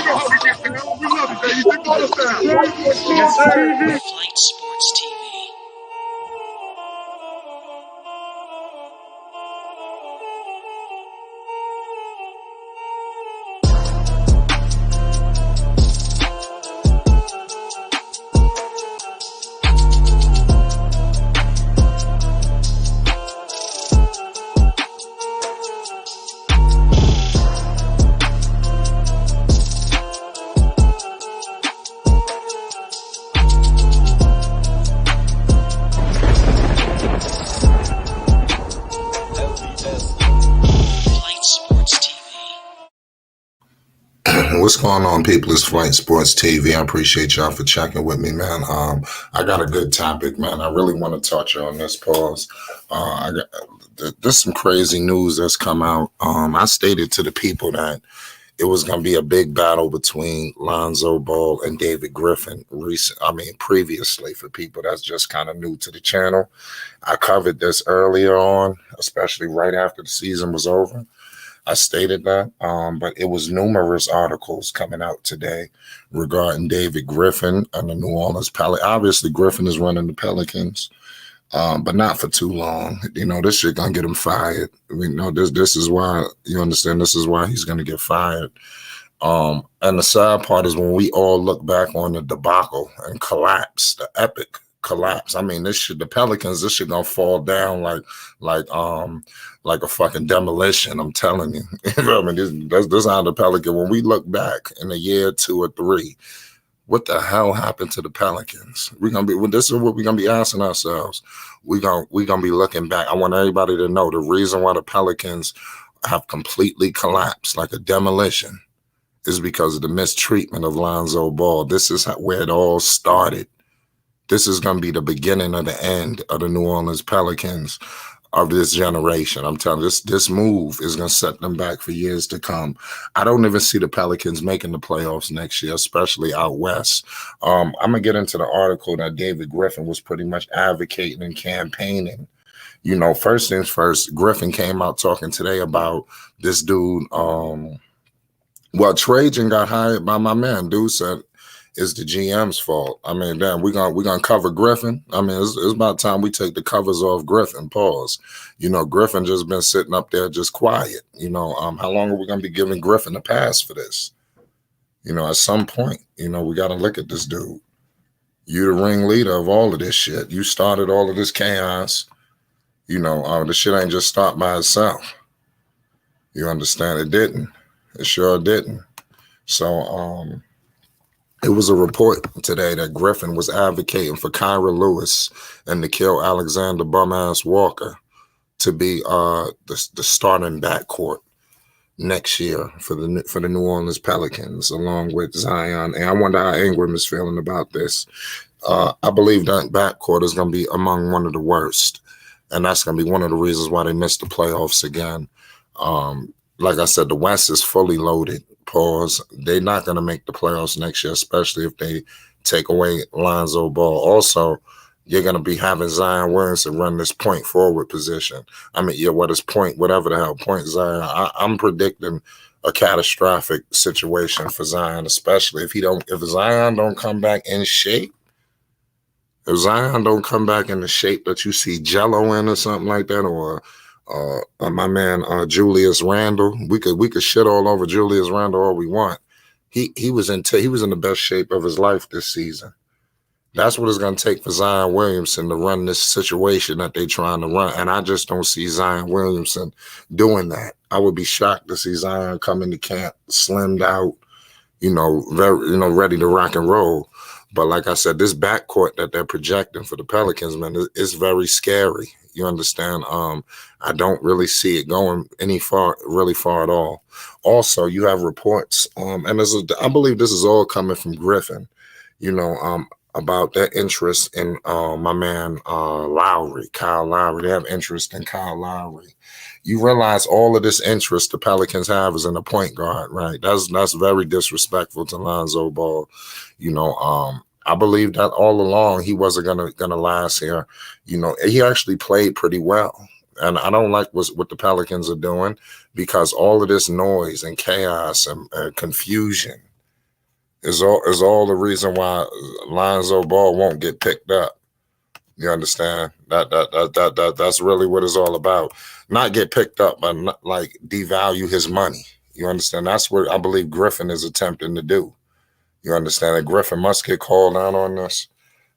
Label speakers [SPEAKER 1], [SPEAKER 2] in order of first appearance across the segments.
[SPEAKER 1] know how we get down. We love it, baby. They call us down.
[SPEAKER 2] Yes, sir.
[SPEAKER 3] Flight Sports TV.
[SPEAKER 4] What's going on, people? It's Flight Sports TV. I appreciate y'all for checking with me, man. I got a good topic, man. I really want to touch on this. Pause. There's some crazy news that's come out. I stated to the people that it was going to be a big battle between Lonzo Ball and David Griffin. Previously, for people that's just kind of new to the channel, I covered this earlier on, especially right after the season was over. I stated that, but it was numerous articles coming out today regarding David Griffin and the New Orleans Pelicans. Obviously, Griffin is running the Pelicans, but not for too long. You know, this shit gonna get him fired. This is why, you understand, this is why he's gonna get fired. And the sad part is when we all look back on the debacle and collapse, the epic collapse. I mean, the Pelicans, this shit gonna fall down like a fucking demolition. I'm telling you. This how the Pelican. When we look back in a year, 2 or 3, what the hell happened to the Pelicans? This is what we're gonna be asking ourselves. We're gonna be looking back. I want everybody to know the reason why the Pelicans have completely collapsed like a demolition is because of the mistreatment of Lonzo Ball. This is where it all started. This is going to be the beginning of the end of the New Orleans Pelicans of this generation. I'm telling you, this move is going to set them back for years to come. I don't even see the Pelicans making the playoffs next year, especially out west. I'm going to get into the article that David Griffin was pretty much advocating and campaigning. You know, first things first, Griffin came out talking today about this dude. Trajan got hired by my man. Dude said, it's the GM's fault. I mean, damn, we're gonna cover Griffin. I mean, it's about time we take the covers off Griffin. Pause. You know, Griffin just been sitting up there just quiet. You know, how long are we gonna be giving Griffin a pass for this? You know, at some point, you know, we gotta look at this dude. You the ringleader of all of this shit. You started all of this chaos. You know, the shit ain't just stopped by itself. You understand? It didn't. It sure didn't. So, it was a report today that Griffin was advocating for Kyra Lewis and Nickeil Alexander Bum-Ass Walker to be the starting backcourt next year for the New Orleans Pelicans, along with Zion. And I wonder how Ingram is feeling about this. I believe that backcourt is going to be among one of the worst, and that's going to be one of the reasons why they missed the playoffs again. Like I said, the West is fully loaded. Pause. They're not going to make the playoffs next year, especially if they take away Lonzo Ball. Also, you're going to be having Zion Williamson run this point forward position. I mean, whatever the hell, point Zion. I'm predicting a catastrophic situation for Zion, especially if Zion don't come back in shape. If Zion don't come back in the shape that you see Jello in or something like that, or my man Julius Randle. We could shit all over Julius Randle all we want. He was in the best shape of his life this season. That's what it's going to take for Zion Williamson to run this situation that they're trying to run. And I just don't see Zion Williamson doing that. I would be shocked to see Zion come into camp slimmed out, ready to rock and roll. But like I said, this backcourt that they're projecting for the Pelicans, man, is very scary. You understand? I don't really see it going really far at all. Also, you have reports, and I believe this is all coming from Griffin, about their interest in my man Kyle Lowry. They have interest in Kyle Lowry. You realize all of this interest the Pelicans have is in a point guard, right? That's very disrespectful to Lonzo Ball. I believe that all along he wasn't gonna last here. He actually played pretty well. And I don't like what the Pelicans are doing, because all of this noise and chaos and confusion is all the reason why Lonzo Ball won't get picked up. You understand? That's really what it's all about. Not get picked up, but not, like devalue his money. You understand? That's what I believe Griffin is attempting to do. You understand that Griffin must get called out on this.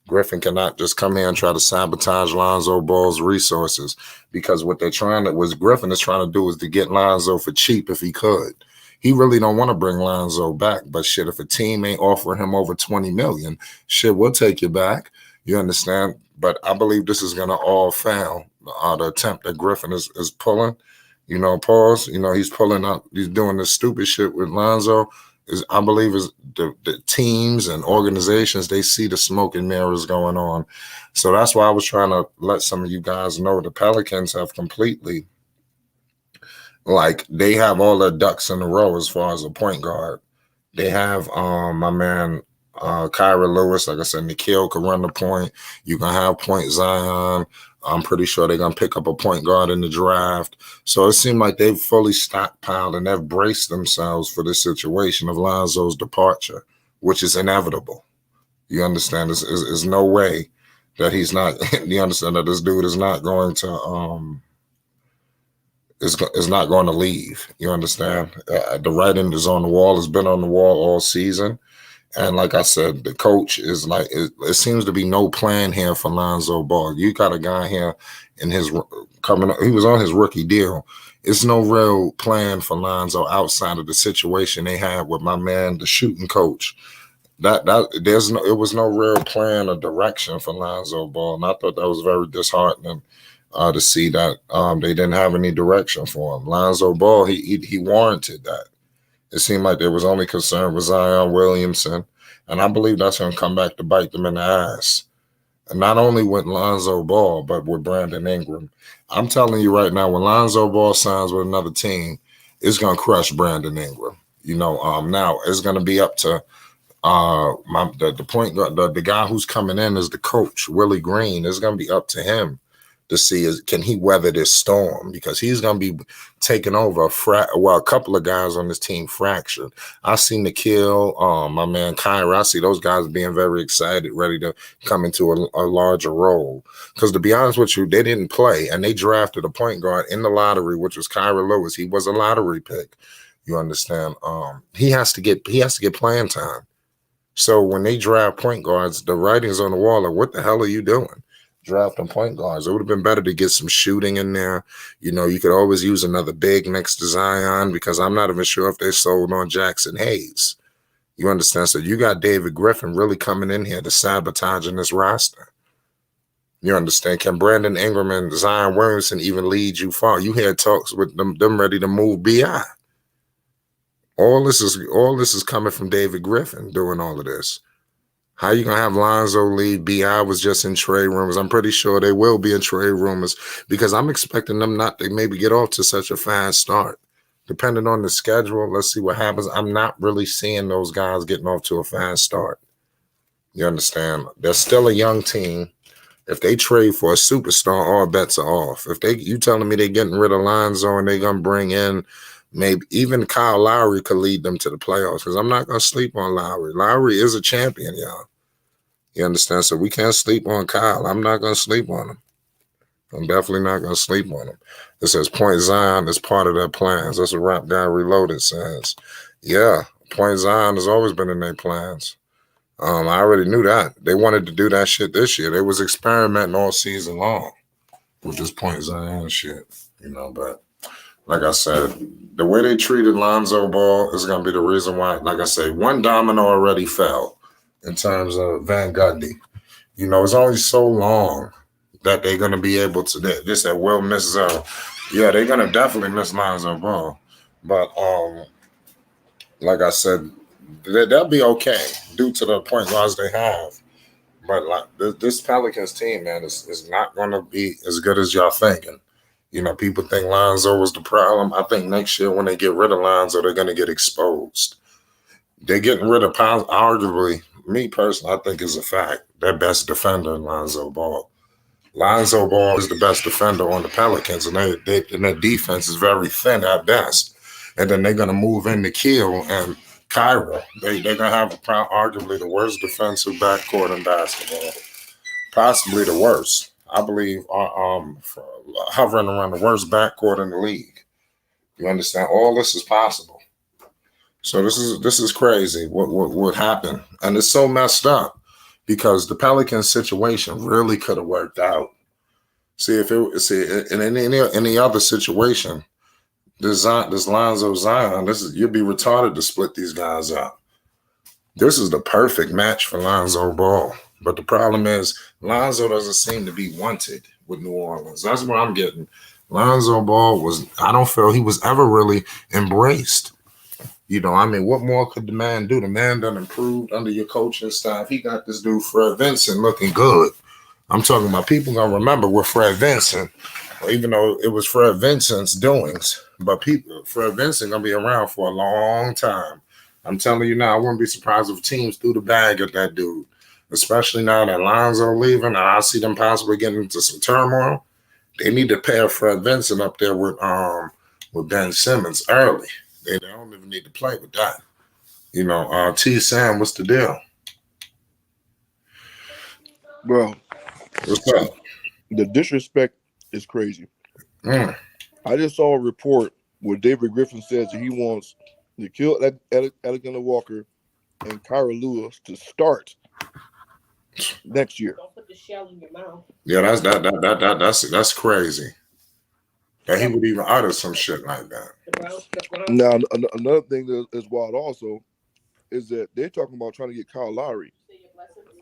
[SPEAKER 4] Griffin cannot just come here and try to sabotage Lonzo Ball's resources, because what they're trying to, what Griffin is trying to do is to get Lonzo for cheap if he could. He really don't want to bring Lonzo back, but shit, if a team ain't offering him over 20 million, shit, we'll take you back. You understand? But I believe this is gonna all fail. The attempt that Griffin is pulling, pause. He's pulling up. He's doing this stupid shit with Lonzo. I believe is the teams and organizations, they see the smoke and mirrors going on. So that's why I was trying to let some of you guys know the Pelicans have completely, like, they have all their ducks in a row as far as a point guard. They have my man Kyra Lewis. Like I said, Nikhil can run the point. You can have Point Zion. I'm pretty sure they're going to pick up a point guard in the draft. So it seemed like they've fully stockpiled and they've braced themselves for the situation of Lonzo's departure, which is inevitable. You understand? There's no way that he's not, you understand that this dude is not going to, is not going to leave. You understand? The writing is on the wall. It's been on the wall all season. And like I said, the coach is like, it seems to be no plan here for Lonzo Ball. You got a guy here in his coming up, he was on his rookie deal. It's no real plan for Lonzo outside of the situation they had with my man, the shooting coach. It was no real plan or direction for Lonzo Ball. And I thought that was very disheartening to see that they didn't have any direction for him. Lonzo Ball, he warranted that. It seemed like they was only concerned with Zion Williamson, and I believe that's going to come back to bite them in the ass. And not only with Lonzo Ball, but with Brandon Ingram. I'm telling you right now, when Lonzo Ball signs with another team, it's going to crush Brandon Ingram. Now it's going to be up to the point guard, the guy who's coming in is the coach, Willie Green. It's going to be up to him to see can he weather this storm, because he's going to be taking over a couple of guys on this team fractured. I see Nikhil, my man Kyra, I see those guys being very excited, ready to come into a larger role. Because to be honest with you, they didn't play, and they drafted a point guard in the lottery, which was Kyra Lewis. He was a lottery pick. You understand? He has to get playing time. So when they draft point guards, the writing's on the wall of what the hell are you doing? Drafting point guards. It would have been better to get some shooting in there. You could always use another big next to Zion, because I'm not even sure if they sold on Jackson Hayes. You understand? So you got David Griffin really coming in here to sabotaging this roster. You understand? Can Brandon Ingram and Zion Williamson even lead you far? You had talks with them ready to move BI. All this is coming from David Griffin doing all of this. How you going to have Lonzo leave? B.I. was just in trade rumors. I'm pretty sure they will be in trade rumors, because I'm expecting them not to maybe get off to such a fast start. Depending on the schedule, let's see what happens. I'm not really seeing those guys getting off to a fast start. You understand? They're still a young team. If they trade for a superstar, all bets are off. You telling me they're getting rid of Lonzo and they're going to bring in maybe even Kyle Lowry could lead them to the playoffs, because I'm not going to sleep on Lowry. Lowry is a champion, y'all. You understand? So we can't sleep on Kyle. I'm not going to sleep on him. I'm definitely not going to sleep on him. It says Point Zion is part of their plans. That's what Rap Guy Reloaded says. Yeah, Point Zion has always been in their plans. I already knew that. They wanted to do that shit this year. They was experimenting all season long with this Point Zion shit, but like I said, the way they treated Lonzo Ball is going to be the reason why, like I say, one domino already fell in terms of Van Gundy. It's only so long that they're going to be able to, just that will miss yeah, they're going to definitely miss Lonzo Ball. But like I said, they'll be okay due to the point guards they have. But like this Pelicans team, man, is not going to be as good as y'all thinking. People think Lonzo was the problem. I think next year when they get rid of Lonzo, they're going to get exposed. They're getting rid of, arguably, me personally, I think is a fact, their best defender in Lonzo Ball. Lonzo Ball is the best defender on the Pelicans, and their defense is very thin at best. And then they're going to move in Nikhil, and Kyra. They're gonna have arguably the worst defensive backcourt in basketball, possibly the worst. I believe hovering around the worst backcourt in the league. You understand? All this is possible. So this is crazy. What happened? And it's so messed up because the Pelicans situation really could have worked out. See if in any other situation, this Lonzo Zion, you'd be retarded to split these guys up. This is the perfect match for Lonzo Ball. But the problem is Lonzo doesn't seem to be wanted with New Orleans. That's what I'm getting. Lonzo Ball I don't feel he was ever really embraced. You know, I mean, what more could the man do? The man done improved under your coaching staff. He got this dude, Fred Vincent, looking good. I'm talking about people going to remember with Fred Vincent, even though it was Fred Vincent's doings. But Fred Vincent going to be around for a long time. I'm telling you now, I wouldn't be surprised if teams threw the bag at that dude, especially now that Lonzo leaving, and I see them possibly getting into some turmoil. They need to pair Fred Vincent up there with Ben Simmons early. They don't even need to play with that. You know, T. Sam, what's the deal?
[SPEAKER 2] Bro,
[SPEAKER 4] what's up?
[SPEAKER 2] The disrespect is crazy. I just saw a report where David Griffin says that he wants to kill Alexander Walker and Kyra Lewis to start next year.
[SPEAKER 3] Don't put the shell in your mouth.
[SPEAKER 4] Yeah, that's crazy. That he would even utter some shit like that.
[SPEAKER 2] Now, another thing that is wild also is that they're talking about trying to get Kyle Lowry.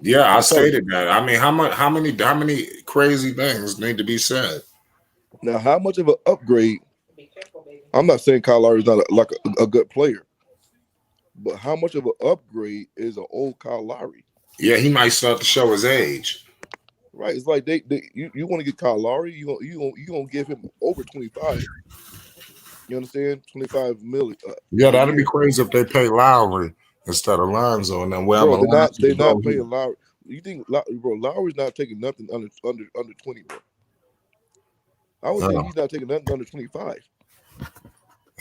[SPEAKER 4] Yeah, I stated that. I mean, how many crazy things need to be said?
[SPEAKER 2] Now, how much of an upgrade? I'm not saying Kyle Lowry is not a good player, but how much of an upgrade is an old Kyle Lowry?
[SPEAKER 4] Yeah, he might start to show his age.
[SPEAKER 2] Right, it's like you want to get Kyle Lowry, you gonna give him over 25. You understand? 25 million.
[SPEAKER 4] Yeah, that'd be crazy if they pay Lowry instead of Lonzo, and then
[SPEAKER 2] they're not paying Lowry. You think, bro? Lowry's not taking nothing under 20, bro. I would say he's not taking nothing under 25.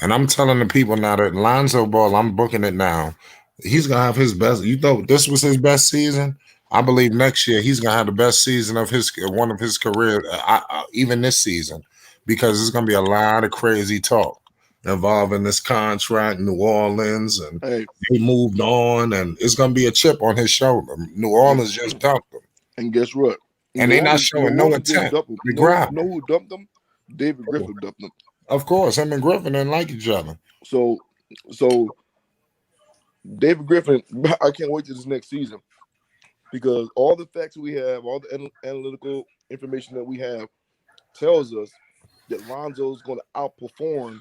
[SPEAKER 4] And I'm telling the people now that Lonzo Ball, I'm booking it now. He's gonna have his best. You thought this was his best season? I believe next year he's gonna have the best season of one of his career, even this season, because there's gonna be a lot of crazy talk involving this contract, New Orleans, and he moved on, and it's gonna be a chip on his shoulder. New Orleans just dumped him,
[SPEAKER 2] and guess what?
[SPEAKER 4] And they're not showing no intent to grab him.
[SPEAKER 2] You know who dumped them? David Griffin dumped them.
[SPEAKER 4] Of course, him and Griffin didn't like each other.
[SPEAKER 2] So David Griffin, I can't wait to this next season. Because all the facts we have, all the analytical information that we have tells us that Lonzo's going to outperform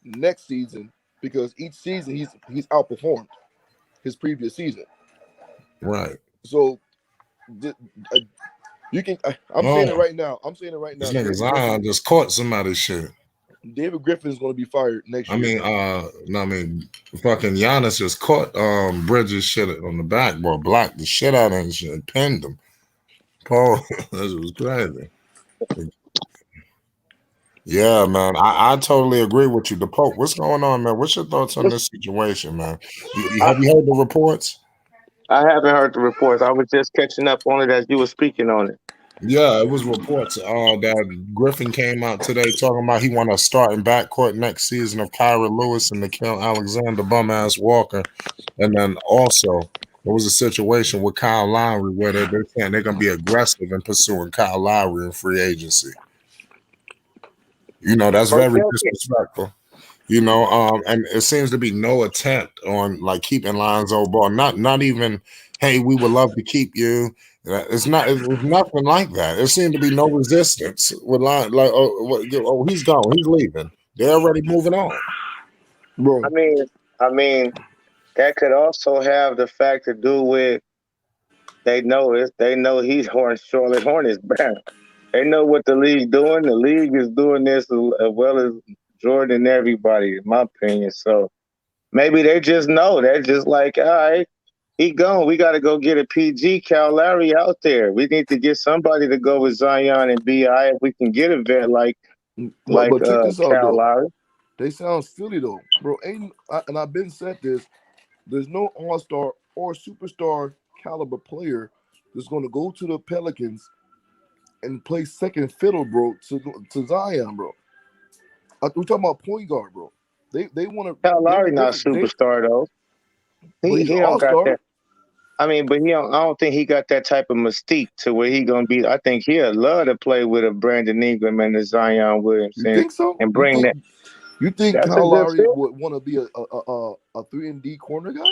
[SPEAKER 2] next season because each season he's outperformed his previous season.
[SPEAKER 4] Right.
[SPEAKER 2] So you can. I'm saying it right now.
[SPEAKER 4] This nigga Zion just caught somebody's shit.
[SPEAKER 2] David Griffin is going to be fired next year.
[SPEAKER 4] I mean, fucking Giannis just caught Bridges shit on the backboard, blocked the shit out of him and shit, pinned him. Paul, this was crazy. Yeah, man, I totally agree with you. The Pope, what's going on, man? What's your thoughts on this situation, man? Have you heard the reports?
[SPEAKER 5] I haven't heard the reports. I was just catching up on it as you were speaking on it.
[SPEAKER 4] Yeah, it was reports that Griffin came out today talking about he want to start in backcourt next season of Kyra Lewis and Nickeil Alexander bum-ass Walker. And then also there was a situation with Kyle Lowry where they're saying they're going to be aggressive in pursuing Kyle Lowry in free agency. You know, that's very disrespectful. You know, and it seems to be no attempt on like keeping Lonzo Ball. Not even, hey, we would love to keep you. It was nothing like that. There seemed to be no resistance with he's gone, he's leaving. They're already moving on.
[SPEAKER 2] Bro.
[SPEAKER 5] I mean, that could also have the fact to do with they know he's Charlotte Hornets bound. They know what the league's doing. The league is doing this as well as Jordan and everybody, in my opinion. So maybe they just know. They're just like, all right, he gone. We got to go get a PG Kyle Lowry out there. We need to get somebody to go with Zion and B.I. if we can get a vet like Kyle Lowry.
[SPEAKER 2] They sound silly though, bro. And I've been said this. there's no all-star or superstar caliber player that's going to go to the Pelicans and play second fiddle, bro, to Zion, bro. We're talking about point guard, bro. They want to.
[SPEAKER 5] Kyle Lowry
[SPEAKER 2] David
[SPEAKER 5] not a
[SPEAKER 2] Griffin,
[SPEAKER 5] superstar though.
[SPEAKER 2] but he's
[SPEAKER 5] He
[SPEAKER 2] an
[SPEAKER 5] don't got
[SPEAKER 2] all-star.
[SPEAKER 5] that. I mean, but I don't think he got that type of mystique to where he gonna be. I think he'll love to play with a Brandon Ingram and a Zion
[SPEAKER 2] You
[SPEAKER 5] Williamson
[SPEAKER 2] think so?
[SPEAKER 5] and bring that.
[SPEAKER 2] You think
[SPEAKER 5] That's a
[SPEAKER 2] Kyle
[SPEAKER 5] good
[SPEAKER 2] Lowry
[SPEAKER 5] fit.
[SPEAKER 2] would want to be a 3-and-D corner guy?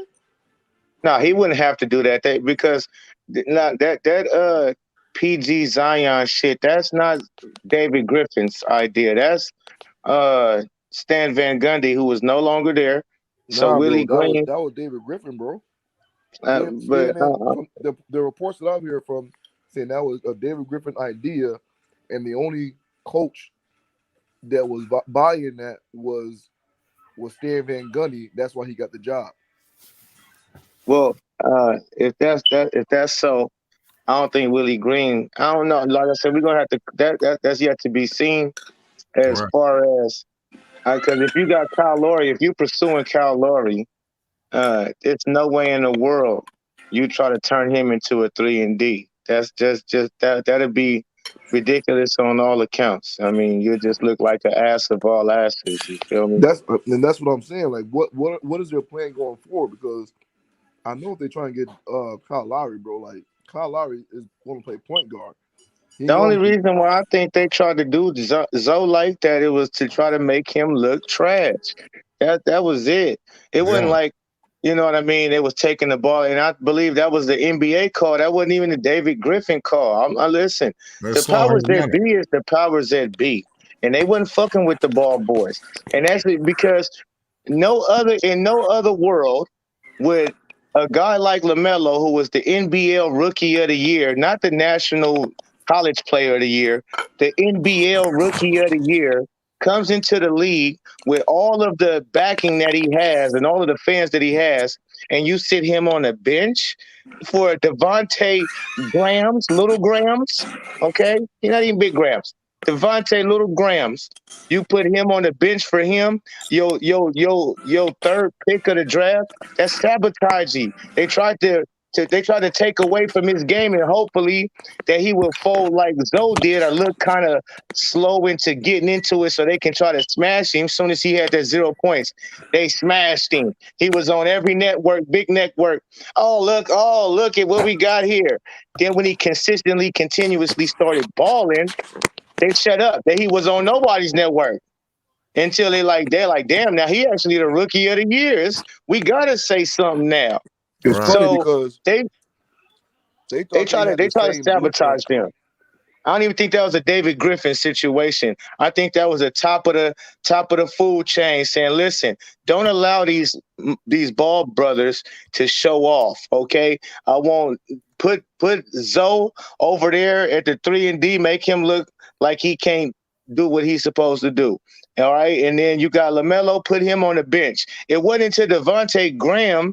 [SPEAKER 5] No, he wouldn't have to do that because not that PG Zion shit. That's not David Griffin's idea. That's Stan Van Gundy, who was no longer there. So
[SPEAKER 2] Nah, bro,
[SPEAKER 5] Willie Green,
[SPEAKER 2] that was David Griffin, bro.
[SPEAKER 5] but
[SPEAKER 2] From the reports that I've heard from saying that was a David Griffin idea, and the only coach that was buying that was Stan Van Gundy. That's why he got the job.
[SPEAKER 5] well, if that's so, I don't think Willie Green. I don't know. Like I said, we're gonna have to. That's yet to be seen as
[SPEAKER 4] Right.
[SPEAKER 5] far as because if you got Kyle Lowry, if you're pursuing Kyle Lowry, it's no way in the world you try to turn him into a 3-and-D. That's just that'd be ridiculous on all accounts. I mean, you just look like an ass of all asses. You feel me?
[SPEAKER 2] That's what I'm saying. Like, what is their plan going forward? Because I know if they try and get Kyle Lowry, bro, like Kyle Lowry is going to play point guard.
[SPEAKER 5] The only reason why I think they tried to do Zoe like that, it was to try to make him look trash. That was it. It wasn't like, you know what I mean? It was taking the ball, and I believe that was the NBA call. That wasn't even the David Griffin call. I listen. The powers that be is the powers that be, and they wasn't fucking with the ball boys. And actually, because in no other world would a guy like LaMelo, who was the NBL Rookie of the Year, not the National College Player of the Year, the NBL Rookie of the Year, comes into the league with all of the backing that he has and all of the fans that he has, and you sit him on a bench for Devontae Grams, little Grams, okay? He's not even big Grams. Devontae Little Grams. You put him on the bench for him, your third pick of the draft. That's sabotaging. They tried to take away from his game, and hopefully that he will fold like Zoe did or look kind of slow into getting into it so they can try to smash him. As soon as he had that 0 points, they smashed him. He was on every network, big network. Oh, look at what we got here. Then when he continuously started balling, they shut up. That he was on nobody's network until they're like, damn, now he actually the Rookie of the Year. We gotta say something now.
[SPEAKER 2] It's funny because
[SPEAKER 5] they try to sabotage him. I don't even think that was a David Griffin situation. I think that was a top of the food chain saying, listen, don't allow these ball brothers to show off. Okay, I won't put Zoe over there at the 3-and-D, make him look like he can't do what he's supposed to do. All right, and then you got LaMelo, put him on the bench. It wasn't until Devontae Graham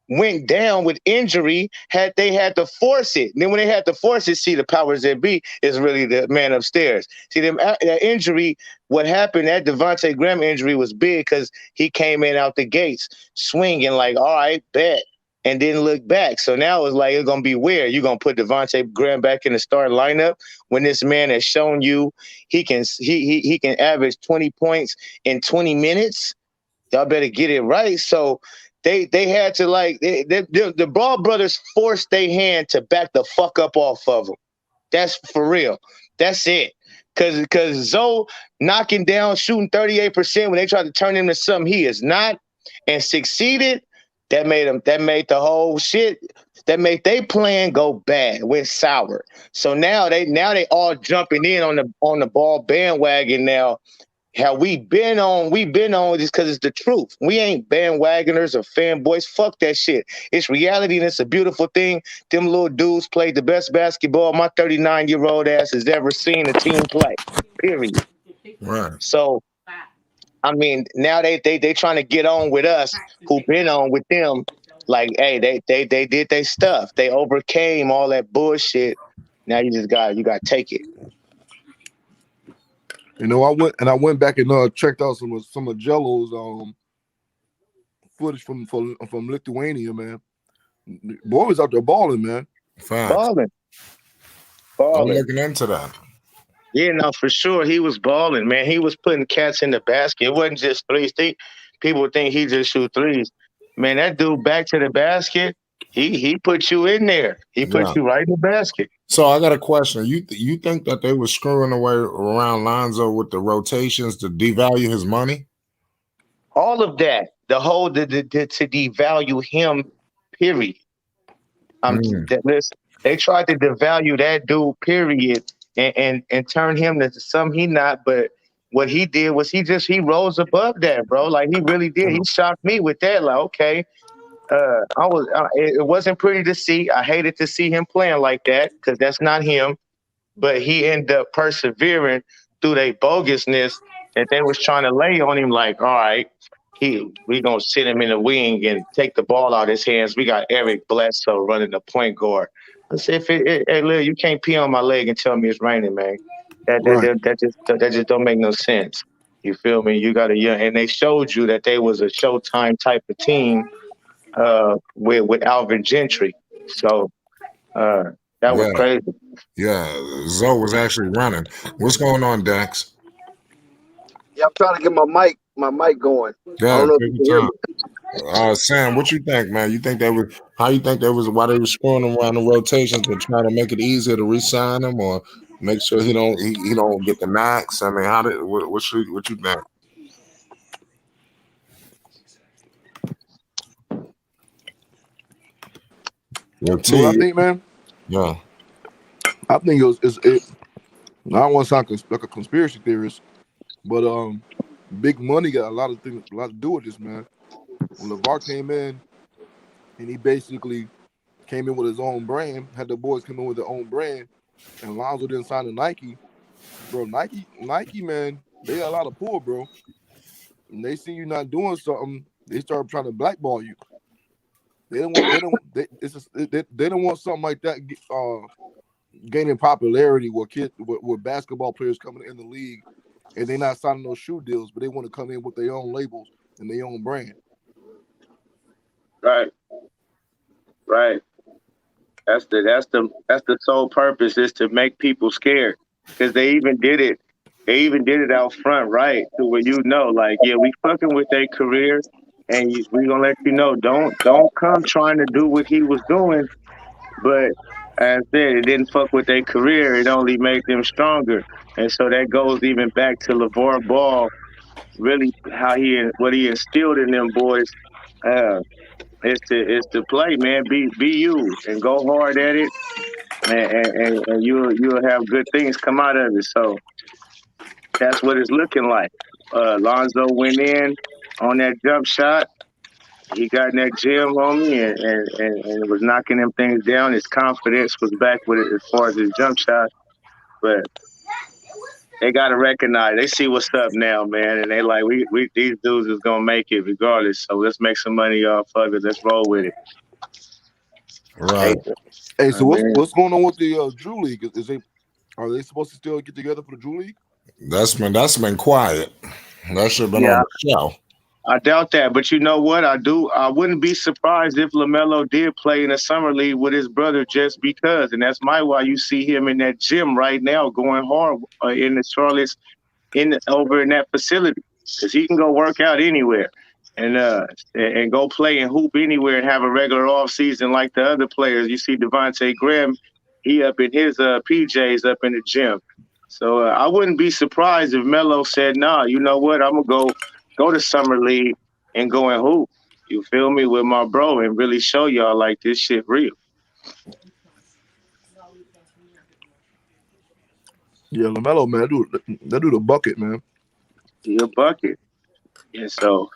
[SPEAKER 5] went down with injury they had to force it. And then when they had to force it, see, the powers that be is really the man upstairs. See, that injury, what happened, that Devontae Graham injury was big because he came in out the gates swinging like, all right, bet, and didn't look back. So now it's like, it's going to be weird. You're going to put Devontae Graham back in the starting lineup when this man has shown you he can average 20 points in 20 minutes. Y'all better get it right. So they had to the Ball brothers forced their hand to back the fuck up off of them. That's for real. That's it. Cause Zoe knocking down, shooting 38% when they tried to turn him to something he is not, and succeeded. That made the whole shit. That made their plan go bad, went sour. So now they all jumping in on the Ball bandwagon now. How we've been on just because it's the truth. We ain't bandwagoners or fanboys. Fuck that shit. It's reality and it's a beautiful thing. Them little dudes played the best basketball my 39-year-old ass has ever seen a team play. Period.
[SPEAKER 4] Right.
[SPEAKER 5] So, I mean, now they trying to get on with us who been on with them. Like, hey, they did their stuff. They overcame all that bullshit. Now you got to take it.
[SPEAKER 2] You know, I went back and checked out some of Jello's footage from Lithuania, man. Boy was out there balling, man.
[SPEAKER 4] Facts. I'm
[SPEAKER 5] Balling.
[SPEAKER 4] looking into that.
[SPEAKER 5] Yeah, no, for sure. He was balling, man. He was putting cats in the basket. It wasn't just threes. People think he just shoot threes. Man, that dude back to the basket, he put you in there. He put you right in the basket.
[SPEAKER 4] So I got a question. You think that they were screwing away around Lonzo with the rotations to devalue his money?
[SPEAKER 5] All of that. The whole to devalue him, period. Listen, they tried to devalue that dude, period, and turn him to something he not. But what he did was he rose above that, bro. Like he really did. He shocked me with that. Like, okay, it wasn't pretty to see. I hated to see him playing like that because that's not him. But he ended up persevering through their bogusness that they was trying to lay on him. Like, all right, we gonna sit him in the wing and take the ball out of his hands. We got Eric Bledsoe running the point guard. I said, hey, Lil, you can't pee on my leg and tell me it's raining, man. That just don't make no sense. You feel me? You got and they showed you that they was a Showtime type of team with Alvin Gentry. So that was crazy.
[SPEAKER 4] Yeah, Zoe was actually running. What's going on, Dax?
[SPEAKER 3] Yeah, I'm trying to get my mic going.
[SPEAKER 4] Yeah,
[SPEAKER 3] I don't know if you can hear me.
[SPEAKER 4] Sam, what you think, man? You think why they were screwing him around the rotations and trying to make it easier to re-sign him or make sure he don't get the max? I mean, what you think?
[SPEAKER 2] What I think, man?
[SPEAKER 4] Yeah.
[SPEAKER 2] I think I don't want to sound like a conspiracy theorist, but big money got a lot to do with this, man. When LeVar came in, and he basically came in with his own brand, had the boys come in with their own brand, and Lonzo didn't sign to Nike, bro. Nike, man, they got a lot of pull, bro. And they see you not doing something, they start trying to blackball you. They don't want something like that gaining popularity with basketball players coming in the league and they're not signing those shoe deals, but they want to come in with their own labels and their own brand.
[SPEAKER 5] Right. That's the sole purpose is to make people scared because they even did it out front, right? To where like, yeah, we fucking with their career. And we gonna let you know, don't come trying to do what he was doing. But as I said, it didn't fuck with their career. It only made them stronger. And so that goes even back to LeVar Ball, really what he instilled in them boys is to play, man. Be you and go hard at it, and you'll have good things come out of it. So that's what it's looking like. Lonzo went in on that jump shot. He got in that gym, homie, and was knocking them things down. His confidence was back with it as far as his jump shot. But they got to recognize, they see what's up now, man. And they like, we these dudes is going to make it regardless. So let's make some money off of it. Let's roll with it.
[SPEAKER 4] Right.
[SPEAKER 2] Hey, so what's going on with the Drew League? Are they supposed to still get together for the Drew League?
[SPEAKER 4] That's been quiet. That should have been on the show.
[SPEAKER 5] I doubt that, but you know what? I wouldn't be surprised if LaMelo did play in a summer league with his brother just because, and that's why you see him in that gym right now going hard in the Charlotte's over in that facility because he can go work out anywhere and go play and hoop anywhere and have a regular off season like the other players. You see Devontae Graham, he up in his PJs up in the gym. So I wouldn't be surprised if Melo said, "Nah, you know what? I'm gonna go to summer league and go and hoop." You feel me, with my bro and really show y'all like this shit real.
[SPEAKER 2] Yeah, LaMelo, man, that do the bucket, man.
[SPEAKER 5] He a bucket. And so,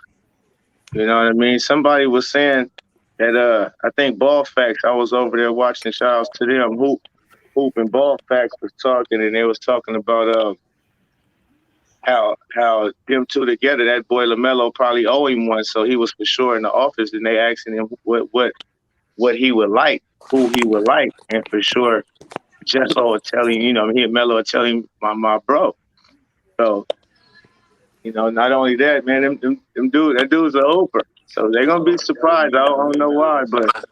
[SPEAKER 5] you know what I mean? Somebody was saying that I think Ball Facts, I was over there watching, shout outs to them, Hoop and Ball Facts was talking, and they was talking about how them two together, that boy LaMelo probably owe him one, so he was for sure in the office, and they asking him what he would like, who he would like, and for sure Jello would tell him, he and Melo would tell him my bro. So, not only that, man, that dude's a hooper. So they're gonna be surprised. I don't know why, but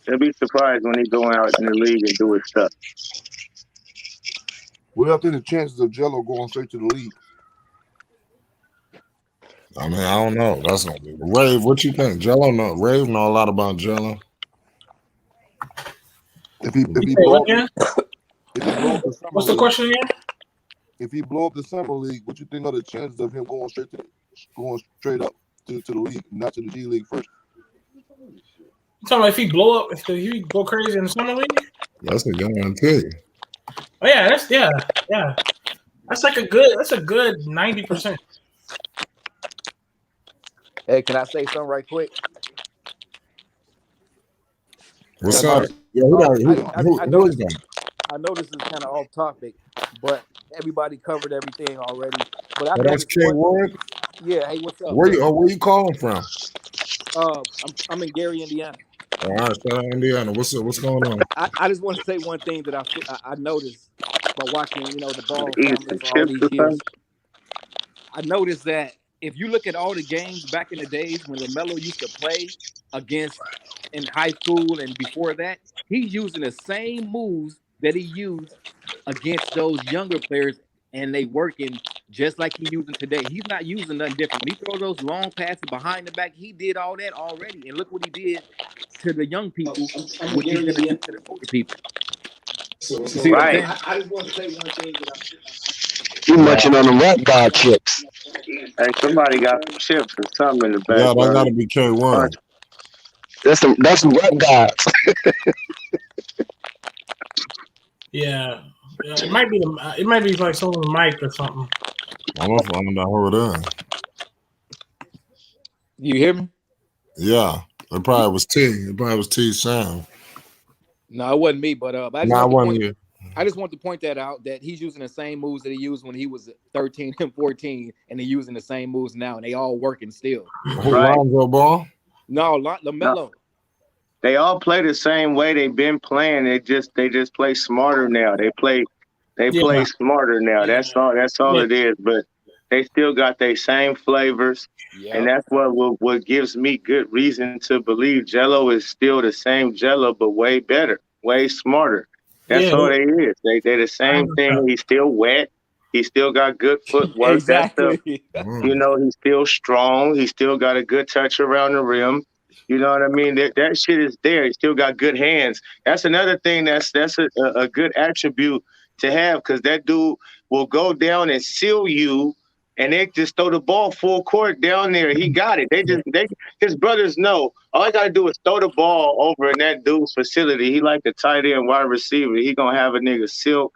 [SPEAKER 5] they'll be surprised when he go out in the league and do his stuff.
[SPEAKER 2] What do you think the chances of Jello going straight to the league?
[SPEAKER 4] I mean, I don't know. That's not Rave. What you think? Jello know. Rave know a lot about Jello.
[SPEAKER 2] If he blow up the summer
[SPEAKER 6] What's the
[SPEAKER 2] league,
[SPEAKER 6] question again?
[SPEAKER 2] if he blow up the summer league, what you think are the chances of him going straight up to the league, not to the G League first?
[SPEAKER 6] You talking about if he blow up, if he go crazy in the summer league?
[SPEAKER 4] That's a guarantee.
[SPEAKER 6] Oh yeah. That's a good 90%.
[SPEAKER 7] Hey, can I say something right quick?
[SPEAKER 4] What's up? Yeah, who is that?
[SPEAKER 7] I know this is kind of off topic, but everybody covered everything already. But I
[SPEAKER 4] That's K Ward.
[SPEAKER 7] Yeah. Hey, what's up?
[SPEAKER 4] Where you calling from?
[SPEAKER 7] I'm in Gary, Indiana.
[SPEAKER 4] All right, shout out Indiana. What's going on?
[SPEAKER 7] I just want to say one thing that I noticed by watching, the ball family for all these years. I noticed that if you look at all the games back in the days when LaMelo used to play against in high school and before that, he's using the same moves that he used against those younger players, and they working just like he's using today. He's not using nothing different. When he throws those long passes behind the back, he did all that already. And look what he did to the young people, what he's going to do to the older people.
[SPEAKER 5] See right.
[SPEAKER 7] I just want to say one thing that
[SPEAKER 3] You munching on the rap god chips.
[SPEAKER 5] Hey, somebody got some chips or something in the back.
[SPEAKER 4] Yeah, that gotta be K1.
[SPEAKER 3] That's some rap gods.
[SPEAKER 6] Yeah, it might be like some of the mic or something.
[SPEAKER 4] I'm gonna find out who it is.
[SPEAKER 7] You hear me?
[SPEAKER 4] Yeah, it probably was T. It probably was T Sam.
[SPEAKER 7] No, it wasn't me, but I just want to point that out, that he's using the same moves that he used when he was 13 and 14, and they're using the same moves now, and they all working still.
[SPEAKER 5] Right.
[SPEAKER 4] Lonzo Ball?
[SPEAKER 7] No, LaMelo.
[SPEAKER 5] No. They all play the same way they've been playing. They just play smarter now. They play smarter now. That's all it is. But they still got their same flavors, and that's what gives me good reason to believe Jello is still the same Jello, but way better, way smarter. That's all they is. They're the same thing. He's still wet. He still got good footwork.
[SPEAKER 7] Exactly.
[SPEAKER 5] He's still strong. He still got a good touch around the rim. You know what I mean? That shit is there. He still got good hands. That's another thing that's a good attribute to have, because that dude will go down and seal you, and they just throw the ball full court down there. He got it. His brothers know. All I got to do is throw the ball over in that dude's facility. He like the tight end wide receiver. He going to have a nigga seal,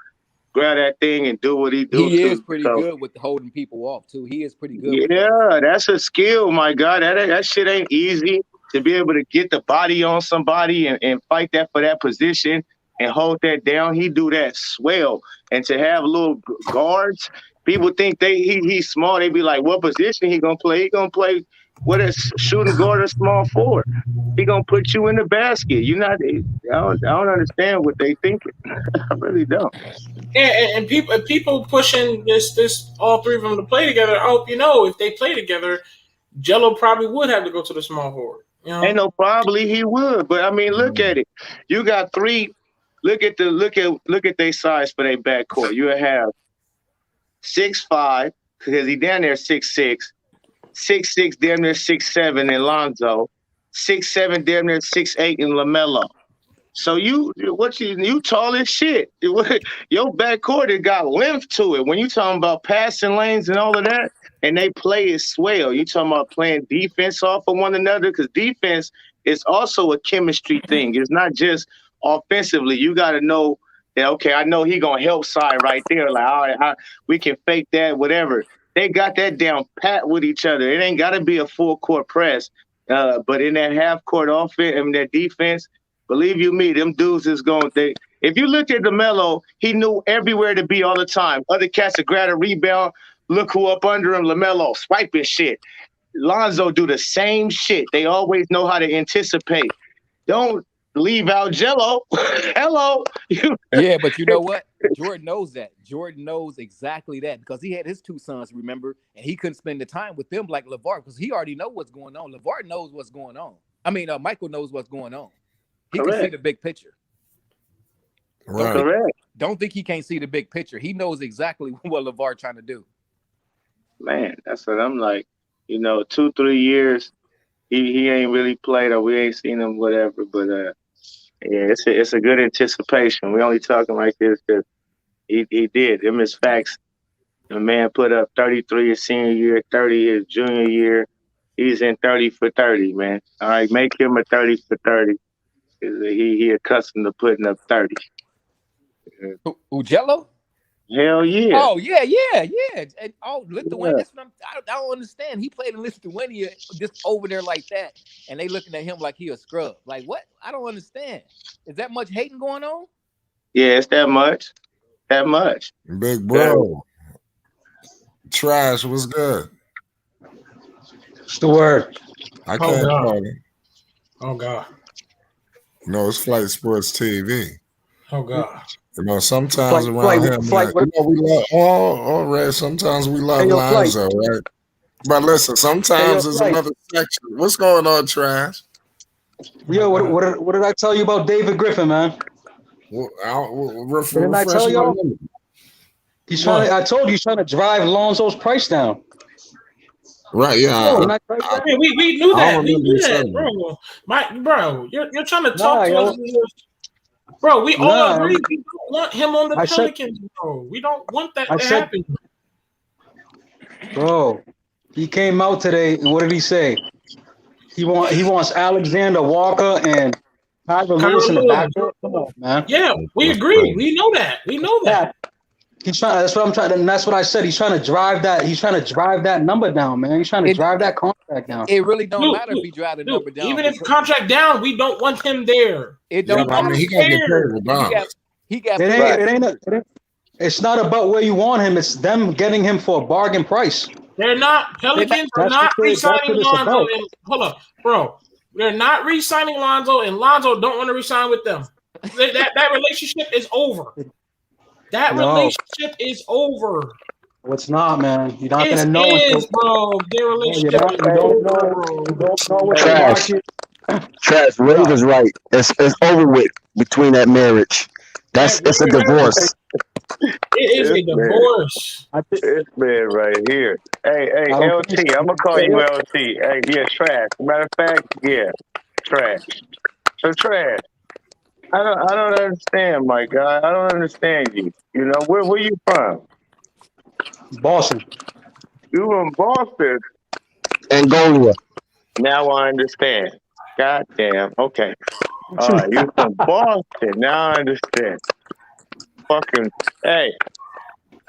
[SPEAKER 5] grab that thing, and do what he do.
[SPEAKER 7] He is pretty good with holding people off, too. He is pretty good.
[SPEAKER 5] Yeah, that's a skill, my God. That shit ain't easy, to be able to get the body on somebody and fight that for that position and hold that down. He do that swell. And to have little guards, people think he's small. They be like, what position he gonna play? He gonna play with a shooting guard or small forward. He gonna put you in the basket. I don't understand what they thinking. I really don't.
[SPEAKER 6] And people pushing this all three of them to play together. I hope if they play together, Jello probably would have to go to the small forward.
[SPEAKER 5] Ain't no probably he would, but I mean, look at it. You got three. Look at their size for their backcourt. You have 6'5", because he down there 6'6", 6'6", damn near 6'7" in Lonzo, 6'7", damn near 6'8" in LaMelo. So you tall as shit. Your backcourt, it got length to it. When you talking about passing lanes and all of that, and they play it swell. You talking about playing defense off of one another, because defense is also a chemistry thing. It's not just offensively. You got to know that, okay, I know he going to help side right there. Like, all right, we can fake that, whatever. They got that down pat with each other. It ain't got to be a full court press. But in that half court offense and that defense, believe you me, them dudes is going to – if you look at LaMelo, he knew everywhere to be all the time. Other cats would grab a rebound, look who up under him, LaMelo, swiping shit. Lonzo do the same shit. They always know how to anticipate. leave out Jello. Hello.
[SPEAKER 7] Yeah, but you know what? Jordan knows that. Jordan knows exactly that because he had his two sons, remember, and he couldn't spend the time with them like LeVar because he already know what's going on. LeVar knows what's going on. I mean, Michael knows what's going on. He can see the big picture.
[SPEAKER 4] Right.
[SPEAKER 7] Don't think he can't see the big picture. He knows exactly what LeVar trying to do.
[SPEAKER 5] Man, that's what I'm like. 2-3 years, he ain't really played or we ain't seen him, whatever. But yeah, it's a good anticipation. We only talking like this because he did. Them his facts. The man put up 33 his senior year, 30 his junior year. He's in 30 for 30, man. All right, make him a 30 for 30. He accustomed to putting up 30.
[SPEAKER 7] Jello?
[SPEAKER 5] Hell yeah.
[SPEAKER 7] Oh, yeah. And, Lithuania, that's what I don't understand. He played in Lithuania just over there like that, and they looking at him like he a scrub. Like, what? I don't understand. Is that much hating going on?
[SPEAKER 5] Yeah, it's that much. That much.
[SPEAKER 4] Big bro. Trash was good.
[SPEAKER 8] What's the word?
[SPEAKER 4] I can't call it.
[SPEAKER 6] Oh, God.
[SPEAKER 4] No, it's Flight Sports TV.
[SPEAKER 6] Oh, God.
[SPEAKER 4] Sometimes around him, we love Red. Sometimes we love Lonzo, right? But listen, sometimes there's another section. What's going on, Trash?
[SPEAKER 8] Yo, what did I tell you about David Griffin, man?
[SPEAKER 4] Didn't
[SPEAKER 8] I tell y'all? He's trying. I told you he's trying to drive Lonzo's price down.
[SPEAKER 4] Right? Yeah.
[SPEAKER 6] We knew that. We knew that, bro. Bro, you're trying to talk to us. Bro, we all agree we don't want him on the Pelicans, bro. We don't want that to happen.
[SPEAKER 8] Bro, he came out today, and what did he say? He wants Alexander Walker and Tyler Lewis in the backcourt. Come on, man.
[SPEAKER 6] Yeah, we agree. We know that.
[SPEAKER 8] He's trying. That's what I'm trying. And that's what I said. He's trying to drive that. He's trying to drive that number down, man. He's trying to drive that contract down.
[SPEAKER 7] It really don't matter if he drive the number down.
[SPEAKER 6] Even if contract down, we don't want him there.
[SPEAKER 7] It don't matter.
[SPEAKER 4] He got to get paid with bonds.
[SPEAKER 8] It's not about where you want him. It's them getting him for a bargain price.
[SPEAKER 6] They're not. Pelicans are not re-signing Lonzo. Hold up, bro. They're not re-signing Lonzo, and Lonzo don't want to re-sign with them. That relationship is over. Relationship is over.
[SPEAKER 8] Well, it's not, man. You're not going to know.
[SPEAKER 6] Bro. Their relationship
[SPEAKER 8] you don't know what
[SPEAKER 3] Trash. Trash. Ray was right. It's over with between that marriage. It's a divorce.
[SPEAKER 6] It is a divorce.
[SPEAKER 5] This man right here. Hey, LT. I'm gonna call you LT. Hey, yeah, Trash. Matter of fact, yeah, Trash. So Trash. I don't understand, my guy. I don't understand you. Where you from?
[SPEAKER 8] Boston.
[SPEAKER 5] You from Boston?
[SPEAKER 3] Angola.
[SPEAKER 5] Now I understand. God damn. Okay. All right, you from Boston. Now I understand. Fucking hey.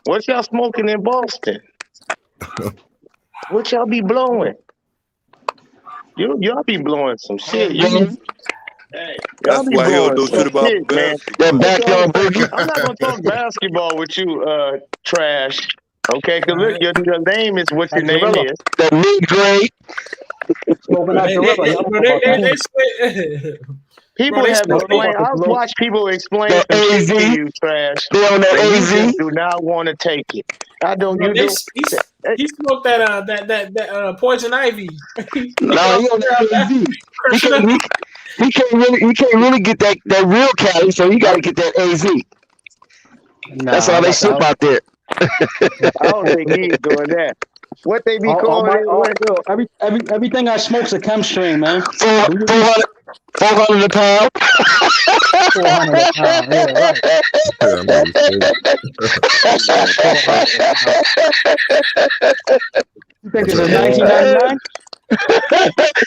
[SPEAKER 5] What y'all smoking in Boston? What y'all be blowing? Y'all be blowing some shit. Hey,
[SPEAKER 1] that's why he don't know shit about
[SPEAKER 5] basketball. I'm not gonna talk basketball with you, Trash. Okay, because look, your name is what your name is.
[SPEAKER 3] The mid-grade.
[SPEAKER 5] People have explained. I've watched people explain to you, Trash.
[SPEAKER 3] AZ.
[SPEAKER 5] Do not want to take it. I don't.
[SPEAKER 6] He smoked that poison ivy.
[SPEAKER 3] No, he on that AZ. You can't really get that real Cali, so you got to get that AZ. That's all they ship out there.
[SPEAKER 5] I don't think he's doing that. What they be calling it?
[SPEAKER 8] Everything I smoke's a chem strain, man.
[SPEAKER 3] 400 a pound.
[SPEAKER 8] 400 a pound. Yeah, right. You think it's a 1999?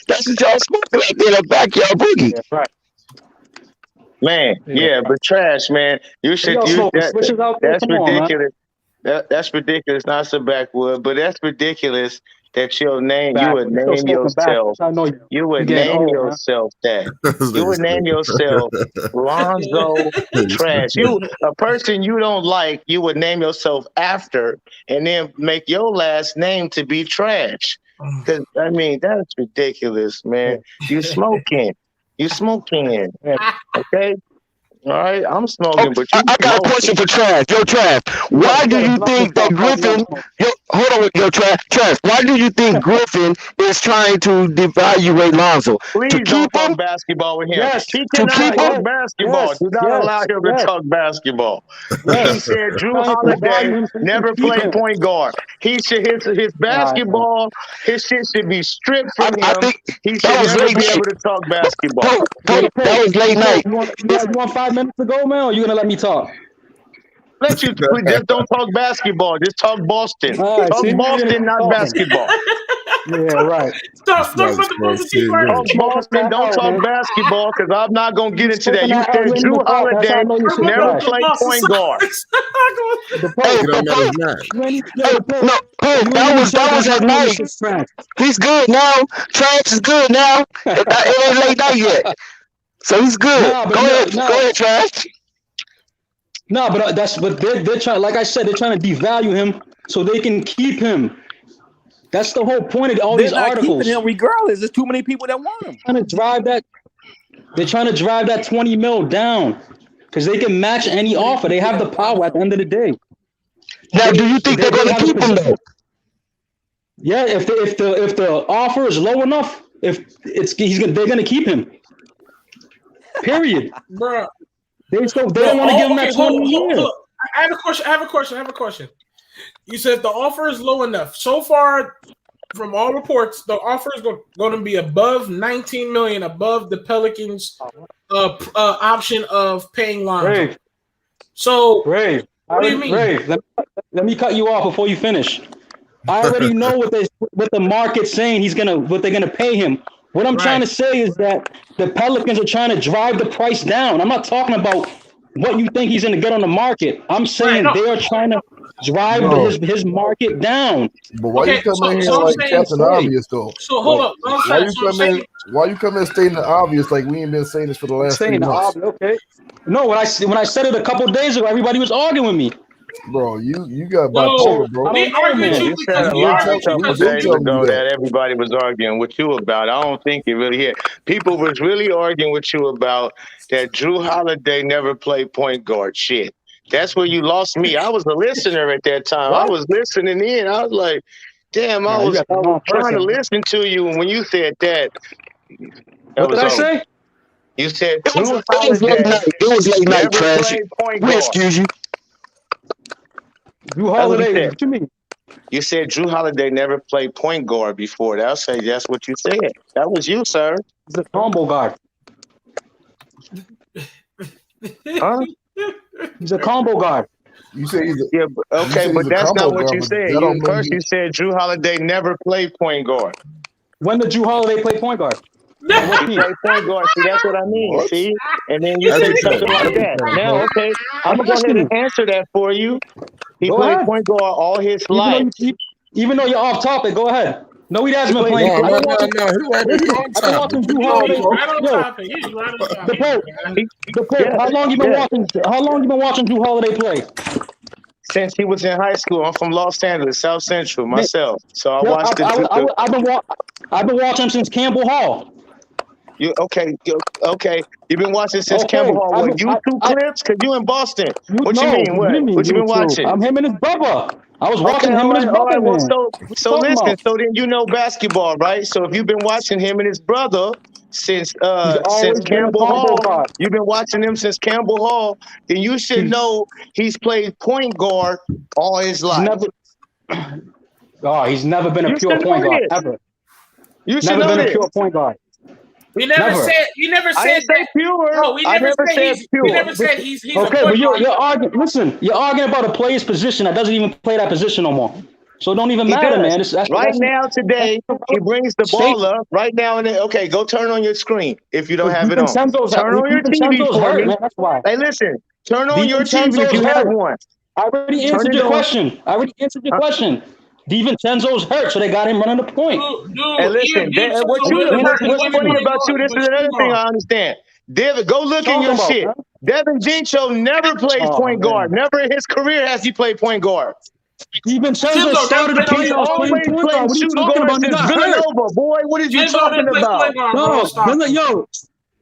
[SPEAKER 3] That's what y'all smoking out there in the backyard boogie.
[SPEAKER 8] Yeah, right.
[SPEAKER 5] Man, yeah, but Trash, man. You should that's ridiculous. That's ridiculous. Not so backwood, but that's ridiculous that you would name yourself. You would name yourself that. You would name yourself Lonzo Trash. A person you don't like, you would name yourself after, and then make your last name to be Trash. Because that's ridiculous, man. You smoking. You smoking. Okay? All right, I'm smoking, but
[SPEAKER 3] I got a question for Trash. Yo, Trash, why do you think that Griffin? Hold on, yo, Trash. Why do you think Griffin is trying to devaluate Lonzo?
[SPEAKER 5] Please don't talk basketball with him.
[SPEAKER 8] Yes.
[SPEAKER 5] He cannot talk basketball. Do not allow him to talk basketball. He said Drew Holiday never played point guard. He should his basketball, his shit should be stripped from him. He should never be able to talk basketball.
[SPEAKER 3] That was late night.
[SPEAKER 8] You want 5 minutes to go, man, or you gonna let me talk?
[SPEAKER 5] Let you just don't talk basketball. Just talk Boston.
[SPEAKER 8] Right,
[SPEAKER 5] talk Boston, not basketball.
[SPEAKER 8] Yeah, right.
[SPEAKER 6] Stop the Boston.
[SPEAKER 5] Talk Boston, don't talk basketball, because I'm not gonna get into that. You said Drew Holiday never played point guard.
[SPEAKER 3] That was at night. He's good now. Trash is good now. It ain't late night yet. So he's good. Go ahead, Trash.
[SPEAKER 8] No, but they're trying. Like I said, they're trying to devalue him so they can keep him. That's the whole point of all these articles.
[SPEAKER 7] Keeping him regardless. There's too many people that want him.
[SPEAKER 8] They're trying to drive that 20 mil down because they can match any offer. They have the power at the end of the day.
[SPEAKER 3] Now, do you think they're going to keep him though?
[SPEAKER 8] Yeah, if the offer is low enough, they're going to keep him. Period,
[SPEAKER 6] bro.
[SPEAKER 8] They don't want to give him that 20 years.
[SPEAKER 6] I have a question. You said the offer is low enough. So far, from all reports, the offer is going to be above $19 million, above the Pelicans' option of paying Lonzo.
[SPEAKER 8] Brave.
[SPEAKER 6] So,
[SPEAKER 8] Brave.
[SPEAKER 6] What do you mean?
[SPEAKER 8] Brave. Let me cut you off before you finish. I already know what the market's saying. What they're gonna pay him. What I'm trying to say is that the Pelicans are trying to drive the price down. I'm not talking about what you think he's going to get on the market. I'm saying they are trying to drive his market down.
[SPEAKER 2] But why you come in here like Captain Obvious though?
[SPEAKER 6] So hold up.
[SPEAKER 2] Why you come in stating the obvious like we ain't been saying this for the last 3 months?
[SPEAKER 8] Okay. No, when I said it a couple of days ago, everybody was arguing with me.
[SPEAKER 2] Bro, you got bipolar, bro.
[SPEAKER 6] We argued
[SPEAKER 5] you said a lot of days ago that everybody was arguing with you about. I don't think you really hear. People was really arguing with you about that Drew Holiday never played point guard shit. That's where you lost me. I was a listener at that time. What? I was listening in. I was like, damn, I was trying to listen to you. And when you said that,
[SPEAKER 8] what did I say?
[SPEAKER 5] You said
[SPEAKER 3] it was late night, Trash. We excuse you.
[SPEAKER 8] Drew Holiday, what you mean?
[SPEAKER 5] You said Drew Holiday never played point guard before. I'll say that's what you said. That was you, sir.
[SPEAKER 8] He's a combo guard.
[SPEAKER 5] Huh?
[SPEAKER 8] He's a combo guard.
[SPEAKER 2] You say he's
[SPEAKER 5] but that's not what you said. You said Drew Holiday never played point guard.
[SPEAKER 8] When did Drew Holiday play point guard?
[SPEAKER 5] He played point guard. See, that's what I mean. What? See, and then you say something like that. Now, okay, I'm gonna go ahead and answer that for you. He played point guard all his life.
[SPEAKER 8] Even though you're off topic, go ahead. No, he hasn't been playing.
[SPEAKER 6] How long you been watching Drew Holiday play?
[SPEAKER 5] Since he was in high school. I'm from Los Angeles, South Central, myself. So I watched it.
[SPEAKER 8] I've been watching him since Campbell Hall.
[SPEAKER 5] Okay. You've been watching since Campbell Hall. What, YouTube clips? Because you in Boston. What you mean? What you been watching?
[SPEAKER 8] I'm him and his brother. I was watching him and his brother.
[SPEAKER 5] Well, so listen. So then you know basketball, right? So if you've been watching him and his brother since Campbell Hall, you've been watching him since Campbell Hall, then you should know he's played point guard all his life.
[SPEAKER 8] He's never been a pure point guard ever.
[SPEAKER 5] You should never been a
[SPEAKER 8] pure point guard.
[SPEAKER 6] We never said. You never said that.
[SPEAKER 5] Pure.
[SPEAKER 6] No, we never said pure. We never said he's
[SPEAKER 8] okay, but you're arguing. Listen, you're arguing about a player's position that doesn't even play that position no more. So it don't even matter, man.
[SPEAKER 5] Now, today, he brings the ball up. Right now, okay, go turn on your screen if you don't have it on. Turn on your TV for me.
[SPEAKER 8] That's why.
[SPEAKER 5] Hey, listen. Turn on your TV if you have one.
[SPEAKER 8] I already answered your question. DiVincenzo's hurt, so they got him running the point.
[SPEAKER 5] Hey, listen, what's funny about you? This is another thing I understand. David, go look in your shit. Devin Dincho never plays point guard. Never in his career has he played point guard.
[SPEAKER 8] DiVincenzo started the
[SPEAKER 5] He always played shooting guard since Villanova, boy. What are you talking about?
[SPEAKER 8] No,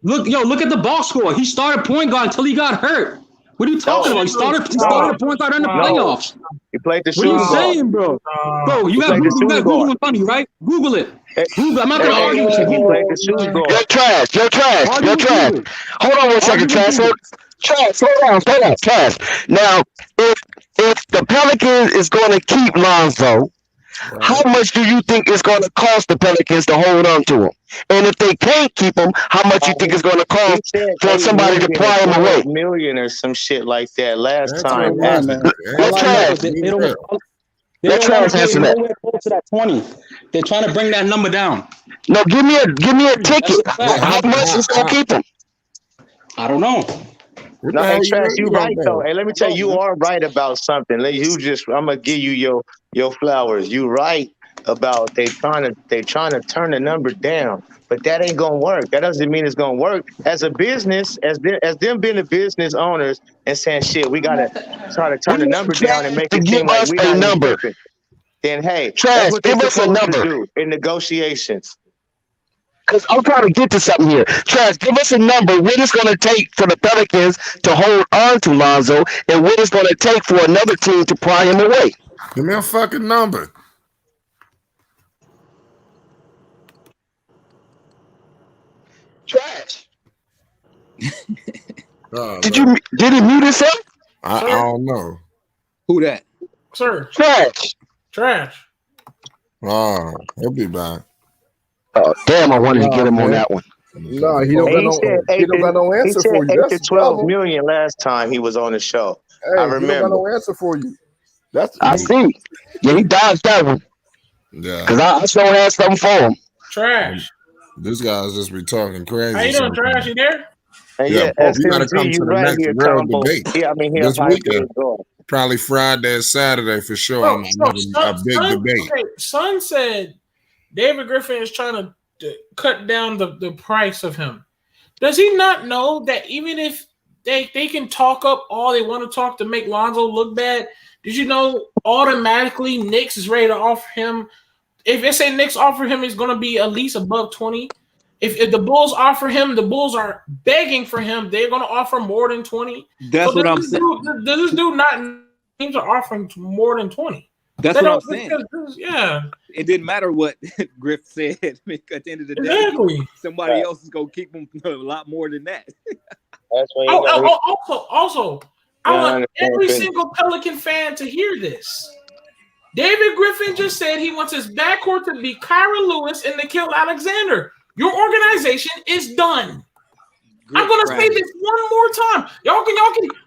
[SPEAKER 8] Look at the box score. He started point guard until he got hurt. What are you talking about? He started point guard in the playoffs.
[SPEAKER 5] He played the
[SPEAKER 8] What are you
[SPEAKER 5] shooting guard.
[SPEAKER 8] saying, bro? Bro, you got Google in front of you, right? Google it. Google. I'm not gonna argue with you.
[SPEAKER 5] He played the shooting guard.
[SPEAKER 3] You're trash. Hold on 1 second, Trash. Hold on, Trash. Now, if the Pelicans is going to keep Lonzo, how much do you think it's going to cost the Pelicans to hold on to him? And if they can't keep him, how much you think it's going to cost for somebody to pry him away?
[SPEAKER 5] $1 million or some shit like that last time.
[SPEAKER 3] Let Trash answer that.
[SPEAKER 8] Close to that 20. They're trying to bring that number down.
[SPEAKER 3] No, give me a ticket. How much is going to keep him?
[SPEAKER 8] I don't know.
[SPEAKER 5] No, hey, Trash, you right though. Hey, let me tell you, you are right about something. I'm gonna give you your flowers. You right about they trying to turn the number down, but that ain't gonna work. That doesn't mean it's gonna work. As a business, as them being the business owners and saying, shit, we gotta try to turn the number down and make it seem like we got a number. Then hey,
[SPEAKER 3] Trash, give us a number
[SPEAKER 5] to do in negotiations.
[SPEAKER 3] Because I'm trying to get to something here. Trash, give us a number. What it's going to take for the Pelicans to hold on to Lonzo, and what it's going to take for another team to pry him away.
[SPEAKER 4] Give me a fucking number.
[SPEAKER 3] Trash. Did he mute himself?
[SPEAKER 4] I don't know.
[SPEAKER 7] Who that?
[SPEAKER 6] Sir.
[SPEAKER 8] Trash.
[SPEAKER 4] Oh, he'll be back.
[SPEAKER 3] Oh, damn, I wanted to get him on that one.
[SPEAKER 2] No, he don't got no answer for you.
[SPEAKER 5] That's $12 million last time he was on the show.
[SPEAKER 2] Hey,
[SPEAKER 5] I remember.
[SPEAKER 2] He don't got no answer for you.
[SPEAKER 3] I see. Yeah, he dodged that one.
[SPEAKER 4] Yeah.
[SPEAKER 3] Because I sure had something for him.
[SPEAKER 6] Trash.
[SPEAKER 4] This guy's just be talking crazy.
[SPEAKER 6] How you doing, Trash? You there?
[SPEAKER 5] Yeah,
[SPEAKER 4] you gotta come to the next real debate.
[SPEAKER 5] Yeah, I mean,
[SPEAKER 4] this weekend. Probably Friday and Saturday for sure. A big debate.
[SPEAKER 6] Okay, Son said David Griffin is trying to cut down the price of him. Does he not know that even if they can talk up all they want to talk to make Lonzo look bad, did you know automatically Knicks is ready to offer him? If they say Knicks offer him, he's going to be at least above 20. If the Bulls offer him, the Bulls are begging for him. They're going to offer more than 20.
[SPEAKER 7] That's what I'm saying.
[SPEAKER 6] Does this dude not teams are offering more than 20?
[SPEAKER 7] That's what I'm saying.
[SPEAKER 6] Yeah.
[SPEAKER 7] It didn't matter what Griff said. At the end of the day, somebody else is going to keep him a lot more than that.
[SPEAKER 5] That's what
[SPEAKER 6] Also, I want every single Pelican fan to hear this. David Griffin just said he wants his backcourt to be Kyra Lewis and Nickeil Alexander. Your organization is done. I'm gonna say this one more time. Y'all can.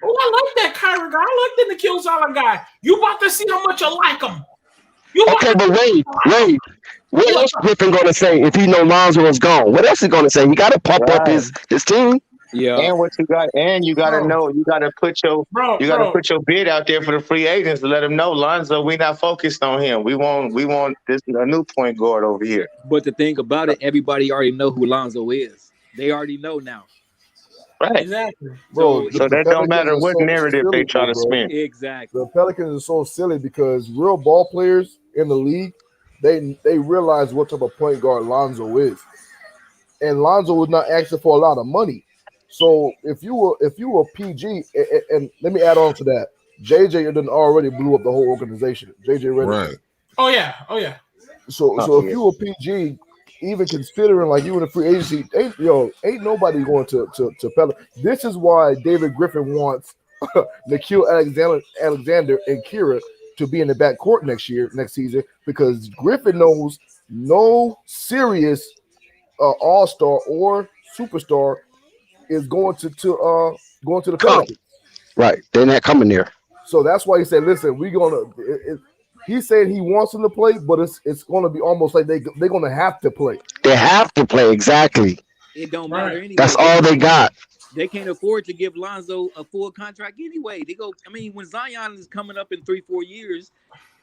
[SPEAKER 6] Oh, I like that Kyra guy. I like the Nickeil Alexander guy. You about to see how much you like him.
[SPEAKER 3] Okay, but wait. What else Griffin gonna say if he know Lonzo is gone? What else he gonna say? He got to pump up his team.
[SPEAKER 7] Yeah,
[SPEAKER 5] and what you got, and you got to know, you got to put your bid out there for the free agents to let them know, Lonzo, we not focused on him. We want this a new point guard over here.
[SPEAKER 7] But the thing about it, everybody already know who Lonzo is. They already know now.
[SPEAKER 5] Right,
[SPEAKER 6] exactly.
[SPEAKER 5] So that don't matter what narrative they try to spin.
[SPEAKER 7] Exactly.
[SPEAKER 2] The Pelicans are so silly because real ball players in the league, they realize what type of point guard Lonzo is, and Lonzo was not asking for a lot of money. So if you were PG, and let me add on to that, JJ done already blew up the whole organization. JJ Redick.
[SPEAKER 4] Right.
[SPEAKER 6] Oh yeah.
[SPEAKER 2] So if you were PG, even considering like you in a free agency, ain't nobody going to Pelicans. This is why David Griffin wants Nickeil Alexander and Kira to be in the backcourt next season, because Griffin knows no serious all-star or superstar is going to the Pelicans.
[SPEAKER 3] Right, they're not coming there.
[SPEAKER 2] So that's why he said, "Listen, we're gonna." He said he wants them to play, but it's going to be almost like they're going to have to play.
[SPEAKER 3] They have to play, exactly.
[SPEAKER 7] It don't matter anyway.
[SPEAKER 3] That's all they got.
[SPEAKER 7] They can't afford to give Lonzo a full contract anyway. When Zion is coming up in 3-4 years,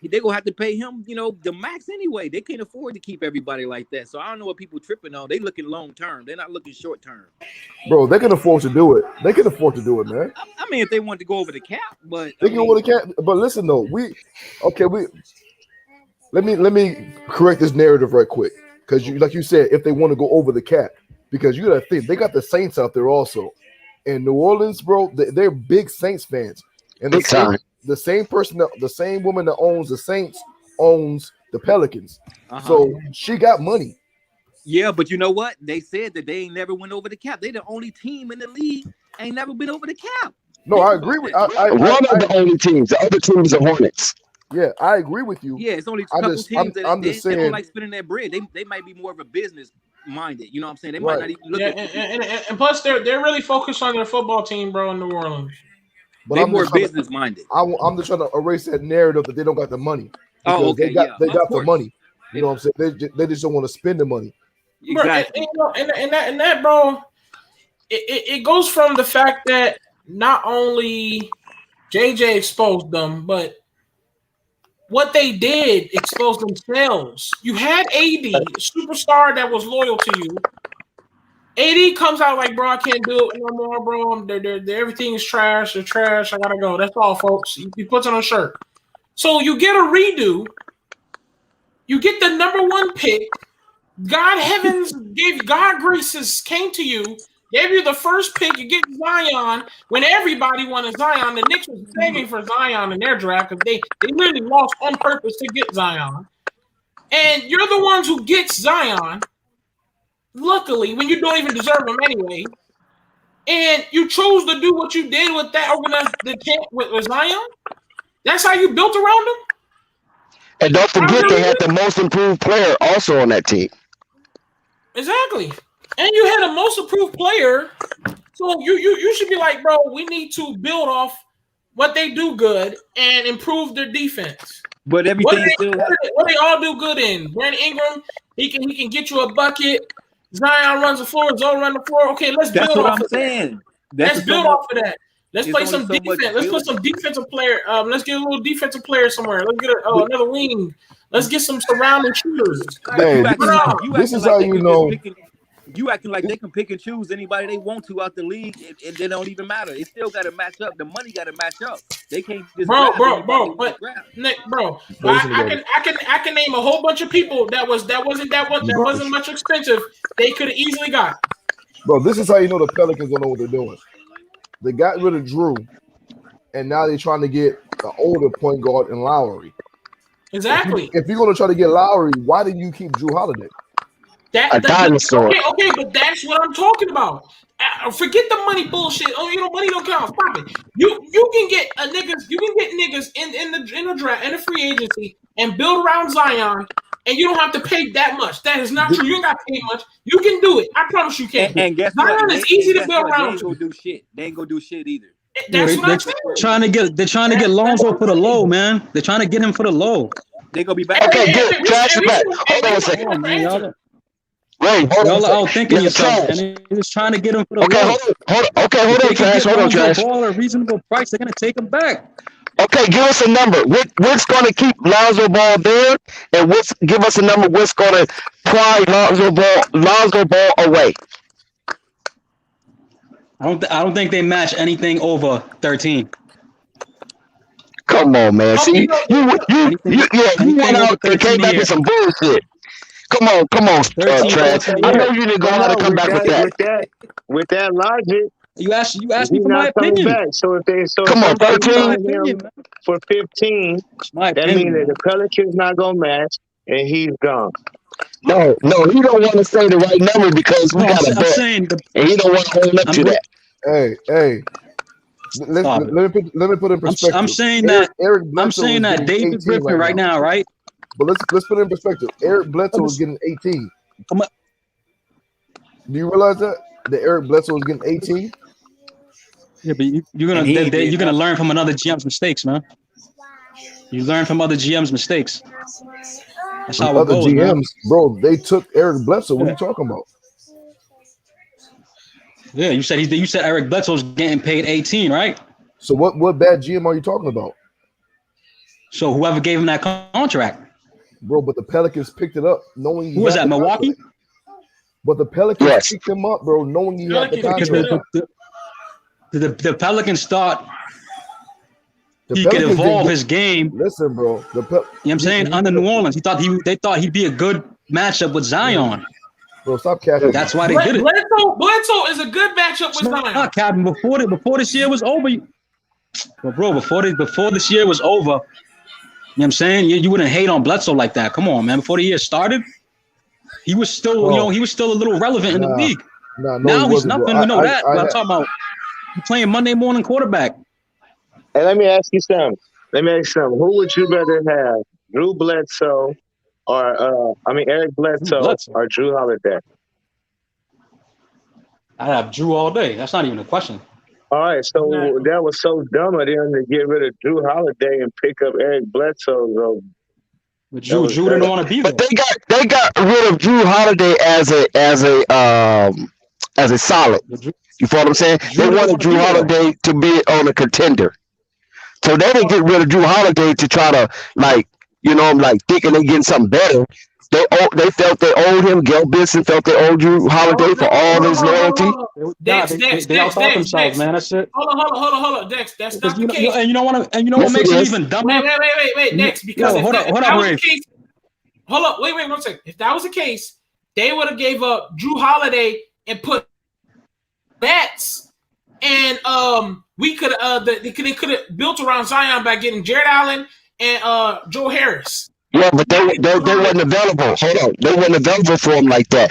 [SPEAKER 7] they're going to have to pay him, the max anyway. They can't afford to keep everybody like that. So I don't know what people tripping on. They looking long term. They're not looking short term.
[SPEAKER 2] Bro, they can afford to do it. They can afford to do it, man.
[SPEAKER 7] I mean, if they want to go over the cap, but
[SPEAKER 2] they can go over the cap. But listen though, let me correct this narrative right quick, because like you said, if they want to go over the cap, because you got to think they got the Saints out there also. In New Orleans, bro, they're big Saints fans. And the same woman that owns the Saints owns the Pelicans. So she got money.
[SPEAKER 7] Yeah, but you know what? They said that they ain't never went over the cap. They the only team in the league ain't never been over the cap.
[SPEAKER 2] No, I agree with
[SPEAKER 3] one of the only teams. The other teams are Hornets.
[SPEAKER 2] Yeah, I agree with you.
[SPEAKER 7] Yeah, it's only a couple teams that they don't like spending that bread. They might be more of a business minded. You know what I'm saying? They might not even look at
[SPEAKER 6] and plus they're really focused on their football team, bro, in New Orleans.
[SPEAKER 2] But
[SPEAKER 7] they're more business minded.
[SPEAKER 2] I'm just trying to erase that narrative that they don't got the money.
[SPEAKER 7] Oh, okay.
[SPEAKER 2] They got the money. You know what I'm saying? They just don't want to spend the money.
[SPEAKER 7] Exactly.
[SPEAKER 6] Bro, and that, bro, it goes from the fact that not only JJ exposed them, but what they did exposed themselves. You had AD, a superstar that was loyal to you. AD comes out like, bro, I can't do it no more, bro. Everything is trash. They're trash. I gotta go. That's all, folks. He puts on a shirt. So you get a redo. You get the number 1 pick. God graces came to you, gave you the first pick. You get Zion when everybody wanted Zion. The Knicks was begging for Zion in their draft because they really lost on purpose to get Zion. And you're the ones who get Zion, luckily, when you don't even deserve him anyway. And you chose to do what you did with that with Zion. That's how you built around him.
[SPEAKER 3] And don't forget they had the most improved player also on that team.
[SPEAKER 6] Exactly. And you had a most improved player. So you should be like, bro, we need to build off what they do good and improve their defense.
[SPEAKER 7] But everything
[SPEAKER 6] what they all do good in. Brandon Ingram, he can get you a bucket. Zion runs the floor, Zoe run the floor. Okay, let's build off of that. Let's build off of that. Let's play some defense. Let's put some defensive player. Let's get a little defensive player somewhere. Let's get another wing. Let's get some surrounding shooters.
[SPEAKER 2] Hey, this is how you know.
[SPEAKER 7] You acting like they can pick and choose anybody they want to out the league, and they don't even matter. It still got to match up. The money got to match up. They can't just
[SPEAKER 6] but Nick, I can name a whole bunch of people that wasn't much expensive. They could have easily got.
[SPEAKER 2] Bro, this is how you know the Pelicans don't know what they're doing. They got rid of Drew, and now they're trying to get an older point guard in Lowry.
[SPEAKER 6] Exactly.
[SPEAKER 2] If you're going to try to get Lowry, why didn't you keep Drew Holiday?
[SPEAKER 3] A dinosaur.
[SPEAKER 6] Okay, but that's what I'm talking about. Forget the money bullshit. Oh, money don't count. Stop it. You can get niggas in the draft and the free agency and build around Zion, and you don't have to pay that much. That is not true. You ain't got to pay much. You can do it. I promise you can.
[SPEAKER 7] And guess
[SPEAKER 6] Zion
[SPEAKER 7] what?
[SPEAKER 6] is easy to build around.
[SPEAKER 7] They ain't gonna do shit either.
[SPEAKER 6] That's what I'm saying.
[SPEAKER 8] They're trying to get Lonzo for the low, man. They're trying to get him for the low.
[SPEAKER 7] They gonna be back.
[SPEAKER 3] Okay, good. Trash it back. Hold on a second. Ray,
[SPEAKER 8] y'all are outthinking yourself, and they're just trying to get him for the low.
[SPEAKER 3] Hold on, Trash. Hold on, Trash.
[SPEAKER 8] Ball at a reasonable price, they're gonna take him back.
[SPEAKER 3] Okay, give us a number. What's going to keep Lonzo Ball there, and give us a number. What's going to pry Lonzo Ball away?
[SPEAKER 8] I don't think they match anything over 13.
[SPEAKER 3] Come on, man. See, you went out and came back with some bullshit. Come on, Trash. I know you didn't go out and come back with that.
[SPEAKER 5] With that logic,
[SPEAKER 8] you asked me for my opinion.
[SPEAKER 5] Back. So if they
[SPEAKER 3] come on, 13
[SPEAKER 5] for 15, that means that the Pelicans not gonna match, and he's gone.
[SPEAKER 3] No, he don't want to say the right number because we got a bet, and he don't want to hold up to that.
[SPEAKER 2] Hey. Let me put in perspective.
[SPEAKER 8] I'm saying that David Griffin right now, right?
[SPEAKER 2] But let's put it in perspective. Eric Bledsoe is getting 18. Do you realize that Eric Bledsoe is getting 18?
[SPEAKER 8] Yeah, but you're gonna learn from another GM's mistakes, man. You learn from other GM's mistakes. That's how it goes,
[SPEAKER 2] GMs,
[SPEAKER 8] man.
[SPEAKER 2] Bro. They took Eric Bledsoe. What are you talking about?
[SPEAKER 8] Yeah, you said Eric Bledsoe's getting paid 18, right?
[SPEAKER 2] So what bad GM are you talking about?
[SPEAKER 8] So whoever gave him that contract.
[SPEAKER 2] Bro, but the Pelicans picked it up knowing
[SPEAKER 8] who was that, Milwaukee?
[SPEAKER 2] But the Pelicans picked him up, bro, knowing he had the contract.
[SPEAKER 8] The Pelicans thought he could evolve his game.
[SPEAKER 2] Listen, bro.
[SPEAKER 8] You know what I'm saying? Under New Orleans, they thought he'd be a good matchup with Zion.
[SPEAKER 2] Bro, stop capping.
[SPEAKER 8] That's why they did it.
[SPEAKER 6] Bledsoe is a good matchup with Zion.
[SPEAKER 8] Not capping before this year was over. But bro, before this year was over, you know what I'm saying? You wouldn't hate on Bledsoe like that. Come on, man. Before the year started, he was still, he was still a little relevant in the league. Now he's nothing. We know that. But I'm talking about you playing Monday morning quarterback.
[SPEAKER 5] And let me ask you something. Who would you rather have, Drew Bledsoe or Eric Bledsoe or Drew Holiday?
[SPEAKER 8] I have Drew all day. That's not even a question.
[SPEAKER 5] All right, so that was so dumb of them to get rid of Drew Holiday and pick up Eric Bledsoe.
[SPEAKER 8] But Drew didn't want to be there.
[SPEAKER 3] But they got rid of Drew Holiday as a solid. You follow what I'm saying? They wanted Drew Holiday to be on a contender. So they didn't get rid of Drew Holiday to try to thinking they getting something better. They felt they owed him. Gail Benson felt they owed Drew Holiday for all his loyalty.
[SPEAKER 8] They outthought themselves, man. That's it.
[SPEAKER 6] Hold on, Dex. That's not the case.
[SPEAKER 8] And you know what makes it even dumber?
[SPEAKER 6] Wait, Dex. Because
[SPEAKER 8] hold up,
[SPEAKER 6] hold up, wait, 1 second. If that was the case, they would have gave up Drew Holiday and put Nets, and we could they could have built around Zion by getting Jared Allen and Joe Harris.
[SPEAKER 3] Yeah, but they wasn't available. Hold on, they wasn't available for him like that.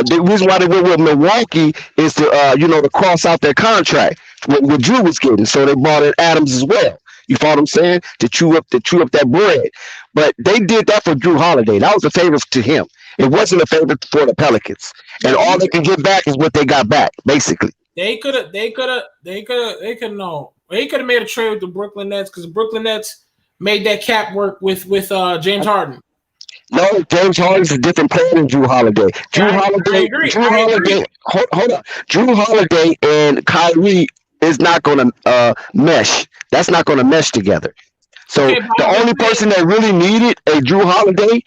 [SPEAKER 3] The reason why they went with Milwaukee is to to cross out their contract what Drew was getting. So they brought in Adams as well. You follow what I'm saying? To chew up that bread. But they did that for Drew Holiday. That was a favor to him. It wasn't a favor for the Pelicans. And all they can get back is what they got back, basically.
[SPEAKER 6] They could have made a trade with the Brooklyn Nets because the Brooklyn Nets made that cap work with James Harden.
[SPEAKER 3] No, James Harden's a different player than Drew Holiday. Hold on. Drew Holiday and Kyrie is not going to mesh. That's not going to mesh together. So the only person that really needed a Drew Holiday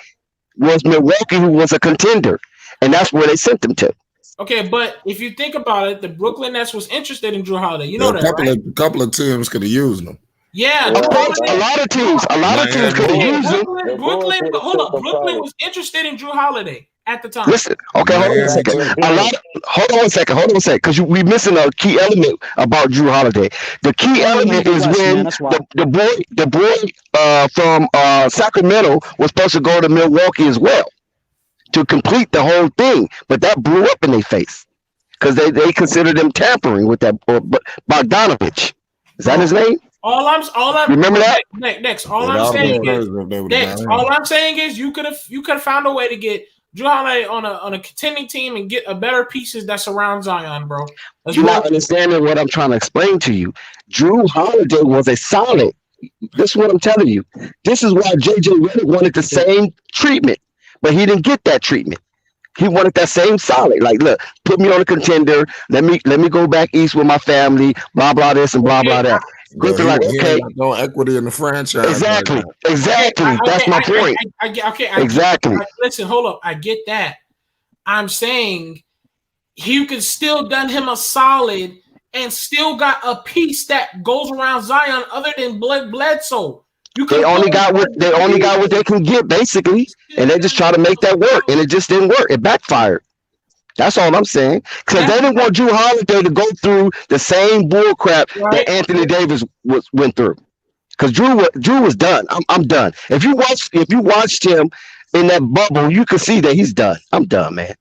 [SPEAKER 3] was Milwaukee, who was a contender, and that's where they sent them to.
[SPEAKER 6] Okay, but if you think about it, the Brooklyn Nets was interested in Drew Holiday. You know that, right?
[SPEAKER 4] A couple of teams could have used them.
[SPEAKER 6] Yeah,
[SPEAKER 3] of course, a lot of teams could have used him.
[SPEAKER 6] Brooklyn was interested in Drew Holiday at the time.
[SPEAKER 3] Listen, okay, hold on a second. Hold on a second, because we missing a key element about Drew Holiday. The key element is when the boy from Sacramento was supposed to go to Milwaukee as well to complete the whole thing, but that blew up in their face because they considered him tampering with that Bogdanovich. Is that his name?
[SPEAKER 6] All I'm
[SPEAKER 3] remember that
[SPEAKER 6] next. All I'm saying is you could have found a way to get Drew Holiday on a contending team and get a better pieces that surround Zion, bro.
[SPEAKER 3] You're not understanding what I'm trying to explain to you. Drew Holiday was a solid. This is what I'm telling you. This is why JJ Redick wanted the same treatment, but he didn't get that treatment. He wanted that same solid. Like, look, put me on a contender. Let me go back east with my family. Blah blah this and blah blah that. Griffin, okay,
[SPEAKER 4] no equity in the franchise.
[SPEAKER 3] Exactly. That's my point. Exactly.
[SPEAKER 6] Listen, hold up. I get that. I'm saying you could still done him a solid and still got a piece that goes around Zion other than Bledsoe.
[SPEAKER 3] They only got what they can get, basically, and they just try to make that work, and it just didn't work. It backfired. That's all I'm saying. Because they didn't want Drew Holiday to go through the same bull crap that Anthony Davis went through. Because Drew was done. I'm done. If you watched him in that bubble, you could see that he's done. I'm done, man.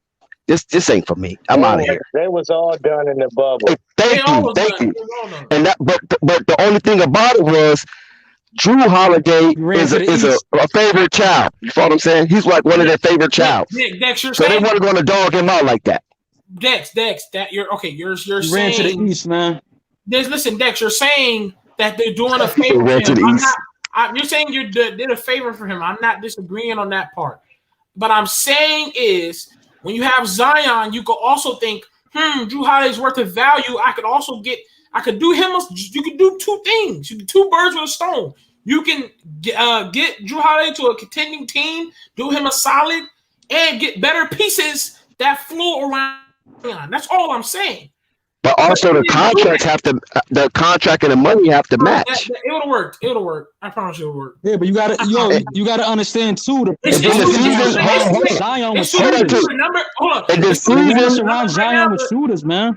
[SPEAKER 3] This ain't for me. I'm out of here.
[SPEAKER 5] They was all done in the bubble.
[SPEAKER 3] Thank you. And but the only thing about it was Drew Holiday is a favorite child. You follow what I'm saying? He's like one of their favorite child.
[SPEAKER 6] Dex,
[SPEAKER 3] so they weren't going to dog him out like that.
[SPEAKER 6] Dex, that you're okay. You're saying
[SPEAKER 8] ran to the east, man.
[SPEAKER 6] Listen, Dex, you're saying that they're doing a favor
[SPEAKER 3] for him.
[SPEAKER 6] You're saying you did a favor for him. I'm not disagreeing on that part. But I'm saying is when you have Zion, you could also think, Drew Holiday's worth of value. I could do him. You could do two things. You can two birds with a stone. You can get Drew Holiday to a contending team, do him a solid, and get better pieces that flow around. That's all I'm saying.
[SPEAKER 3] But also the contracts have to, the contract and the money have to match.
[SPEAKER 6] It would have worked. It would have worked. I promise you it would work.
[SPEAKER 8] Yeah, but you gotta understand too. Zion with
[SPEAKER 3] shooters. And the season
[SPEAKER 8] around Zion with shooters, man.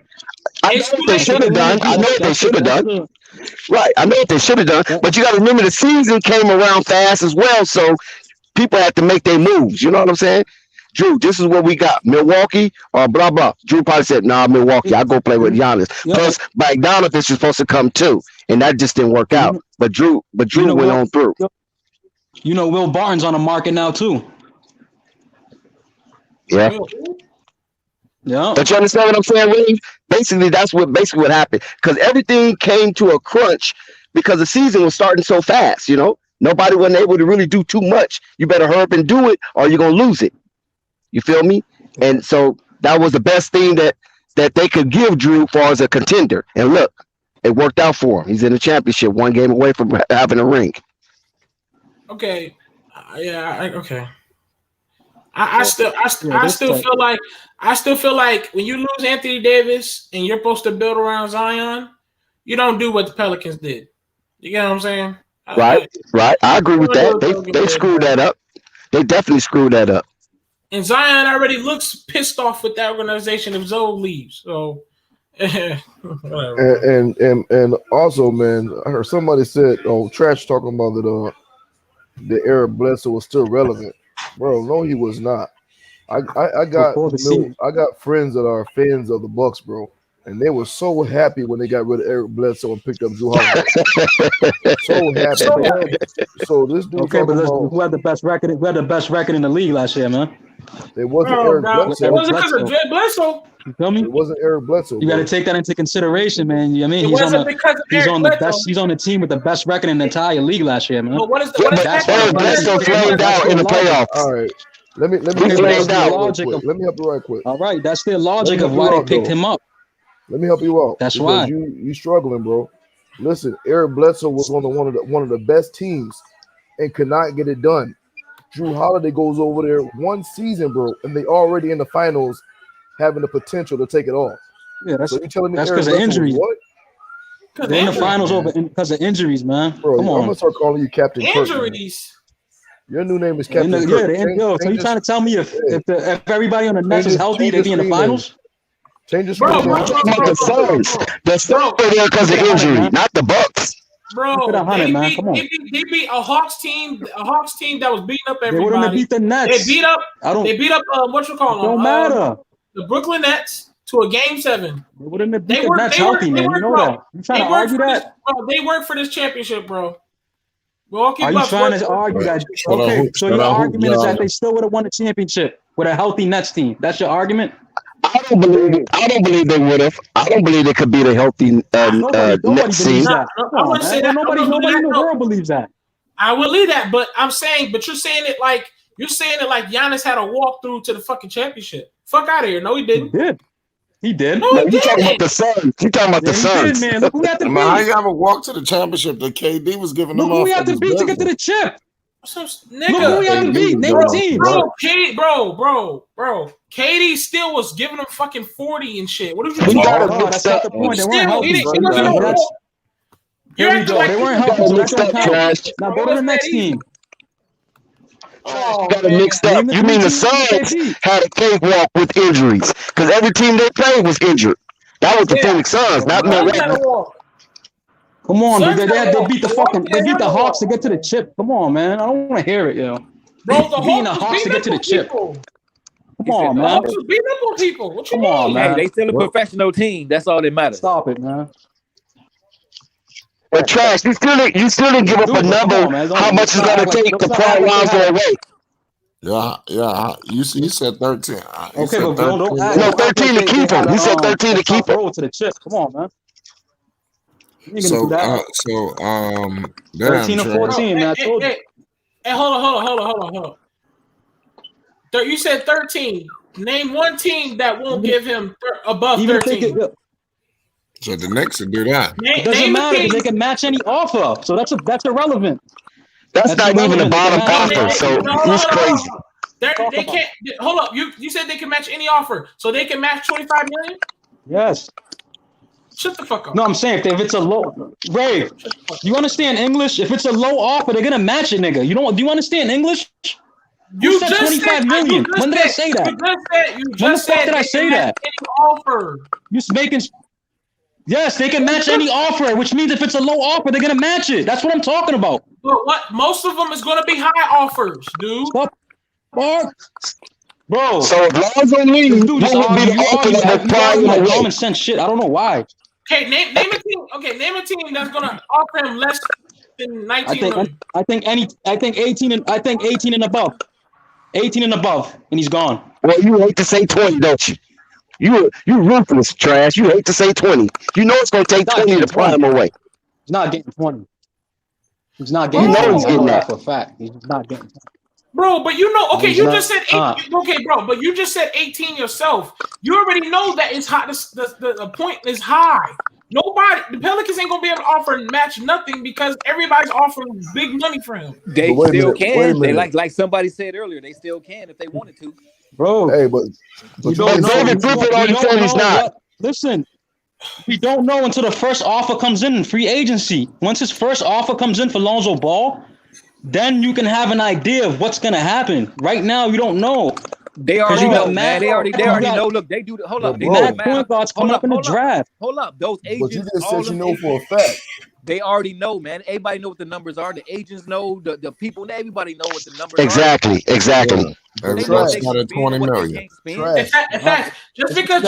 [SPEAKER 3] I know what they should have done. I know what they should have done. Right, I know what they should have done. But you got to remember the season came around fast as well, so people had to make their moves. You know what I'm saying? Drew, this is what we got. Milwaukee or blah, blah. Drew probably said, nah, Milwaukee. I'll go play with Giannis. Plus, Bogdanovich is supposed to come too. And that just didn't work out. But Drew went on through.
[SPEAKER 8] You know, Will Barton's on the market now too.
[SPEAKER 3] Yeah.
[SPEAKER 8] Yeah.
[SPEAKER 3] But you understand what I'm saying, Willie? Basically, that's what happened. Because everything came to a crunch because the season was starting so fast, you know? Nobody wasn't able to really do too much. You better hurry up and do it or you're going to lose it. You feel me? And so that was the best thing that they could give Drew as far as a contender. And look, it worked out for him. He's in the championship, one game away from having a ring.
[SPEAKER 6] Okay. Okay. I still feel like when you lose Anthony Davis and you're supposed to build around Zion, you don't do what the Pelicans did. You get what I'm saying?
[SPEAKER 3] Right. I agree with that. They screwed that up. They definitely screwed that up.
[SPEAKER 6] And Zion already looks pissed off with that organization if Zoe leaves. So,
[SPEAKER 2] and also, man, I heard somebody said, Trash talking about that the Eric Bledsoe was still relevant. Bro, no, he was not. I got friends that are fans of the Bucks, bro, and they were so happy when they got rid of Eric Bledsoe and picked up Drew Holiday. So happy. So this dude.
[SPEAKER 8] Okay, but who had the best record? Who had the best record in the league last year, man?
[SPEAKER 2] It wasn't Eric Bledsoe.
[SPEAKER 6] It wasn't because of Bledsoe.
[SPEAKER 8] You feel me?
[SPEAKER 2] It wasn't Eric Bledsoe.
[SPEAKER 8] You got to take that into consideration, man. I mean, he's on the team with the best record in the entire league last year, man.
[SPEAKER 6] But what is
[SPEAKER 3] Eric Bledsoe flamed out in the playoffs?
[SPEAKER 2] All right. Let me help you right quick.
[SPEAKER 8] All right, that's their logic of why they picked him up.
[SPEAKER 2] Let me help you out.
[SPEAKER 8] That's why
[SPEAKER 2] you struggling, bro. Listen, Eric Bledsoe was one of the best teams and could not get it done. Drew Holiday goes over there one season, bro, and they already in the finals, having the potential to take it off.
[SPEAKER 8] Yeah, that's
[SPEAKER 2] telling me
[SPEAKER 8] that's because of injuries.
[SPEAKER 2] What?
[SPEAKER 8] They're in the finals over because of injuries, man.
[SPEAKER 2] Bro,
[SPEAKER 8] come on.
[SPEAKER 2] I'm gonna start calling you Captain
[SPEAKER 6] Injuries.
[SPEAKER 2] Kirk, your new name is Captain Kirk.
[SPEAKER 8] So you trying to tell me if everybody on the Nets is healthy, they be in the finals?
[SPEAKER 2] Change your
[SPEAKER 3] screen. The Suns. The Suns are there because of injury, not the Bucks.
[SPEAKER 6] Bro, they beat a Hawks team that was beating up everybody.
[SPEAKER 8] They wouldn't have beat the Nets.
[SPEAKER 6] They beat up what you call them?
[SPEAKER 8] Don't matter.
[SPEAKER 6] The Brooklyn Nets to a game 7.
[SPEAKER 8] They wouldn't have beat the Nets healthy, man. You know that. You trying to argue that?
[SPEAKER 6] Bro, they work for this championship, bro.
[SPEAKER 8] Are you trying to argue that? Okay, so your argument is that they still would have won the championship with a healthy Nets team. That's your argument?
[SPEAKER 3] I don't believe they would have. I don't believe they could beat a healthy Nets team.
[SPEAKER 8] Nobody in the world believes that.
[SPEAKER 6] I will believe that, but you're saying it like Giannis had a walkthrough to the fucking championship. Fuck out of here. No, he didn't.
[SPEAKER 8] He did.
[SPEAKER 6] No,
[SPEAKER 3] you talking about the Suns. You talking about the Suns.
[SPEAKER 8] Man, look who we had to beat.
[SPEAKER 4] How you have a walk to the championship that KD was giving them?
[SPEAKER 8] Look who we had to beat to get to the chip.
[SPEAKER 6] Nigga,
[SPEAKER 8] look who we had to beat. Name the team.
[SPEAKER 6] Bro. KD still was giving them fucking 40 and shit. What are you talking
[SPEAKER 8] about? That's not the point. They weren't healthy. Here we go. They weren't healthy. Now go to the next team.
[SPEAKER 3] Got it mixed up. You mean the Suns had a cakewalk with injuries because every team they played was injured. That was the Phoenix Suns, not Milwaukee.
[SPEAKER 8] Come on, they beat the Hawks to get to the chip. Come on, man. I don't want to hear it, yo.
[SPEAKER 6] Bro, the
[SPEAKER 8] beating the Hawks to get to the chip. Come on, man.
[SPEAKER 6] The Hawks was beating up on people. What you mean?
[SPEAKER 8] Come on, man.
[SPEAKER 7] Hey, they still a professional team. That's all that matters.
[SPEAKER 8] Stop it, man.
[SPEAKER 3] But Trash, you still didn't give up a number. How much is going to take to pry Lonzo away?
[SPEAKER 4] Yeah. You said 13.
[SPEAKER 8] Okay, but don't act.
[SPEAKER 3] No, 13 to keep him. He said 13 to keep him.
[SPEAKER 8] Roll to the chip. Come on, man.
[SPEAKER 4] So
[SPEAKER 8] 13 or 14. Man, I told you.
[SPEAKER 6] Hey, hold on. You said 13. Name one team that won't give him above 13.
[SPEAKER 4] So the Knicks will do that.
[SPEAKER 8] It doesn't matter because they can match any offer. So that's irrelevant.
[SPEAKER 3] That's not even the bottom offer. So he's crazy.
[SPEAKER 6] They can't. Hold up. You said they can match any offer, so they can match 25 million.
[SPEAKER 8] Yes.
[SPEAKER 6] Shut the fuck up.
[SPEAKER 8] No, I'm saying if it's a low, Ray, you understand English? If it's a low offer, they're gonna match it, nigga. Do you understand English?
[SPEAKER 6] You
[SPEAKER 8] said
[SPEAKER 6] just
[SPEAKER 8] 25 million. When did I say that?
[SPEAKER 6] You just said
[SPEAKER 8] did I say that?
[SPEAKER 6] Any offer.
[SPEAKER 8] You making? Yes, they can match any offer, which means if it's a low offer, they're gonna match it. That's what I'm talking about.
[SPEAKER 6] But what? Most of them is gonna be high offers, dude.
[SPEAKER 8] Stop. Bro.
[SPEAKER 3] So if Lonzo leaves,
[SPEAKER 8] dude just
[SPEAKER 3] what would be the offer that would pry him away?
[SPEAKER 8] Common sense shit. I don't know why.
[SPEAKER 6] Okay, name a team. Okay, name a team that's gonna offer him less than 19 million.
[SPEAKER 8] I think 18 and above. 18 and above, and he's gone.
[SPEAKER 3] Well, you hate to say 20, don't you? You ruthless, Trash. You hate to say 20. You know it's gonna take 20 to pry him away.
[SPEAKER 8] He's not getting 20. He's not getting.
[SPEAKER 3] You know he's getting that
[SPEAKER 8] for a fact. He's not getting 20.
[SPEAKER 6] Bro, but you know, okay, you just said 18. Okay, bro, but you just said 18 yourself. You already know that it's hot. The point is high. The Pelicans ain't gonna be able to offer and match nothing because everybody's offering big money for him.
[SPEAKER 7] They still can. They like somebody said earlier. They still can if they wanted to.
[SPEAKER 8] Bro,
[SPEAKER 2] hey, but
[SPEAKER 8] you don't know.
[SPEAKER 3] David Griffin already said he's not.
[SPEAKER 8] Listen, we don't know until the first offer comes in free agency. Once his first offer comes in for Lonzo Ball, then you can have an idea of what's gonna happen. Right now, you don't know.
[SPEAKER 7] They already know, man. They already know. Look, they do. Hold up,
[SPEAKER 8] mad point guards coming up in the draft.
[SPEAKER 7] Hold up, those agents.
[SPEAKER 2] But you just said you know for a fact.
[SPEAKER 7] They already know, man. Everybody know what the numbers are. The agents know. The people. Everybody know what the numbers
[SPEAKER 3] Exactly.
[SPEAKER 7] are.
[SPEAKER 3] Exactly.
[SPEAKER 4] Everybody started 20 million.
[SPEAKER 6] In fact, just because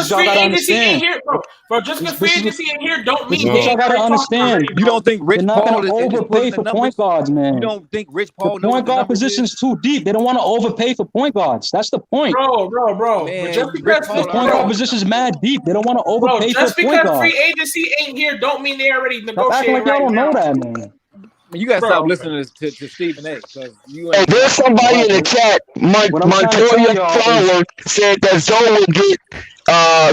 [SPEAKER 6] free agency ain't here, bro. Just because free agency ain't here, don't mean they ain't
[SPEAKER 8] gotta understand.
[SPEAKER 7] You don't think Rich
[SPEAKER 8] Paul
[SPEAKER 7] Paul
[SPEAKER 8] is overpay for point guards, man?
[SPEAKER 7] You don't think Rich Paul knows
[SPEAKER 8] point guard position's too deep. They don't want to overpay for point guards. That's the point.
[SPEAKER 6] Bro.
[SPEAKER 7] Man,
[SPEAKER 6] just because
[SPEAKER 8] the point guard position's mad deep, they don't want to overpay for point guards.
[SPEAKER 6] Just because free agency ain't here, don't mean they already negotiating
[SPEAKER 8] like y'all don't know that, man.
[SPEAKER 7] You gotta stop listening to Stephen A.
[SPEAKER 3] Hey, there's somebody in the chat. Montoya Flower said that Zoe will get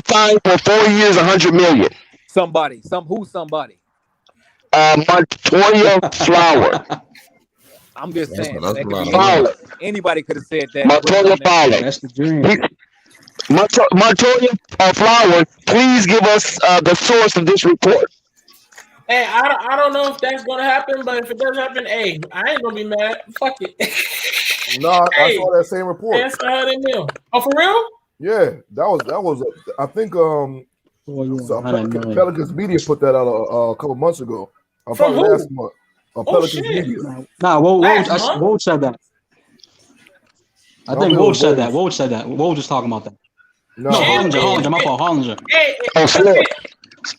[SPEAKER 3] fined for 4 years, $100 million.
[SPEAKER 7] Somebody.
[SPEAKER 3] Montoya Flower.
[SPEAKER 7] I'm just saying. Anybody could have said that.
[SPEAKER 3] Montoya Flower.
[SPEAKER 8] That's the dream.
[SPEAKER 3] Montoya Flower, please give us the source of this report.
[SPEAKER 6] Hey, I don't know if that's gonna happen, but if it does happen, hey, I ain't gonna be mad. Fuck it.
[SPEAKER 2] No, I saw that same report.
[SPEAKER 6] That's $100 million. Oh, for real?
[SPEAKER 2] Yeah, that was. I think Pelicans media put that out a couple months ago.
[SPEAKER 6] From who?
[SPEAKER 2] Last month. Pelicans media.
[SPEAKER 8] Nah, Woj said that. I think Woj said that. Woj was talking about that.
[SPEAKER 2] No,
[SPEAKER 8] Hollinger. My fault, Hollinger.
[SPEAKER 3] Slim.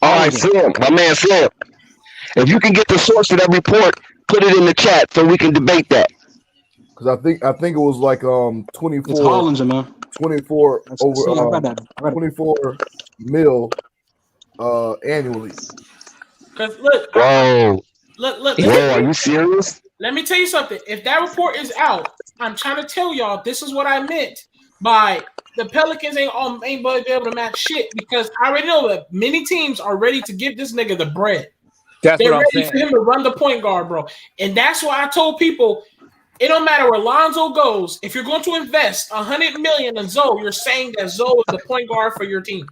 [SPEAKER 3] All right, Slim. My man Slim. If you can get the source of that report, put it in the chat so we can debate that.
[SPEAKER 2] Because I think it was like 24.
[SPEAKER 8] It's Hollinger, man.
[SPEAKER 2] 24 over 24 mil annually.
[SPEAKER 6] Because look,
[SPEAKER 3] Whoa,
[SPEAKER 6] look.
[SPEAKER 3] are you serious?
[SPEAKER 6] Let me tell you something. If that report is out, I'm trying to tell y'all this is what I meant by the Pelicans ain't gonna be able to match shit because I already know that many teams are ready to give this nigga the bread. They're ready for him to run the point guard, bro. And that's why I told people it don't matter where Lonzo goes. If you're going to invest $100 million in Zoe, you're saying that Zoe is the point guard for your team.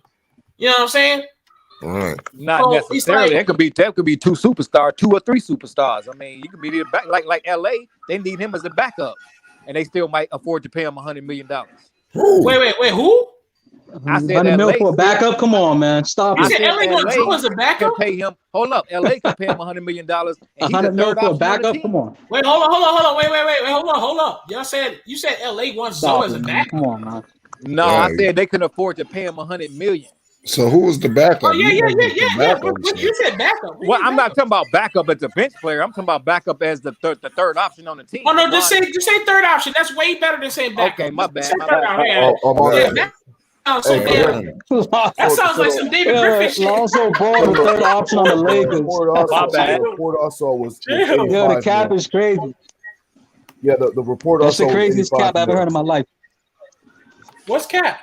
[SPEAKER 6] You know what I'm saying?
[SPEAKER 4] Right.
[SPEAKER 7] Not necessarily. That could be 2 superstars, 2 or 3 superstars. I mean, you could be the back like LA. They need him as a backup, and they still might afford to pay him $100 million.
[SPEAKER 6] Wait, who?
[SPEAKER 7] I said
[SPEAKER 8] $100 million for a backup. Come on, man, stop.
[SPEAKER 6] You said LA wants Zoe as a backup.
[SPEAKER 7] Pay him. Hold up, LA can pay him $100 million.
[SPEAKER 8] $100 million for a backup. Come on.
[SPEAKER 6] Wait, hold on. Wait, hold up. You said LA wants Zoe as a backup.
[SPEAKER 8] Come on, man.
[SPEAKER 7] No, I said they can afford to pay him $100 million.
[SPEAKER 4] So who was the backup?
[SPEAKER 6] Oh yeah. You said backup.
[SPEAKER 7] Well, I'm not talking about backup as a bench player. I'm talking about backup as the third option on the team.
[SPEAKER 6] Oh no, just say third option. That's way better than saying backup.
[SPEAKER 7] Okay, my bad.
[SPEAKER 6] That sounds like some David Griffin shit.
[SPEAKER 8] Lonzo Ball, the third option on the Lakers.
[SPEAKER 2] The report also was
[SPEAKER 8] the cap is crazy.
[SPEAKER 2] Yeah, the report
[SPEAKER 8] That's
[SPEAKER 2] also.
[SPEAKER 8] That's the craziest cap I've ever heard in my life.
[SPEAKER 6] What's cap?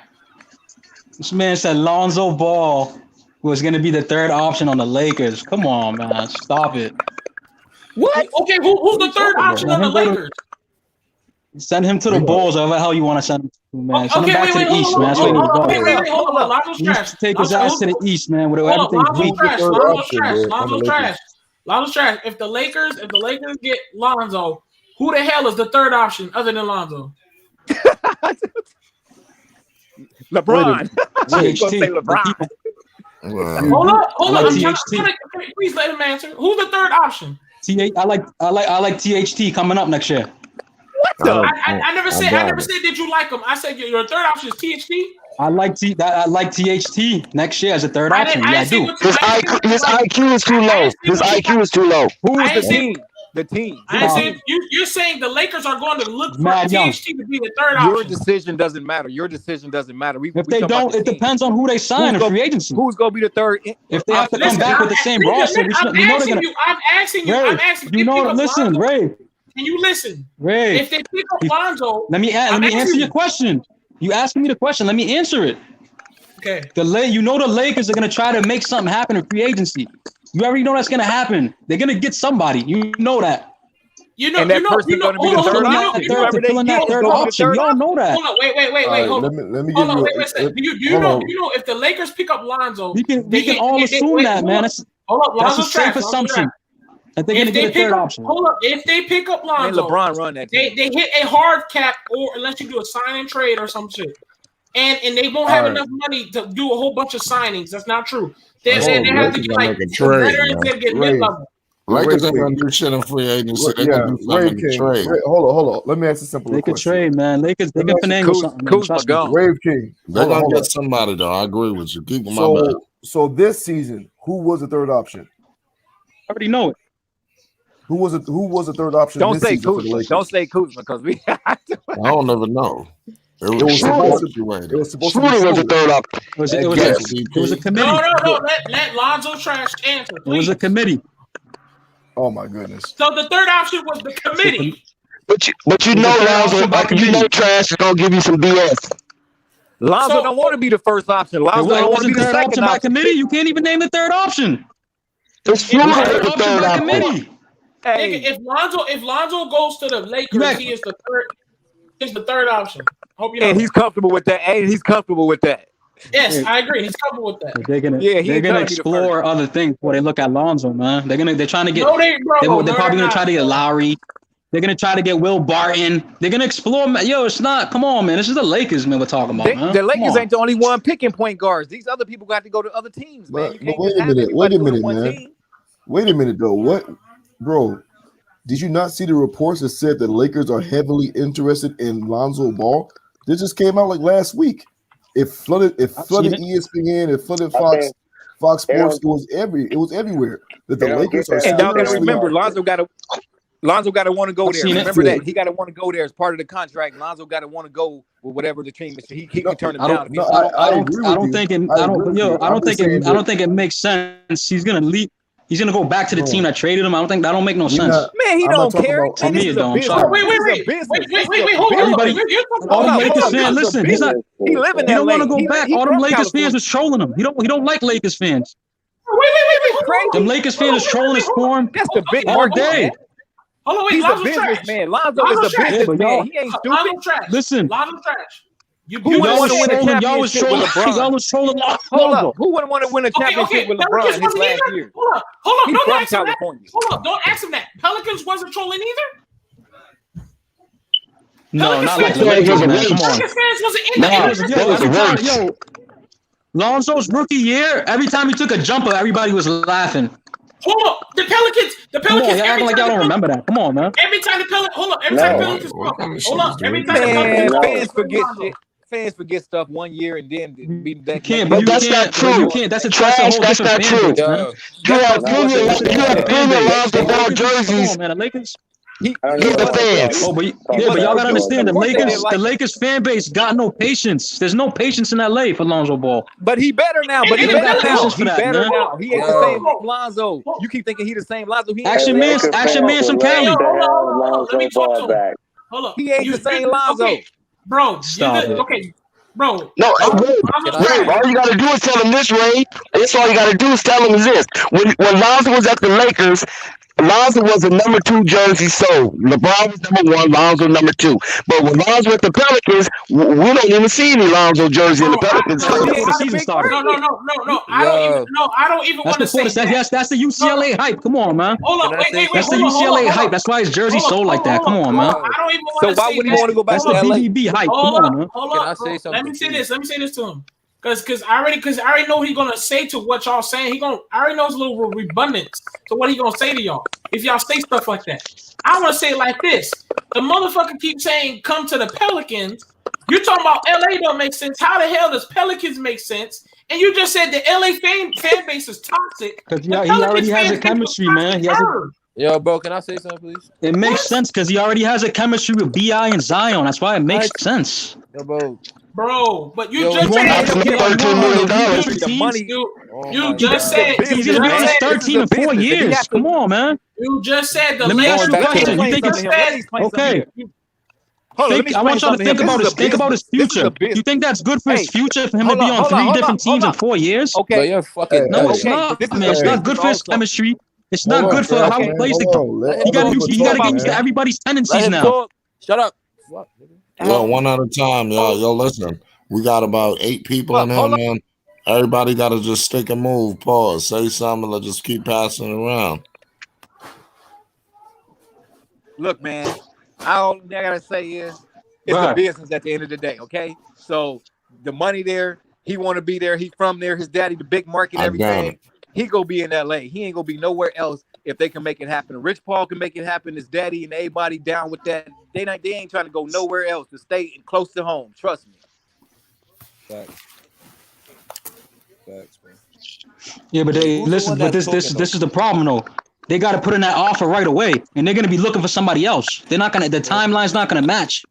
[SPEAKER 8] This man said Lonzo Ball was going to be the third option on the Lakers. Come on, man. Stop it.
[SPEAKER 6] What? Okay, who's the third option on the Lakers?
[SPEAKER 8] Send him to the Bulls, or whatever the hell you want to send him to, man. Send him back to the East, man.
[SPEAKER 6] Hold on. Lonzo's trash.
[SPEAKER 8] Take his ass to the East, man. With everything.
[SPEAKER 6] Lonzo's trash. If the Lakers get Lonzo, who the hell is the third option other than Lonzo?
[SPEAKER 7] LeBron.
[SPEAKER 8] LeBron.
[SPEAKER 6] Hold on. Please let him answer. Who's the third option?
[SPEAKER 8] I like THT coming up next year.
[SPEAKER 6] I never said did you like him. I said your third option is THT.
[SPEAKER 8] I like THT next year as a third option. I do.
[SPEAKER 3] His IQ is too low.
[SPEAKER 7] Who is the team? The team.
[SPEAKER 6] You're saying the Lakers are going to look for THT to be the third option.
[SPEAKER 7] Your decision doesn't matter.
[SPEAKER 8] If they don't, it depends on who they sign in free agency.
[SPEAKER 7] Who's going to be the third?
[SPEAKER 8] If they have to come back with the same roster, we know they're going to.
[SPEAKER 6] I'm asking you.
[SPEAKER 8] Listen, Ray.
[SPEAKER 6] Can you listen?
[SPEAKER 8] Ray.
[SPEAKER 6] If they pick up Lonzo,
[SPEAKER 8] let me answer your question. You asking me the question. Let me answer it.
[SPEAKER 6] Okay.
[SPEAKER 8] The Lakers are going to try to make something happen in free agency. You already know that's going to happen. They're going to get somebody. You know that.
[SPEAKER 7] And that person going to be the third option.
[SPEAKER 8] You all know that.
[SPEAKER 6] Hold on. Wait. Hold on.
[SPEAKER 2] Let me
[SPEAKER 6] hold on. Wait a second. Do you know if the Lakers pick up Lonzo?
[SPEAKER 8] We can all assume that, man. That's a safe assumption. That they're going to get a third option.
[SPEAKER 6] Hold up. If they pick up Lonzo,
[SPEAKER 7] LeBron run that team.
[SPEAKER 6] They hit a hard cap, or unless you do a sign and trade or some shit, and they won't have enough money to do a whole bunch of signings. That's not true. They have to get like veterans and get mid-level.
[SPEAKER 4] Lakers ain't gonna do shit in free agency. They gonna do something in trade.
[SPEAKER 2] Hold on. Let me ask a simple question.
[SPEAKER 8] They could trade, man. Lakers, they can finagle something.
[SPEAKER 2] Wave King.
[SPEAKER 4] They're gonna get somebody though. I agree with you. Keep them on back.
[SPEAKER 2] So this season, who was the third option?
[SPEAKER 8] I already know it.
[SPEAKER 2] Who was the third option?
[SPEAKER 7] Don't say Kuzma. Don't say Kuzma because we.
[SPEAKER 4] I don't ever know. It was
[SPEAKER 3] supposed to be the third option.
[SPEAKER 8] It was a committee.
[SPEAKER 6] No. Let Lonzo trash answer. Please.
[SPEAKER 8] It was a committee.
[SPEAKER 2] Oh my goodness!
[SPEAKER 6] So the third option was the committee.
[SPEAKER 3] But you know, Lonzo, you know, trash is gonna give you some BS.
[SPEAKER 7] Lonzo don't want to be the first option. Lonzo don't want to be the second option
[SPEAKER 8] by committee. You can't even name the third option.
[SPEAKER 3] It's the third
[SPEAKER 8] by committee.
[SPEAKER 6] Hey. If Lonzo goes to the Lakers, he is the third. He's the third option. Hope you know.
[SPEAKER 7] And he's comfortable with that.
[SPEAKER 6] Yes, I agree. He's comfortable with that.
[SPEAKER 8] They're gonna explore other things before they look at Lonzo, man. They're trying to get. They're probably gonna try to get Lowry. They're gonna try to get Will Barton. They're gonna explore. It's not. Come on, man. This is the Lakers, man. We're talking about. Man.
[SPEAKER 7] The Lakers ain't the only one picking point guards. These other people got to go to other teams, man.
[SPEAKER 2] But wait a minute, man. Wait a minute, though. What, bro? Did you not see the reports that said the Lakers are heavily interested in Lonzo Ball? This just came out like last week. It flooded ESPN, it flooded Fox Sports. It was everywhere that the Lakers are.
[SPEAKER 7] And y'all gotta remember, Lonzo got to want to go there. Remember that he got to want to go there as part of the contract. Lonzo got to want to go with whatever the team is. He can turn it down.
[SPEAKER 8] I don't think it makes sense. He's gonna leave. He's gonna go back to the team that traded him. I don't think that don't make no sense.
[SPEAKER 7] Man, he don't care.
[SPEAKER 8] To me, it don't.
[SPEAKER 6] Wait, hold on.
[SPEAKER 8] All the Lakers fans, listen. He's not.
[SPEAKER 7] He living.
[SPEAKER 8] He don't want to go back. All them Lakers fans is trolling him. He don't like Lakers fans.
[SPEAKER 6] Wait.
[SPEAKER 8] Them Lakers fans is trolling his form.
[SPEAKER 7] That's the big
[SPEAKER 8] all day.
[SPEAKER 6] Hold on, wait.
[SPEAKER 7] He's a businessman. Lonzo is a businessman. He ain't stupid.
[SPEAKER 8] Listen.
[SPEAKER 6] Lonzo trash.
[SPEAKER 7] Who want to win a championship with LeBron?
[SPEAKER 8] Y'all was trolling.
[SPEAKER 7] Hold up. Who wouldn't want to win a championship with LeBron his last year?
[SPEAKER 6] Hold up.
[SPEAKER 7] He's from California.
[SPEAKER 6] Hold up. Don't ask him that. Pelicans wasn't trolling either.
[SPEAKER 8] No, not like the Lakers, man. Come on.
[SPEAKER 6] Pelicans fans wasn't in there.
[SPEAKER 8] Yo, Lonzo's rookie year, every time he took a jumper, everybody was laughing.
[SPEAKER 6] Hold up. The Pelicans.
[SPEAKER 8] Come on, y'all acting like y'all don't remember that. Come on, man.
[SPEAKER 6] Every time the Pelicans. Hold up. Every time the Pelicans.
[SPEAKER 7] Fans forget shit. Fans forget stuff 1 year and then be that.
[SPEAKER 3] But that's not true.
[SPEAKER 8] You can't. That's not true.
[SPEAKER 3] You have premium Lonzo Ball jerseys.
[SPEAKER 8] Man, the Lakers.
[SPEAKER 3] He's the fans.
[SPEAKER 8] Oh, but y'all gotta understand the Lakers fan base got no patience. There's no patience in LA for Lonzo Ball.
[SPEAKER 7] But he better now. He ain't the same Lonzo. You keep thinking he the same Lonzo.
[SPEAKER 8] Action man from Cali.
[SPEAKER 6] Hold on. Let me talk to him. Hold up.
[SPEAKER 7] He ain't the same Lonzo.
[SPEAKER 6] Okay. Bro, bro.
[SPEAKER 3] No, Ray, all you gotta do is tell him this, Ray. That's all you gotta do is tell him is this. When Lonzo was at the Lakers, Lonzo was the number 2 jersey sold. LeBron was number 1, Lonzo number 2. But when Lonzo with the Pelicans, we don't even see any Lonzo jersey in the Pelicans.
[SPEAKER 8] Before the season started.
[SPEAKER 6] No. I don't even want to say that.
[SPEAKER 8] That's the UCLA hype. Come on, man.
[SPEAKER 6] Hold on, wait.
[SPEAKER 8] That's the UCLA hype. That's why his jersey sold like that. Come on, man.
[SPEAKER 6] I don't even want
[SPEAKER 7] So
[SPEAKER 6] to say
[SPEAKER 7] why would he want to go back
[SPEAKER 8] That's
[SPEAKER 7] to
[SPEAKER 8] the
[SPEAKER 7] LA?
[SPEAKER 8] BBB hype. Come on, man.
[SPEAKER 6] Hold
[SPEAKER 1] Can
[SPEAKER 6] on.
[SPEAKER 1] I say something?
[SPEAKER 6] Let me say this to him. Because I already know what he's gonna say to what y'all saying. I already know it's a little redundant to what he gonna say to y'all if y'all say stuff like that. I want to say it like this: the motherfucker keeps saying come to the Pelicans. You're talking about LA don't make sense. How the hell does Pelicans make sense? And you just said the LA fan base is toxic.
[SPEAKER 8] Because he already has a chemistry, man.
[SPEAKER 1] Yo, bro, can I say something, please?
[SPEAKER 8] It makes sense because he already has a chemistry with BI and Zion. That's why it makes sense.
[SPEAKER 1] Yo,
[SPEAKER 6] bro, but you
[SPEAKER 8] just
[SPEAKER 6] said
[SPEAKER 3] $13 million.
[SPEAKER 7] The money.
[SPEAKER 6] You just said
[SPEAKER 8] he's gonna be on his 13 in 4 years. Come on, man.
[SPEAKER 6] You just said the
[SPEAKER 8] Let me ask you a
[SPEAKER 6] last
[SPEAKER 8] question. You think it's okay? I want y'all to think about his future. You think that's good for his future for him to be on 3 different teams in 4 years?
[SPEAKER 7] Okay.
[SPEAKER 1] you're fucking
[SPEAKER 8] No, it's not, man. It's not good for his chemistry. It's not good for how he plays the game. You gotta get used to everybody's tendencies now.
[SPEAKER 1] Shut up.
[SPEAKER 4] Yo, one at a time, y'all. Yo, listen. We got about 8 people in here, man. Everybody got to just stick and move. Pause. Say something. Let's just keep passing it around.
[SPEAKER 7] Look, man. All I gotta say is it's a business at the end of the day. Okay, so the money there, he want to be there. He from there. His daddy, the big market, everything. He gonna be in LA. He ain't gonna be nowhere else if they can make it happen. Rich Paul can make it happen. His daddy and everybody down with that. They ain't trying to go nowhere else to stay close to home. Trust me.
[SPEAKER 1] Facts, bro.
[SPEAKER 8] Yeah, but this is the problem though. They got to put in that offer right away, and they're gonna be looking for somebody else. They're not gonna. The timeline's not gonna match.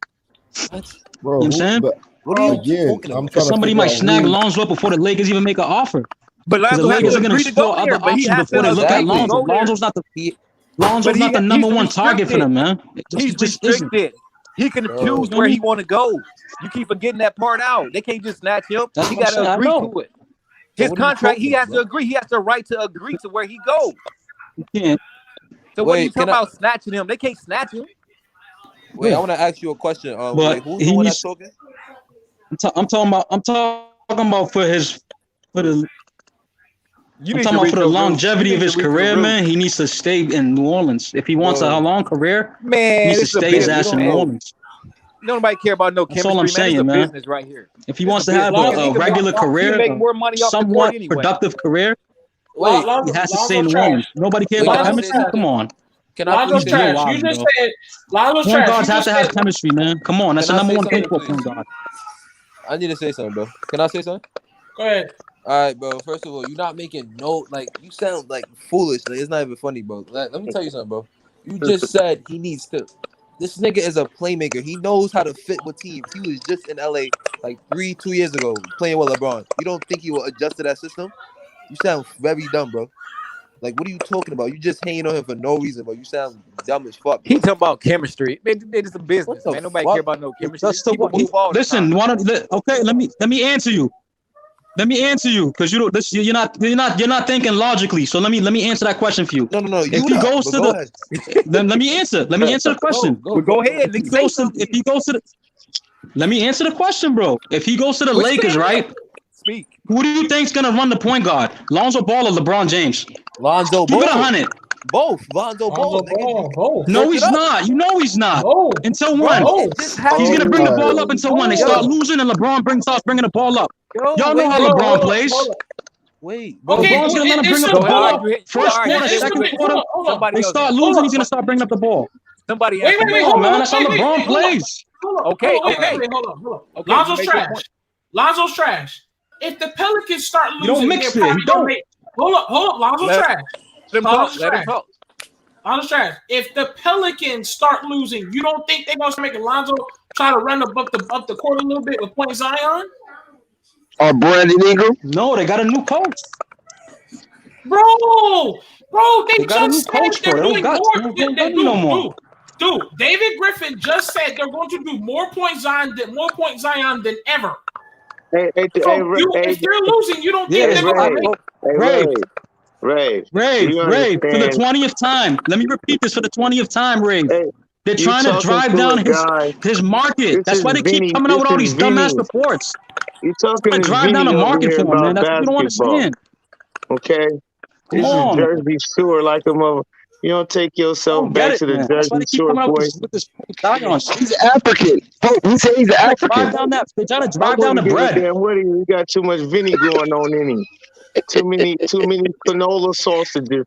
[SPEAKER 2] Bro,
[SPEAKER 8] you know what I'm saying?
[SPEAKER 1] What are you talking about?
[SPEAKER 8] Somebody might snag Lonzo up before the Lakers even make an offer.
[SPEAKER 7] But
[SPEAKER 8] the Lakers are gonna explore other options before they look at Lonzo. Lonzo's not the number one target for them, man.
[SPEAKER 7] He's restricted. He can choose where he want to go. You keep forgetting that part out. They can't just snatch him. He got to agree to it. His contract, he has to agree. He has the right to agree to where he goes.
[SPEAKER 8] Yeah.
[SPEAKER 7] So what are you talking about snatching him? They can't snatch him.
[SPEAKER 1] Wait, I want to ask you a question.
[SPEAKER 8] But
[SPEAKER 1] who's the one that's talking?
[SPEAKER 8] I'm talking about for the longevity of his career, man. He needs to stay in New Orleans. If he wants a long career,
[SPEAKER 7] man,
[SPEAKER 8] he needs to stay his ass in New Orleans.
[SPEAKER 7] Nobody care about no chemistry.
[SPEAKER 8] That's all I'm saying, man.
[SPEAKER 7] Business right here.
[SPEAKER 8] If he wants to have a regular career, somewhat productive career, he has to stay in New Orleans. Nobody cares about chemistry. Come on.
[SPEAKER 6] Lonzo's trash. You just said Lonzo's trash.
[SPEAKER 8] Point guards have to have chemistry, man. Come on, that's the number one thing for point guard.
[SPEAKER 1] I need to say something, bro. Can I say something?
[SPEAKER 6] Go ahead.
[SPEAKER 1] All right, bro. First of all, you're not making you sound like foolish. Like, it's not even funny, bro. Let me tell you something, bro. You just said he needs to. This nigga is a playmaker. He knows how to fit with teams. He was just in LA like 2 years ago playing with LeBron. You don't think he will adjust to that system? You sound very dumb, bro. Like, what are you talking about? You just hanging on him for no reason, bro. You sound dumb as fuck.
[SPEAKER 7] He talking about chemistry. Man, it's a business, man. Nobody care about no chemistry.
[SPEAKER 8] Listen, okay, let me answer you. Let me answer you, because you're not thinking logically. So let me answer that question for you.
[SPEAKER 1] No.
[SPEAKER 8] If he goes to the, then let me answer. Let me answer the question.
[SPEAKER 7] Go ahead.
[SPEAKER 8] Let me answer the question, bro. If he goes to the Lakers, right?
[SPEAKER 7] Speak.
[SPEAKER 8] Who do you think's gonna run the point guard? Lonzo Ball or LeBron James?
[SPEAKER 1] Lonzo
[SPEAKER 8] Ball. Keep it 100.
[SPEAKER 1] Both. Lonzo Ball.
[SPEAKER 8] No, he's not. You know he's not. Until when? He's gonna bring the ball up until when they start losing and LeBron starts bringing the ball up. Y'all know how LeBron plays.
[SPEAKER 1] Wait.
[SPEAKER 8] LeBron's gonna let him bring up the ball up. First quarter, second quarter. They start losing. He's gonna start bringing up the ball.
[SPEAKER 7] Somebody
[SPEAKER 6] wait, hold on,
[SPEAKER 8] man. That's how LeBron plays.
[SPEAKER 6] Okay. Hold on. Lonzo's trash. If the Pelicans start losing,
[SPEAKER 8] you don't mix it.
[SPEAKER 6] Hold up. Lonzo's trash. Lonzo's trash. If the Pelicans start losing, you don't think they're gonna make Lonzo try to run up the court a little bit with Point Zion?
[SPEAKER 3] Or Brandon Ingram?
[SPEAKER 8] No, they got a new coach.
[SPEAKER 6] Bro, they
[SPEAKER 8] got a new coach.
[SPEAKER 6] They're doing
[SPEAKER 8] more.
[SPEAKER 6] Dude, David Griffin just said they're going to do more Point Zion than ever. If you're losing, you don't think they're going to make.
[SPEAKER 5] Rave,
[SPEAKER 8] Rave,
[SPEAKER 5] you
[SPEAKER 8] for the
[SPEAKER 5] understand?
[SPEAKER 8] 20th time. Let me repeat this for the 20th time, Rave.
[SPEAKER 5] Hey,
[SPEAKER 8] They're
[SPEAKER 5] you
[SPEAKER 8] trying to
[SPEAKER 5] talking
[SPEAKER 8] drive
[SPEAKER 5] to
[SPEAKER 8] down
[SPEAKER 5] a guy.
[SPEAKER 8] his market.
[SPEAKER 5] This
[SPEAKER 8] That's
[SPEAKER 5] is
[SPEAKER 8] why they keep
[SPEAKER 5] Vinny.
[SPEAKER 8] coming out
[SPEAKER 5] This
[SPEAKER 8] with all
[SPEAKER 5] is
[SPEAKER 8] these
[SPEAKER 5] Vinny.
[SPEAKER 8] dumbass reports.
[SPEAKER 5] You talking
[SPEAKER 8] To
[SPEAKER 5] to
[SPEAKER 8] drive down
[SPEAKER 5] Vinny
[SPEAKER 8] the
[SPEAKER 5] over
[SPEAKER 8] market
[SPEAKER 5] here
[SPEAKER 8] for him, man.
[SPEAKER 5] about
[SPEAKER 8] That's what you don't
[SPEAKER 5] basketball.
[SPEAKER 8] understand.
[SPEAKER 5] Okay,
[SPEAKER 8] Come
[SPEAKER 5] this is
[SPEAKER 8] on, man.
[SPEAKER 5] Jersey Shore like a mother. You don't take
[SPEAKER 8] I
[SPEAKER 5] yourself
[SPEAKER 8] don't get
[SPEAKER 5] back
[SPEAKER 8] it,
[SPEAKER 5] to the
[SPEAKER 8] man. That's why
[SPEAKER 5] Jersey
[SPEAKER 8] they keep
[SPEAKER 5] Shore,
[SPEAKER 8] coming out
[SPEAKER 5] boy.
[SPEAKER 8] with this Zion shit.
[SPEAKER 3] He's African. He said he's
[SPEAKER 8] They're
[SPEAKER 3] African.
[SPEAKER 8] trying to
[SPEAKER 5] I
[SPEAKER 8] drive down the
[SPEAKER 5] wouldn't give a
[SPEAKER 8] bread.
[SPEAKER 5] damn what he got too much Vinny going on in him. Too many canola sausages.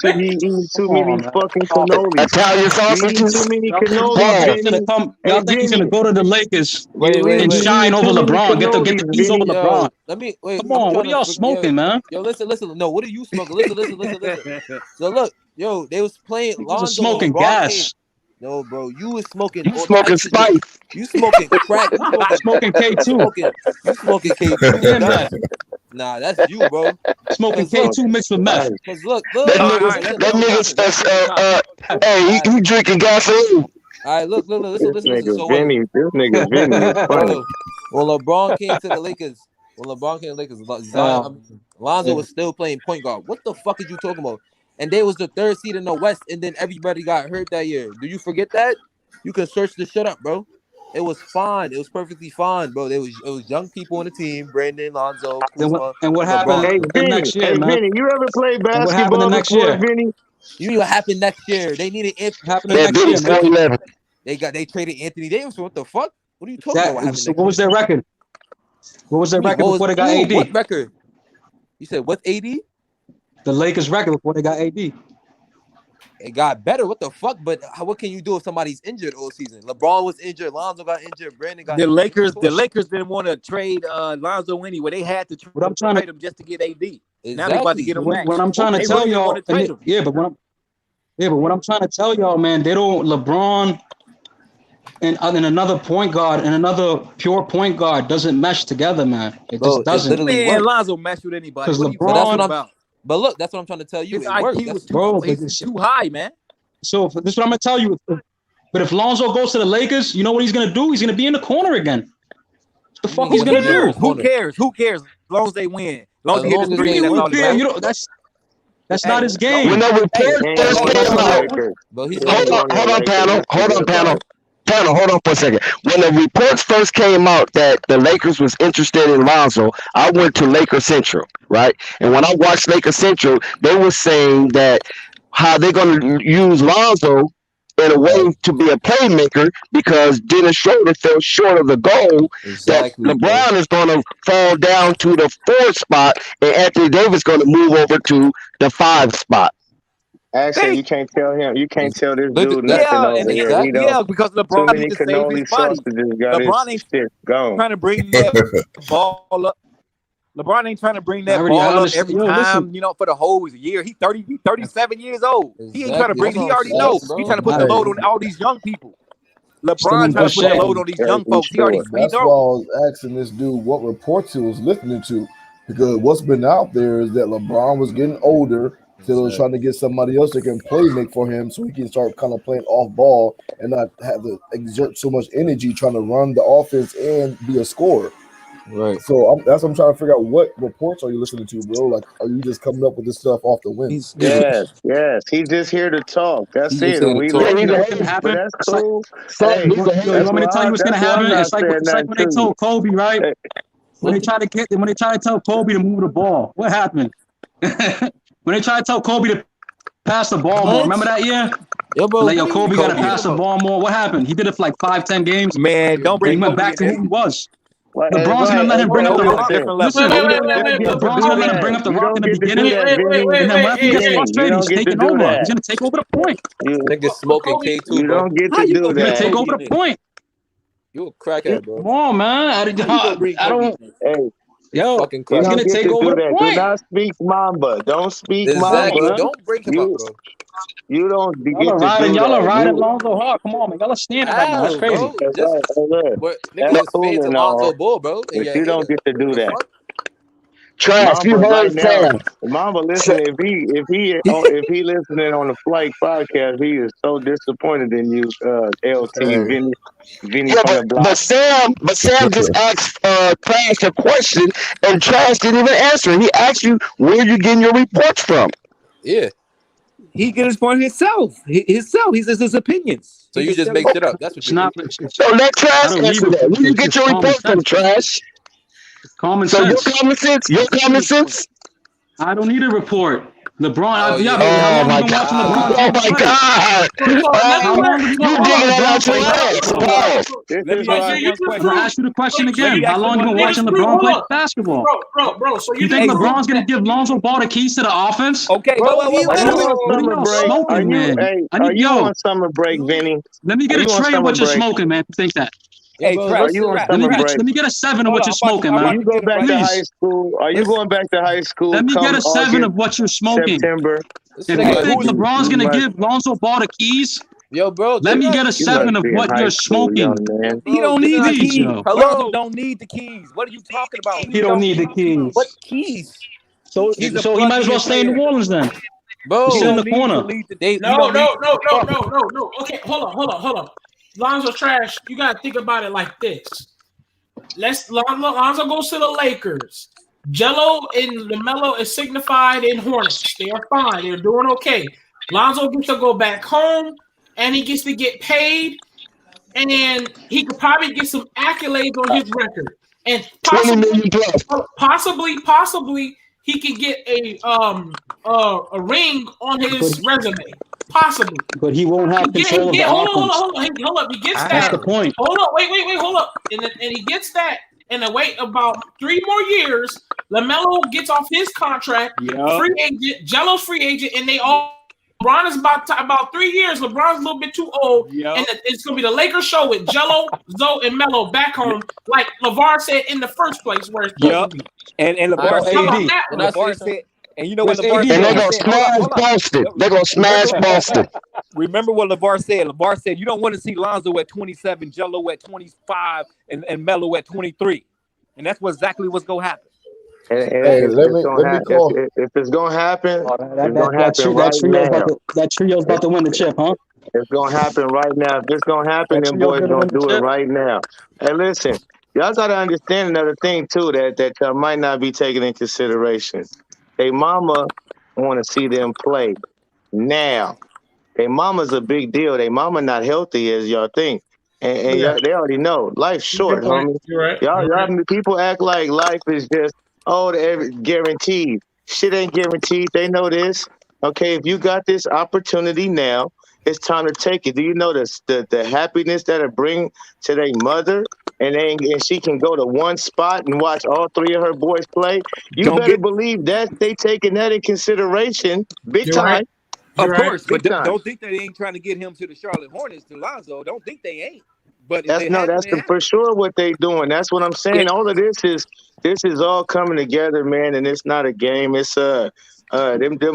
[SPEAKER 5] He eating too
[SPEAKER 8] Come
[SPEAKER 5] many
[SPEAKER 8] on, man.
[SPEAKER 5] fucking cannolis.
[SPEAKER 3] Italian
[SPEAKER 5] You eating too
[SPEAKER 3] sausages.
[SPEAKER 5] many
[SPEAKER 8] Y'all think
[SPEAKER 5] cannolis,
[SPEAKER 8] he's gonna
[SPEAKER 5] Vinny.
[SPEAKER 8] come?
[SPEAKER 5] Hey,
[SPEAKER 8] Y'all think he's gonna
[SPEAKER 5] Vinny,
[SPEAKER 8] go to the Lakers
[SPEAKER 1] Wait,
[SPEAKER 5] you
[SPEAKER 1] wait,
[SPEAKER 8] and
[SPEAKER 1] wait.
[SPEAKER 8] shine
[SPEAKER 5] eating
[SPEAKER 8] over
[SPEAKER 5] too many
[SPEAKER 8] LeBron? Get the
[SPEAKER 5] cannolis,
[SPEAKER 8] East over
[SPEAKER 5] Vinny.
[SPEAKER 8] LeBron.
[SPEAKER 1] Yo, let me wait.
[SPEAKER 8] Come
[SPEAKER 1] I'm
[SPEAKER 8] on, what
[SPEAKER 1] trying
[SPEAKER 8] are
[SPEAKER 1] to
[SPEAKER 8] y'all
[SPEAKER 1] yo,
[SPEAKER 8] smoking, man?
[SPEAKER 1] yo, listen. No, what are you smoking? Listen. So look, yo, they was playing
[SPEAKER 8] You guys are
[SPEAKER 1] Lonzo when
[SPEAKER 8] smoking
[SPEAKER 1] LeBron came.
[SPEAKER 8] gas.
[SPEAKER 1] No, bro, you was smoking
[SPEAKER 3] You
[SPEAKER 1] all
[SPEAKER 3] smoking
[SPEAKER 1] types of shit.
[SPEAKER 3] spice.
[SPEAKER 1] You smoking crack.
[SPEAKER 8] Smoking K2.
[SPEAKER 1] You smoking K2.
[SPEAKER 8] And
[SPEAKER 1] That's
[SPEAKER 8] meth.
[SPEAKER 1] nah, that's you, bro.
[SPEAKER 8] Smoking
[SPEAKER 1] Cause look,
[SPEAKER 8] K2 mixed with meth.
[SPEAKER 1] look,
[SPEAKER 3] That
[SPEAKER 7] All
[SPEAKER 3] nigga,
[SPEAKER 7] right, let's
[SPEAKER 3] that
[SPEAKER 7] get on
[SPEAKER 3] nigga's
[SPEAKER 7] topic. Let's get on topic.
[SPEAKER 3] hey, he drinking gasoline.
[SPEAKER 1] all right, look, listen.
[SPEAKER 5] This nigga
[SPEAKER 1] So
[SPEAKER 5] Vinny is funny.
[SPEAKER 1] so when LeBron came to the Lakers, Lonzo was still playing point guard. What the fuck is you talking about? And they was the 3rd seed in the West, and then everybody got hurt that year. Do you forget that? You can search the shit up, bro. It was fine. It was perfectly fine, bro. It was young people on the team: Brandon, Lonzo, Kuzma,
[SPEAKER 8] And what happened
[SPEAKER 5] Hey
[SPEAKER 1] LeBron.
[SPEAKER 8] the next year, man?
[SPEAKER 5] Vinny, you ever played
[SPEAKER 8] And what happened the
[SPEAKER 5] basketball
[SPEAKER 8] next
[SPEAKER 5] before,
[SPEAKER 8] year?
[SPEAKER 5] Vinny?
[SPEAKER 1] You know what happened next year? They needed
[SPEAKER 8] What happened the
[SPEAKER 3] Yeah,
[SPEAKER 8] next
[SPEAKER 3] Vinny
[SPEAKER 8] year, man?
[SPEAKER 3] 4'11.
[SPEAKER 1] they traded Anthony Davis. What the fuck? What are you talking about? What happened
[SPEAKER 8] So
[SPEAKER 1] next
[SPEAKER 8] what was
[SPEAKER 1] year?
[SPEAKER 8] their record? What was their
[SPEAKER 1] You mean,
[SPEAKER 8] record before they got
[SPEAKER 1] what
[SPEAKER 8] AD?
[SPEAKER 1] record? You said with AD?
[SPEAKER 8] The Lakers' record before they got AD.
[SPEAKER 1] It got better. What the fuck? But what can you do if somebody's injured all season? LeBron was injured. Lonzo got injured. Brandon got
[SPEAKER 7] The
[SPEAKER 1] injured.
[SPEAKER 7] Lakers didn't want to trade Lonzo anyway. They had to
[SPEAKER 8] What I'm trying to
[SPEAKER 7] trade him just to get AD.
[SPEAKER 1] Exactly.
[SPEAKER 7] Now they about to get him back.
[SPEAKER 8] what I'm trying to
[SPEAKER 7] They
[SPEAKER 8] tell
[SPEAKER 7] really didn't
[SPEAKER 8] y'all,
[SPEAKER 7] want to trade him.
[SPEAKER 8] but what I'm trying to tell y'all, man, they don't LeBron and another point guard and another pure point guard doesn't mesh together, man. It
[SPEAKER 1] Bro,
[SPEAKER 8] just doesn't.
[SPEAKER 1] literally
[SPEAKER 7] Man,
[SPEAKER 1] works.
[SPEAKER 7] Lonzo matched with anybody.
[SPEAKER 8] Because
[SPEAKER 7] What are you
[SPEAKER 1] But that's
[SPEAKER 7] talking
[SPEAKER 1] what I'm.
[SPEAKER 7] about?
[SPEAKER 1] But look, that's what I'm trying to tell you.
[SPEAKER 7] His
[SPEAKER 1] It works.
[SPEAKER 7] IQ was
[SPEAKER 8] Bro,
[SPEAKER 7] he's too high, man.
[SPEAKER 8] So this is what I'm gonna tell you. But if Lonzo goes to the Lakers, you know what he's gonna do? He's gonna be in the corner again. What the fuck he's gonna do?
[SPEAKER 7] Who cares? As long as they win. As long as
[SPEAKER 1] As
[SPEAKER 7] he
[SPEAKER 1] long
[SPEAKER 7] hit
[SPEAKER 1] as
[SPEAKER 7] the
[SPEAKER 1] they
[SPEAKER 7] three, that's
[SPEAKER 1] win,
[SPEAKER 7] all that
[SPEAKER 1] bro.
[SPEAKER 7] matters.
[SPEAKER 8] You know that's not his
[SPEAKER 3] When
[SPEAKER 8] game.
[SPEAKER 3] the report first came out,
[SPEAKER 1] But he's
[SPEAKER 3] hold on, panel. Hold on for a second. When the reports first came out that the Lakers was interested in Lonzo, I went to Lakers Central, right? And when I watched Lakers Central, they were saying that how they're going to use Lonzo in a way to be a playmaker because Dennis Schroeder fell short of the goal
[SPEAKER 1] exactly,
[SPEAKER 3] that LeBron is going to fall down to the 4 spot and Anthony Davis going to move over to the 5 spot.
[SPEAKER 5] Actually, you can't tell him. You can't tell this
[SPEAKER 1] Look
[SPEAKER 5] dude
[SPEAKER 1] at that.
[SPEAKER 5] nothing over here. He don't.
[SPEAKER 7] Because
[SPEAKER 5] Too
[SPEAKER 7] LeBron
[SPEAKER 5] many
[SPEAKER 7] needs to save his
[SPEAKER 5] cannoli
[SPEAKER 7] body.
[SPEAKER 5] sausages got
[SPEAKER 7] LeBron
[SPEAKER 5] his
[SPEAKER 7] ain't
[SPEAKER 5] shit gone.
[SPEAKER 7] trying to bring that ball up. LeBron ain't trying to bring that ball up every time, for the whole year. He's 37 years old. He ain't trying to bring it. He already knows. He's trying to put the load on all these young people. LeBron trying to put the load on these young folks. He already
[SPEAKER 2] That's why I was asking this dude what reports he was listening to. Because what's been out there is that LeBron was getting older, so he was trying to get somebody else that can play make for him so he can start kind of playing off ball and not have to exert so much energy trying to run the offense and be a scorer.
[SPEAKER 1] Right.
[SPEAKER 2] So that's what I'm trying to figure out. What reports are you listening to, bro? Like, are you just coming up with this stuff off the whim?
[SPEAKER 5] Yes. He's just here to talk. That's it.
[SPEAKER 8] You know what's gonna happen?
[SPEAKER 5] But that's cool.
[SPEAKER 8] You want me to tell you what's gonna happen? It's like when they told Kobe, right? When they try to tell Kobe to move the ball, what happened? When they try to tell Kobe to pass the ball more, remember that year?
[SPEAKER 1] Yo, bro,
[SPEAKER 8] like, Kobe got to pass the ball more. What happened? He did it for like 5-10 games.
[SPEAKER 7] Man, don't bring.
[SPEAKER 8] He went back to who he was. LeBron's
[SPEAKER 5] gonna
[SPEAKER 8] let him bring up the rock. Listen, LeBron's gonna let him bring up the rock in the beginning, and then whenever he gets frustrated, he's taking over. He's gonna take over the point.
[SPEAKER 1] Niggas smoking K2, bro.
[SPEAKER 5] You don't get to do that.
[SPEAKER 8] He's gonna take over the point.
[SPEAKER 1] You a crackhead, bro.
[SPEAKER 8] Come on, man. I don't.
[SPEAKER 5] Hey.
[SPEAKER 8] Yo,
[SPEAKER 1] fucking
[SPEAKER 8] he's gonna take over the point.
[SPEAKER 5] Do not speak Mamba. Don't speak
[SPEAKER 1] exactly.
[SPEAKER 5] Mamba.
[SPEAKER 1] Don't break him up, bro.
[SPEAKER 5] You don't get
[SPEAKER 8] y'all
[SPEAKER 5] to do
[SPEAKER 8] y'all
[SPEAKER 5] that.
[SPEAKER 8] are riding Lonzo hard. Come on, man. Y'all are standing right now. That's crazy.
[SPEAKER 1] Niggas is fans of Lonzo Ball, bro.
[SPEAKER 5] But you don't get to do that.
[SPEAKER 3] Trash, you
[SPEAKER 5] Mamba right
[SPEAKER 3] heard
[SPEAKER 5] now.
[SPEAKER 3] Sam.
[SPEAKER 5] Mamba, listen. If he listening on the Flight podcast, he is so disappointed in you, LT
[SPEAKER 1] Hey.
[SPEAKER 5] Vinny
[SPEAKER 3] Yeah,
[SPEAKER 5] from the block.
[SPEAKER 3] but Sam just asked Trash a question, and Trash didn't even answer it. He asked you where you getting your reports from.
[SPEAKER 1] Yeah.
[SPEAKER 7] He get his point himself. He says his opinions.
[SPEAKER 1] So you just make shit up. That's what
[SPEAKER 8] It's
[SPEAKER 1] you do.
[SPEAKER 8] not.
[SPEAKER 3] So let Trash
[SPEAKER 8] I don't
[SPEAKER 3] answer
[SPEAKER 8] need
[SPEAKER 3] that. Where you
[SPEAKER 8] reports.
[SPEAKER 3] get
[SPEAKER 8] It's
[SPEAKER 3] your
[SPEAKER 8] common
[SPEAKER 3] reports from,
[SPEAKER 8] sense.
[SPEAKER 3] Trash?
[SPEAKER 8] It's common
[SPEAKER 3] So
[SPEAKER 8] sense.
[SPEAKER 3] your common sense.
[SPEAKER 8] I don't need a report. LeBron,
[SPEAKER 1] Oh, yeah.
[SPEAKER 8] how
[SPEAKER 3] Oh
[SPEAKER 8] long
[SPEAKER 3] my
[SPEAKER 8] you been watching
[SPEAKER 3] God!
[SPEAKER 8] LeBron
[SPEAKER 3] Oh
[SPEAKER 8] James
[SPEAKER 3] my
[SPEAKER 8] play?
[SPEAKER 3] God!
[SPEAKER 8] How long have you
[SPEAKER 3] You
[SPEAKER 8] been
[SPEAKER 3] digging
[SPEAKER 8] watching
[SPEAKER 3] that
[SPEAKER 8] LeBron
[SPEAKER 3] out your
[SPEAKER 8] play
[SPEAKER 3] ass?
[SPEAKER 8] basketball?
[SPEAKER 3] Pause.
[SPEAKER 5] This
[SPEAKER 7] Let
[SPEAKER 5] is
[SPEAKER 7] me
[SPEAKER 5] why.
[SPEAKER 7] ask you one
[SPEAKER 8] I'm
[SPEAKER 7] question.
[SPEAKER 8] gonna ask you the question
[SPEAKER 7] Let
[SPEAKER 8] again.
[SPEAKER 7] me
[SPEAKER 8] How
[SPEAKER 7] ask you
[SPEAKER 8] long you
[SPEAKER 7] one
[SPEAKER 8] been
[SPEAKER 7] question.
[SPEAKER 8] watching LeBron play basketball?
[SPEAKER 6] Bro. So
[SPEAKER 8] You think LeBron's gonna give Lonzo Ball the keys to the offense?
[SPEAKER 7] Okay,
[SPEAKER 1] Bro,
[SPEAKER 7] whoa,
[SPEAKER 1] he
[SPEAKER 5] Are you
[SPEAKER 1] literally.
[SPEAKER 5] on
[SPEAKER 8] What are
[SPEAKER 5] summer
[SPEAKER 8] y'all
[SPEAKER 5] break?
[SPEAKER 8] smoking, man?
[SPEAKER 5] Are you on summer break, Vinny?
[SPEAKER 8] Let me
[SPEAKER 5] Are
[SPEAKER 8] get a
[SPEAKER 5] you on
[SPEAKER 8] trade of
[SPEAKER 5] summer
[SPEAKER 8] what you're
[SPEAKER 5] break?
[SPEAKER 8] smoking, man. If you think that.
[SPEAKER 1] Yeah,
[SPEAKER 7] Hey,
[SPEAKER 1] bro.
[SPEAKER 7] Trash,
[SPEAKER 5] Are you on
[SPEAKER 7] Trash,
[SPEAKER 5] summer
[SPEAKER 7] Trash.
[SPEAKER 5] break?
[SPEAKER 8] Let me get a 7 of
[SPEAKER 7] Hold
[SPEAKER 8] what
[SPEAKER 7] on,
[SPEAKER 8] you're smoking,
[SPEAKER 7] I'm
[SPEAKER 5] When
[SPEAKER 7] about
[SPEAKER 8] man.
[SPEAKER 5] you
[SPEAKER 7] to
[SPEAKER 5] go
[SPEAKER 7] get it
[SPEAKER 5] back
[SPEAKER 7] right
[SPEAKER 5] to
[SPEAKER 7] now.
[SPEAKER 5] high
[SPEAKER 8] Please.
[SPEAKER 5] school, are you going back to high school
[SPEAKER 8] Let me get
[SPEAKER 5] come
[SPEAKER 8] a 7
[SPEAKER 5] August,
[SPEAKER 8] of what you're smoking.
[SPEAKER 5] September?
[SPEAKER 1] This
[SPEAKER 8] If
[SPEAKER 1] nigga
[SPEAKER 8] you
[SPEAKER 1] like
[SPEAKER 8] think
[SPEAKER 1] who?
[SPEAKER 8] LeBron's
[SPEAKER 5] You
[SPEAKER 8] gonna
[SPEAKER 5] must,
[SPEAKER 8] give Lonzo Ball the keys,
[SPEAKER 1] Yo, bro.
[SPEAKER 8] let me get a
[SPEAKER 5] you must
[SPEAKER 8] 7 of
[SPEAKER 5] be in
[SPEAKER 8] what
[SPEAKER 5] high
[SPEAKER 8] you're
[SPEAKER 5] school, young
[SPEAKER 8] smoking.
[SPEAKER 1] Yo,
[SPEAKER 5] man.
[SPEAKER 7] He
[SPEAKER 1] bro.
[SPEAKER 7] don't
[SPEAKER 1] Get in
[SPEAKER 7] need the
[SPEAKER 1] high
[SPEAKER 8] Please,
[SPEAKER 7] keys.
[SPEAKER 8] yo.
[SPEAKER 1] Hello.
[SPEAKER 7] Lonzo don't need the keys. What are you talking about?
[SPEAKER 8] He don't need the
[SPEAKER 1] What
[SPEAKER 8] keys.
[SPEAKER 1] keys,
[SPEAKER 8] So
[SPEAKER 7] He's a
[SPEAKER 8] he might as
[SPEAKER 7] plug-in
[SPEAKER 8] well stay in
[SPEAKER 7] player.
[SPEAKER 8] New Orleans then.
[SPEAKER 1] bro?
[SPEAKER 8] He's
[SPEAKER 7] He
[SPEAKER 8] in the
[SPEAKER 7] don't need to
[SPEAKER 8] corner.
[SPEAKER 7] lead the.
[SPEAKER 1] They.
[SPEAKER 7] He
[SPEAKER 6] No.
[SPEAKER 7] don't need.
[SPEAKER 6] Okay, hold on. Lonzo Trash, you gotta think about it like this. Lonzo goes to the Lakers. Jello and LaMelo is signified in Hornets. They are fine. They're doing okay. Lonzo gets to go back home, and he gets to get paid, and then he could probably get some accolades on his record, and
[SPEAKER 3] 20 million plus.
[SPEAKER 6] possibly he could get a ring on his resume. Possibly.
[SPEAKER 8] But he won't have control of the offense.
[SPEAKER 6] Hold up. He gets
[SPEAKER 8] That's
[SPEAKER 6] that.
[SPEAKER 8] the point.
[SPEAKER 6] Hold up. Wait. Hold up. And he gets that. And wait about 3 more years. LaMelo gets off his contract.
[SPEAKER 7] Yeah.
[SPEAKER 6] Free agent. Jello's free agent. And they all. LeBron is about 3 years. LeBron's a little bit too old.
[SPEAKER 7] Yeah.
[SPEAKER 6] And it's going to be the Lakers show with Jello, Zoe, and Melo back home. Like LeVar said in the first place where it's supposed to be.
[SPEAKER 7] And
[SPEAKER 1] I
[SPEAKER 7] LeVar
[SPEAKER 1] don't
[SPEAKER 7] said,
[SPEAKER 1] know.
[SPEAKER 8] AD.
[SPEAKER 6] That
[SPEAKER 1] And
[SPEAKER 6] one.
[SPEAKER 1] I say
[SPEAKER 7] LeVar
[SPEAKER 1] something.
[SPEAKER 7] said, and you know what
[SPEAKER 8] Where's
[SPEAKER 7] LeVar
[SPEAKER 8] AD
[SPEAKER 7] said?
[SPEAKER 3] And they're
[SPEAKER 8] going?
[SPEAKER 3] gonna
[SPEAKER 7] He said,
[SPEAKER 3] smash
[SPEAKER 7] hold up.
[SPEAKER 3] Boston. They're gonna smash Boston.
[SPEAKER 7] Remember what LeVar said? LeVar said, you don't want to see Lonzo at 27, Jello at 25, and Melo at 23. And that's exactly what's going to happen.
[SPEAKER 5] And
[SPEAKER 2] Hey, let me call.
[SPEAKER 5] if it's gonna happen,
[SPEAKER 8] Oh,
[SPEAKER 5] it's gonna happen right now.
[SPEAKER 8] That trio's about to win the chip, huh?
[SPEAKER 5] It's gonna happen right now. If it's gonna happen,
[SPEAKER 8] That
[SPEAKER 5] them
[SPEAKER 8] trio's
[SPEAKER 5] boys
[SPEAKER 8] gonna
[SPEAKER 5] gonna
[SPEAKER 8] win the
[SPEAKER 5] do it
[SPEAKER 8] chip.
[SPEAKER 5] right now. Hey, listen, y'all gotta understand another thing too that y'all might not be taking in consideration. They mama want to see them play now. They mama's a big deal. They mama not healthy as y'all think, and
[SPEAKER 6] Yeah.
[SPEAKER 5] they already know life's short,
[SPEAKER 6] Good point.
[SPEAKER 5] homie.
[SPEAKER 6] You're right.
[SPEAKER 5] Y'all people act like life is just guaranteed. Shit ain't guaranteed. They know this. Okay, if you got this opportunity now, it's time to take it. Do you know the happiness that it bring to their mother, and she can go to one spot and watch all 3 of her boys play? You
[SPEAKER 7] Don't
[SPEAKER 5] better
[SPEAKER 7] get,
[SPEAKER 5] believe that they taking that in consideration, big
[SPEAKER 6] You're right.
[SPEAKER 5] time.
[SPEAKER 7] of
[SPEAKER 6] You're right.
[SPEAKER 7] course, but
[SPEAKER 5] Big time.
[SPEAKER 7] don't think that they ain't trying to get him to the Charlotte Hornets, to Lonzo. Don't think they ain't. But if
[SPEAKER 5] That's
[SPEAKER 7] they
[SPEAKER 5] no,
[SPEAKER 7] happen,
[SPEAKER 5] that's
[SPEAKER 7] they happen.
[SPEAKER 5] for sure what they doing. That's what I'm saying. All of this is all coming together, man, and it's not a game. It's them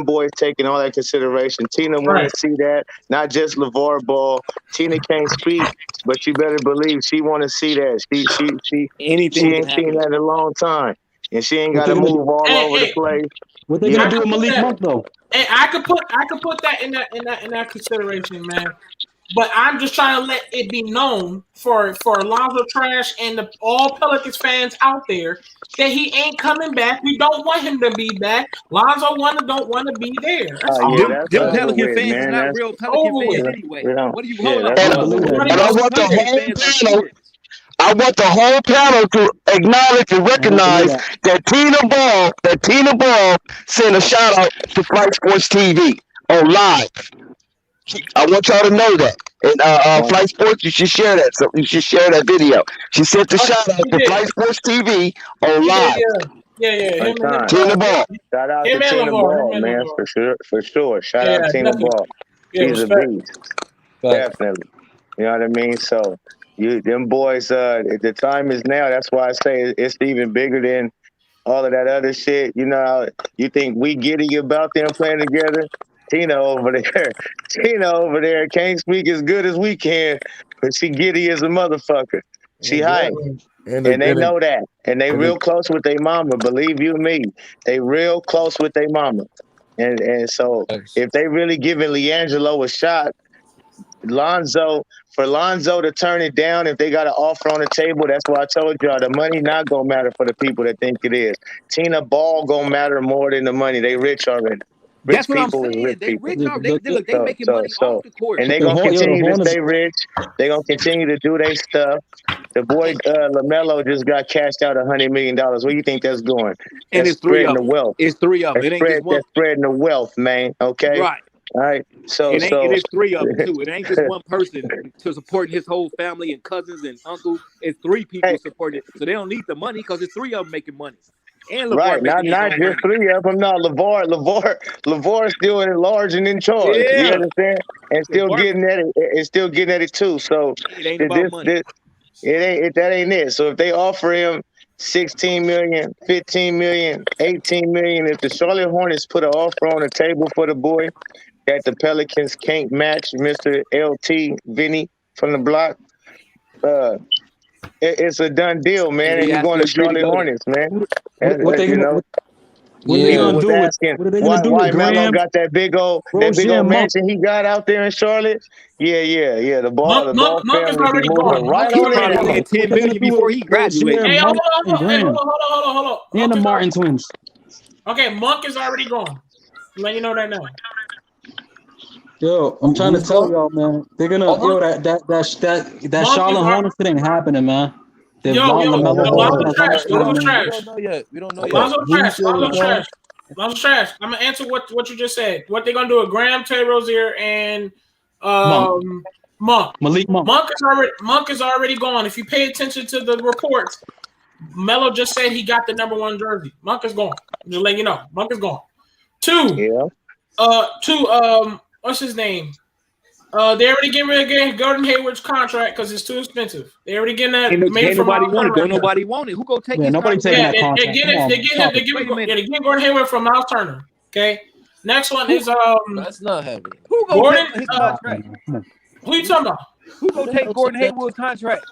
[SPEAKER 5] boys taking all that consideration. Tina want
[SPEAKER 6] Right.
[SPEAKER 5] to see that, not just LeVar Ball. Tina can't speak, but you better believe she want to see that. She
[SPEAKER 7] Anything can
[SPEAKER 5] ain't seen
[SPEAKER 7] happen.
[SPEAKER 5] that in a long time, and she ain't got to
[SPEAKER 8] What they
[SPEAKER 5] move all over the
[SPEAKER 6] Hey,
[SPEAKER 5] place.
[SPEAKER 8] What they
[SPEAKER 5] Yeah.
[SPEAKER 8] gonna do with Malik Monk though?
[SPEAKER 6] and I could put that in that consideration, man. But I'm just trying to let it be known for Lonzo Trash and all Pelicans fans out there that he ain't coming back. We don't want him to be back. Lonzo don't want to be there. That's all.
[SPEAKER 5] Yeah, that's
[SPEAKER 7] Them
[SPEAKER 5] over
[SPEAKER 7] Pelican
[SPEAKER 5] with,
[SPEAKER 7] fans is
[SPEAKER 5] man.
[SPEAKER 7] not
[SPEAKER 5] That's
[SPEAKER 7] real Pelican
[SPEAKER 6] over
[SPEAKER 7] fans
[SPEAKER 6] with.
[SPEAKER 7] anyway.
[SPEAKER 5] we don't.
[SPEAKER 7] What do you
[SPEAKER 5] Yeah,
[SPEAKER 7] hold up?
[SPEAKER 5] that's
[SPEAKER 3] And,
[SPEAKER 8] I
[SPEAKER 5] over
[SPEAKER 8] believe
[SPEAKER 5] with.
[SPEAKER 8] that.
[SPEAKER 3] and I
[SPEAKER 7] Most
[SPEAKER 3] want the
[SPEAKER 7] Pelican
[SPEAKER 3] whole
[SPEAKER 7] fans are
[SPEAKER 3] panel.
[SPEAKER 7] cheaters.
[SPEAKER 3] I want the whole panel to acknowledge and
[SPEAKER 8] I don't believe
[SPEAKER 3] recognize
[SPEAKER 8] that.
[SPEAKER 3] that Tina Ball sent a shout out to Flight Sports TV on live. I want y'all to know that. And Flight Sports, you should share that. So you should share that video. She sent the shout out to Flight Sports TV on
[SPEAKER 6] He did,
[SPEAKER 3] live.
[SPEAKER 6] yeah.
[SPEAKER 5] On time.
[SPEAKER 3] Tina Ball.
[SPEAKER 5] Shout out
[SPEAKER 6] Him
[SPEAKER 5] to
[SPEAKER 6] and
[SPEAKER 5] Tina
[SPEAKER 6] LeVar.
[SPEAKER 5] Ball, man, for sure. Shout out Tina
[SPEAKER 6] Definitely.
[SPEAKER 5] Ball.
[SPEAKER 6] Yeah,
[SPEAKER 5] She's a
[SPEAKER 6] respect.
[SPEAKER 5] beast,
[SPEAKER 1] Facts.
[SPEAKER 5] definitely. You know what I mean? So them boys, the time is now. That's why I say it's even bigger than all of that other shit. You know, you think we giddy about them playing together? Tina over there can't speak as good as we can, but she giddy as a motherfucker. She hype.
[SPEAKER 2] And
[SPEAKER 5] they know that. And they real close with their mama. Believe you me. They real close with their mama. And so if they really giving LiAngelo a shot, for Lonzo to turn it down, if they got an offer on the table, that's why I told y'all the money not gonna matter for the people that think it is. Tina Ball gonna matter more than the money. They rich already. Rich
[SPEAKER 7] That's what I'm
[SPEAKER 5] people is
[SPEAKER 7] saying.
[SPEAKER 5] rich
[SPEAKER 7] They
[SPEAKER 5] people.
[SPEAKER 7] rich. Look, they making money off the court.
[SPEAKER 5] And they gonna continue to stay rich. They gonna continue to do their stuff. The boy LaMelo just got cashed out $100 million. Where do you think that's going?
[SPEAKER 7] And
[SPEAKER 5] That's
[SPEAKER 7] it's three
[SPEAKER 5] spreading
[SPEAKER 7] of
[SPEAKER 5] the
[SPEAKER 7] them.
[SPEAKER 5] wealth.
[SPEAKER 7] It's three of them. It ain't just one.
[SPEAKER 5] That's spreading the wealth, man. Okay.
[SPEAKER 7] Right.
[SPEAKER 5] All right. So
[SPEAKER 7] it is three of them too. It ain't just one person to support his whole family and cousins and uncles. It's three people supporting it. So they don't need the money because it's three of them making money. And LeVar
[SPEAKER 5] right, not just
[SPEAKER 7] money.
[SPEAKER 5] three of them. No, LeVar still enlarging in charge.
[SPEAKER 7] Yeah.
[SPEAKER 5] You understand? And still getting at it. And still getting at it too. So
[SPEAKER 7] it ain't about money.
[SPEAKER 5] That ain't it. So if they offer him 16 million, 15 million, 18 million, if the Charlotte Hornets put an offer on the table for the boy that the Pelicans can't match, Mr. LT Vinny from the block, it's a done deal, man. And you're going to Charlotte Hornets, man.
[SPEAKER 8] What they gonna do
[SPEAKER 5] Why
[SPEAKER 8] with
[SPEAKER 5] Melo
[SPEAKER 8] Graham?
[SPEAKER 5] got that big old mansion he got out there in Charlotte? Yeah. The ball
[SPEAKER 6] Monk is
[SPEAKER 5] family
[SPEAKER 6] already
[SPEAKER 5] be moving
[SPEAKER 6] gone.
[SPEAKER 5] right on in.
[SPEAKER 7] $10 million before he graduated.
[SPEAKER 6] Hey, hold on.
[SPEAKER 8] And the Martin twins.
[SPEAKER 6] Okay, Monk is already gone. Let you know that now.
[SPEAKER 8] Yo, I'm trying to tell y'all, man. They're gonna that Charlotte Hornets shit ain't happening, man.
[SPEAKER 6] Lonzo trash.
[SPEAKER 1] We don't know yet.
[SPEAKER 6] Lonzo trash. I'm gonna answer what you just said. What they're gonna do with Graham, Terry Rozier, and Monk.
[SPEAKER 8] Malik Monk.
[SPEAKER 6] Monk is already gone. If you pay attention to the reports, Melo just said he got the #1 jersey. Monk is gone. I'm just letting you know. Monk is gone. Two. What's his name? They already getting rid of Gordon Hayward's contract because it's too expensive. They already getting that made from
[SPEAKER 7] nobody want it. Don't nobody want it. Who go take his
[SPEAKER 8] nobody taking that contract?
[SPEAKER 6] They get Gordon Hayward from Miles Turner. Okay. Next one is
[SPEAKER 1] That's not happening.
[SPEAKER 7] Who go
[SPEAKER 6] Gordon,
[SPEAKER 7] take his contract?
[SPEAKER 6] Who you talking about?
[SPEAKER 7] Who go take Gordon Hayward's contract?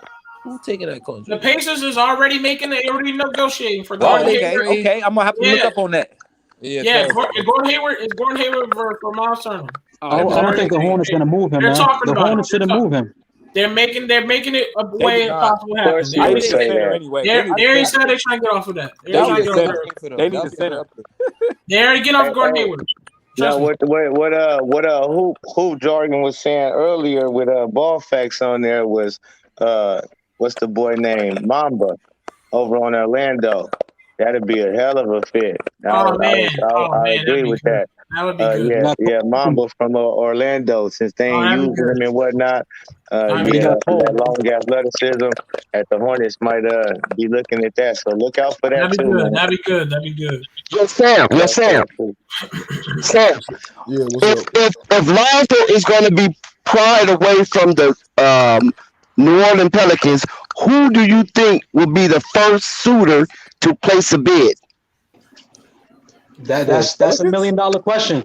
[SPEAKER 1] Who's taking that contract?
[SPEAKER 6] The Pacers is already negotiating for Gordon Hayward.
[SPEAKER 7] Okay, I'm gonna have to look up on that.
[SPEAKER 6] Gordon Hayward for Miles Turner.
[SPEAKER 8] I don't think the Hornets gonna move him, man. The Hornets shouldn't move him.
[SPEAKER 6] They're making it a way possible to happen. They already said they're trying to get off of that.
[SPEAKER 7] They need a center.
[SPEAKER 6] They already get off Gordon Hayward.
[SPEAKER 5] Now, what Hoop Jargon was saying earlier with ball facts on there was what's the boy name? Mamba over on Orlando. That'd be a hell of a fit. I agree with that.
[SPEAKER 6] That would be good.
[SPEAKER 5] Yeah, Mamba from Orlando. Since they ain't using him and whatnot, that long athleticism at the Hornets might be looking at that. So look out for that too.
[SPEAKER 6] That'd be good.
[SPEAKER 3] Yes, Sam. Sam.
[SPEAKER 2] Yeah, what's up?
[SPEAKER 3] If Lonzo is going to be pried away from the New Orleans Pelicans, who do you think will be the first suitor to place a bid?
[SPEAKER 8] That's a $1 million question.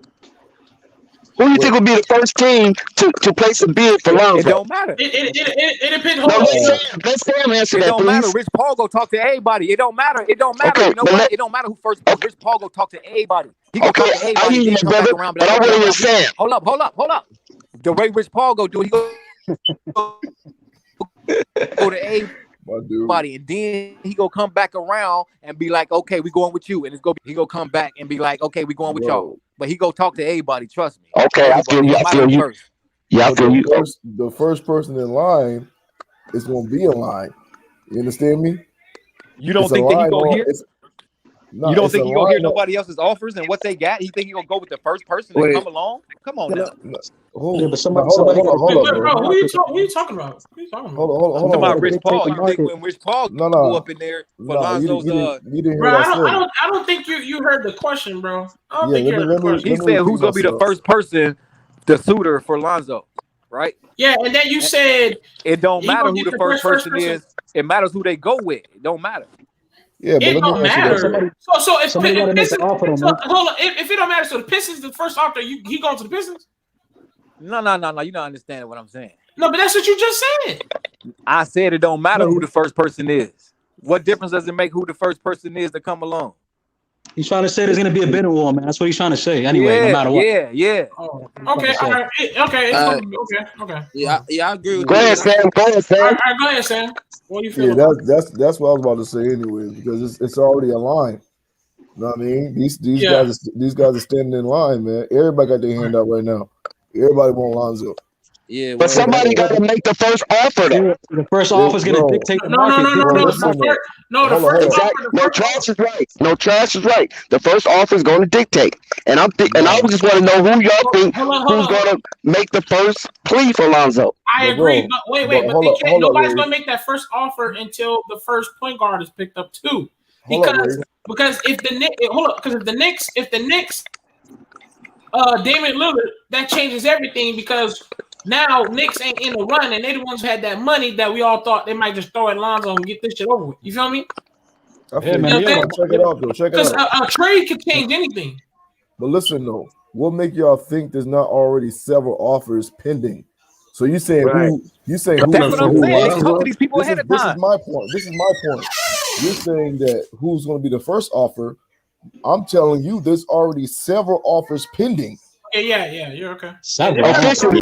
[SPEAKER 3] Who do you think will be the first team to place a bid for Lonzo?
[SPEAKER 7] It don't matter.
[SPEAKER 6] It depends.
[SPEAKER 3] Let Sam answer that,
[SPEAKER 7] It don't
[SPEAKER 3] please.
[SPEAKER 7] matter. Rich Paul go talk to everybody. It don't matter. Okay, you know what? It don't matter who first. Rich Paul go talk to everybody. He go talk to everybody.
[SPEAKER 3] I hear you,
[SPEAKER 7] come
[SPEAKER 3] brother,
[SPEAKER 7] back around,
[SPEAKER 3] but I want to hear Sam.
[SPEAKER 7] Hold up. The way Rich Paul go do it, he go to everybody, and then he go come back around and be like, okay, we going with you, and he go come back and be like, okay, we going with y'all. But he go talk to everybody. Trust me.
[SPEAKER 3] Okay, I feel you. Yeah, I feel you.
[SPEAKER 2] The first person in line is going to be in line. You understand me?
[SPEAKER 7] You don't think that he gonna hear? You don't think he gonna hear nobody else's offers and what they got? He think he gonna go with the first person that come along? Come on now.
[SPEAKER 8] But somebody
[SPEAKER 2] hold up,
[SPEAKER 6] bro. Who you talking about?
[SPEAKER 2] Hold on.
[SPEAKER 7] About Rich Paul. You think when Rich Paul go up in there for Lonzo's?
[SPEAKER 2] You didn't hear
[SPEAKER 6] bro,
[SPEAKER 2] what I said.
[SPEAKER 6] I don't think you heard the question, bro. I don't think you heard the question.
[SPEAKER 7] He said who's gonna be the first person, the suitor for Lonzo, right?
[SPEAKER 6] Yeah, and then you said
[SPEAKER 7] it don't matter who the first person is. It matters who they go with. It don't matter.
[SPEAKER 2] Yeah, but
[SPEAKER 6] it don't matter. So if
[SPEAKER 8] hold on.
[SPEAKER 6] If it don't matter, so the Pistons the first offer, he going to the Pistons?
[SPEAKER 7] No. You're not understanding what I'm saying.
[SPEAKER 6] No, but that's what you just said.
[SPEAKER 7] I said it don't matter who the first person is. What difference does it make who the first person is to come along?
[SPEAKER 8] He's trying to say there's going to be a bidding war, man. That's what he's trying to say. Anyway, no matter what.
[SPEAKER 7] Yeah.
[SPEAKER 6] Oh, okay, all right. Okay. Okay.
[SPEAKER 1] Yeah, I agree with
[SPEAKER 3] Go
[SPEAKER 1] you.
[SPEAKER 3] ahead, Sam. Go ahead,
[SPEAKER 6] All
[SPEAKER 3] Sam.
[SPEAKER 6] right, go ahead, Sam. What do you feel
[SPEAKER 2] Yeah,
[SPEAKER 6] about
[SPEAKER 2] that's what I was about to say anyway, because it's already a line. You know what I mean? These guys are standing in line, man. Everybody got their hand out right now. Everybody want Lonzo.
[SPEAKER 1] Yeah,
[SPEAKER 3] But somebody got to make the first offer, though.
[SPEAKER 8] The first offer is going to dictate the market.
[SPEAKER 3] No, trash is right. No, trash is right. The first offer is going to dictate. And I just want to know who y'all think who's going to make the first plea for Lonzo.
[SPEAKER 6] I agree, but wait, but they can't. Nobody's going to make that first offer until the first point guard is picked up too. Because if the Knicks, Damian Lillard, that changes everything because now Knicks ain't in the run and they the ones who had that money that we all thought they might just throw at Lonzo and get this shit over with. You feel me?
[SPEAKER 2] Check it out, though. Check it out.
[SPEAKER 6] Because a trade could change anything.
[SPEAKER 2] But listen, though, what make y'all think there's not already several offers pending? So you saying who? You saying who?
[SPEAKER 7] That's what I'm saying. Talk to these people ahead of time.
[SPEAKER 2] This is my point. You're saying that who's going to be the first offer? I'm telling you, there's already several offers pending.
[SPEAKER 6] Yeah, you're okay.
[SPEAKER 3] Officially.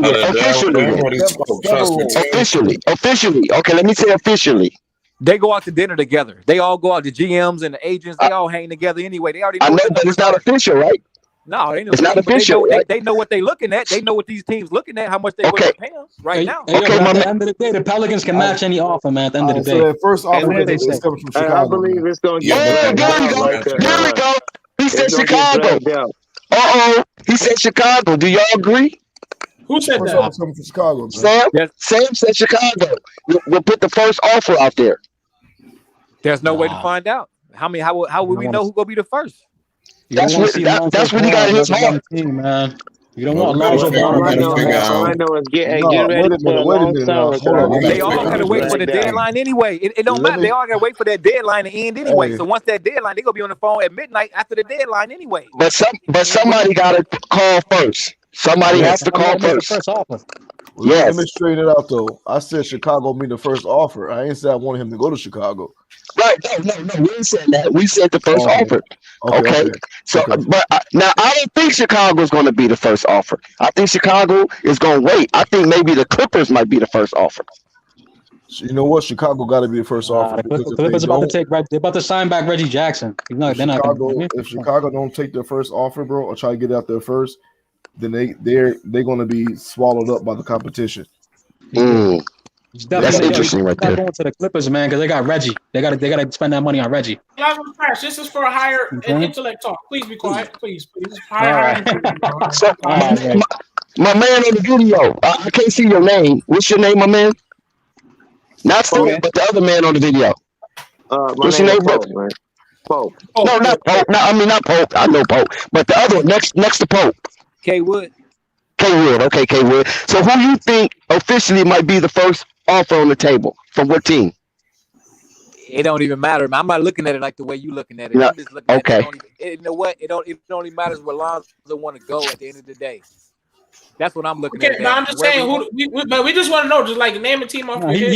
[SPEAKER 3] Okay, let me say officially.
[SPEAKER 7] They go out to dinner together. They all go out. The GMs and the agents, they all hang together anyway. They already know.
[SPEAKER 3] I know, but it's not official, right?
[SPEAKER 7] No, they know.
[SPEAKER 3] It's not official.
[SPEAKER 7] They know what they're looking at. They know what these teams looking at. How much they going to pay them right now.
[SPEAKER 8] At the end of the day, the Pelicans can match any offer, man. At the end of the day,
[SPEAKER 2] so first offer is coming from Chicago.
[SPEAKER 5] I believe it's going to get.
[SPEAKER 3] There we go. He said Chicago. He said Chicago. Do y'all agree?
[SPEAKER 6] Who said
[SPEAKER 2] First
[SPEAKER 6] that?
[SPEAKER 2] offer coming from Chicago. Man.
[SPEAKER 3] Sam said Chicago. We'll put the first offer out there.
[SPEAKER 7] There's no way to find out. How would we know who gonna be the first?
[SPEAKER 3] That's what he got in his heart.
[SPEAKER 8] Man. You don't want Lonzo.
[SPEAKER 5] All I know is get ready for a long time.
[SPEAKER 7] They all gotta wait for the deadline anyway. It don't matter. They all gotta wait for that deadline to end anyway. So once that deadline, they gonna be on the phone at midnight after the deadline anyway.
[SPEAKER 3] But somebody gotta call first. Somebody has to call first.
[SPEAKER 2] Yes. Let me straighten it out though. I said Chicago be the first offer. I ain't said I wanted him to go to Chicago.
[SPEAKER 3] Right? No. We didn't say that. We said the first offer. Okay. So, but now I don't think Chicago's going to be the first offer. I think Chicago is going to wait. I think maybe the Clippers might be the first offer.
[SPEAKER 2] You know what? Chicago got to be the first offer.
[SPEAKER 8] The Clippers they're about to sign back Reggie Jackson.
[SPEAKER 2] If Chicago don't take their first offer, bro, or try to get out there first, then they're going to be swallowed up by the competition.
[SPEAKER 3] That's interesting, right there.
[SPEAKER 8] Going to the Clippers, man, because they got Reggie. They got to spend that money on Reggie.
[SPEAKER 6] This is for a higher intellect talk. Please be quiet, please. Higher
[SPEAKER 3] so, my man on the video, I can't see your name. What's your name, my man? Not Steve, but the other man on the video. What's your name, bro?
[SPEAKER 5] Pope.
[SPEAKER 3] No, not Pope. No, I mean not Pope. I know Pope, but the other one next to Pope.
[SPEAKER 7] K Wood.
[SPEAKER 3] Okay, K Wood. So who you think officially might be the first offer on the table from what team?
[SPEAKER 7] It don't even matter. I'm not looking at it like the way you looking at it. I'm just looking at it. You know what? It only matters where Lonzo want to go at the end of the day. That's what I'm looking at.
[SPEAKER 6] Okay, but I'm just saying, but we just want to know, just like name a team off your head.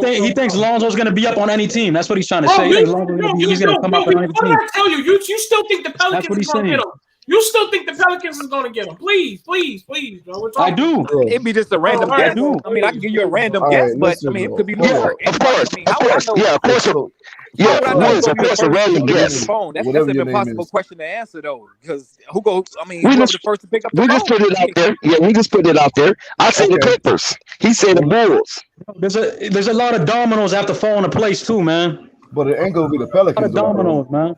[SPEAKER 8] He thinks Lonzo's going to be up on any team. That's what he's trying to say. He's going to come up on any team.
[SPEAKER 6] I tell you, you still think the Pelicans is going to get him. You still think the Pelicans is going to get him? Please, bro.
[SPEAKER 8] I do.
[SPEAKER 7] It'd be just a random guess. I mean, I can give you a random guess, but I mean, it could be more.
[SPEAKER 3] Of course. Yeah, of course. Of course, a random guess.
[SPEAKER 7] That's an impossible question to answer, though, because who was the first to pick up the phone?
[SPEAKER 3] We just put it out there. Yeah, we just put it out there. I say the Clippers. He said the Bulls.
[SPEAKER 8] There's a lot of dominoes have to fall into place too, man.
[SPEAKER 2] But it ain't gonna be the Pelicans.
[SPEAKER 8] A lot of dominoes, man.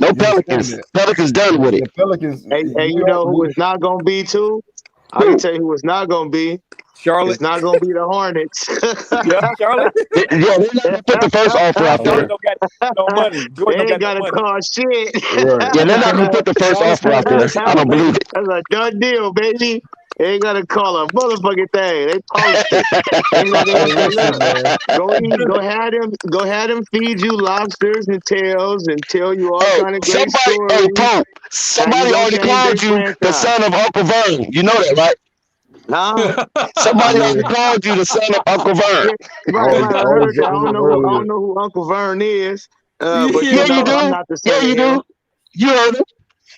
[SPEAKER 3] No Pelicans. Pelicans done with it.
[SPEAKER 2] The Pelicans.
[SPEAKER 5] Hey, you know who it's not gonna be too? I can tell you who it's not gonna be.
[SPEAKER 7] Charlotte.
[SPEAKER 5] It's not gonna be the Hornets.
[SPEAKER 7] Charlotte.
[SPEAKER 3] Yeah, they're not gonna put the first offer out there.
[SPEAKER 7] No money.
[SPEAKER 5] They ain't gotta cost shit.
[SPEAKER 3] Yeah, they're not gonna put the first offer out there. I don't believe it.
[SPEAKER 5] That's a done deal, baby. They ain't gotta call a motherfucking thing. They post it. Go have them feed you lobsters and tails and tell you all kind of great stories.
[SPEAKER 3] Pope, somebody already called you the son of Uncle Vern. You know that, right?
[SPEAKER 5] Nah.
[SPEAKER 3] Somebody already called you the son of Uncle Vern.
[SPEAKER 5] Right. I heard that. I don't know
[SPEAKER 2] earlier.
[SPEAKER 5] who Uncle Vern is. But
[SPEAKER 3] Yeah, you do.
[SPEAKER 5] I'm not the son
[SPEAKER 3] Yeah, you
[SPEAKER 5] of him.
[SPEAKER 3] do. You heard him.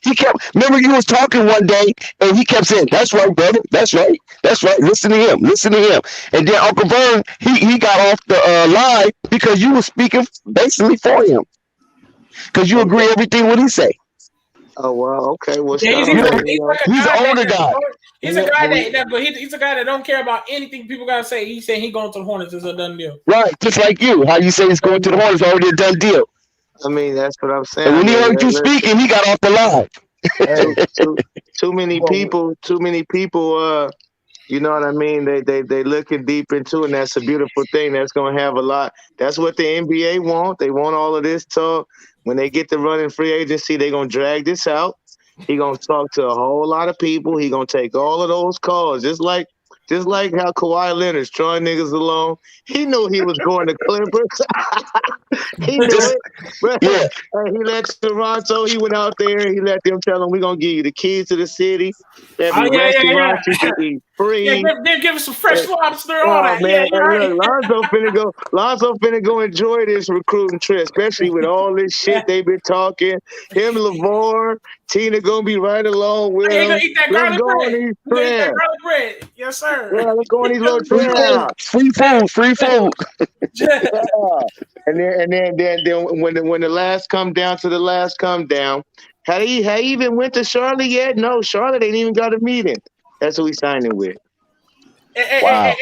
[SPEAKER 3] He kept. Remember, you was talking one day, and he kept saying, "That's right, brother. That's right. That's right. Listen to him. Listen to him." And then Uncle Vern, he got off the line because you were speaking basically for him, because you agree everything what he say.
[SPEAKER 5] Oh well, okay. Well,
[SPEAKER 6] Yeah,
[SPEAKER 3] he's an older guy.
[SPEAKER 6] He's a guy he's a guy that don't care about anything people gotta say. He's saying he going to the Hornets is a done deal.
[SPEAKER 3] Right, just like you. How you say he's going to the Hornets already a done deal.
[SPEAKER 5] I mean, that's what I'm saying.
[SPEAKER 3] And when he heard you speaking, he got off the line.
[SPEAKER 5] Too many people. You know what I mean? They looking deep into it, and that's a beautiful thing. That's gonna have a lot. That's what the NBA want. They want all of this talk. When they get to running free agency, they're gonna drag this out. He gonna talk to a whole lot of people. He gonna take all of those calls, just like how Kawhi Leonard's throwing niggas along. He knew he was going to Clippers. He knew it. But he let Toronto. He went out there. He let them tell him, "We're gonna give you the keys to the city. Every restaurant you can eat free."
[SPEAKER 6] Yeah, they're giving some fresh lobster. All that.
[SPEAKER 5] Man,
[SPEAKER 6] Yeah, right.
[SPEAKER 5] look, Lonzo finna go enjoy this recruiting trip, especially with all this shit they've been talking. Him, LeVar, Tina gonna be right along with him.
[SPEAKER 6] Eat that garlic bread. Yes, sir.
[SPEAKER 5] Yeah, let's go on these little trips.
[SPEAKER 3] Free food.
[SPEAKER 5] Yeah. And then when the last come down, had he even went to Charlotte yet? No, Charlotte ain't even got a meeting. That's who we signing with.
[SPEAKER 3] Wow,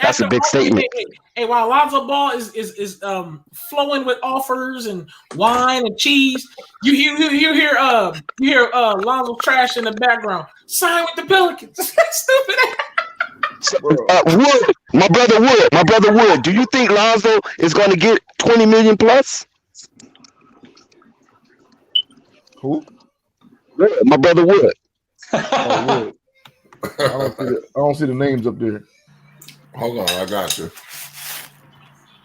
[SPEAKER 3] that's a big statement.
[SPEAKER 6] Hey, while Lonzo Ball is flowing with offers and wine and cheese, you hear Lonzo trash in the background. Sign with the Pelicans. Stupid.
[SPEAKER 3] Wood, my brother Wood. Do you think Lonzo is going to get 20 million plus?
[SPEAKER 2] Who?
[SPEAKER 3] My brother Wood.
[SPEAKER 2] Wood. I don't see the names up there.
[SPEAKER 4] Hold on, I got you.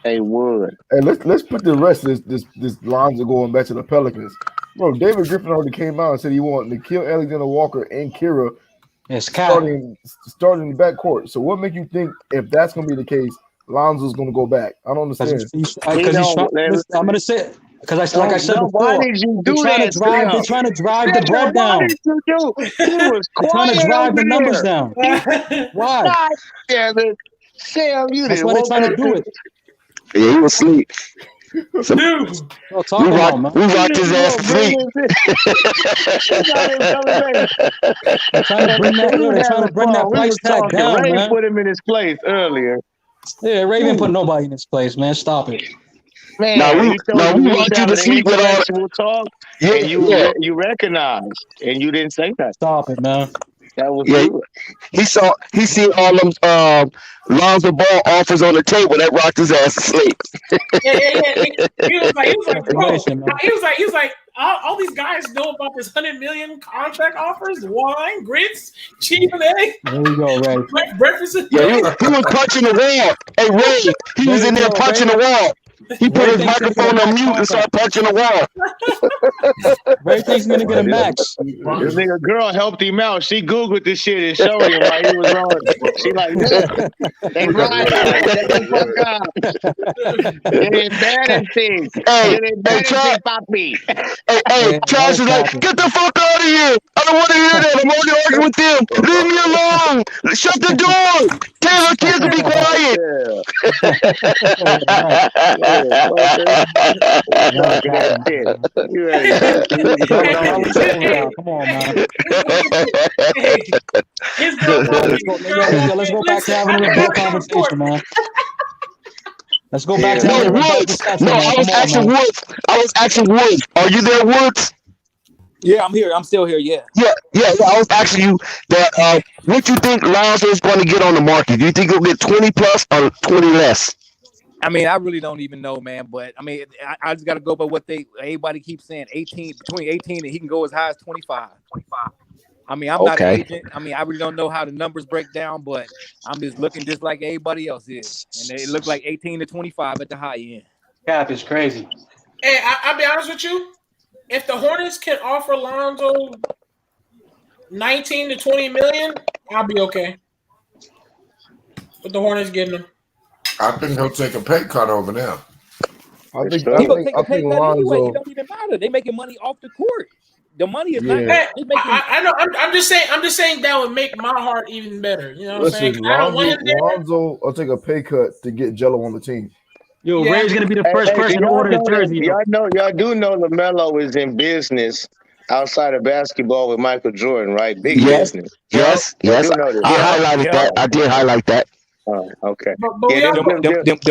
[SPEAKER 5] Hey, Wood.
[SPEAKER 2] Hey, let's put the rest of this Lonzo going back to the Pelicans. Bro, David Griffin already came out and said he wanted to kill Alexander Walker and Kira starting the backcourt. So what make you think if that's going to be the case, Lonzo's going to go back? I don't understand.
[SPEAKER 8] I'm going to say it. Because like I said before,
[SPEAKER 5] why did you do
[SPEAKER 8] they're trying to drive the bread down.
[SPEAKER 5] What did you do? He was
[SPEAKER 8] they're trying to drive the numbers down. Why?
[SPEAKER 5] Damn it. Sam, you
[SPEAKER 8] That's why they're trying to do it.
[SPEAKER 3] Yeah, he was asleep.
[SPEAKER 8] We
[SPEAKER 3] rocked his ass to sleep.
[SPEAKER 8] They're trying to bring that price tag down,
[SPEAKER 5] Ray
[SPEAKER 8] man.
[SPEAKER 5] put him in his place earlier.
[SPEAKER 8] Yeah, Ray didn't put nobody in his place, man. Stop it.
[SPEAKER 5] Man,
[SPEAKER 3] we rocked you to sleep with all
[SPEAKER 5] talk.
[SPEAKER 3] Yeah,
[SPEAKER 5] and you recognized, and you didn't say that.
[SPEAKER 8] Stop it, man.
[SPEAKER 5] That was good.
[SPEAKER 3] He seen all them Lonzo Ball offers on the table that rocked his ass to sleep.
[SPEAKER 6] He was like, all these guys know about this $100 million contract offers, wine, grits, cheese and egg.
[SPEAKER 8] There we go, Ray.
[SPEAKER 6] Breakfast.
[SPEAKER 3] Yeah, he was punching the wall. Hey, Ray, he was in there punching the wall. He put his microphone on mute and started punching the wall.
[SPEAKER 8] Ray thinks he's gonna get a max.
[SPEAKER 5] This nigga girl helped him out. She Googled this shit and showed him while he was on it. She like, they right. They embarrassing. Hey,
[SPEAKER 3] Charles is like, get the fuck out of here. I don't want to hear that. I'm already arguing with them. Leave me alone. Shut the door. Tell the kids to be quiet.
[SPEAKER 8] Come on, man. Let's go back to having a real conversation, man. Let's go back to having a real discussion.
[SPEAKER 3] No, I was asking Woods. Are you there, Woods?
[SPEAKER 7] Yeah, I'm here. I'm still here. Yeah.
[SPEAKER 3] Yeah. I was asking you that. What you think Lonzo is going to get on the market? Do you think he'll get 20 plus or 20 less?
[SPEAKER 7] I mean, I really don't even know, man. But I mean, I just got to go by what everybody keeps saying. Between 18 and he can go as high as 25. I mean, I'm not an agent. I mean, I really don't know how the numbers break down, but I'm just looking just like everybody else is, and they look like 18 to 25 at the high end.
[SPEAKER 8] Cap is crazy.
[SPEAKER 6] Hey, I'll be honest with you. If the Hornets can offer Lonzo 19 to 20 million, I'll be okay. But the Hornets getting him.
[SPEAKER 4] I think he'll take a pay cut over there.
[SPEAKER 2] I think
[SPEAKER 7] He gonna take a pay cut anyway.
[SPEAKER 2] Lonzo.
[SPEAKER 7] It don't even matter. They making money off the court. The money is not.
[SPEAKER 2] Yeah.
[SPEAKER 7] They making,
[SPEAKER 6] I know. I'm just saying that would make my heart even better. You know what I'm saying? I don't want him there.
[SPEAKER 2] Lonzo will take a pay cut to get Jello on the team.
[SPEAKER 8] Yo,
[SPEAKER 6] Yeah.
[SPEAKER 8] Ray's gonna be the first person to order the jersey.
[SPEAKER 5] Y'all do know LaMelo is in business outside of basketball with Michael Jordan, right? Big business.
[SPEAKER 3] Yes.
[SPEAKER 5] You do know this.
[SPEAKER 3] I highlighted that. I did highlight that.
[SPEAKER 5] Oh, okay.
[SPEAKER 6] But we
[SPEAKER 5] Yeah,
[SPEAKER 7] them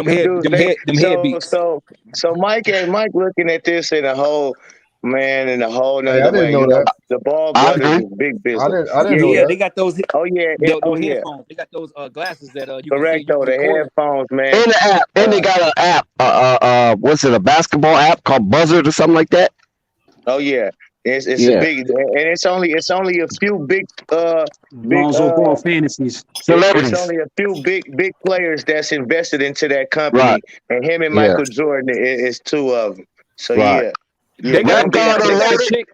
[SPEAKER 7] head beats.
[SPEAKER 5] So Mike looking at this in a whole
[SPEAKER 2] Hey, I didn't know that.
[SPEAKER 5] The ball
[SPEAKER 3] I
[SPEAKER 5] brothers
[SPEAKER 3] agree.
[SPEAKER 5] is big business.
[SPEAKER 2] I didn't know
[SPEAKER 7] Yeah,
[SPEAKER 2] that.
[SPEAKER 7] they got those.
[SPEAKER 5] Oh yeah,
[SPEAKER 7] Those headphones. They got those glasses that you
[SPEAKER 5] correct
[SPEAKER 7] can
[SPEAKER 5] though.
[SPEAKER 7] see.
[SPEAKER 5] The headphones, man.
[SPEAKER 3] And the app. And they got an app. What's it? A basketball app called Buzzard or something like that.
[SPEAKER 5] Oh yeah. It's a big, and it's only a few big
[SPEAKER 8] Lonzo Ball fantasies.
[SPEAKER 3] Celebrities.
[SPEAKER 5] It's only a few big players that's invested into that company,
[SPEAKER 3] Right.
[SPEAKER 5] and him and Michael Jordan is two of them. So
[SPEAKER 3] Right.
[SPEAKER 7] They
[SPEAKER 3] That
[SPEAKER 7] got,
[SPEAKER 3] guy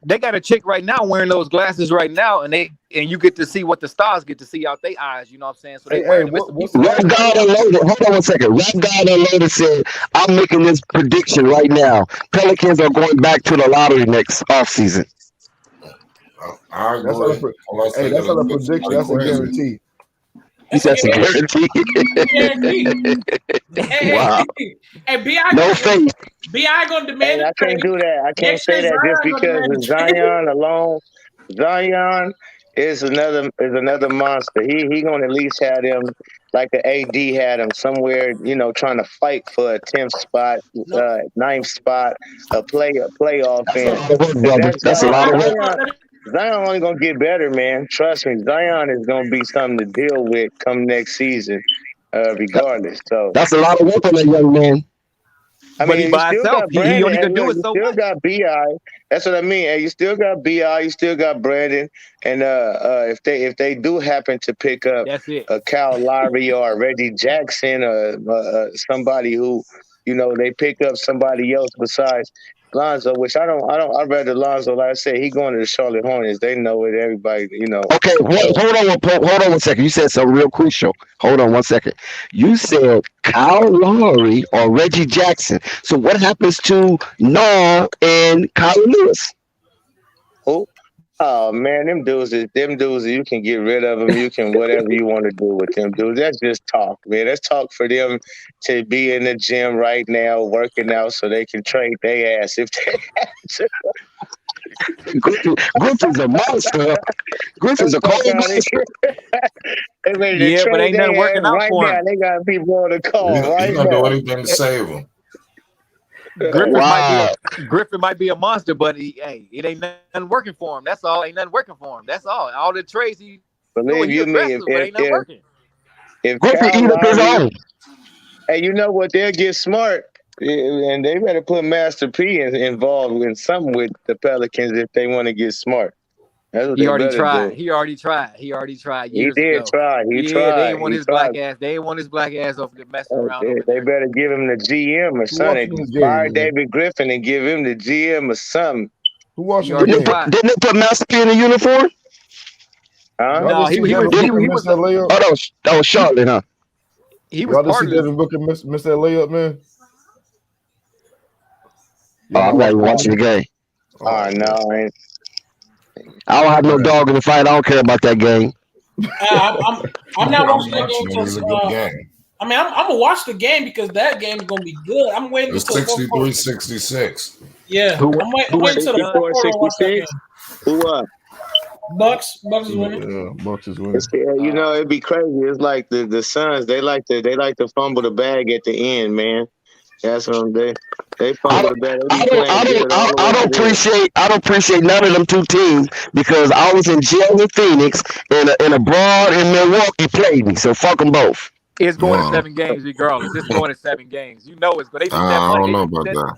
[SPEAKER 7] they got a chick right now wearing those glasses right now, and you get to see what the stars get to see out their eyes. You know what I'm saying? So they wearing them.
[SPEAKER 3] Rap God Unloaded. Hold on one second. Rap God Unloaded said, I'm making this prediction right now. Pelicans are going back to the lottery next offseason.
[SPEAKER 4] I
[SPEAKER 2] That's
[SPEAKER 4] agree.
[SPEAKER 2] not a, that's not a prediction. That's a guarantee.
[SPEAKER 3] He said it's a guarantee. Wow.
[SPEAKER 6] Hey, B.I.
[SPEAKER 3] No faith.
[SPEAKER 6] B.I. gonna demand.
[SPEAKER 5] Hey, I can't do that. I can't say that just because of Zion alone. Zion is another monster. He gonna at least have them like the AD had him somewhere, trying to fight for a 10th spot, 9th spot, a playoff.
[SPEAKER 3] That's a lot of work.
[SPEAKER 5] Zion only gonna get better, man. Trust me, Zion is gonna be something to deal with come next season, regardless. So
[SPEAKER 3] that's a lot of work on that young man.
[SPEAKER 5] I
[SPEAKER 7] But
[SPEAKER 5] mean,
[SPEAKER 7] he by himself, he only can do it so
[SPEAKER 5] You still
[SPEAKER 7] much.
[SPEAKER 5] got Bi. That's what I mean. And you still got Bi. You still got Brandon. And if they do happen to pick up
[SPEAKER 7] That's it.
[SPEAKER 5] a Kyle Lowry or a Reggie Jackson or somebody who, they pick up somebody else besides Lonzo, which I'd rather Lonzo. Like I said, he going to the Charlotte Hornets. They know it. Everybody,
[SPEAKER 3] Okay, hold on one second. You said something real crucial. Hold on one second. You said Kyle Lowry or Reggie Jackson. So what happens to Nah and Kyle Lewis?
[SPEAKER 5] Who? Oh man, them dudes. You can get rid of them. You can whatever you want to do with them dudes. That's just talk, man. That's talk for them to be in the gym right now, working out, so they can trade their ass if they have to.
[SPEAKER 3] Griffin's a monster. Griffin's a cold monster.
[SPEAKER 5] Yeah,
[SPEAKER 7] but ain't nothing working out
[SPEAKER 5] right
[SPEAKER 7] for
[SPEAKER 5] now.
[SPEAKER 7] him.
[SPEAKER 5] They got people on the call right
[SPEAKER 4] He's gonna do
[SPEAKER 5] now.
[SPEAKER 4] anything to save him.
[SPEAKER 7] Griffin might be a monster, but it ain't nothing working for him. That's all. Ain't nothing working for him. That's all. All the trades he
[SPEAKER 5] Believe you me,
[SPEAKER 7] but ain't nothing working.
[SPEAKER 5] if
[SPEAKER 3] Griffin
[SPEAKER 5] Kyle
[SPEAKER 3] eat up his
[SPEAKER 5] Lowry,
[SPEAKER 3] own.
[SPEAKER 5] hey, you know what? They'll get smart, and they better put Master P involved in something with the Pelicans if they want to get smart. That's what
[SPEAKER 7] He
[SPEAKER 5] they
[SPEAKER 7] already
[SPEAKER 5] better
[SPEAKER 7] tried.
[SPEAKER 5] do.
[SPEAKER 7] He already tried.
[SPEAKER 5] He
[SPEAKER 7] Years
[SPEAKER 5] did
[SPEAKER 7] ago.
[SPEAKER 5] try. He
[SPEAKER 7] Yeah,
[SPEAKER 5] tried.
[SPEAKER 7] they ain't want
[SPEAKER 5] He
[SPEAKER 7] his
[SPEAKER 5] tried.
[SPEAKER 7] black ass. They ain't want his black ass off the messing around.
[SPEAKER 5] They
[SPEAKER 7] Over there.
[SPEAKER 5] better give him the GM or something.
[SPEAKER 2] watching this game,
[SPEAKER 5] Fire
[SPEAKER 2] man?
[SPEAKER 5] David Griffin and give him the GM or something.
[SPEAKER 2] Who watching
[SPEAKER 7] You
[SPEAKER 2] the
[SPEAKER 7] already
[SPEAKER 2] game?
[SPEAKER 7] tried.
[SPEAKER 3] Didn't they put Master P in the uniform?
[SPEAKER 5] Huh?
[SPEAKER 7] No,
[SPEAKER 2] Y'all
[SPEAKER 7] he
[SPEAKER 2] just see
[SPEAKER 7] was-
[SPEAKER 2] Devin Booker
[SPEAKER 7] he
[SPEAKER 2] miss that layup?
[SPEAKER 3] Oh, that was Charlotte, huh?
[SPEAKER 7] He was
[SPEAKER 2] Y'all just
[SPEAKER 7] part
[SPEAKER 2] see
[SPEAKER 7] of
[SPEAKER 2] Devin Booker miss that layup, man?
[SPEAKER 3] Oh, I'm not even watching the game.
[SPEAKER 5] Oh, no.
[SPEAKER 3] I don't have no dog in the fight. I don't care about that game.
[SPEAKER 6] I'm not watching that game
[SPEAKER 4] It was
[SPEAKER 6] because
[SPEAKER 4] a good game.
[SPEAKER 6] I'm gonna watch the game because that game is gonna be good. I'm waiting
[SPEAKER 4] It's
[SPEAKER 6] until the fourth quarter.
[SPEAKER 4] 63-66.
[SPEAKER 6] Yeah,
[SPEAKER 7] Who
[SPEAKER 6] I'm waiting until the fourth quarter to watch that game.
[SPEAKER 5] Who what?
[SPEAKER 6] Bucks is winning.
[SPEAKER 2] Yeah, Bucks is winning.
[SPEAKER 5] It'd be crazy. It's like the Suns. They like to fumble the bag at the end, man. That's what they fumble the bag.
[SPEAKER 3] I don't appreciate none of them two teams because I was in jail in Phoenix and abroad in Milwaukee played me. So fuck them both.
[SPEAKER 7] It's going to
[SPEAKER 4] Wow.
[SPEAKER 7] 7 games, regardless. It's going to 7 games. You know it's going. They need that
[SPEAKER 4] I
[SPEAKER 7] money.
[SPEAKER 4] don't know about that.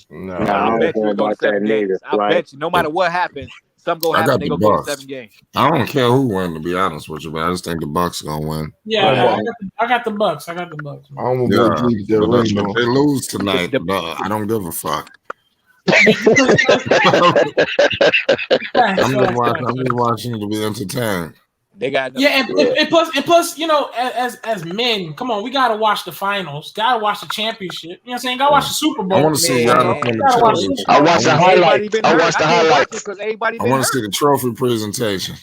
[SPEAKER 2] No,
[SPEAKER 7] I bet you it's going to 7 games. I bet you. No matter what happens, something
[SPEAKER 4] I
[SPEAKER 7] going to
[SPEAKER 4] got
[SPEAKER 7] happen. They
[SPEAKER 4] the
[SPEAKER 7] going to go to
[SPEAKER 4] Bucks.
[SPEAKER 7] 7 games.
[SPEAKER 4] I don't care who wins, to be honest with you, but I just think the Bucks gonna win.
[SPEAKER 6] Yeah, I got the Bucks. I got the Bucks.
[SPEAKER 2] I don't want
[SPEAKER 4] Yeah,
[SPEAKER 2] to believe that
[SPEAKER 4] but
[SPEAKER 2] ring,
[SPEAKER 4] if
[SPEAKER 2] though.
[SPEAKER 4] they lose tonight, I don't give a fuck. I'm just watching to be entertained.
[SPEAKER 7] They got enough.
[SPEAKER 6] Yeah, and plus, you know, as men, come on, we gotta watch the finals, gotta watch the championship. You know what I'm saying? Gotta watch the Super Bowl.
[SPEAKER 4] I want to see Giannis win
[SPEAKER 6] Gotta watch the
[SPEAKER 4] the
[SPEAKER 6] Super
[SPEAKER 3] I
[SPEAKER 6] Bowl.
[SPEAKER 3] watched the highlights. I watched the highlights.
[SPEAKER 7] Because everybody
[SPEAKER 4] I
[SPEAKER 7] been
[SPEAKER 4] want to
[SPEAKER 7] hurt.
[SPEAKER 4] see the trophy presentation.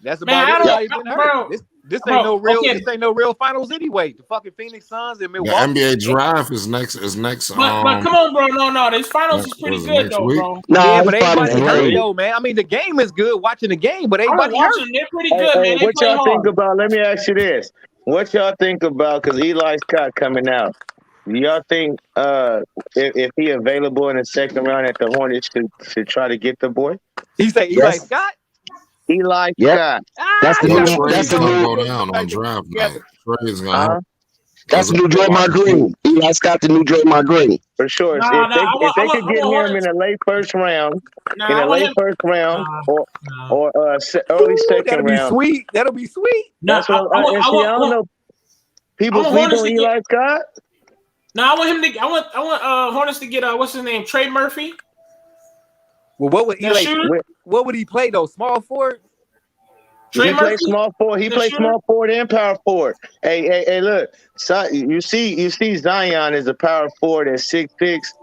[SPEAKER 7] That's
[SPEAKER 6] Man,
[SPEAKER 7] about
[SPEAKER 6] I
[SPEAKER 7] it.
[SPEAKER 6] don't-
[SPEAKER 7] Everybody been
[SPEAKER 6] bro,
[SPEAKER 7] hurt. This
[SPEAKER 6] bro,
[SPEAKER 7] ain't no real.
[SPEAKER 6] okay.
[SPEAKER 7] This ain't no real finals anyway. The fucking Phoenix Suns and
[SPEAKER 4] The
[SPEAKER 7] Milwaukee.
[SPEAKER 4] NBA draft is next.
[SPEAKER 6] But come on, bro. No, this finals is pretty
[SPEAKER 4] was it
[SPEAKER 6] good
[SPEAKER 4] next
[SPEAKER 6] though,
[SPEAKER 4] week?
[SPEAKER 6] bro.
[SPEAKER 3] Nah,
[SPEAKER 7] Yeah,
[SPEAKER 3] it's
[SPEAKER 7] but everybody
[SPEAKER 3] finals
[SPEAKER 7] hurt
[SPEAKER 3] great.
[SPEAKER 7] though, man. I mean, the game is good. Watching the game, but
[SPEAKER 6] I was
[SPEAKER 7] everybody hurt.
[SPEAKER 6] watching. They're pretty good, man.
[SPEAKER 5] Hey,
[SPEAKER 6] They
[SPEAKER 5] what
[SPEAKER 6] play
[SPEAKER 5] y'all think
[SPEAKER 6] hard.
[SPEAKER 5] about? Let me ask you this: what y'all think about? Because Eli Scott coming out. Do y'all think if he available in the second round at the Hornets should try to get the boy?
[SPEAKER 7] He say Eli
[SPEAKER 3] Yes.
[SPEAKER 7] Scott.
[SPEAKER 5] Eli
[SPEAKER 3] Yep.
[SPEAKER 5] Scott.
[SPEAKER 3] That's the
[SPEAKER 4] Well,
[SPEAKER 3] new.
[SPEAKER 4] trade's
[SPEAKER 3] That's the
[SPEAKER 4] gonna
[SPEAKER 3] new.
[SPEAKER 4] go down on draft night. Trade's gonna happen.
[SPEAKER 3] That's the new Draymond Green. Eli Scott, the new Draymond Green.
[SPEAKER 5] For sure.
[SPEAKER 6] Nah,
[SPEAKER 5] If they could
[SPEAKER 6] I
[SPEAKER 5] get
[SPEAKER 6] want
[SPEAKER 5] him in the late first round,
[SPEAKER 6] Nah, I want him.
[SPEAKER 5] or early
[SPEAKER 7] Ooh,
[SPEAKER 5] second
[SPEAKER 7] that'll be
[SPEAKER 5] round.
[SPEAKER 7] sweet. That'll be sweet.
[SPEAKER 6] Nah,
[SPEAKER 5] That's what I don't know. People
[SPEAKER 6] I want
[SPEAKER 5] sleep
[SPEAKER 6] Hornets
[SPEAKER 5] on
[SPEAKER 6] to
[SPEAKER 5] Eli Scott.
[SPEAKER 6] Nah, I want him to. I want Hornets to get what's his name, Trey Murphy.
[SPEAKER 7] Well, what would
[SPEAKER 6] The
[SPEAKER 7] Eli?
[SPEAKER 6] shooter?
[SPEAKER 7] What would he play though? Small forward.
[SPEAKER 6] Trey
[SPEAKER 5] He
[SPEAKER 6] Murphy.
[SPEAKER 5] plays small forward. He
[SPEAKER 6] The
[SPEAKER 5] plays
[SPEAKER 6] shooter?
[SPEAKER 5] small forward and power forward. Hey, look. So you see Zion is a power forward at 6'6".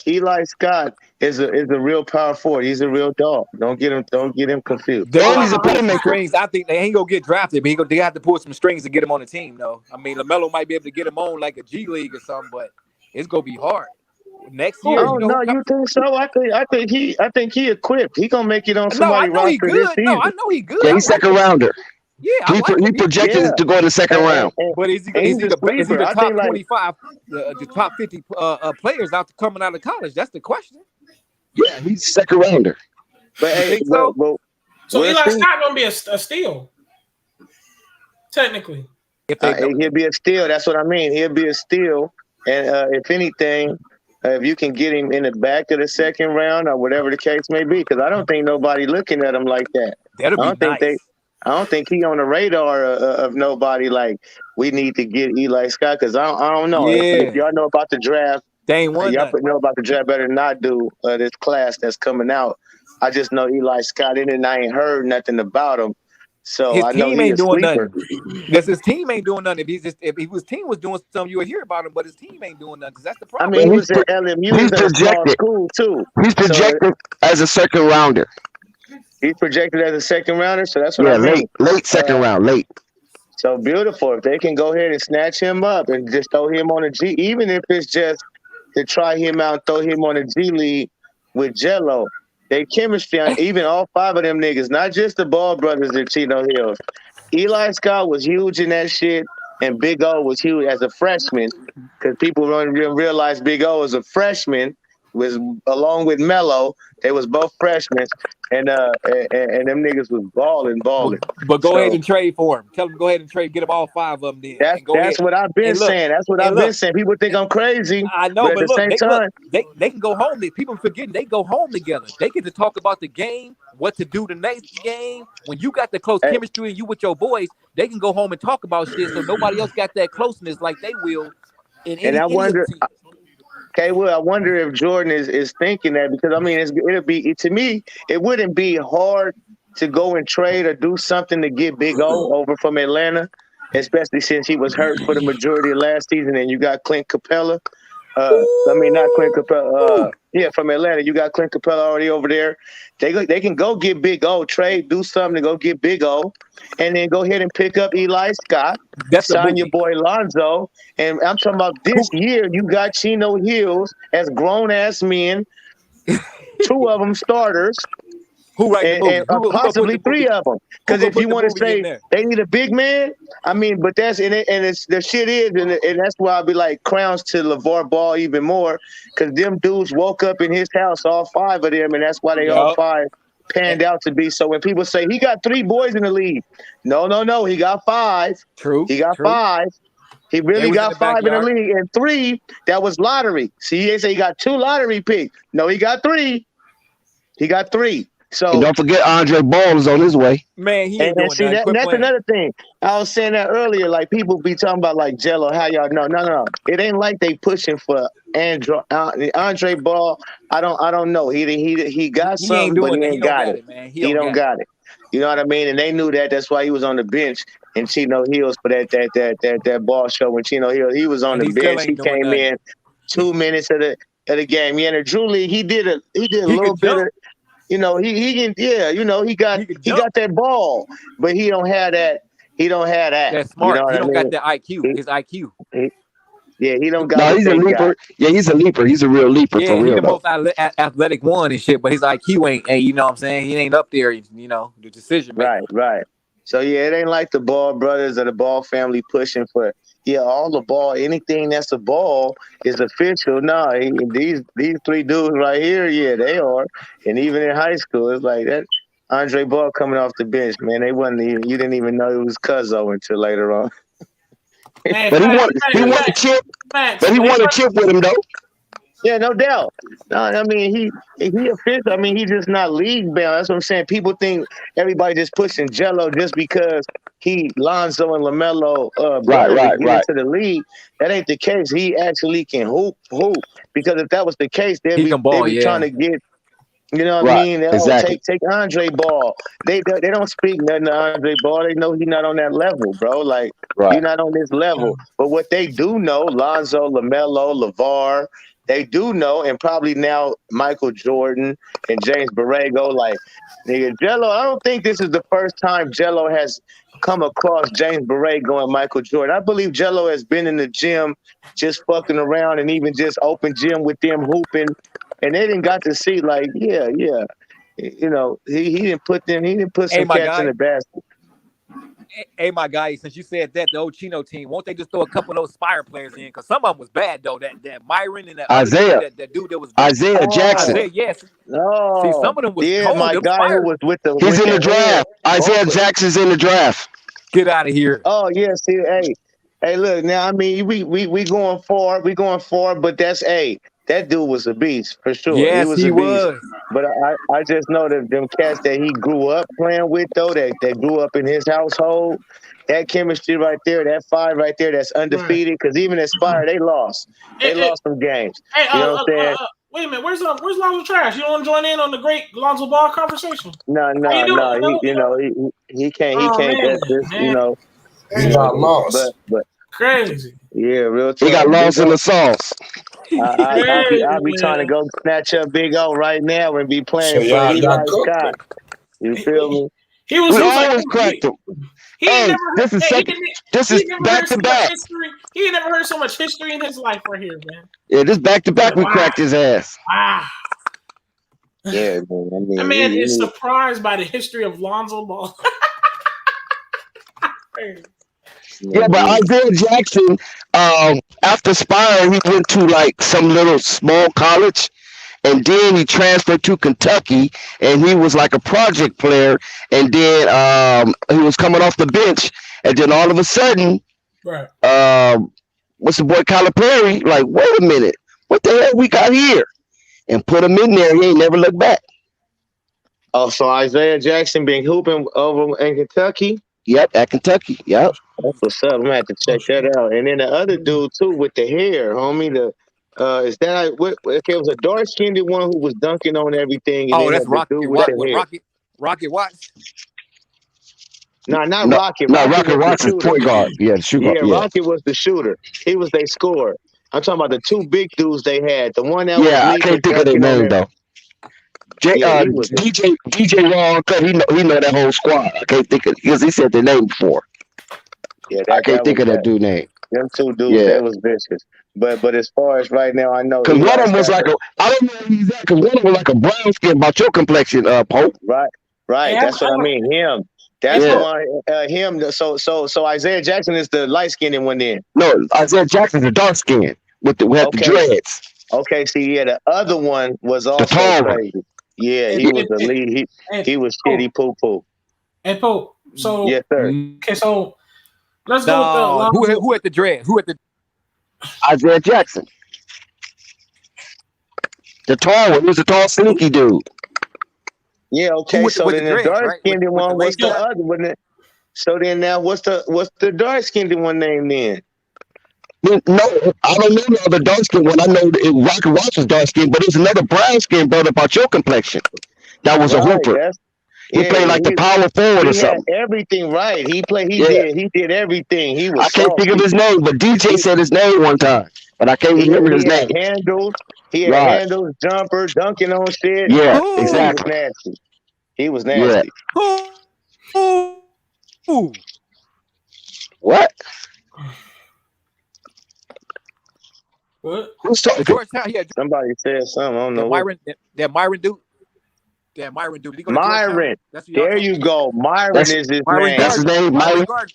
[SPEAKER 5] Eli Scott is a real power forward. He's a real dog. Don't get him confused.
[SPEAKER 7] They're
[SPEAKER 3] And
[SPEAKER 7] gonna
[SPEAKER 3] he's a
[SPEAKER 7] have to pull some
[SPEAKER 3] playmaker.
[SPEAKER 7] strings. I think they ain't gonna get drafted, but they have to pull some strings to get him on the team, though. I mean, LaMelo might be able to get him on like a G League or something, but it's gonna be hard. Next year,
[SPEAKER 5] Oh no, you think so? I think he equipped. He gonna make it on
[SPEAKER 7] No, I
[SPEAKER 5] somebody's
[SPEAKER 7] know he
[SPEAKER 5] roster this
[SPEAKER 7] good.
[SPEAKER 5] season.
[SPEAKER 7] No, I know he good.
[SPEAKER 3] Yeah,
[SPEAKER 7] I
[SPEAKER 3] he's
[SPEAKER 7] like
[SPEAKER 3] second
[SPEAKER 7] him.
[SPEAKER 3] rounder.
[SPEAKER 7] Yeah, I like
[SPEAKER 3] He
[SPEAKER 7] him.
[SPEAKER 3] projected
[SPEAKER 5] Yeah.
[SPEAKER 3] to go in the second round.
[SPEAKER 7] But is he
[SPEAKER 5] he's a
[SPEAKER 7] the
[SPEAKER 5] sleeper. I
[SPEAKER 7] top
[SPEAKER 5] think, like-
[SPEAKER 7] 25, the top 50 players coming out of college? That's the question.
[SPEAKER 3] Yeah, he's second rounder.
[SPEAKER 5] But hey,
[SPEAKER 7] think so?
[SPEAKER 6] So
[SPEAKER 5] we'll
[SPEAKER 6] Eli
[SPEAKER 5] see.
[SPEAKER 6] Scott gonna be a steal, technically.
[SPEAKER 7] If they don't,
[SPEAKER 5] He'll be a steal. That's what I mean. He'll be a steal. And if anything, if you can get him in the back of the second round or whatever the case may be, because I don't think nobody looking at him like that.
[SPEAKER 7] that'll
[SPEAKER 5] I
[SPEAKER 7] be
[SPEAKER 5] don't think
[SPEAKER 7] nice.
[SPEAKER 5] I don't think he on the radar of nobody like we need to get Eli Scott because I don't know if y'all know about the draft.
[SPEAKER 7] They ain't won
[SPEAKER 5] Y'all
[SPEAKER 7] nothing.
[SPEAKER 5] know about the draft better than I do. This class that's coming out. I just know Eli Scott in it, and I ain't heard nothing about him. So
[SPEAKER 7] His
[SPEAKER 5] I know
[SPEAKER 7] team
[SPEAKER 5] he's
[SPEAKER 7] ain't
[SPEAKER 5] a
[SPEAKER 7] doing
[SPEAKER 5] sleeper.
[SPEAKER 7] nothing. Because his team ain't doing nothing. If his team was doing something, you would hear about him. But his team ain't doing nothing. 'Cause that's the
[SPEAKER 5] I
[SPEAKER 7] problem.
[SPEAKER 5] mean, he
[SPEAKER 3] He's
[SPEAKER 5] was at LMU. He was
[SPEAKER 3] he's
[SPEAKER 5] at a small
[SPEAKER 3] projected.
[SPEAKER 5] school too.
[SPEAKER 3] He's projected as a second rounder.
[SPEAKER 5] He's projected as a second rounder, so that's what
[SPEAKER 3] Yeah,
[SPEAKER 5] I mean.
[SPEAKER 3] late second round, late.
[SPEAKER 5] So beautiful. If they can go ahead and snatch him up and just throw him on a G, even if it's just to try him out, throw him on a G League with Jello. They chemistry, even all five of them niggas, not just the Ball brothers at Chino Hills. Eli Scott was huge in that shit, and Big O was huge as a freshman because people don't realize Big O was a freshman, was along with Melo. They was both freshmen, and them niggas was balling.
[SPEAKER 7] But go
[SPEAKER 5] So-
[SPEAKER 7] ahead and trade for him. Tell him go ahead and trade. Get them all five of them then.
[SPEAKER 5] That's
[SPEAKER 7] And go ahead.
[SPEAKER 5] what I've been
[SPEAKER 7] And look,
[SPEAKER 5] saying. That's what
[SPEAKER 7] and
[SPEAKER 5] I've been
[SPEAKER 7] look.
[SPEAKER 5] saying. People think I'm crazy.
[SPEAKER 7] I know,
[SPEAKER 5] but at
[SPEAKER 7] but
[SPEAKER 5] the
[SPEAKER 7] look,
[SPEAKER 5] same time,
[SPEAKER 7] they can go home. People forgetting they go home together. They get to talk about the game, what to do the next game. When you got the close
[SPEAKER 5] Hey.
[SPEAKER 7] chemistry and you with your boys, they can go home and talk about shit. So nobody else got that closeness like they will.
[SPEAKER 5] And I wonder, okay, well, I wonder if Jordan is thinking that because I mean, it'll be to me, it wouldn't be hard to go and trade or do something to get Big O over from Atlanta, especially since he was hurt for the majority of last season, and you got Clint Capella. I mean, not Clint Capella. From Atlanta, you got Clint Capella already over there. They can go get Big O, trade, do something to go get Big O, and then go ahead and pick up Eli Scott, sign your boy Lonzo, and I'm talking about this year. You got Chino Hills as grown ass men, two of them starters.
[SPEAKER 7] Who write the movie?
[SPEAKER 5] And
[SPEAKER 7] Who
[SPEAKER 5] possibly
[SPEAKER 7] put the
[SPEAKER 5] three of them. Because if
[SPEAKER 7] put
[SPEAKER 5] you
[SPEAKER 7] the
[SPEAKER 5] want to
[SPEAKER 7] movie in
[SPEAKER 5] say
[SPEAKER 7] there?
[SPEAKER 5] they need a big man, I mean, but that's and it's the shit is, and that's why I'll be like crowns to LeVar Ball even more, because them dudes woke up in his house, all five of them, and that's why they all
[SPEAKER 7] Yup.
[SPEAKER 5] five panned out to be. So when people say he got 3 boys in the league, no, he got 5.
[SPEAKER 7] True.
[SPEAKER 5] He got
[SPEAKER 7] true.
[SPEAKER 5] 5. He
[SPEAKER 7] They
[SPEAKER 5] really
[SPEAKER 7] was in
[SPEAKER 5] got
[SPEAKER 7] the
[SPEAKER 5] 5 in the
[SPEAKER 7] backyard.
[SPEAKER 5] league, and 3 that was lottery. See, he ain't say he got 2 lottery picks. No, he got 3. He got 3. So
[SPEAKER 3] And don't forget Andre Ball is on his way.
[SPEAKER 7] Man, he ain't
[SPEAKER 5] and
[SPEAKER 7] doing
[SPEAKER 5] see
[SPEAKER 7] nothing. Quit
[SPEAKER 5] that's
[SPEAKER 7] playing.
[SPEAKER 5] another thing. I was saying that earlier. Like people be talking about like Jello. How y'all know? No. It ain't like they pushing for Andre Ball. I don't know. He got
[SPEAKER 7] He ain't
[SPEAKER 5] something, but
[SPEAKER 7] doing
[SPEAKER 5] he
[SPEAKER 7] that. He
[SPEAKER 5] ain't
[SPEAKER 7] don't
[SPEAKER 5] got
[SPEAKER 7] got
[SPEAKER 5] it.
[SPEAKER 7] it, man.
[SPEAKER 5] He don't got it. You know what I mean? And they knew that. That's why he was on the bench in Chino Hills for that ball show when Chino Hills. He was on
[SPEAKER 7] And
[SPEAKER 5] the
[SPEAKER 7] he still
[SPEAKER 5] bench. He
[SPEAKER 7] ain't doing
[SPEAKER 5] came
[SPEAKER 7] nothing.
[SPEAKER 5] in 2 minutes of the game. Yeah, and the Drew League, he did a little
[SPEAKER 7] could
[SPEAKER 5] bit
[SPEAKER 7] jump.
[SPEAKER 5] of, you know, he can, yeah, you know, he got
[SPEAKER 7] could jump.
[SPEAKER 5] that ball, but he don't have that. He don't have that.
[SPEAKER 7] That's
[SPEAKER 5] You know
[SPEAKER 7] smart.
[SPEAKER 5] what
[SPEAKER 7] He
[SPEAKER 5] I
[SPEAKER 7] don't
[SPEAKER 5] mean?
[SPEAKER 7] got that IQ. His IQ.
[SPEAKER 5] Yeah, he don't got
[SPEAKER 3] No,
[SPEAKER 5] what
[SPEAKER 3] he's a
[SPEAKER 5] they got.
[SPEAKER 3] leaper. Yeah, he's a leaper. He's a real leaper
[SPEAKER 7] Yeah,
[SPEAKER 3] for
[SPEAKER 7] he
[SPEAKER 3] real
[SPEAKER 7] the
[SPEAKER 3] though.
[SPEAKER 7] most athletic one and shit, but his IQ ain't, you know what I'm saying? He ain't up there, you know, the decision making.
[SPEAKER 5] Right. So yeah, it ain't like the Ball brothers or the Ball family pushing for all the ball. Anything that's a ball is official. No, these three dudes right here, yeah, they are. And even in high school, it's like that. Andre Ball coming off the bench, man. They wasn't even, you didn't even know it was Cuzzo until later on.
[SPEAKER 6] Man,
[SPEAKER 3] But he won a chip. But he won a chip with him though.
[SPEAKER 5] Yeah, no doubt. No, I mean he official. I mean he's just not league bound. That's what I'm saying. People think everybody just pushing Jello just because Lonzo and LaMelo brothers
[SPEAKER 3] Right.
[SPEAKER 5] get into the league. That ain't the case. He actually can hoop. Because if that was the case, they'd be trying to get. You know what I mean?
[SPEAKER 3] Exactly.
[SPEAKER 5] Take Andre Ball. They don't speak nothing to Andre Ball. They know he's not on that level, bro. Like you're not on this level. But what they do know, Lonzo, LaMelo, LeVar, they do know, and probably now Michael Jordan and James Borrego, like nigga Jello. I don't think this is the first time Jello has come across James Borrego and Michael Jordan. I believe Jello has been in the gym just fucking around and even just open gym with them hooping. And they didn't got to see, like, yeah. You know, he didn't put some cats in the basket.
[SPEAKER 7] Hey, my guy, since you said that, the old Chino team, won't they just throw a couple of those Spire players in? Because some of them was bad, though. That Myron and that
[SPEAKER 3] Isaiah.
[SPEAKER 7] other dude, that dude that was
[SPEAKER 3] Isaiah Jackson.
[SPEAKER 7] Isaiah, yes.
[SPEAKER 5] No.
[SPEAKER 7] See, some of them was cold.
[SPEAKER 5] My
[SPEAKER 7] them
[SPEAKER 5] guy
[SPEAKER 7] Spire.
[SPEAKER 5] who was with the
[SPEAKER 3] He's
[SPEAKER 5] with
[SPEAKER 3] in the draft. Isaiah
[SPEAKER 5] Both.
[SPEAKER 3] Jackson's in the draft.
[SPEAKER 7] Get out of here.
[SPEAKER 5] Oh yeah, see, hey, look now. I mean, we going forward, but that dude was a beast for sure.
[SPEAKER 7] Yes,
[SPEAKER 5] he was
[SPEAKER 7] he
[SPEAKER 5] a beast.
[SPEAKER 7] was.
[SPEAKER 5] But I just know that them cats that he grew up playing with, though, that grew up in his household, that chemistry right there, that five right there, that's undefeated. Because even at Spire, they lost. They lost some games.
[SPEAKER 6] Hey,
[SPEAKER 5] you know what I'm saying?
[SPEAKER 6] Wait a minute. Where's Lonzo Trash? You don't want to join in on the great Lonzo Ball conversation?
[SPEAKER 5] No. He can't.
[SPEAKER 6] Oh,
[SPEAKER 5] He can't.
[SPEAKER 6] man,
[SPEAKER 5] That's
[SPEAKER 6] man.
[SPEAKER 4] He got lost.
[SPEAKER 5] But
[SPEAKER 6] Crazy.
[SPEAKER 5] yeah, real talk.
[SPEAKER 3] He got lost in the sauce.
[SPEAKER 5] I'll be trying to go snatch up Big O right now and be playing
[SPEAKER 4] So
[SPEAKER 5] for
[SPEAKER 4] y'all
[SPEAKER 5] Eli
[SPEAKER 4] cooked
[SPEAKER 5] Scott. You feel me?
[SPEAKER 6] He was
[SPEAKER 3] always cracked him. Hey, this is second. This is back to back.
[SPEAKER 6] He ain't never heard so much history in his life right here, man.
[SPEAKER 3] Yeah, this back to back we cracked his ass.
[SPEAKER 6] Wow.
[SPEAKER 5] Yeah, man. I mean,
[SPEAKER 6] That man is surprised by the history of Lonzo Ball.
[SPEAKER 3] Yeah, but Isaiah Jackson, after Spire, he went to like some little small college, and then he transferred to Kentucky, and he was like a project player, and then he was coming off the bench, and then all of a sudden,
[SPEAKER 6] right?
[SPEAKER 3] What's the boy Calipari? Like, wait a minute, what the hell we got here? And put him in there. He ain't never looked back.
[SPEAKER 5] Oh, so Isaiah Jackson been hooping over in Kentucky?
[SPEAKER 3] Yep, at Kentucky. Yep.
[SPEAKER 5] That's what's up. I'm gonna have to check that out. And then the other dude too with the hair, homie. Is that what? Okay, it was a dark skinned one who was dunking on everything. And
[SPEAKER 7] that's Rocket Watts.
[SPEAKER 5] No, not Rocket.
[SPEAKER 3] No, Rocket Watts is point guard. Yeah, the shooter.
[SPEAKER 5] Yeah, Rocket was the shooter. He was their scorer. I'm talking about the two big dudes they had. The one that
[SPEAKER 3] I can't think of their name though. DJ Long, he know that whole squad. I can't think of because he said their name before.
[SPEAKER 5] Yeah,
[SPEAKER 3] I can't think of that dude name.
[SPEAKER 5] Them two dudes, that was vicious. But as far as right now, I know
[SPEAKER 3] because one of them was like I don't know where he's at because one of them was like a brown skin about your complexion, Pope.
[SPEAKER 5] Right. Yeah, that's what I mean. Him. That's the one. Him. So Isaiah Jackson is the light skinned one then.
[SPEAKER 3] No, Isaiah Jackson's the dark skin with the dreads.
[SPEAKER 5] Okay, see, the other one was also crazy. Yeah, he was the lead. He was shitty poo.
[SPEAKER 6] And Pope. So
[SPEAKER 5] yes, sir.
[SPEAKER 6] Okay, so let's go with
[SPEAKER 7] who at the dread? Who at the
[SPEAKER 3] Isaiah Jackson. The tall one. He was a tall, sneaky dude.
[SPEAKER 5] Yeah, okay. So then the dark skinned one was the other one. So then now what's the dark skinned one name then?
[SPEAKER 3] No, I don't know the other dark skin one. I know Rocket Watts was dark skin, but there's another brown skin brother about your complexion. That was a hooper. He played like the power forward or
[SPEAKER 5] He had
[SPEAKER 3] something.
[SPEAKER 5] everything right. He
[SPEAKER 3] Yeah.
[SPEAKER 5] did everything. He was
[SPEAKER 3] I can't think of
[SPEAKER 5] saucy.
[SPEAKER 3] his name, but DJ said his name one time, but I can't remember his
[SPEAKER 5] He had
[SPEAKER 3] name.
[SPEAKER 5] handles. He had
[SPEAKER 3] Right.
[SPEAKER 5] handles, jumper, dunking on shit.
[SPEAKER 3] Yeah,
[SPEAKER 5] He was
[SPEAKER 3] exactly.
[SPEAKER 5] nasty. He was
[SPEAKER 3] Yeah.
[SPEAKER 5] nasty.
[SPEAKER 7] Who?
[SPEAKER 3] What?
[SPEAKER 6] What?
[SPEAKER 3] Who's
[SPEAKER 7] The
[SPEAKER 3] talking?
[SPEAKER 7] Georgetown. Yeah,
[SPEAKER 5] Somebody said something. I don't know.
[SPEAKER 7] that Myron dude. That Myron dude. Did he go to
[SPEAKER 5] Myron.
[SPEAKER 7] Georgetown? That's who y'all
[SPEAKER 5] There
[SPEAKER 7] talking
[SPEAKER 5] you go. Myron
[SPEAKER 3] That's-
[SPEAKER 5] is his
[SPEAKER 7] Myron
[SPEAKER 5] name.
[SPEAKER 3] That's his name, Myron.
[SPEAKER 7] Gardner.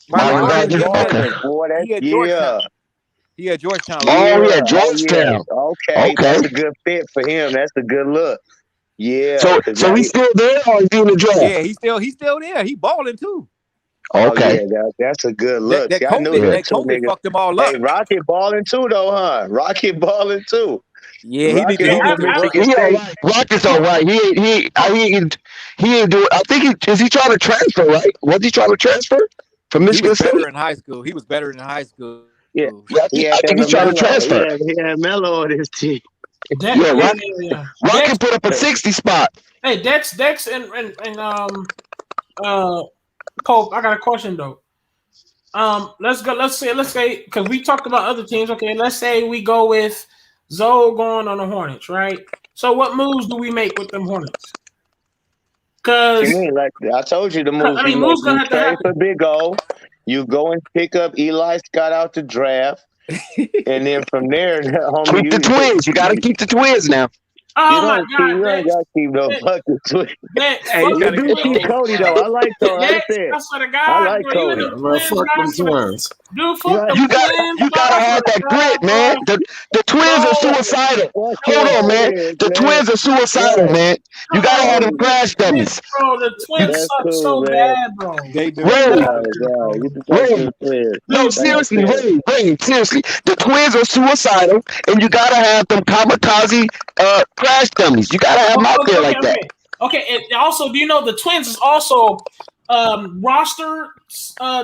[SPEAKER 3] Myron Gardner.
[SPEAKER 5] Gardner,
[SPEAKER 3] Okay.
[SPEAKER 5] boy,
[SPEAKER 7] He at
[SPEAKER 5] yeah.
[SPEAKER 7] Georgetown. He at Georgetown.
[SPEAKER 3] Oh,
[SPEAKER 5] Yeah.
[SPEAKER 3] yeah, Georgetown.
[SPEAKER 5] Okay.
[SPEAKER 3] Okay.
[SPEAKER 5] That's a good fit for him. That's a good look. Yeah.
[SPEAKER 3] So he's still there, or is he in the draft?
[SPEAKER 7] Yeah, he's still there. He balling too.
[SPEAKER 3] Okay.
[SPEAKER 5] That's a good look.
[SPEAKER 7] That
[SPEAKER 5] See, I knew
[SPEAKER 7] COVID,
[SPEAKER 5] that two
[SPEAKER 7] COVID
[SPEAKER 5] niggas.
[SPEAKER 7] fucked them all up.
[SPEAKER 5] Hey, Rocket balling too, though, huh? Rocket balling too.
[SPEAKER 7] Yeah,
[SPEAKER 5] Rocket
[SPEAKER 7] he
[SPEAKER 5] over
[SPEAKER 7] need to work.
[SPEAKER 5] Michigan
[SPEAKER 3] He all
[SPEAKER 5] State.
[SPEAKER 3] right. Rockets all right. He ain't do it. I think is he trying to transfer, right? Was he trying to transfer from
[SPEAKER 7] He
[SPEAKER 3] Michigan
[SPEAKER 7] was
[SPEAKER 3] State?
[SPEAKER 7] better in high school. He was better in high school.
[SPEAKER 5] Yeah.
[SPEAKER 3] Yeah, I think he's trying to transfer.
[SPEAKER 5] He had Melo on his team.
[SPEAKER 3] Yeah, Rocket put up a 60 spot.
[SPEAKER 6] Hey, Dex, and Pope. I got a question though. Let's say because we talked about other teams. Okay, let's say we go with Zoe going on the Hornets, right? So what moves do we make with them Hornets? Because
[SPEAKER 5] like I told you, the moves.
[SPEAKER 6] I mean, moves gonna have to
[SPEAKER 5] trade
[SPEAKER 6] happen.
[SPEAKER 5] for Big O. You go and pick up Eli Scott out the draft, and then from there, homie,
[SPEAKER 3] Keep the Twins. You got to keep the Twins now.
[SPEAKER 6] Oh my God,
[SPEAKER 5] you ain't got to keep no fucking Twins.
[SPEAKER 6] Dex,
[SPEAKER 7] Hey, you gotta
[SPEAKER 5] Do keep Cody though. I like Cody. I
[SPEAKER 6] Dex,
[SPEAKER 5] said.
[SPEAKER 6] I swear to God,
[SPEAKER 5] I like
[SPEAKER 6] bro, you and
[SPEAKER 5] Cody.
[SPEAKER 6] them
[SPEAKER 4] Man,
[SPEAKER 6] Twins,
[SPEAKER 4] fuck them
[SPEAKER 6] guys,
[SPEAKER 4] Twins.
[SPEAKER 6] dude, fuck them
[SPEAKER 3] You
[SPEAKER 6] Twins.
[SPEAKER 3] gotta have that grit, man. The Twins are suicidal. Hold on, man. The Twins are suicidal, man. You gotta have them crash dummies.
[SPEAKER 6] Bro, the Twins
[SPEAKER 5] That's
[SPEAKER 6] suck
[SPEAKER 5] cool,
[SPEAKER 6] so
[SPEAKER 5] man.
[SPEAKER 6] bad, bro.
[SPEAKER 7] They do.
[SPEAKER 3] Ray,
[SPEAKER 5] You can talk to the Twins.
[SPEAKER 3] no, seriously, Ray, seriously. The Twins are suicidal, and you gotta have them kamikaze crash dummies. You gotta have them out there like that.
[SPEAKER 6] Okay, and also, do you know the Twins is also roster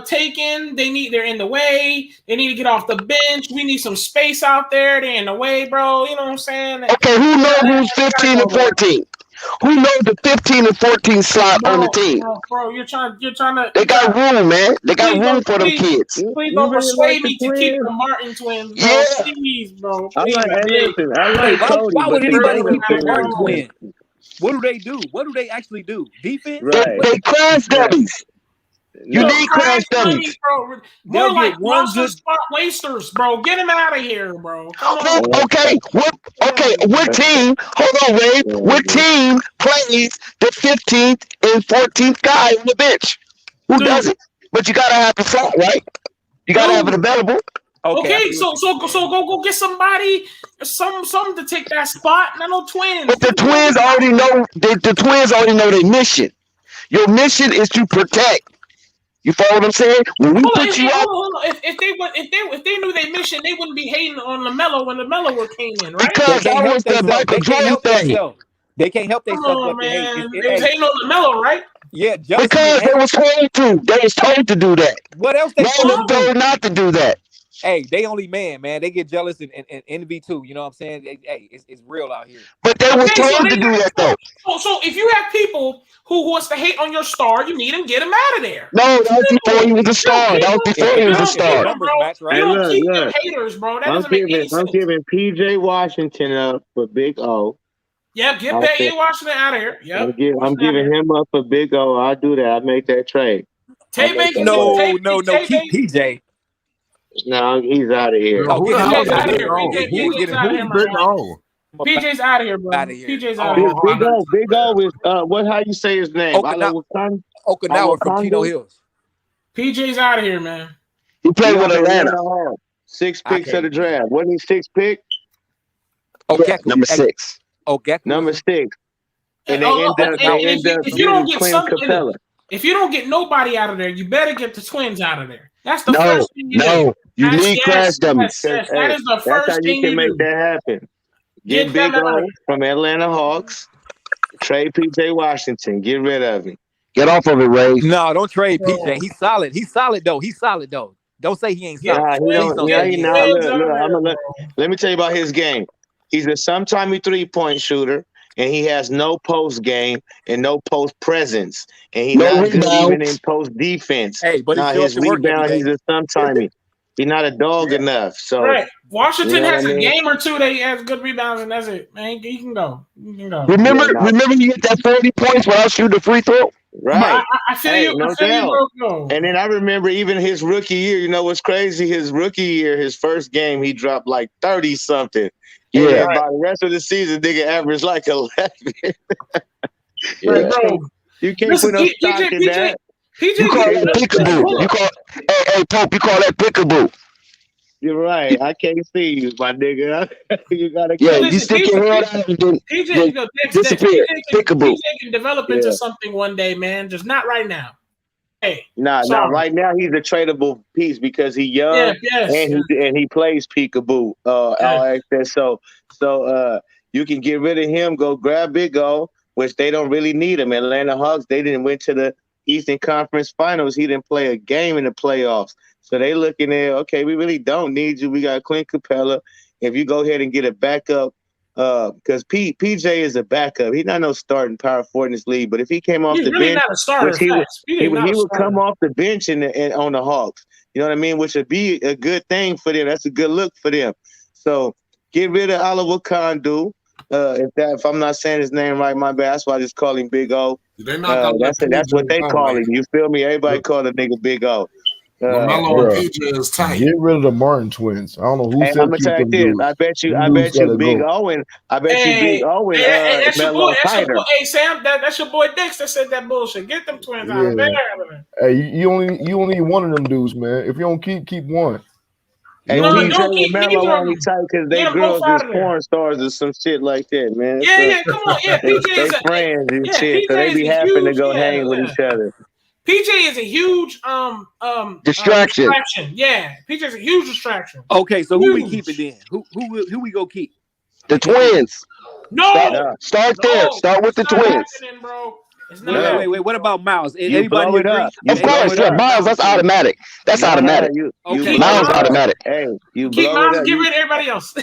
[SPEAKER 6] taken? They're in the way. They need to get off the bench. We need some space out there. They're in the way, bro. You know what I'm saying?
[SPEAKER 3] Okay, who knows who's 15 and 14? Who knows the 15 and 14 slot on the team?
[SPEAKER 6] Bro, you're trying to.
[SPEAKER 3] They got room, man. They got room for them kids.
[SPEAKER 6] Please
[SPEAKER 5] You
[SPEAKER 6] don't
[SPEAKER 5] really
[SPEAKER 6] persuade
[SPEAKER 5] like
[SPEAKER 6] me
[SPEAKER 5] the
[SPEAKER 6] to keep
[SPEAKER 5] Twins?
[SPEAKER 6] the Martin twins, bro.
[SPEAKER 3] Yeah.
[SPEAKER 6] Please, bro.
[SPEAKER 5] I
[SPEAKER 6] Please,
[SPEAKER 5] like
[SPEAKER 6] big.
[SPEAKER 5] I like Cody.
[SPEAKER 7] Why would
[SPEAKER 5] but
[SPEAKER 7] anybody
[SPEAKER 5] the
[SPEAKER 7] keep the
[SPEAKER 5] Twins-
[SPEAKER 7] Martin twins? What do they do? What do they actually do? Defense?
[SPEAKER 5] Right.
[SPEAKER 3] They crash dummies. You
[SPEAKER 5] No.
[SPEAKER 3] need crash dummies.
[SPEAKER 6] bro. More
[SPEAKER 7] They'll
[SPEAKER 6] like
[SPEAKER 7] get one
[SPEAKER 6] roster
[SPEAKER 7] good-
[SPEAKER 6] spot wasters, bro. Get him out of here, bro. Come on.
[SPEAKER 3] Okay, what team? Hold on, Ray. What team plays the 15th and 14th guy on the bench? Who
[SPEAKER 6] Dude.
[SPEAKER 3] does it? But you gotta have the slot, right? You gotta have it available.
[SPEAKER 6] Okay, so go get somebody, some to take that spot. No Twins.
[SPEAKER 3] But the Twins already know. The Twins already know their mission. Your mission is to protect. You follow what I'm saying? When we put you out,
[SPEAKER 6] Hold on. If they knew their mission, they wouldn't be hating on LaMelo when LaMelo came in, right?
[SPEAKER 3] because that was the Michael Jordan thing.
[SPEAKER 7] They can't help
[SPEAKER 6] Come
[SPEAKER 7] themselves.
[SPEAKER 6] on,
[SPEAKER 7] But
[SPEAKER 6] man. They was hating on LaMelo, right?
[SPEAKER 7] Yeah, Justin.
[SPEAKER 3] Because they was told to. They was told to do that.
[SPEAKER 7] What else they
[SPEAKER 3] Now
[SPEAKER 7] supposed
[SPEAKER 3] they're
[SPEAKER 7] to do?
[SPEAKER 3] told not to do that.
[SPEAKER 7] Hey, they only man. They get jealous and envy too. You know what I'm saying? Hey, it's real out here.
[SPEAKER 3] But they was
[SPEAKER 6] Okay, so
[SPEAKER 3] told
[SPEAKER 6] they-
[SPEAKER 3] to do that though.
[SPEAKER 6] So if you have people who wants to hate on your star, you need them, get them out of there.
[SPEAKER 3] No, that was before he was a star. That was before he was a star.
[SPEAKER 7] Numbers match, right?
[SPEAKER 6] You don't
[SPEAKER 5] Hey,
[SPEAKER 6] keep
[SPEAKER 5] look.
[SPEAKER 6] them haters, bro. That
[SPEAKER 5] I'm
[SPEAKER 6] doesn't make any
[SPEAKER 5] giving
[SPEAKER 6] sense.
[SPEAKER 5] PJ Washington up for Big O.
[SPEAKER 6] Yeah, get
[SPEAKER 5] Okay.
[SPEAKER 6] Peyton Washington out of here. Yep.
[SPEAKER 5] I'm giving him up for Big O. I do that. I make that trade.
[SPEAKER 6] Tay Baker.
[SPEAKER 7] No,
[SPEAKER 6] Tay
[SPEAKER 7] keep PJ.
[SPEAKER 5] No, he's out of here.
[SPEAKER 7] Oh,
[SPEAKER 4] Who
[SPEAKER 7] get
[SPEAKER 4] the
[SPEAKER 7] him
[SPEAKER 4] hell
[SPEAKER 7] out
[SPEAKER 4] is
[SPEAKER 7] of
[SPEAKER 4] Big
[SPEAKER 7] here.
[SPEAKER 4] O?
[SPEAKER 6] PJ's out of here,
[SPEAKER 4] Who's Big
[SPEAKER 6] man.
[SPEAKER 4] O?
[SPEAKER 6] PJ's out of here, bro.
[SPEAKER 7] Outta here.
[SPEAKER 6] PJ's out of here.
[SPEAKER 5] Big O is what? How you say his name?
[SPEAKER 7] Okinawa from Chino Hills.
[SPEAKER 6] PJ's out of here, man.
[SPEAKER 3] He played with Atlanta.
[SPEAKER 5] 6 picks of the draft. Wasn't he 6 pick?
[SPEAKER 7] Okay,
[SPEAKER 3] Number 6.
[SPEAKER 7] Okay,
[SPEAKER 5] Number 6. And they
[SPEAKER 6] Oh,
[SPEAKER 5] end up
[SPEAKER 6] if you don't
[SPEAKER 5] getting
[SPEAKER 6] get
[SPEAKER 5] Clint
[SPEAKER 6] something,
[SPEAKER 5] Capella.
[SPEAKER 6] if you don't get nobody out of there, you better get the Twins out of there. That's the
[SPEAKER 3] No,
[SPEAKER 6] first thing you do.
[SPEAKER 3] no. You
[SPEAKER 6] Yes,
[SPEAKER 3] need
[SPEAKER 6] yes,
[SPEAKER 3] crash dummies.
[SPEAKER 6] yes, that is the
[SPEAKER 5] That's how
[SPEAKER 6] first
[SPEAKER 5] you
[SPEAKER 6] thing
[SPEAKER 5] can
[SPEAKER 6] you
[SPEAKER 5] make
[SPEAKER 6] do.
[SPEAKER 5] that happen.
[SPEAKER 6] Get
[SPEAKER 5] Get Big
[SPEAKER 6] them out
[SPEAKER 5] O
[SPEAKER 6] of
[SPEAKER 5] from Atlanta Hawks. Trade PJ Washington. Get rid of him.
[SPEAKER 3] Get off of it, Ray.
[SPEAKER 7] No, don't trade PJ. He's solid. He's solid though. Don't say he ain't
[SPEAKER 6] Yeah,
[SPEAKER 7] solid.
[SPEAKER 5] Nah, he
[SPEAKER 7] Please
[SPEAKER 5] don't.
[SPEAKER 7] don't
[SPEAKER 5] Yeah,
[SPEAKER 7] say
[SPEAKER 5] he
[SPEAKER 7] he
[SPEAKER 5] not.
[SPEAKER 7] ain't.
[SPEAKER 5] Look, let me tell you about his game. He's a sometime 3-point shooter. and he has no post game and no post presence, and he's
[SPEAKER 3] No
[SPEAKER 5] not good even in
[SPEAKER 3] rebounds.
[SPEAKER 5] post defense.
[SPEAKER 7] Hey, but he
[SPEAKER 5] Now
[SPEAKER 7] show up
[SPEAKER 5] his
[SPEAKER 7] to work every
[SPEAKER 5] rebound,
[SPEAKER 7] day.
[SPEAKER 5] he's a sometimey. He's not a dog enough. So
[SPEAKER 6] Right. Washington
[SPEAKER 5] you know
[SPEAKER 6] has
[SPEAKER 5] what I
[SPEAKER 6] a
[SPEAKER 5] mean?
[SPEAKER 6] game or two that he has good rebounds, and that's it. Man, he can go. He can go.
[SPEAKER 3] Remember,
[SPEAKER 5] Yeah, no.
[SPEAKER 3] remember he hit that 40 points without shooting a free throw?
[SPEAKER 5] Right.
[SPEAKER 6] I feel
[SPEAKER 5] Hey,
[SPEAKER 6] you.
[SPEAKER 5] no
[SPEAKER 6] I feel you,
[SPEAKER 5] doubt.
[SPEAKER 6] bro.
[SPEAKER 5] And then I remember even his rookie year, you know what's crazy? His rookie year, his first game, he dropped like 30 something.
[SPEAKER 3] Yeah.
[SPEAKER 5] And then by the rest of the season, nigga averaged like 11.
[SPEAKER 6] Right, bro.
[SPEAKER 5] You can't
[SPEAKER 6] Listen,
[SPEAKER 5] put no stock in that.
[SPEAKER 3] You call that peekaboo. You call, hey, Pope, you call that peekaboo.
[SPEAKER 5] You're right. I can't see you, my nigga. You gotta
[SPEAKER 3] Yeah,
[SPEAKER 5] go.
[SPEAKER 3] you stick your head out and then
[SPEAKER 6] PJ, Dex,
[SPEAKER 3] disappear. Peekaboo.
[SPEAKER 6] PJ can develop into something one day, man. Just not right now. Hey,
[SPEAKER 5] Nah, right now he's a tradable piece because he's young and he plays peekaboo. All access. So you can get rid of him, go grab Big O, which they don't really need him. Atlanta Hawks, they didn't went to the Eastern Conference Finals. He didn't play a game in the playoffs. So they looking at, okay, we really don't need you. We got Clint Capella. If you go ahead and get a backup, because PJ is a backup. He's not no starting power forward in this league. But if he came off the bench,
[SPEAKER 6] not a starter,
[SPEAKER 5] which he would come off the bench and on the Hawks. You know what I mean? Which would be a good thing for them. That's a good look for them. So get rid of Oliver Kondu. If I'm not saying his name right, my bad. That's why I just call him Big O. That's what they call him. You feel me? Everybody call the nigga Big O.
[SPEAKER 4] LaMelo and PJ is tight.
[SPEAKER 2] Get rid of the Martin twins. I don't know who said
[SPEAKER 5] I'm gonna tell you this.
[SPEAKER 2] dudes.
[SPEAKER 5] I bet you Big Owen.
[SPEAKER 6] That's your boy.
[SPEAKER 5] Tighter.
[SPEAKER 6] Hey Sam, that's your boy Dix that said that bullshit. Get them twins out of there.
[SPEAKER 2] Hey, you only need one of them dudes, man. If you don't keep one.
[SPEAKER 5] Hey,
[SPEAKER 6] don't keep
[SPEAKER 5] Melo only tight because they girls is porn stars or some shit like that, man.
[SPEAKER 6] Come on, PJ is
[SPEAKER 5] friends and shit, so they be happy to go hang with each other.
[SPEAKER 6] PJ is a huge
[SPEAKER 3] distraction.
[SPEAKER 6] Yeah, PJ is a huge distraction.
[SPEAKER 7] Okay, so who we keep it then? Who we go keep?
[SPEAKER 3] The twins.
[SPEAKER 6] No,
[SPEAKER 3] start there. Start with the twins.
[SPEAKER 6] Bro.
[SPEAKER 7] Wait. What about Miles? Everybody agree?
[SPEAKER 3] Of course, Miles. That's automatic. That's automatic.
[SPEAKER 7] Okay,
[SPEAKER 3] Miles automatic.
[SPEAKER 5] Hey, you
[SPEAKER 6] keep Miles. Get rid of everybody else.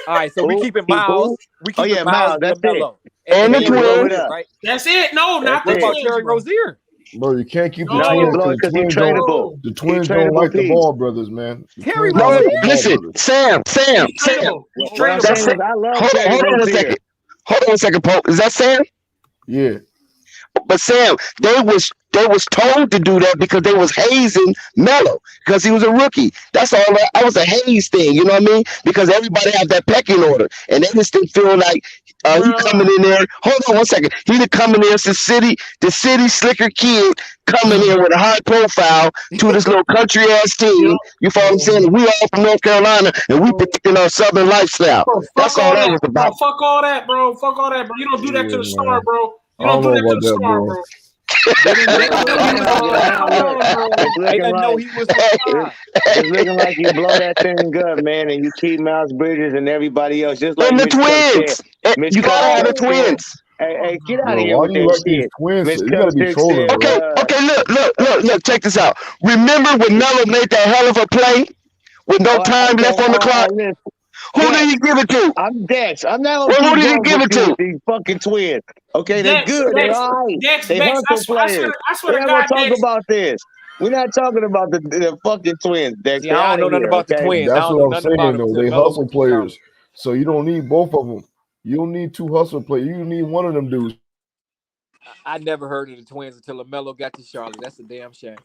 [SPEAKER 7] All right, so we keeping Miles. We keeping
[SPEAKER 5] Miles.
[SPEAKER 7] That's
[SPEAKER 5] LaMelo.
[SPEAKER 3] And the twins.
[SPEAKER 7] Right?
[SPEAKER 6] That's it. No, not the
[SPEAKER 7] What about
[SPEAKER 6] twins.
[SPEAKER 7] Terry Rozier?
[SPEAKER 2] Bro, you can't keep the
[SPEAKER 5] you blow it
[SPEAKER 2] twins.
[SPEAKER 5] because he's tradable.
[SPEAKER 2] The twins don't like the ball brothers, man.
[SPEAKER 7] Terry
[SPEAKER 3] No, listen, Sam.
[SPEAKER 5] Hold on
[SPEAKER 3] a second. Hold on a second, Pope. Is that Sam?
[SPEAKER 2] Yeah.
[SPEAKER 3] But Sam, they was told to do that because they was hazing Melo because he was a rookie. That's all. That was a haze thing, you know what I mean? Because everybody have that pecking order, and they just didn't feel like he coming in there. Hold on 1 second. He didn't come in there as the city slicker kid coming in with a high profile to this little country ass team. You follow what I'm saying? We all from North Carolina, and we protecting our Southern lifestyle. That's all that was about.
[SPEAKER 6] Fuck all that, bro. You don't do that to the star, bro. You
[SPEAKER 2] don't
[SPEAKER 6] do that
[SPEAKER 2] know
[SPEAKER 6] to the
[SPEAKER 2] about
[SPEAKER 6] star,
[SPEAKER 2] that,
[SPEAKER 6] bro.
[SPEAKER 5] It's looking like you blow that thing up, man, and you keep Miles Bridges and everybody else. Just like
[SPEAKER 3] and the twins. You gotta have the twins.
[SPEAKER 5] Hey, get out of here with that shit.
[SPEAKER 2] Twins? You gotta be trolling.
[SPEAKER 3] Okay, look, check this out. Remember when Melo made that hell of a play with no time left on the clock? Who did he give it to?
[SPEAKER 5] I'm Dex. I'm not.
[SPEAKER 3] Who did he give it to?
[SPEAKER 5] These fucking twins. Okay, they're good. They're all right. They hustle players. We're not gonna talk about this. We're not talking about the fucking twins, Dex.
[SPEAKER 7] Yeah, I don't know nothing about the twins.
[SPEAKER 2] That's what I'm saying, though. They hustle players. So you don't need both of them. You don't need two hustle players. You need one of them dudes.
[SPEAKER 7] I never heard of the twins until LaMelo got to Charlotte. That's a damn shame.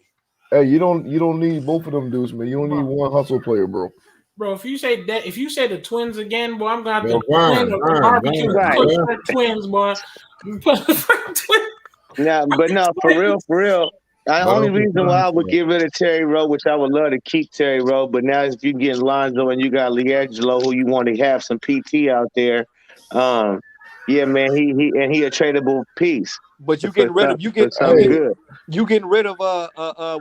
[SPEAKER 2] Hey, you don't need both of them dudes, man. You don't need one hustle player, bro.
[SPEAKER 6] Bro, if you say the twins again, boy, I'm gonna have to
[SPEAKER 5] barbecue
[SPEAKER 6] twins, boy.
[SPEAKER 5] No, for real. The only reason why I would get rid of Terry Rowe, which I would love to keep Terry Rowe, but now if you get Lonzo and you got LiAngelo, who you want to have some PT out there, yeah, man, he a tradable piece.
[SPEAKER 7] But you getting rid of you getting rid of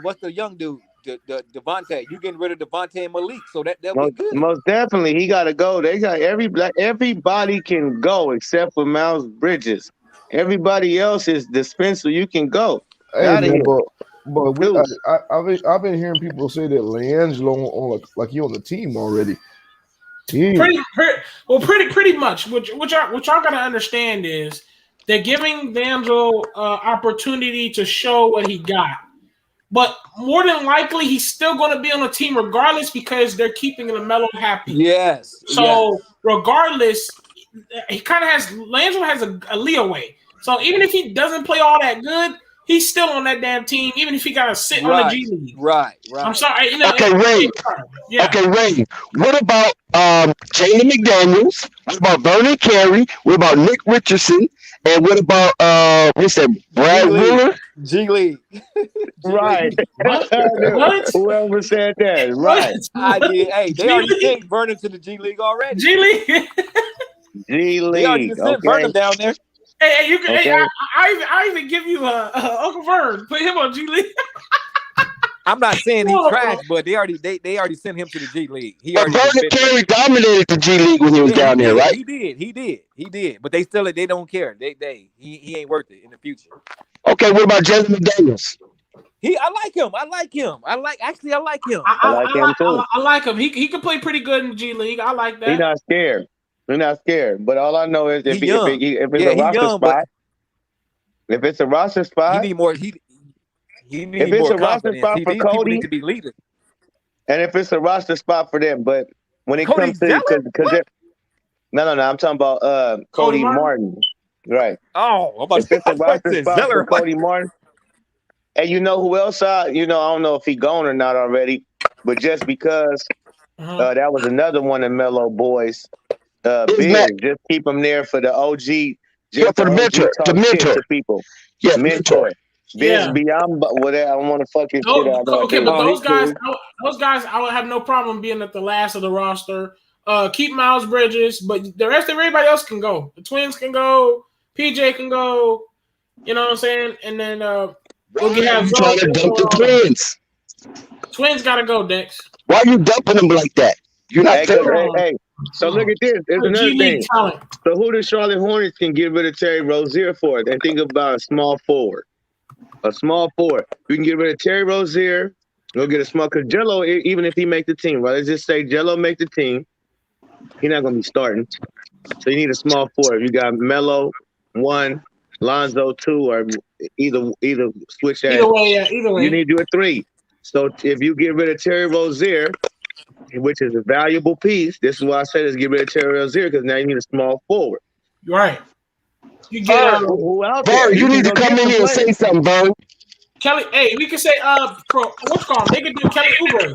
[SPEAKER 7] what's the young dude? The Devontae. You getting rid of Devontae and Malik, so that be good.
[SPEAKER 5] Most definitely, he got to go. They got everybody can go except for Miles Bridges. Everybody else is dispensable. You can go.
[SPEAKER 2] Hey, man, I've been hearing people say that LiAngelo on like he on the team already.
[SPEAKER 6] Pretty much. What y'all gotta understand is they're giving Lonzo opportunity to show what he got. But more than likely, he's still going to be on the team regardless because they're keeping LaMelo happy.
[SPEAKER 7] Yes.
[SPEAKER 6] So regardless, he kind of has Lonzo has a leeway. So even if he doesn't play all that good, he's still on that damn team. Even if he got to sit on the G League.
[SPEAKER 7] Right.
[SPEAKER 6] I'm sorry.
[SPEAKER 3] Okay, Ray.
[SPEAKER 6] Yeah.
[SPEAKER 3] Okay, Ray. What about Jalen McDaniels? What about Vernon Carey? What about Nick Richardson? And what about what's that? Brad Wheeler?
[SPEAKER 7] G League.
[SPEAKER 5] Right.
[SPEAKER 6] What?
[SPEAKER 5] Whoever said that. Right.
[SPEAKER 7] I did. Hey, they already sent Vernon to the G League already.
[SPEAKER 6] G League.
[SPEAKER 5] G League.
[SPEAKER 7] They already sent Vernon down there.
[SPEAKER 6] Hey, you can. Okay. Hey, I even give you Uncle Vern. Put him on G League.
[SPEAKER 7] I'm not saying he's trash, but they already sent him to the G League.
[SPEAKER 3] But Vernon Carey dominated the G League when he was down there, right?
[SPEAKER 7] He did. But they don't care. He ain't worth it in the future.
[SPEAKER 3] Okay, what about Jalen McDaniels?
[SPEAKER 7] I like him. I like him. I like him.
[SPEAKER 5] I like him too.
[SPEAKER 6] I like him. He can play pretty good in the G League. I like that.
[SPEAKER 5] He's not scared. We're not scared. But all I know is if it's a roster spot, if it's a roster spot,
[SPEAKER 7] he need more. If it's a roster spot for Cody, to be leaders.
[SPEAKER 5] And if it's a roster spot for them, but when it comes to because no, I'm talking about Cody Martin. Right.
[SPEAKER 7] Oh, I'm about
[SPEAKER 5] if it's a roster spot for Cody Martin. And you know who else? I don't know if he gone or not already, but just because that was another one of Melo boys. Big, just keep him there for the OG.
[SPEAKER 3] Just for the mentor,
[SPEAKER 5] to people.
[SPEAKER 3] Yeah,
[SPEAKER 5] mentor. Yeah. Beyond whatever, I don't want to fuck his shit out.
[SPEAKER 6] Okay, but those guys, I would have no problem being at the last of the roster. Keep Miles Bridges, but the rest of everybody else can go. The Twins can go. PJ can go. You know what I'm saying? And then we'll have
[SPEAKER 3] trying to dump the Twins.
[SPEAKER 6] Twins gotta go, Dex.
[SPEAKER 3] Why are you dumping them like that? You're not fair.
[SPEAKER 5] Hey. So look at this. There's another thing. So who the Charlotte Hornets can get rid of Terry Rozier for? They think about a small forward. A small forward. You can get rid of Terry Rozier. Go get a small. Because Jello, even if he make the team, right? Let's just say Jello make the team. He's not going to be starting. So you need a small forward. You got Melo 1, Lonzo 2, or either switch that.
[SPEAKER 6] Either way.
[SPEAKER 5] You need to do a 3. So if you get rid of Terry Rozier, which is a valuable piece. This is why I say let's get rid of Terry Rozier because now you need a small forward.
[SPEAKER 6] Right. You get
[SPEAKER 5] who out there?
[SPEAKER 3] You need to come in here and say something, Bird.
[SPEAKER 6] Kelly, hey, we can say what's called? They could do Kelly Oubre.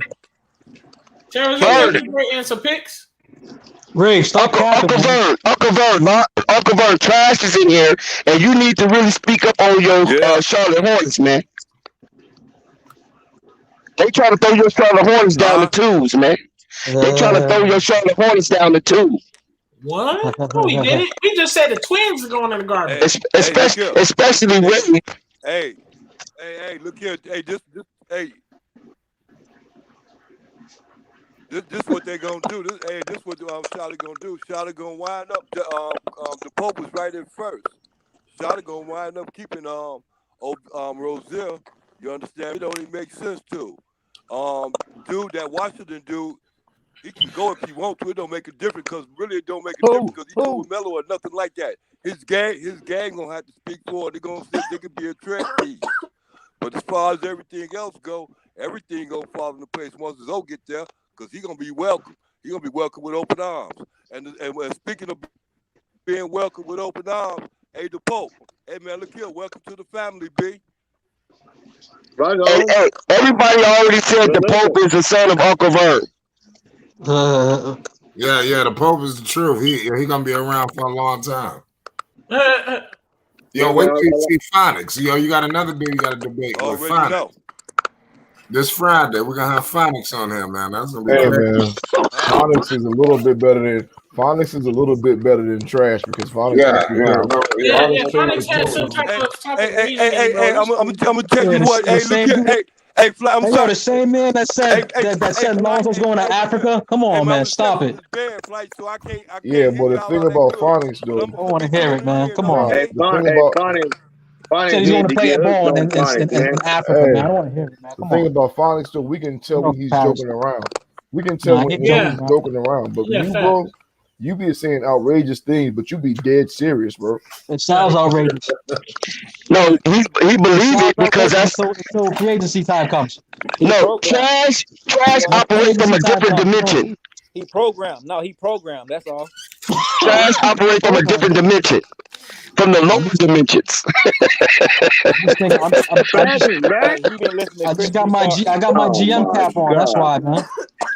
[SPEAKER 6] Terry Rozier and some picks.
[SPEAKER 8] Ray, stop
[SPEAKER 3] Uncle Vern, Trash is in here, and you need to really speak up on your Charlotte Hornets, man. They try to throw your Charlotte Hornets down the tubes, man. They try to throw your Charlotte Hornets down the tube.
[SPEAKER 6] What? No, we did it. We just said the Twins are going in the garbage.
[SPEAKER 3] Especially Ray.
[SPEAKER 9] Hey, look here. Hey, this what they're gonna do. This what Charlotte gonna do. Charlotte gonna wind up. The Pope was right in first. Charlotte gonna wind up keeping Rozier. You understand? It don't even make sense to. Dude, that Washington dude, he can go if he wants to. It don't make a difference because really it don't make a difference because he's with Melo or nothing like that. His gang gonna have to speak for it. They're gonna say they could be a threat piece. But as far as everything else go, everything gonna fall into place once Zoe get there because he's gonna be welcome. He's gonna be welcome with open arms. And speaking of being welcome with open arms, hey, the Pope, hey man, look here, welcome to the family, B.
[SPEAKER 5] Right on.
[SPEAKER 3] Hey, everybody already said the Pope is the son of Uncle Vern.
[SPEAKER 4] Yeah, the Pope is the truth. He gonna be around for a long time. Yo, wait till you see Phonics. Yo, you got another dude you got to debate with Phonics. This Friday, we're gonna have Phonics on here, man. That's gonna be
[SPEAKER 2] man. Phonics is a little bit better than Trash because Phonics.
[SPEAKER 6] Phonics has some type of
[SPEAKER 9] Hey, I'm gonna tell you what. Hey, look here. Hey, Fly, I'm sorry.
[SPEAKER 8] The same man that said Lonzo's going to Africa. Come on, man, stop it.
[SPEAKER 2] But the thing about Phonics, though,
[SPEAKER 8] I don't want to hear it, man. Come on.
[SPEAKER 5] Phonics
[SPEAKER 8] said he's going to play a ball in Africa, man. I don't want to hear it, man.
[SPEAKER 2] The thing about Phonics, though, we can tell when he's joking around. We can tell
[SPEAKER 8] Nah,
[SPEAKER 2] when
[SPEAKER 8] yeah.
[SPEAKER 2] he's joking around, but
[SPEAKER 6] Yeah,
[SPEAKER 2] you,
[SPEAKER 6] fact.
[SPEAKER 2] bro, you be saying outrageous things, but you be dead serious, bro.
[SPEAKER 8] It sounds outrageous.
[SPEAKER 3] No, he believes it because that's
[SPEAKER 8] so free agency time comes.
[SPEAKER 3] no trash. Trash operates from a different dimension.
[SPEAKER 7] He programmed. No, he programmed. That's all.
[SPEAKER 3] Trash operates from a different dimension, from the lower dimensions.
[SPEAKER 8] I just got my GM cap on. That's why, man.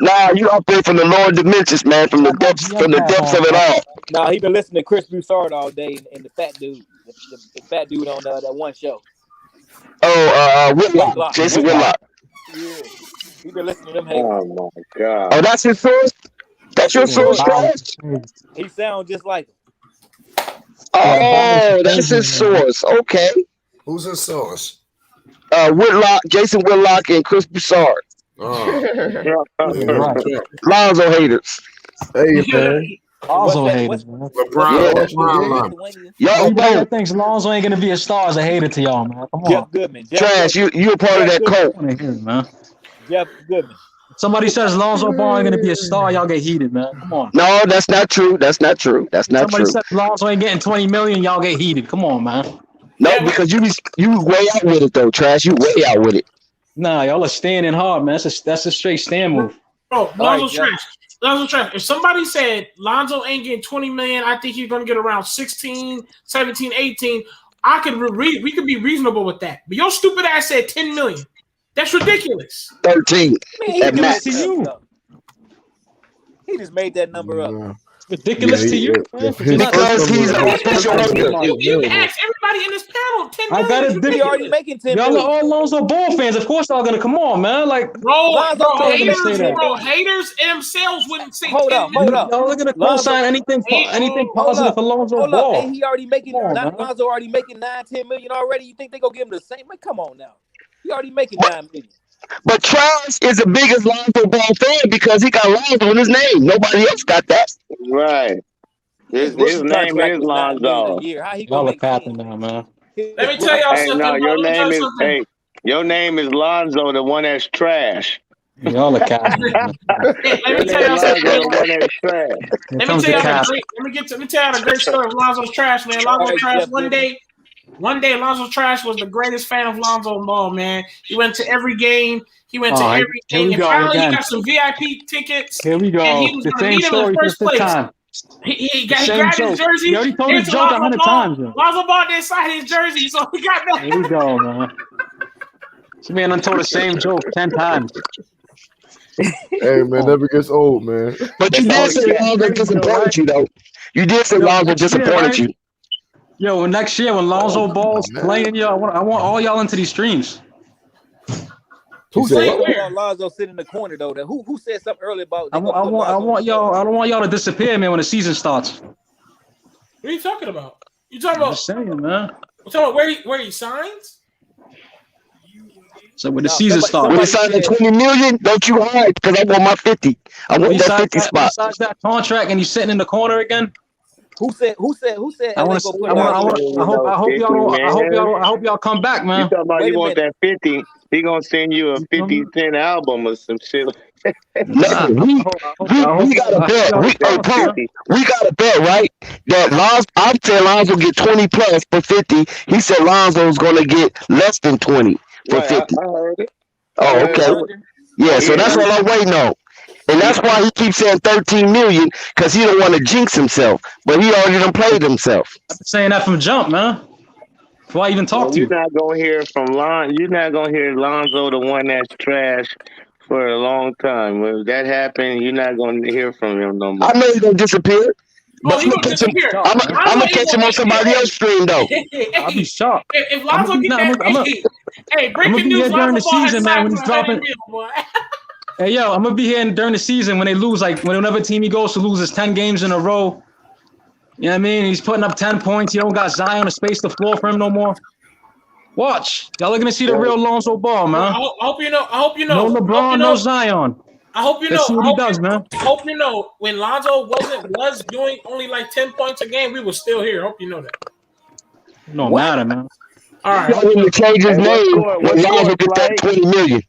[SPEAKER 3] Nah, you operate from the lower dimensions, man. From the depths of it all.
[SPEAKER 7] Nah, he been listening to Chris Broussard all day and the fat dude, the fat dude on that one show.
[SPEAKER 3] Oh, Whitlock, Jason Whitlock.
[SPEAKER 7] Yeah, he been listening to them haters.
[SPEAKER 5] Oh my God.
[SPEAKER 3] Oh, that's his source. That's your source, Trash.
[SPEAKER 7] He sounds just like him.
[SPEAKER 3] Oh, that's his source. Okay.
[SPEAKER 4] Who's his source?
[SPEAKER 3] Whitlock, Jason Whitlock, and Chris Broussard.
[SPEAKER 4] Oh.
[SPEAKER 3] Lonzo haters.
[SPEAKER 2] Hey, man.
[SPEAKER 8] Lonzo haters, man.
[SPEAKER 4] LeBron.
[SPEAKER 8] Everybody that thinks Lonzo ain't gonna be a star is a hater to y'all, man. Come on.
[SPEAKER 7] Jeff Goodman.
[SPEAKER 3] Trash, you a part of that cult.
[SPEAKER 8] Man.
[SPEAKER 7] Jeff Goodman.
[SPEAKER 8] Somebody says Lonzo Ball ain't gonna be a star, y'all get heated, man. Come on.
[SPEAKER 3] No, that's not true. That's not true. That's not
[SPEAKER 8] Somebody
[SPEAKER 3] true.
[SPEAKER 8] says Lonzo ain't getting 20 million, y'all get heated. Come on, man.
[SPEAKER 3] No, because you way out with it though, Trash. You way out with it.
[SPEAKER 8] Nah, y'all are standing hard, man. That's a straight stand move.
[SPEAKER 6] Bro, Lonzo's trash. Lonzo's trash. If somebody said Lonzo ain't getting 20 million, I think he's gonna get around 16, 17, 18. We could be reasonable with that. But your stupid ass said 10 million. That's ridiculous.
[SPEAKER 3] 13 at max.
[SPEAKER 7] He just made that number up.
[SPEAKER 8] Ridiculous to you?
[SPEAKER 3] Because he's a official owner.
[SPEAKER 6] You can ask everybody in this panel 10 million.
[SPEAKER 8] I got it.
[SPEAKER 7] He already making 10
[SPEAKER 8] y'all
[SPEAKER 7] million.
[SPEAKER 8] are all Lonzo Ball fans. Of course y'all gonna come on, man. Like
[SPEAKER 6] haters in themselves wouldn't say
[SPEAKER 7] hold
[SPEAKER 6] 10
[SPEAKER 7] up.
[SPEAKER 8] y'all are gonna co-sign anything positive for Lonzo Ball.
[SPEAKER 7] And he already making Lonzo already making 9-10 million already. You think they gonna give him the same? Man, come on now. He already making 9 million.
[SPEAKER 3] But Trash is the biggest Lonzo Ball fan because he got Lonzo in his name. Nobody else got that.
[SPEAKER 5] Right. His name is Lonzo.
[SPEAKER 7] How he
[SPEAKER 8] Y'all
[SPEAKER 7] gonna
[SPEAKER 8] are capping now, man.
[SPEAKER 6] Let me tell y'all something.
[SPEAKER 5] No, your name is Lonzo, the one that's trash.
[SPEAKER 8] Y'all are capping.
[SPEAKER 6] Let me tell y'all something. Let me tell y'all a great story of Lonzo's trash, man. Lonzo's trash one day Lonzo's trash was the greatest fan of Lonzo Ball, man. He went to every game. He went to every game. And finally he got some VIP tickets.
[SPEAKER 8] Here we go.
[SPEAKER 6] And he was
[SPEAKER 8] the
[SPEAKER 6] going to meet him in the first place. He grabbed his jersey.
[SPEAKER 8] You already told his joke 100 times.
[SPEAKER 6] Lonzo Ball didn't sign his jersey, so he got that.
[SPEAKER 8] Here we go, man. This man done told the same joke 10 times.
[SPEAKER 2] Hey, man, never gets old, man.
[SPEAKER 3] But you did say Lonzo disappointed you, though. You did say Lonzo disappointed you.
[SPEAKER 8] Yo, next year when Lonzo Ball's playing, yo, I want all y'all into these streams.
[SPEAKER 7] Who said Lonzo sit in the corner though? Who said something earlier about?
[SPEAKER 8] I want y'all. I don't want y'all to disappear, man. When the season starts.
[SPEAKER 6] What are you talking about? You talking about?
[SPEAKER 8] I'm just saying, man.
[SPEAKER 6] You talking about where he signs?
[SPEAKER 8] So when the season starts,
[SPEAKER 3] when he signed at 20 million, don't you hide because I want my 50. I want that 50 spot.
[SPEAKER 8] Besides that contract, and he's sitting in the corner again.
[SPEAKER 7] Who said?
[SPEAKER 8] I hope y'all come back, man.
[SPEAKER 5] You talking about you want that 50? He gonna send you a 50-cent album or some shit.
[SPEAKER 3] No, we got a bet. We got a bet, right? That Lonzo, I'm saying Lonzo get 20 plus for 50. He said Lonzo's gonna get less than 20 for 50.
[SPEAKER 5] I heard it.
[SPEAKER 3] Oh, okay. Yeah, so that's what I'm waiting on. And that's why he keeps saying 13 million, because he don't want to jinx himself. But he already done played himself.
[SPEAKER 8] I've been saying that from jump, man. Before I even talk to you.
[SPEAKER 5] You're not gonna hear from You're not gonna hear Lonzo, the one that's trash, for a long time. When that happened, you're not gonna hear from him no more.
[SPEAKER 3] I know he's gonna disappear.
[SPEAKER 6] But I'm
[SPEAKER 3] gonna catch him on somebody else's stream though.
[SPEAKER 8] I'll be shocked.
[SPEAKER 6] If Lonzo get that, breaking news,
[SPEAKER 8] during the
[SPEAKER 6] Lonzo Ball
[SPEAKER 8] season, man, when he's dropping. Hey, yo, I'm gonna be here during the season when they lose, like whenever team he goes to loses 10 games in a row. You know what I mean? He's putting up 10 points. He don't got Zion to space the floor for him no more. Watch. Y'all are gonna see the real Lonzo Ball, man.
[SPEAKER 6] I hope you know.
[SPEAKER 8] No LeBron, no Zion.
[SPEAKER 6] I hope you know.
[SPEAKER 8] Let's see what he does, man.
[SPEAKER 6] I hope you know when Lonzo was doing only like 10 points a game, we were still here. I hope you know that.
[SPEAKER 8] No matter, man.
[SPEAKER 6] All right.
[SPEAKER 3] He to change his name when Lonzo get that 20 million.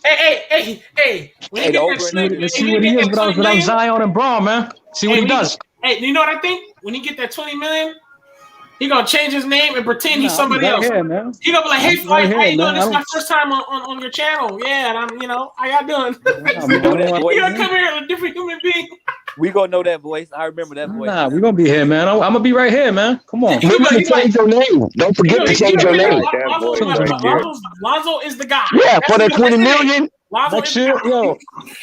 [SPEAKER 6] Hey. When he get that
[SPEAKER 8] Let's see what he is without Zion and Braun, man. See what he does.
[SPEAKER 6] Hey, you know what I think? When he get that $20 million, he gonna change his name and pretend he's somebody else.
[SPEAKER 8] Here, man.
[SPEAKER 6] He gonna be like, "Hey, Floyd, how you doing? This is my first time on your channel. Yeah, and I'm, how y'all doing?"
[SPEAKER 7] We know that voice.
[SPEAKER 6] You gonna come here a different human being.
[SPEAKER 7] We gonna know that voice. I remember that voice.
[SPEAKER 8] Nah, we gonna be here, man. I'm gonna be right here, man. Come on.
[SPEAKER 3] Remember to change your name. Don't forget to change your name.
[SPEAKER 6] Lonzo is the guy.
[SPEAKER 3] Yeah, for that $20 million.
[SPEAKER 8] Next year,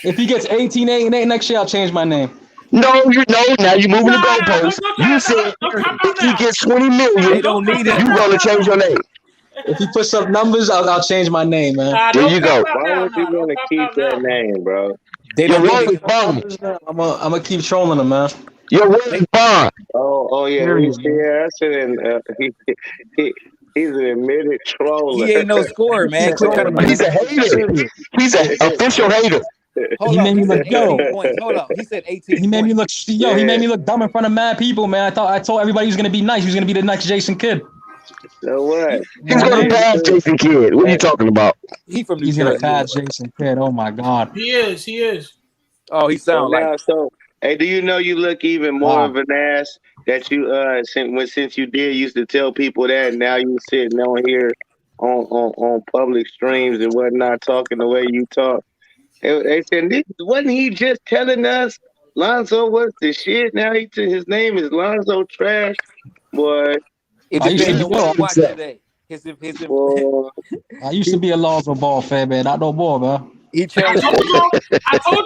[SPEAKER 8] if he gets 18-8-8 next year, I'll change my name.
[SPEAKER 3] No, now you're moving the goalposts. You said if he gets $20 million, you're gonna change your name.
[SPEAKER 8] If he puts up numbers, I'll change my name, man.
[SPEAKER 3] There you go.
[SPEAKER 5] Why would you want to keep that name, bro?
[SPEAKER 3] Your word is bond.
[SPEAKER 8] I'm gonna keep trolling him, man.
[SPEAKER 3] Your word is bond.
[SPEAKER 5] Oh yeah. That's it. He's an admitted troller.
[SPEAKER 7] He ain't no scorer, man.
[SPEAKER 3] He's a hater. He's an official hater.
[SPEAKER 8] He made me look
[SPEAKER 7] Hold up. He said 18.
[SPEAKER 8] He made me look he made me look dumb in front of mad people, man. I told everybody he was gonna be nice. He was gonna be the next Jason Kidd.
[SPEAKER 5] So what?
[SPEAKER 3] He's gonna pass Jason Kidd. What are you talking about?
[SPEAKER 7] He's
[SPEAKER 8] gonna pass Jason Kidd. Oh my God.
[SPEAKER 6] He is.
[SPEAKER 7] Oh, he sounds like.
[SPEAKER 5] Hey, do you know you look even more of an ass that you since you used to tell people that, and now you sitting on here on public streams and whatnot talking the way you talk. They said, wasn't he just telling us Lonzo was the shit? Now his name is Lonzo Trash, boy.
[SPEAKER 8] I used to be a Lonzo Ball fan, man. Not no more, man.
[SPEAKER 6] I told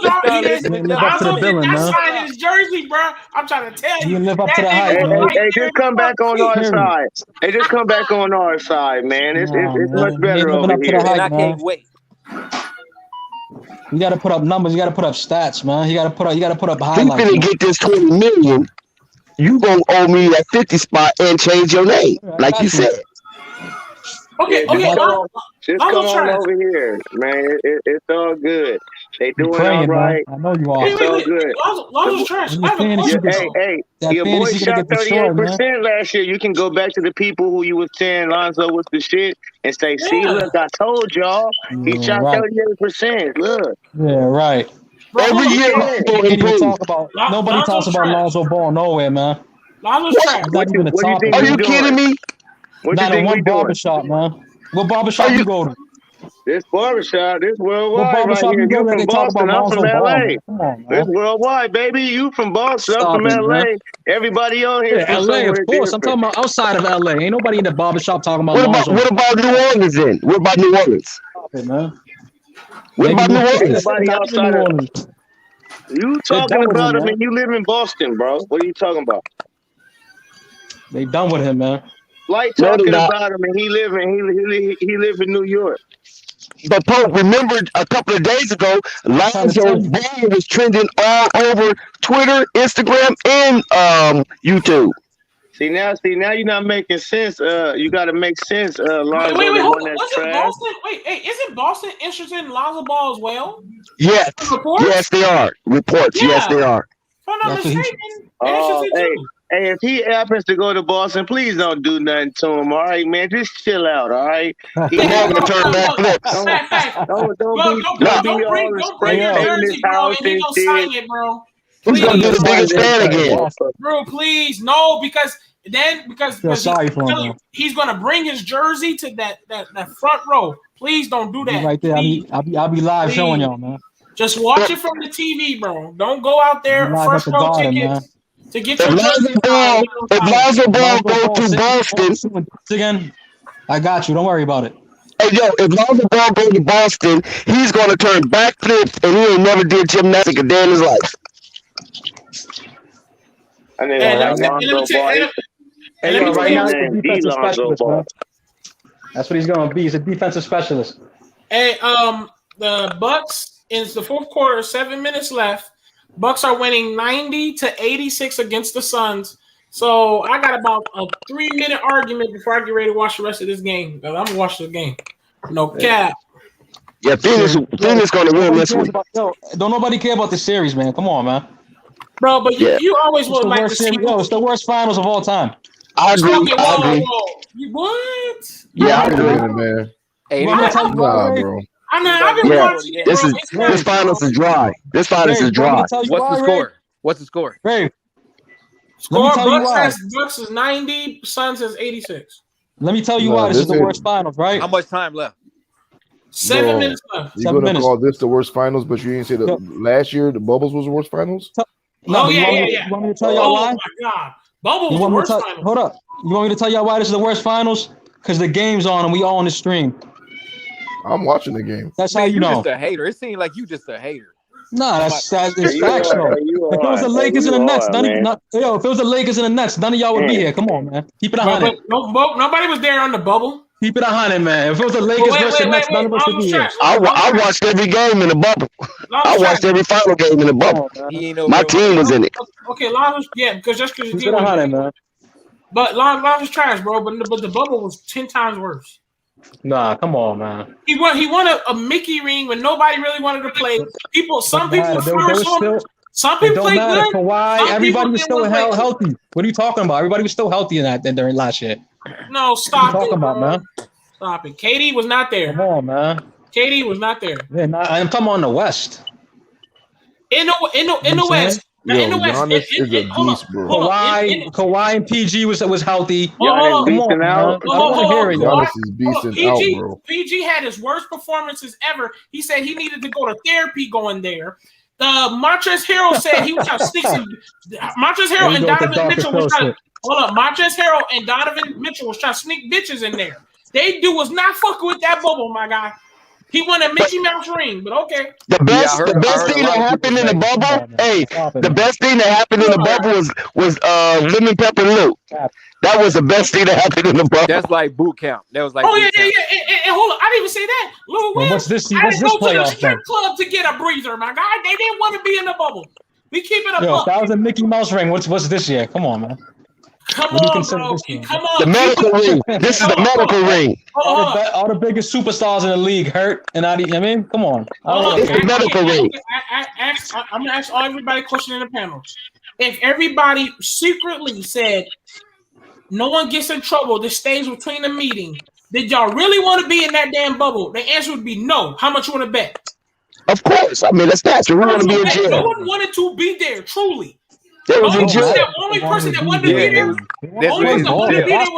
[SPEAKER 6] y'all he is. Lonzo did not sign his jersey, bro. I'm trying to tell you.
[SPEAKER 8] You live up to the hype, man.
[SPEAKER 5] Hey, just come back on our side. Hey, just come back on our side, man. It's much better over here.
[SPEAKER 7] I can't wait.
[SPEAKER 8] You got to put up numbers. You got to put up stats, man. You got to put up highlights.
[SPEAKER 3] You finna get this $20 million. You gonna owe me that 50 spot and change your name, like you said.
[SPEAKER 6] Okay.
[SPEAKER 5] Just come on over here, man. It's all good. They doing all right.
[SPEAKER 8] Man. I know you are.
[SPEAKER 5] It's all good.
[SPEAKER 6] Lonzo's trash.
[SPEAKER 5] Hey, your boy shot 38% last year. You can go back to the people who you was saying Lonzo was the shit and say, see, look, I told y'all. He shot 38%. Look.
[SPEAKER 8] Yeah, right.
[SPEAKER 3] Every year,
[SPEAKER 8] nobody talks about Lonzo Ball nowhere, man.
[SPEAKER 6] Lonzo's trash.
[SPEAKER 3] Are you kidding me?
[SPEAKER 8] Not in one barbershop, man. What barbershop you go to?
[SPEAKER 5] This barbershop, this worldwide right here. You from Boston, I'm from LA. This worldwide, baby. You from Boston, I'm from LA. Everybody on here.
[SPEAKER 8] LA, of course. I'm talking about outside of LA. Ain't nobody in the barbershop talking about Lonzo.
[SPEAKER 3] What about New Orleans then? What about New Orleans?
[SPEAKER 8] Man.
[SPEAKER 3] What about New Orleans?
[SPEAKER 5] Everybody outside of you talking about him and you live in Boston, bro. What are you talking about?
[SPEAKER 8] They done with him, man.
[SPEAKER 5] Like talking about him, and he live in New York.
[SPEAKER 3] But Pope, remember a couple of days ago, Lonzo Ball was trending all over Twitter, Instagram, and YouTube.
[SPEAKER 5] See now you're not making sense. You got to make sense. Lonzo,
[SPEAKER 6] wait,
[SPEAKER 5] hold on.
[SPEAKER 6] Boston? Wait, isn't Boston interested in Lonzo Ball as well?
[SPEAKER 3] Yes, yes, they are. Reports, yes, they are.
[SPEAKER 6] If I'm not mistaken,
[SPEAKER 5] Hey, if he happens to go to Boston, please don't do nothing to him, all right, man? Just chill out, all right? He's not going to turn back flips. Don't be all the spray in his house and shit.
[SPEAKER 3] He's going to do the biggest fan again.
[SPEAKER 6] Bro, please, no, because he's going to bring his jersey to that front row. Please don't do that.
[SPEAKER 8] Right there, I'll be live showing y'all, man.
[SPEAKER 6] Just watch it from the TV, bro. Don't go out there first row tickets. To get your
[SPEAKER 3] if Lonzo Ball go to Boston
[SPEAKER 8] again, I got you. Don't worry about it.
[SPEAKER 3] Hey, yo, if Lonzo Ball go to Boston, he's going to turn backflips, and he ain't never did gymnastics a day in his life.
[SPEAKER 8] Right now, he's a defensive specialist, man. That's what he's going to be. He's a defensive specialist.
[SPEAKER 6] Hey, the Bucks, it's the fourth quarter, 7 minutes left. Bucks are winning 90-86 against the Suns. So I got about a 3-minute argument before I get ready to watch the rest of this game. I'm gonna watch this game. No cap.
[SPEAKER 3] Yeah, Phoenix gonna win this week.
[SPEAKER 8] Don't nobody care about the series, man. Come on, man.
[SPEAKER 6] Bro, but you always would like to see.
[SPEAKER 8] It's the worst finals of all time.
[SPEAKER 3] I agree.
[SPEAKER 6] What?
[SPEAKER 3] Yeah, I agree,
[SPEAKER 1] man.
[SPEAKER 7] Hey,
[SPEAKER 1] bro.
[SPEAKER 6] I mean, I've been watching.
[SPEAKER 3] This finals is dry. This finals is dry.
[SPEAKER 7] What's the score? What's the score?
[SPEAKER 8] Ray,
[SPEAKER 6] Score Bucks is 90, Suns is 86.
[SPEAKER 8] let me tell you why this is the worst finals, right?
[SPEAKER 7] How much time left?
[SPEAKER 6] 7 minutes left.
[SPEAKER 2] You're gonna call this the worst finals, but you didn't say that last year the bubbles was the worst finals?
[SPEAKER 8] No, you want me to tell y'all why?
[SPEAKER 6] Oh my God, Bubble was the worst finals.
[SPEAKER 8] Hold up. You want me to tell y'all why this is the worst finals? Because the game's on and we all on the stream.
[SPEAKER 2] I'm watching the game.
[SPEAKER 8] That's how you know.
[SPEAKER 7] Just a hater. It seems like you just a hater.
[SPEAKER 8] Nah, it's facts, though. If it was the Lakers and the Nets, if it was the Lakers and the Nets, none of y'all would be here. Come on, man. Keep it 100.
[SPEAKER 6] Nobody was there on the bubble.
[SPEAKER 8] Keep it 100, man. If it was the Lakers versus the Nets, none of us would be here.
[SPEAKER 3] I watched every game in the bubble. I watched every final game in the bubble. My team was in it.
[SPEAKER 6] Okay, Lonzo's because just because you
[SPEAKER 8] Keep it 100, man.
[SPEAKER 6] But Lonzo's trash, bro. But the bubble was 10 times worse.
[SPEAKER 8] Nah, come on, man.
[SPEAKER 6] He won a Mickey ring when nobody really wanted to play. Some people played good.
[SPEAKER 8] Kawhi, everybody was still healthy. What are you talking about? Everybody was still healthy in that during last year.
[SPEAKER 6] No, stop
[SPEAKER 8] what are you talking about, man?
[SPEAKER 6] Stop it. KD was not there.
[SPEAKER 8] Come on, man.
[SPEAKER 6] KD was not there.
[SPEAKER 8] Yeah, I'm talking on the West.
[SPEAKER 6] In the West.
[SPEAKER 2] Giannis is a beast, bro.
[SPEAKER 8] Kawhi and PG was healthy.
[SPEAKER 2] Giannis is beasting out, bro.
[SPEAKER 6] PG had his worst performances ever. He said he needed to go to therapy going there. Montrezl Harrell said he was trying to sneak some. Montrezl Harrell and Donovan Mitchell was trying. Hold up, Montrezl Harrell and Donovan Mitchell was trying to sneak bitches in there. They was not fucking with that bubble, my guy. He won a Mickey Mouse ring, but okay.
[SPEAKER 3] The best thing that happened in the bubble, the best thing that happened in the bubble was Lemon Pepper Lou. That was the best thing that happened in the bubble.
[SPEAKER 7] That's like boot camp. That was like.
[SPEAKER 6] Oh yeah. And hold on, I didn't even say that. Lou Williams.
[SPEAKER 8] What's this?
[SPEAKER 6] I didn't go to the strip club to get a breather, my guy. They didn't want to be in the bubble. We keep it up.
[SPEAKER 8] Yo, that was a Mickey Mouse ring. What's this year? Come on, man.
[SPEAKER 6] Come on, bro. Come on.
[SPEAKER 3] The medical ring. This is the medical ring.
[SPEAKER 8] All the biggest superstars in the league hurt, and I mean, come on.
[SPEAKER 3] It's the medical ring.
[SPEAKER 6] I'm gonna ask everybody a question in the panel. If everybody secretly said no one gets in trouble, this stays between the meeting, did y'all really want to be in that damn bubble? The answer would be no. How much you want to bet?
[SPEAKER 3] Of course. I mean, that's natural. We want to be in jail.
[SPEAKER 6] No one wanted to be there, truly.
[SPEAKER 3] They was in jail.
[SPEAKER 6] The only person that wanted to be there, was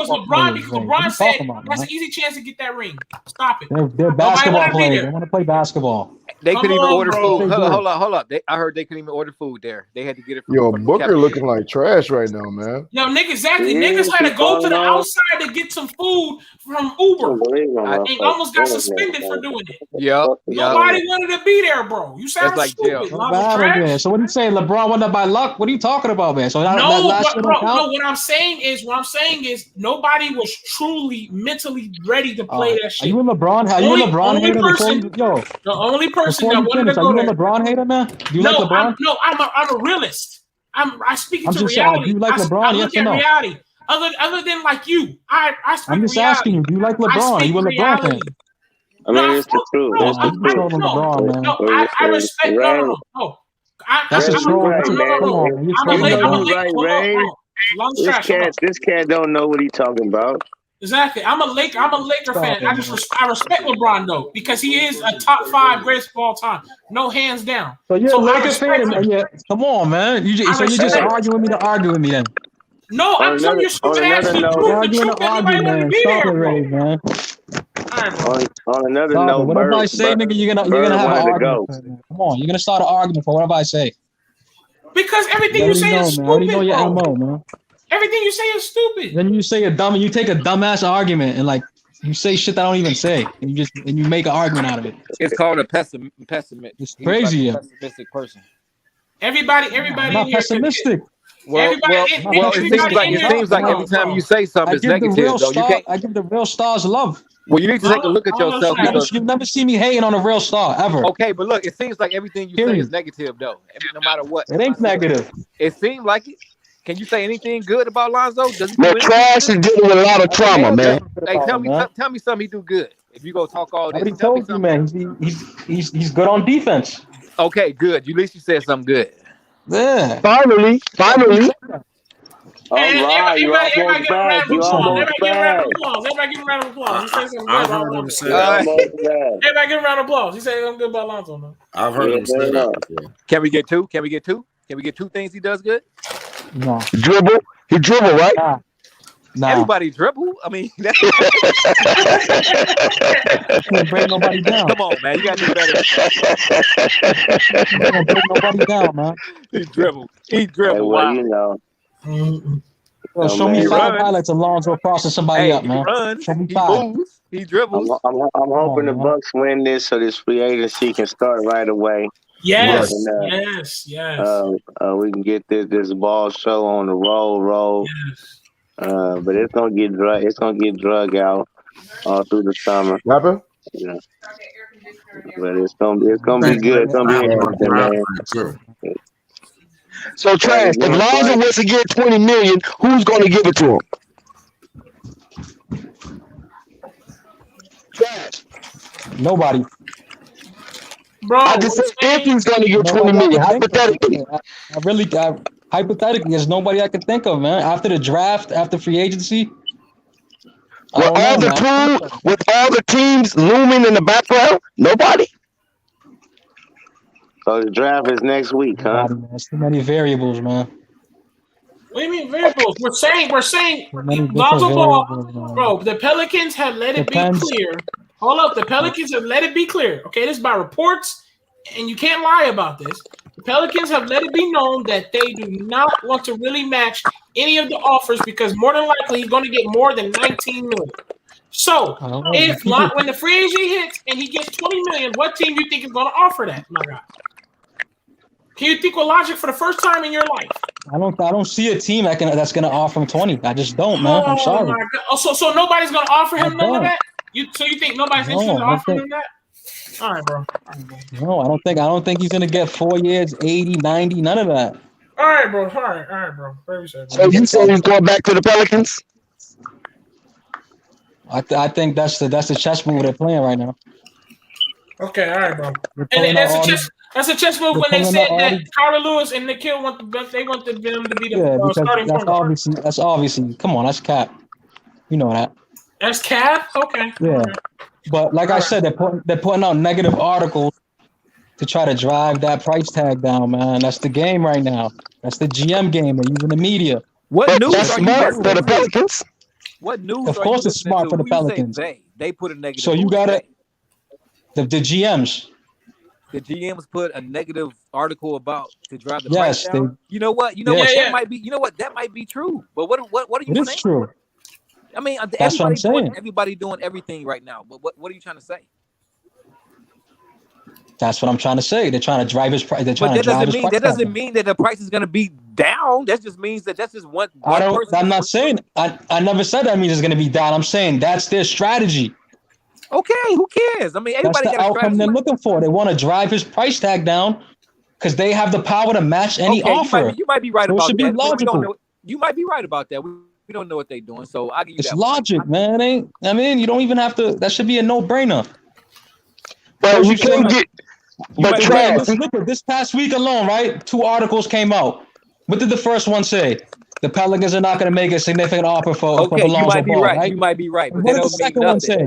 [SPEAKER 6] LeBron, because LeBron said that's an easy chance to get that ring. Stop it.
[SPEAKER 8] They're basketball players. They want to play basketball.
[SPEAKER 7] They couldn't even order food. Hold up. I heard they couldn't even order food there. They had to get it from
[SPEAKER 2] Booker looking like trash right now, man.
[SPEAKER 6] Yo, niggas had to go to the outside to get some food from Uber and almost got suspended for doing it. Nobody wanted to be there, bro. You sound like stupid.
[SPEAKER 8] So what are you saying? LeBron won that by luck? What are you talking about, man? So
[SPEAKER 6] what I'm saying is nobody was truly mentally ready to play that shit.
[SPEAKER 8] Are you a LeBron? Are you a LeBron hater?
[SPEAKER 6] The only person that wanted to go
[SPEAKER 8] there. Are you a LeBron hater, man? Do you like LeBron?
[SPEAKER 6] I'm a realist. I speak into reality.
[SPEAKER 8] Do you like LeBron?
[SPEAKER 6] I look at reality. Other than like you, I speak
[SPEAKER 8] I'm just
[SPEAKER 6] reality.
[SPEAKER 8] asking you. Do you like LeBron? Are you a LeBron fan?
[SPEAKER 5] I mean, it's the truth.
[SPEAKER 6] I respect. No.
[SPEAKER 8] That's a troll.
[SPEAKER 5] This cat don't know what he's talking about.
[SPEAKER 6] Exactly. I'm a Laker fan. I respect LeBron though, because he is a top 5 greatest of all time. No hands down.
[SPEAKER 8] So you're a Lakers fan? Come on, man. You're just arguing with me to argue with me then.
[SPEAKER 6] No, I'm telling you, stupid ass to prove the truth that nobody want to be there, bro.
[SPEAKER 5] On another note,
[SPEAKER 8] whatever I say, nigga, you're gonna have an argument. Come on, you're gonna start an argument for whatever I say.
[SPEAKER 6] Because everything you say is stupid.
[SPEAKER 8] I already know your MO, man.
[SPEAKER 6] Everything you say is stupid.
[SPEAKER 8] Then you say you take a dumbass argument and like you say shit that I don't even say, and you make an argument out of it.
[SPEAKER 7] It's called a pessimist.
[SPEAKER 8] It's crazy.
[SPEAKER 7] Like a pessimistic person.
[SPEAKER 6] Everybody.
[SPEAKER 8] I'm not pessimistic.
[SPEAKER 7] Well, it seems like every time you say something, it's negative.
[SPEAKER 8] I give the real stars love.
[SPEAKER 7] Well, you need to take a look at yourself.
[SPEAKER 8] You've never seen me hating on a real star ever.
[SPEAKER 7] Okay, but look, it seems like everything you say is negative, though. No matter what,
[SPEAKER 8] it ain't negative.
[SPEAKER 7] It seems like it. Can you say anything good about Lonzo?
[SPEAKER 3] Man, Trash is dealing with a lot of trauma, man.
[SPEAKER 7] Hey, tell me something he do good. If you go talk all this,
[SPEAKER 8] I already told you, man. He's good on defense.
[SPEAKER 7] Okay, good. At least you said something good.
[SPEAKER 8] Yeah.
[SPEAKER 3] Finally.
[SPEAKER 5] All right, you almost back. You almost back.
[SPEAKER 6] Everybody give him a round of applause. He said something good
[SPEAKER 4] I've
[SPEAKER 6] about
[SPEAKER 4] heard him
[SPEAKER 6] Lonzo.
[SPEAKER 4] say that.
[SPEAKER 6] Everybody give him a round of applause. He said something good about Lonzo, man.
[SPEAKER 4] I've heard him say that before.
[SPEAKER 7] Can we get two? Can we get two? Can we get two things he does good?
[SPEAKER 8] No.
[SPEAKER 3] Dribble. He dribble, right?
[SPEAKER 8] Nah.
[SPEAKER 7] Everybody dribble. I mean, that's
[SPEAKER 8] Can't break nobody down.
[SPEAKER 7] come on, man. You got to do better.
[SPEAKER 8] Can't break nobody down, man.
[SPEAKER 7] He dribble. He dribble.
[SPEAKER 5] Hey, well,
[SPEAKER 7] Wow.
[SPEAKER 5] you know.
[SPEAKER 8] Yo, show me
[SPEAKER 5] man.
[SPEAKER 8] 5 highlights of Lonzo crossing somebody
[SPEAKER 7] Hey,
[SPEAKER 8] up,
[SPEAKER 7] he
[SPEAKER 8] man.
[SPEAKER 7] runs.
[SPEAKER 8] Show me
[SPEAKER 7] He
[SPEAKER 8] 5.
[SPEAKER 7] moves. He dribbles.
[SPEAKER 5] I'm hoping the
[SPEAKER 8] man.
[SPEAKER 5] Bucks win this so this free agency can start right away.
[SPEAKER 6] Yes,
[SPEAKER 5] And,
[SPEAKER 6] yes.
[SPEAKER 5] we can get this ball show on the roll.
[SPEAKER 6] Yes.
[SPEAKER 5] But it's gonna get drug out all through the summer.
[SPEAKER 2] Rapper?
[SPEAKER 5] You know. But it's gonna be good. It's gonna be interesting, man.
[SPEAKER 3] So, Trash, if Lonzo was to get $20 million, who's going to give it to him? Trash.
[SPEAKER 8] Nobody.
[SPEAKER 6] Bro,
[SPEAKER 3] I just said if he's going to get $20 million, hypothetically.
[SPEAKER 8] Hypothetically, there's nobody I can think of, man. After the draft, after free agency.
[SPEAKER 3] With all the teams looming in the background, nobody.
[SPEAKER 5] So the draft is next week, huh?
[SPEAKER 8] There's too many variables, man.
[SPEAKER 6] What do you mean variables? We're saying
[SPEAKER 8] many
[SPEAKER 6] Lonzo
[SPEAKER 8] different
[SPEAKER 6] Ball,
[SPEAKER 8] variables, man.
[SPEAKER 6] bro. The Pelicans have let it
[SPEAKER 8] Depends.
[SPEAKER 6] be clear. Hold up, the Pelicans have let it be clear. Okay, this is by reports, and you can't lie about this. The Pelicans have let it be known that they do not want to really match any of the offers because more than likely he's going to get more than $19 million. So when the free agent hits and he gets $20 million, what team do you think is going to offer that, my guy? Can you think with logic for the first time in your life?
[SPEAKER 8] I don't see a team that's gonna offer him 20. I just don't, man. I'm sorry.
[SPEAKER 6] My God. So nobody's gonna offer him none of that? So you think nobody's interested in offering him that? All right, bro.
[SPEAKER 8] No, I don't think he's gonna get 4 years, 80, 90, none of that.
[SPEAKER 6] All right, bro. All right, bro.
[SPEAKER 3] So you say he's going back to the Pelicans?
[SPEAKER 8] I think that's the chess move they're playing right now.
[SPEAKER 6] Okay, all right, bro. And that's a chess move when they said that Carter Lewis and Nikhil want them to be the starting point guard.
[SPEAKER 8] That's obviously. Come on, that's cap. You know that.
[SPEAKER 6] That's cap. Okay.
[SPEAKER 8] Yeah, right. But like I said, they're putting out negative articles to try to drive that price tag down, man. That's the game right now. That's the GM game. They're using the media.
[SPEAKER 7] What news
[SPEAKER 3] that's
[SPEAKER 7] are you
[SPEAKER 3] smart
[SPEAKER 7] listening
[SPEAKER 3] for the
[SPEAKER 7] to?
[SPEAKER 3] Pelicans?
[SPEAKER 7] What news?
[SPEAKER 8] Of
[SPEAKER 7] are
[SPEAKER 8] course,
[SPEAKER 7] you
[SPEAKER 8] it's smart
[SPEAKER 7] to?
[SPEAKER 8] for the
[SPEAKER 7] Who you say
[SPEAKER 8] Pelicans.
[SPEAKER 7] They put a negative.
[SPEAKER 8] So you gotta the GMs.
[SPEAKER 7] The GMs put a negative article about to drive the
[SPEAKER 8] Yes,
[SPEAKER 7] price down. You know what? That might be. You know what? That might be true. But what are you saying?
[SPEAKER 8] It is true.
[SPEAKER 7] I mean,
[SPEAKER 8] That's what I'm saying.
[SPEAKER 7] Everybody doing everything right now. But what are you trying to say?
[SPEAKER 8] That's what I'm trying to say. They're trying to drive his price. They're trying
[SPEAKER 7] But
[SPEAKER 8] to
[SPEAKER 7] doesn't mean that the price is going to be down. That just means that that's just one.
[SPEAKER 8] I'm not saying. I never said that means it's going to be down. I'm saying that's their strategy.
[SPEAKER 7] Okay, who cares? I mean, everybody
[SPEAKER 8] that's the
[SPEAKER 7] got a
[SPEAKER 8] outcome
[SPEAKER 7] strategy.
[SPEAKER 8] they're looking for. They want to drive his price tag down because they have the power to match any offer.
[SPEAKER 7] You might be right
[SPEAKER 8] so
[SPEAKER 7] about
[SPEAKER 8] it should
[SPEAKER 7] that.
[SPEAKER 8] be logical.
[SPEAKER 7] You might be right about that. We don't know what they're doing, so I'll give you
[SPEAKER 8] it's
[SPEAKER 7] that.
[SPEAKER 8] It's logic, man. I mean, you don't even have to. That should be a no-brainer.
[SPEAKER 3] But you can't get. But
[SPEAKER 8] look at this past week alone, right? 2 articles came out. What did the first one say? The Pelicans are not going to make a significant offer for Lonzo
[SPEAKER 7] you might be
[SPEAKER 8] Ball,
[SPEAKER 7] right. You might be right. But
[SPEAKER 8] what did the second one say?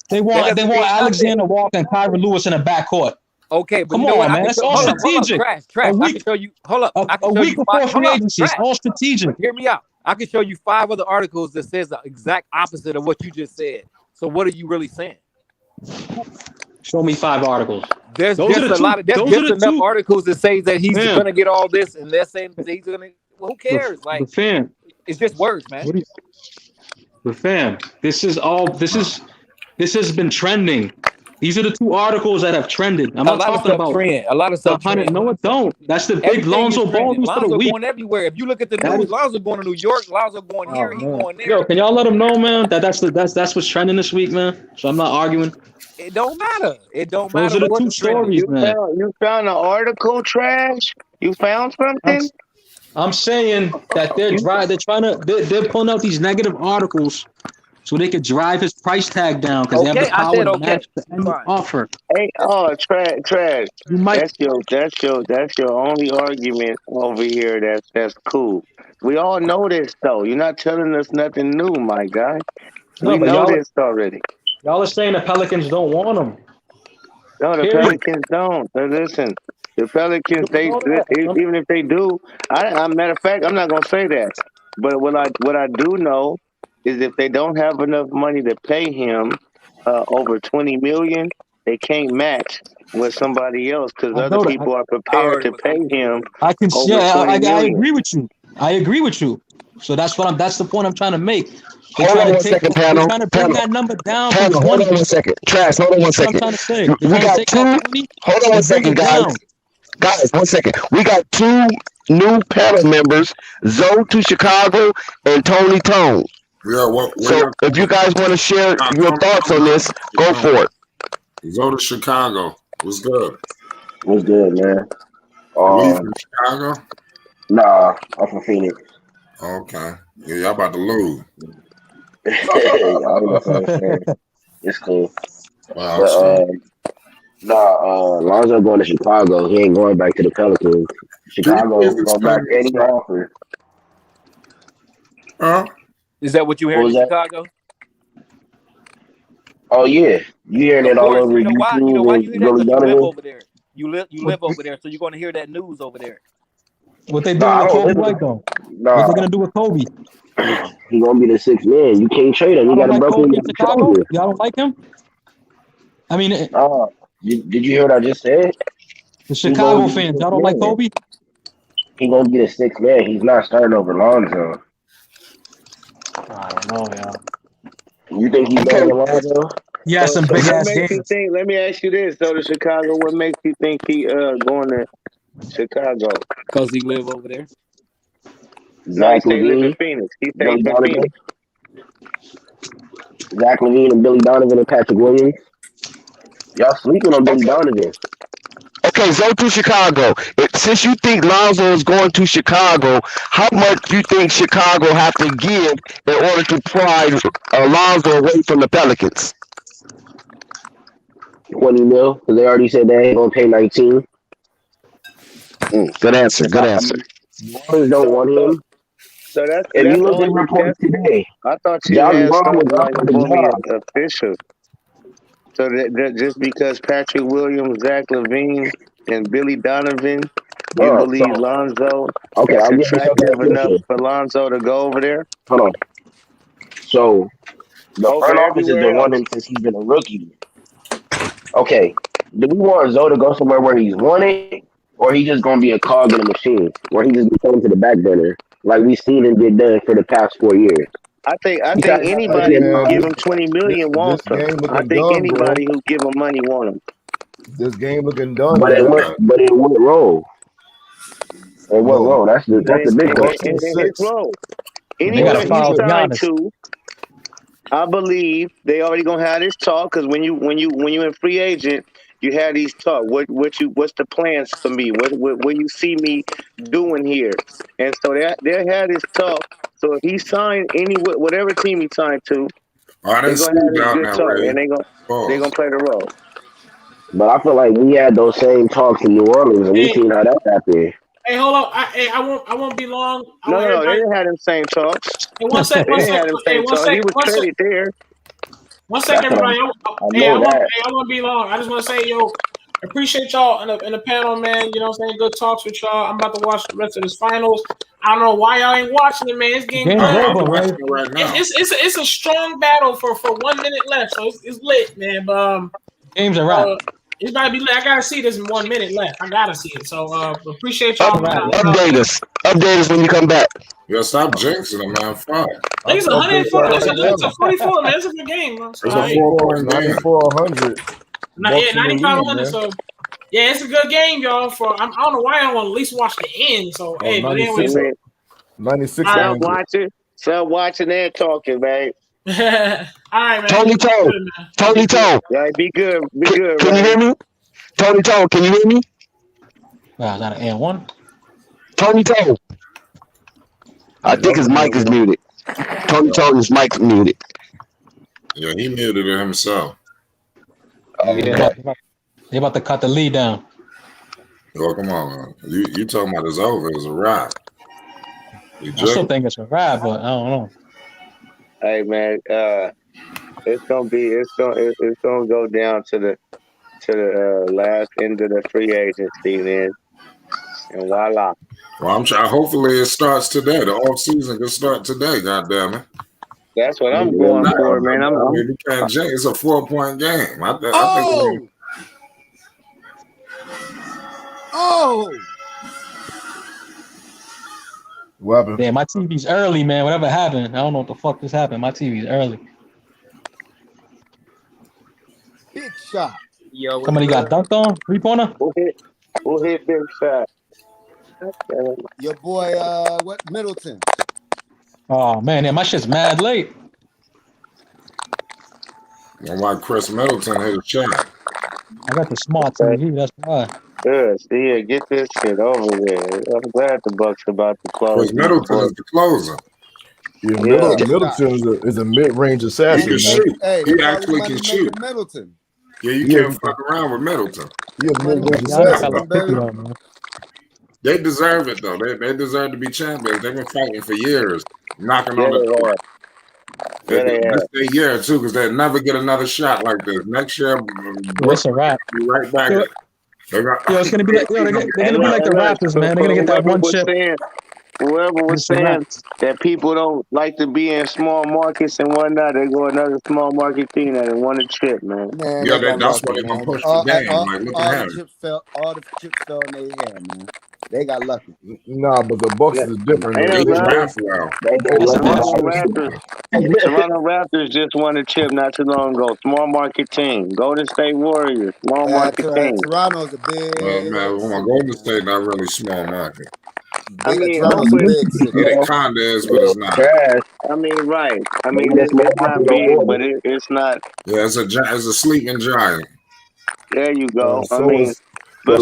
[SPEAKER 8] They want Alexander Walker and Kyrie Lewis in a backcourt.
[SPEAKER 7] Okay, but
[SPEAKER 8] come
[SPEAKER 7] you know
[SPEAKER 8] on, man. That's all strategic.
[SPEAKER 7] Trash. I can show you. Hold up.
[SPEAKER 8] A week before free agency. It's all strategic.
[SPEAKER 7] Hear me out. I can show you 5 other articles that says the exact opposite of what you just said. So what are you really saying?
[SPEAKER 8] Show me 5 articles.
[SPEAKER 7] There's enough articles that say that he's going to get all this, and they're saying that he's going to. Well, who cares? It's just words, man.
[SPEAKER 8] But fam, this has been trending. These are the 2 articles that have trended. I'm not talking about
[SPEAKER 7] trend. A lot of stuff.
[SPEAKER 8] No, it don't. That's the big Lonzo Ball news for the week.
[SPEAKER 7] Going everywhere. If you look at the news, Lonzo going to New York, Lonzo going here, he going there.
[SPEAKER 8] Yo, can y'all let them know, man? That's what's trending this week, man. So I'm not arguing.
[SPEAKER 7] It don't matter. It don't matter.
[SPEAKER 8] Those are the 2 stories, man.
[SPEAKER 5] You found an article, Trash? You found something?
[SPEAKER 8] I'm saying that they're pulling out these negative articles so they could drive his price tag down because they have
[SPEAKER 7] Okay,
[SPEAKER 8] the
[SPEAKER 7] I
[SPEAKER 8] power
[SPEAKER 7] said
[SPEAKER 8] to
[SPEAKER 7] okay.
[SPEAKER 8] match the any
[SPEAKER 7] Fine.
[SPEAKER 8] offer.
[SPEAKER 5] Hey, trash.
[SPEAKER 8] You might.
[SPEAKER 5] That's your only argument over here. That's cool. We all know this though. You're not telling us nothing new, my guy.
[SPEAKER 8] No,
[SPEAKER 5] We
[SPEAKER 8] but
[SPEAKER 5] know this already.
[SPEAKER 8] y'all are saying the Pelicans don't want him.
[SPEAKER 5] No, the
[SPEAKER 8] Period.
[SPEAKER 5] Pelicans don't. But listen, the Pelicans,
[SPEAKER 8] You know that.
[SPEAKER 5] even if they do, matter of fact, I'm not gonna say that. But what I do know is if they don't have enough money to pay him over 20 million, they can't match with somebody else because
[SPEAKER 8] I
[SPEAKER 5] other
[SPEAKER 8] know that.
[SPEAKER 5] people are
[SPEAKER 7] I
[SPEAKER 5] prepared
[SPEAKER 7] heard
[SPEAKER 5] to
[SPEAKER 7] him.
[SPEAKER 5] pay him
[SPEAKER 8] I can.
[SPEAKER 5] over
[SPEAKER 8] Yeah,
[SPEAKER 5] 20
[SPEAKER 8] I
[SPEAKER 5] million.
[SPEAKER 8] agree with you. I agree with you. So that's what I'm. That's the point I'm trying to make. They're
[SPEAKER 3] Hold
[SPEAKER 8] trying
[SPEAKER 3] on
[SPEAKER 8] to
[SPEAKER 3] one second,
[SPEAKER 8] They're
[SPEAKER 3] panel.
[SPEAKER 8] trying to bring that number down from
[SPEAKER 3] Panel, hold
[SPEAKER 8] 20.
[SPEAKER 3] on one second. Trash, hold on one
[SPEAKER 8] That's what I'm
[SPEAKER 3] second.
[SPEAKER 8] trying to say. They're
[SPEAKER 3] We
[SPEAKER 8] trying to
[SPEAKER 3] got
[SPEAKER 8] take that
[SPEAKER 3] two.
[SPEAKER 8] 20
[SPEAKER 3] Hold on one
[SPEAKER 8] and bring
[SPEAKER 3] second,
[SPEAKER 8] it
[SPEAKER 3] guys.
[SPEAKER 8] down.
[SPEAKER 3] Guys, 1 second. We got two new panel members, Zoe to Chicago and Tony Tone.
[SPEAKER 4] Yeah, what?
[SPEAKER 3] So if you guys want to share your thoughts on this, go for it.
[SPEAKER 4] Go to Chicago. What's good?
[SPEAKER 10] What's good, man?
[SPEAKER 4] You from Chicago?
[SPEAKER 10] Nah, I'm from Phoenix.
[SPEAKER 4] Okay. Yeah, y'all about to lose.
[SPEAKER 10] Y'all know what I'm saying? It's cool.
[SPEAKER 4] Wow,
[SPEAKER 10] But Lonzo going to Chicago. He ain't going back to the Pelicans. Chicago gonna match any offer.
[SPEAKER 4] Huh?
[SPEAKER 7] Is that what you
[SPEAKER 10] What
[SPEAKER 7] heard
[SPEAKER 10] was
[SPEAKER 7] in
[SPEAKER 10] that?
[SPEAKER 7] Chicago?
[SPEAKER 10] Oh yeah, you hearing
[SPEAKER 7] Of
[SPEAKER 10] it all
[SPEAKER 7] course.
[SPEAKER 10] over
[SPEAKER 7] You know why? You know
[SPEAKER 10] YouTube
[SPEAKER 7] why
[SPEAKER 10] and
[SPEAKER 7] you hear that?
[SPEAKER 10] Billy
[SPEAKER 7] Because you live
[SPEAKER 10] Donovan.
[SPEAKER 7] over there. You live over there, so you're going to hear that news over there.
[SPEAKER 8] What they
[SPEAKER 10] No,
[SPEAKER 8] doing
[SPEAKER 10] I
[SPEAKER 8] with
[SPEAKER 10] don't
[SPEAKER 8] Kobe
[SPEAKER 10] live
[SPEAKER 8] White
[SPEAKER 10] in.
[SPEAKER 8] though? What
[SPEAKER 10] Nah,
[SPEAKER 8] they gonna do with Kobe?
[SPEAKER 10] he gonna be the sixth man. You can't trade him.
[SPEAKER 8] Y'all
[SPEAKER 10] He
[SPEAKER 8] don't
[SPEAKER 10] got a
[SPEAKER 8] like
[SPEAKER 10] broken
[SPEAKER 8] Kobe in Chicago?
[SPEAKER 10] shoulder.
[SPEAKER 8] Y'all don't like him? I mean,
[SPEAKER 10] Did you hear what I just said?
[SPEAKER 8] the
[SPEAKER 10] He gonna
[SPEAKER 8] Chicago
[SPEAKER 10] be the
[SPEAKER 8] fans,
[SPEAKER 10] sixth
[SPEAKER 8] y'all don't like
[SPEAKER 10] man.
[SPEAKER 8] Kobe?
[SPEAKER 10] He gonna be the sixth man. He's not starting over Lonzo.
[SPEAKER 8] I don't know, y'all.
[SPEAKER 10] You think he's better than Lonzo?
[SPEAKER 8] He has
[SPEAKER 5] So,
[SPEAKER 8] some
[SPEAKER 5] so
[SPEAKER 8] big
[SPEAKER 5] what
[SPEAKER 8] ass
[SPEAKER 5] makes you
[SPEAKER 8] games.
[SPEAKER 5] think? Let me ask you this: so to Chicago, what makes you think he going to Chicago?
[SPEAKER 7] Because he live over there.
[SPEAKER 5] No, he
[SPEAKER 10] Zach
[SPEAKER 5] say he live in
[SPEAKER 10] Levine,
[SPEAKER 5] Phoenix. He say
[SPEAKER 10] Billy
[SPEAKER 5] he's in
[SPEAKER 10] Donovan,
[SPEAKER 5] Phoenix.
[SPEAKER 10] Zach Levine and Billy Donovan and Patrick Williams. Y'all sleeping on Billy Donovan.
[SPEAKER 3] Okay, Zoe to Chicago. Since you think Lonzo is going to Chicago, how much do you think Chicago have to give in order to pry Lonzo away from the Pelicans?
[SPEAKER 10] 20 mil, because they already said they ain't gonna pay 19.
[SPEAKER 3] Good answer. Good answer.
[SPEAKER 10] Warriors don't want him.
[SPEAKER 5] So that's
[SPEAKER 10] If you look at
[SPEAKER 5] only
[SPEAKER 10] reports today,
[SPEAKER 5] I thought you
[SPEAKER 10] John
[SPEAKER 5] had
[SPEAKER 10] Wall was
[SPEAKER 5] something like
[SPEAKER 10] offered a
[SPEAKER 5] fully
[SPEAKER 10] job.
[SPEAKER 5] official. So that just because Patrick Williams, Zach Levine, and Billy Donovan, you
[SPEAKER 10] So
[SPEAKER 5] believe Lonzo
[SPEAKER 10] okay,
[SPEAKER 5] that's
[SPEAKER 10] I'll give you something
[SPEAKER 5] attractive enough
[SPEAKER 10] official.
[SPEAKER 5] for Lonzo to go over there
[SPEAKER 10] Hold on. So the
[SPEAKER 5] over
[SPEAKER 10] front office has been
[SPEAKER 5] everywhere else?
[SPEAKER 10] wanting since he's been a rookie. Okay, do we want Zoe to go somewhere where he's wanted, or he just gonna be a cog in a machine, where he just be coming to the back burner, like we've seen him get done for the past 4 years?
[SPEAKER 5] I think
[SPEAKER 10] Besides
[SPEAKER 2] Hey
[SPEAKER 5] anybody who
[SPEAKER 2] man,
[SPEAKER 5] give
[SPEAKER 10] getting
[SPEAKER 5] him 20 million
[SPEAKER 2] this
[SPEAKER 5] wants him.
[SPEAKER 2] game
[SPEAKER 5] I
[SPEAKER 2] looking
[SPEAKER 5] think
[SPEAKER 2] done, bro.
[SPEAKER 5] anybody who give him money want him.
[SPEAKER 2] This game looking done,
[SPEAKER 10] but it
[SPEAKER 2] man.
[SPEAKER 10] went, but it went role. It went
[SPEAKER 2] No,
[SPEAKER 10] role. That's the big
[SPEAKER 5] In,
[SPEAKER 2] start
[SPEAKER 10] question.
[SPEAKER 2] to the
[SPEAKER 5] in his
[SPEAKER 2] six.
[SPEAKER 5] role,
[SPEAKER 8] And they got to
[SPEAKER 2] Start
[SPEAKER 5] anywhere
[SPEAKER 2] to the
[SPEAKER 5] he
[SPEAKER 8] follow
[SPEAKER 2] six.
[SPEAKER 5] signed
[SPEAKER 8] Giannis.
[SPEAKER 5] to, I believe they already gonna have this talk because when you in free agent, you have these talk. What's the plans for me? What you see me doing here? And so they had this talk. So if he signed whatever team he signed to,
[SPEAKER 4] I
[SPEAKER 5] they're
[SPEAKER 4] didn't see
[SPEAKER 5] gonna have
[SPEAKER 4] it
[SPEAKER 5] this
[SPEAKER 4] down
[SPEAKER 5] good
[SPEAKER 4] that
[SPEAKER 5] talk, and
[SPEAKER 4] way.
[SPEAKER 5] they gonna
[SPEAKER 4] Pause.
[SPEAKER 5] play the role.
[SPEAKER 10] But I feel like we had those same talks in New Orleans, and we
[SPEAKER 6] Hey,
[SPEAKER 10] seen how that happened.
[SPEAKER 6] hey, hold up. I won't be long. I
[SPEAKER 5] No,
[SPEAKER 6] want
[SPEAKER 5] no, they
[SPEAKER 6] everybody.
[SPEAKER 5] didn't have them same talks.
[SPEAKER 6] Hey, one sec,
[SPEAKER 5] They
[SPEAKER 6] one
[SPEAKER 5] didn't
[SPEAKER 6] sec.
[SPEAKER 5] have them
[SPEAKER 6] Hey,
[SPEAKER 5] same talks. He was traded there.
[SPEAKER 6] one sec,
[SPEAKER 10] That's what
[SPEAKER 6] everybody.
[SPEAKER 10] I know that.
[SPEAKER 6] I won't be long. I just want to say, appreciate y'all in the panel, man. You know what I'm saying? Good talks with y'all. I'm about to watch the rest of this finals. I don't know why y'all ain't watching it, man. This
[SPEAKER 8] The
[SPEAKER 6] game
[SPEAKER 8] game's
[SPEAKER 6] good.
[SPEAKER 4] I'm
[SPEAKER 8] over,
[SPEAKER 4] watching
[SPEAKER 8] right?
[SPEAKER 4] it right now.
[SPEAKER 6] It's a strong battle for 1 minute left, so it's lit, man. But
[SPEAKER 8] Game's a wrap.
[SPEAKER 6] it's about to be lit. I gotta see this in 1 minute left. I gotta see it. So appreciate
[SPEAKER 8] It's a
[SPEAKER 6] y'all.
[SPEAKER 8] wrap.
[SPEAKER 3] Update us. Update us when you come back.
[SPEAKER 4] Yeah, stop jinxing it, man. Fuck.
[SPEAKER 6] I think it's
[SPEAKER 2] I'll update y'all right
[SPEAKER 6] It's a
[SPEAKER 2] now.
[SPEAKER 6] 44, man. It's a good game, bro. So,
[SPEAKER 4] It's a
[SPEAKER 2] 94,
[SPEAKER 4] 4-point game.
[SPEAKER 2] 94, 100. Bucks in the
[SPEAKER 6] 95-100.
[SPEAKER 2] lead, man.
[SPEAKER 6] So yeah, it's a good game, y'all. I don't know why I don't want to at least watch the end. So
[SPEAKER 2] Oh,
[SPEAKER 6] hey, but
[SPEAKER 2] 96,
[SPEAKER 6] anyway,
[SPEAKER 2] 96
[SPEAKER 6] all right.
[SPEAKER 5] Stop
[SPEAKER 2] 100.
[SPEAKER 5] watching. Stop watching and talking, man.
[SPEAKER 6] All right, man.
[SPEAKER 3] Tony
[SPEAKER 6] Y'all be
[SPEAKER 3] Tone.
[SPEAKER 6] good, man.
[SPEAKER 3] Tony Tone.
[SPEAKER 5] Yeah, be good. Be good,
[SPEAKER 3] Can you
[SPEAKER 5] right?
[SPEAKER 3] hear me? Tony Tone, can you hear me?
[SPEAKER 8] Wow, is that an and one?
[SPEAKER 3] Tony Tone. I think his mic is muted. Tony Tone, his mic's muted.
[SPEAKER 4] Yeah, he muted it himself.
[SPEAKER 5] Yeah.
[SPEAKER 8] They about to cut the lead down.
[SPEAKER 4] Oh, come on, man. You talking about it's over? It's a wrap.
[SPEAKER 8] I still think it's a wrap, but I don't know.
[SPEAKER 5] Hey man, it's gonna go down to the last end of the free agency, man, and voila.
[SPEAKER 4] Well, I'm trying. Hopefully, it starts today. The off season can start today. God damn it!
[SPEAKER 5] That's what I'm going for, man.
[SPEAKER 4] You can't jinx. It's a 4-point game. I think.
[SPEAKER 2] What happened?
[SPEAKER 8] Yeah, my TV's early, man. Whatever happened, I don't know what the fuck just happened. My TV's early.
[SPEAKER 11] Big shot.
[SPEAKER 7] Yo,
[SPEAKER 8] Somebody got dunked on? 3-pointer?
[SPEAKER 5] Who hit big shot?
[SPEAKER 11] Your boy, Middleton.
[SPEAKER 8] Oh man, yeah, my shit's mad late.
[SPEAKER 4] And why Chris Middleton hit a shot?
[SPEAKER 8] I got the smart TV. That's why.
[SPEAKER 5] Good. See, get this shit over with. I'm glad the Bucks about to close.
[SPEAKER 4] Chris Middleton is the closer.
[SPEAKER 2] Yeah, Middleton is a mid-range assassin.
[SPEAKER 4] He can shoot.
[SPEAKER 11] Hey,
[SPEAKER 4] He actually can shoot.
[SPEAKER 11] Middleton.
[SPEAKER 4] Yeah, you can't fuck around with Middleton.
[SPEAKER 2] He a mid-range assassin.
[SPEAKER 4] They deserve it though. They deserve to be champions. They've been fighting for years, knocking on the door. This their year too, because they'll never get another shot like this. Next year,
[SPEAKER 8] it's a wrap.
[SPEAKER 4] Be right back.
[SPEAKER 8] It's gonna be like they're gonna be like the Raptors, man. They're gonna get that one chip.
[SPEAKER 5] Whoever was saying that people don't like to be in small markets and whatnot, they go another small market team that won a chip, man.
[SPEAKER 4] Yeah, that's why they're gonna push the game. Like, look at him.
[SPEAKER 11] All the chips fell in their hand, man. They got lucky.
[SPEAKER 2] Nah, but the Bucks is different.
[SPEAKER 5] Toronto Raptors just won a chip not too long ago. Small market team. Golden State Warriors. Small market team.
[SPEAKER 11] Toronto's a big.
[SPEAKER 4] Man, Golden State not really small market.
[SPEAKER 5] I mean,
[SPEAKER 11] Toronto's a big city.
[SPEAKER 4] It kinda is, but it's not.
[SPEAKER 5] I mean, right. I mean, it's not big, but it's not.
[SPEAKER 4] Yeah, it's a sleeping giant.
[SPEAKER 5] There you go. I mean, but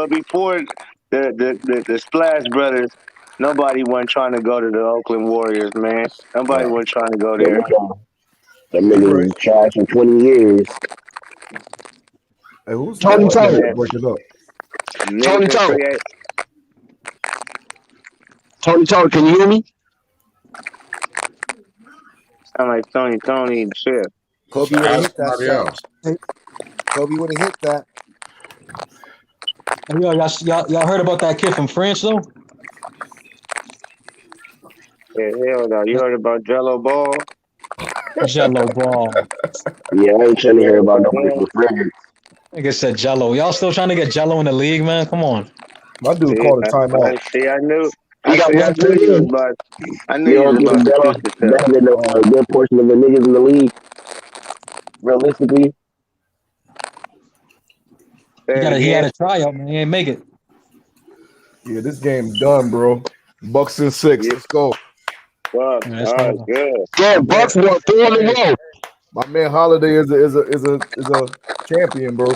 [SPEAKER 5] before the Splash Brothers, nobody wasn't trying to go to the Oakland Warriors, man. Nobody wasn't trying to go there.
[SPEAKER 10] That nigga was trash for 20 years.
[SPEAKER 2] Hey, who's
[SPEAKER 10] Tony?
[SPEAKER 2] Work it up.
[SPEAKER 10] Tony, can you hear me?
[SPEAKER 5] Sound like Tony and shit.
[SPEAKER 11] Kobe would have hit that shot. Kobe would have hit that.
[SPEAKER 8] Yo, y'all heard about that kid from France though?
[SPEAKER 5] Yeah, hell no. You heard about Jello Ball?
[SPEAKER 8] Jello Ball.
[SPEAKER 10] Yeah, I ain't trying to hear about nobody from France.
[SPEAKER 8] Nigga said Jello. Y'all still trying to get Jello in the league, man? Come on.
[SPEAKER 2] My dude called a timeout.
[SPEAKER 5] See, I knew.
[SPEAKER 10] I knew you was about better than a good portion of the niggas in the league. Realistically.
[SPEAKER 8] He had a tryout, man. He ain't make it.
[SPEAKER 2] Yeah, this game's done, bro. Bucks in 6. Let's go.
[SPEAKER 5] Well, good.
[SPEAKER 10] Yeah, Bucks won 3 in a row.
[SPEAKER 2] My man Holiday is a champion, bro.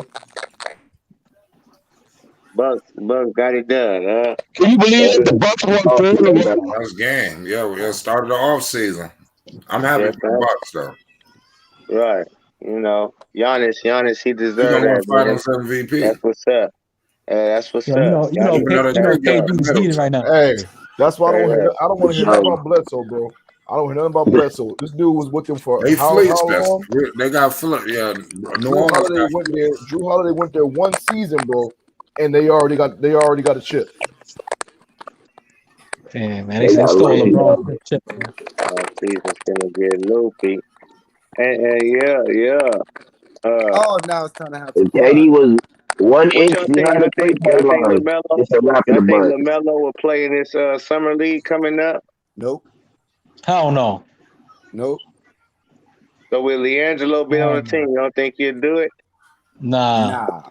[SPEAKER 5] Bucks got it done, huh?
[SPEAKER 10] Can you believe it? The Bucks won 3 in a row.
[SPEAKER 4] That's game. Yeah, we started the off season. I'm happy for the Bucks though.
[SPEAKER 5] Right. You know, Giannis, he deserves that.
[SPEAKER 4] Finals MVP.
[SPEAKER 5] That's what's up. That's what's up.
[SPEAKER 8] You know, KD's heated right now.
[SPEAKER 2] Hey, that's why I don't want to hear nothing about Bledsoe, bro. I don't hear nothing about Bledsoe. This dude was with him for how long?
[SPEAKER 4] They got flipped. Yeah,
[SPEAKER 2] Drew Holiday went there one season, bro, and they already got a chip.
[SPEAKER 8] Damn, man, they stole LeBron chip.
[SPEAKER 5] Season's gonna get loopy. And yeah.
[SPEAKER 11] Now it's time to have.
[SPEAKER 10] KD was 1 inch behind the 3-point line. It's a wrap in the
[SPEAKER 5] think
[SPEAKER 10] butt.
[SPEAKER 5] LaMelo will play in this summer league coming up?
[SPEAKER 11] Nope.
[SPEAKER 8] Hell no.
[SPEAKER 11] Nope.
[SPEAKER 5] So will LiAngelo be on the team? You don't think he'll do it?
[SPEAKER 8] Nah.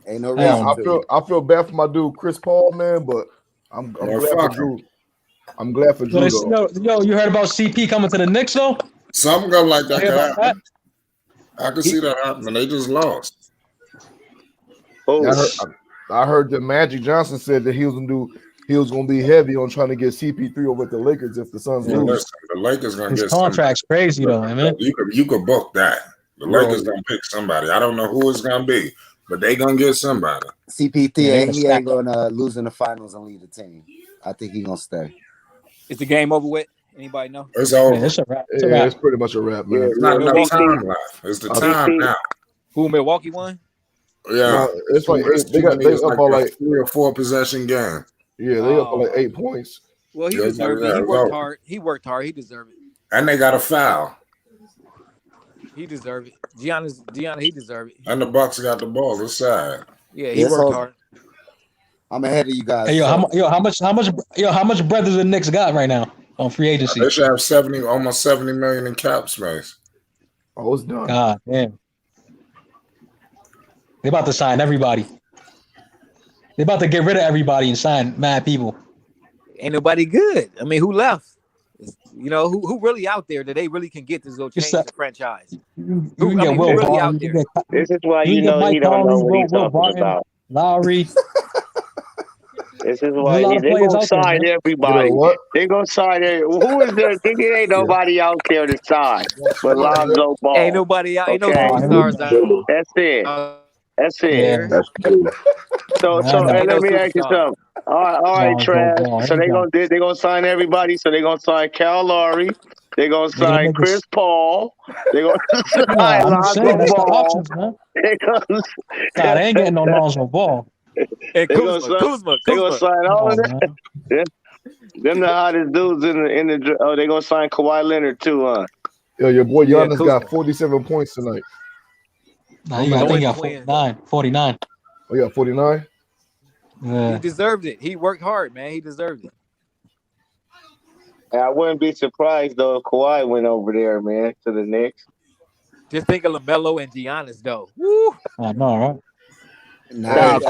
[SPEAKER 11] Ain't no reason.
[SPEAKER 2] I feel bad for my dude Chris Paul, man, but I'm glad for Drew. I'm glad for Drew.
[SPEAKER 8] Yo, you heard about CP coming to the Knicks though?
[SPEAKER 4] Something go like that could happen. I can see that happening. They just lost.
[SPEAKER 2] I heard that Magic Johnson said that he was gonna do he was going to be heavy on trying to get CP3 over at the Lakers if the Suns
[SPEAKER 4] Well,
[SPEAKER 2] lose.
[SPEAKER 4] listen, the Lakers gonna
[SPEAKER 8] His
[SPEAKER 4] get
[SPEAKER 8] contract's crazy though, man.
[SPEAKER 4] You could book that. The
[SPEAKER 2] Bro.
[SPEAKER 4] Lakers gonna pick somebody. I don't know who it's gonna be, but they gonna get somebody.
[SPEAKER 11] CP3, he ain't gonna lose in the finals and lead the team. I think he gonna stay.
[SPEAKER 7] Is the game over with? Anybody know?
[SPEAKER 4] It's over.
[SPEAKER 8] Yeah, it's a wrap. It's a
[SPEAKER 2] Yeah,
[SPEAKER 8] wrap.
[SPEAKER 2] it's pretty much a wrap, man.
[SPEAKER 4] There's not enough time left. It's the time now.
[SPEAKER 7] Who Milwaukee won?
[SPEAKER 4] Yeah,
[SPEAKER 2] it's like they up on like
[SPEAKER 4] 3 or 4 possession game.
[SPEAKER 2] Yeah, they up on like 8 points.
[SPEAKER 7] Well, he deserved it. He worked hard. He worked hard. He deserved it.
[SPEAKER 4] And they got a foul.
[SPEAKER 7] He deserved it. Giannis, he deserved it.
[SPEAKER 4] And the Bucks got the ball aside.
[SPEAKER 7] Yeah, he worked hard.
[SPEAKER 11] I'm ahead of you guys.
[SPEAKER 8] Hey, how much bread does the Knicks got right now on free agency?
[SPEAKER 4] They should have almost 70 million in cap space.
[SPEAKER 2] Oh, it's done.
[SPEAKER 8] God damn. They about to sign everybody. They about to get rid of everybody and sign mad people.
[SPEAKER 7] Ain't nobody good. I mean, who left? You know, who really out there that they really can get to go change the franchise?
[SPEAKER 8] You can get Will
[SPEAKER 7] really out
[SPEAKER 8] Barton.
[SPEAKER 7] there?
[SPEAKER 5] This is why you know he don't know what he's talking about.
[SPEAKER 8] Lowry.
[SPEAKER 5] This is why they're gonna sign everybody.
[SPEAKER 2] You know what?
[SPEAKER 5] They're gonna sign who is there? There ain't nobody out there to sign but Lonzo Ball.
[SPEAKER 7] Ain't nobody out. Ain't no
[SPEAKER 5] Okay.
[SPEAKER 7] superstars out.
[SPEAKER 5] That's it. That's it.
[SPEAKER 8] Yeah.
[SPEAKER 10] That's true.
[SPEAKER 5] So
[SPEAKER 7] Ain't
[SPEAKER 5] let
[SPEAKER 7] no
[SPEAKER 5] me ask you
[SPEAKER 7] superstar.
[SPEAKER 5] something. All right,
[SPEAKER 8] Lonzo
[SPEAKER 5] Trav.
[SPEAKER 8] Ball,
[SPEAKER 5] So they
[SPEAKER 8] ain't
[SPEAKER 5] gonna sign everybody. So they gonna sign Kyle Lowry. They gonna sign
[SPEAKER 8] make
[SPEAKER 5] Chris Paul. They gonna sign
[SPEAKER 8] I'm just saying,
[SPEAKER 5] Lonzo
[SPEAKER 8] that's the
[SPEAKER 5] Ball.
[SPEAKER 8] options, man.
[SPEAKER 5] They gonna,
[SPEAKER 8] God, they ain't getting no Lonzo Ball.
[SPEAKER 7] And
[SPEAKER 5] they gonna
[SPEAKER 7] Kuzma.
[SPEAKER 5] sign all of
[SPEAKER 8] Come on,
[SPEAKER 5] that.
[SPEAKER 8] man.
[SPEAKER 5] Them the hottest dudes in the. Oh, they gonna sign Kawhi Leonard too, huh?
[SPEAKER 2] Yo, your boy
[SPEAKER 7] Yeah,
[SPEAKER 2] Giannis
[SPEAKER 7] Kuzma.
[SPEAKER 2] got 47 points tonight.
[SPEAKER 8] Nah, I think he got 49.
[SPEAKER 2] Oh, yeah, 49?
[SPEAKER 7] He
[SPEAKER 8] Yeah.
[SPEAKER 7] deserved it. He worked hard, man. He deserved it.
[SPEAKER 5] And I wouldn't be surprised though if Kawhi went over there, man, to the Knicks.
[SPEAKER 7] Just think of LaMelo and Giannis, though. Woo!
[SPEAKER 8] I know, right?
[SPEAKER 10] Nah,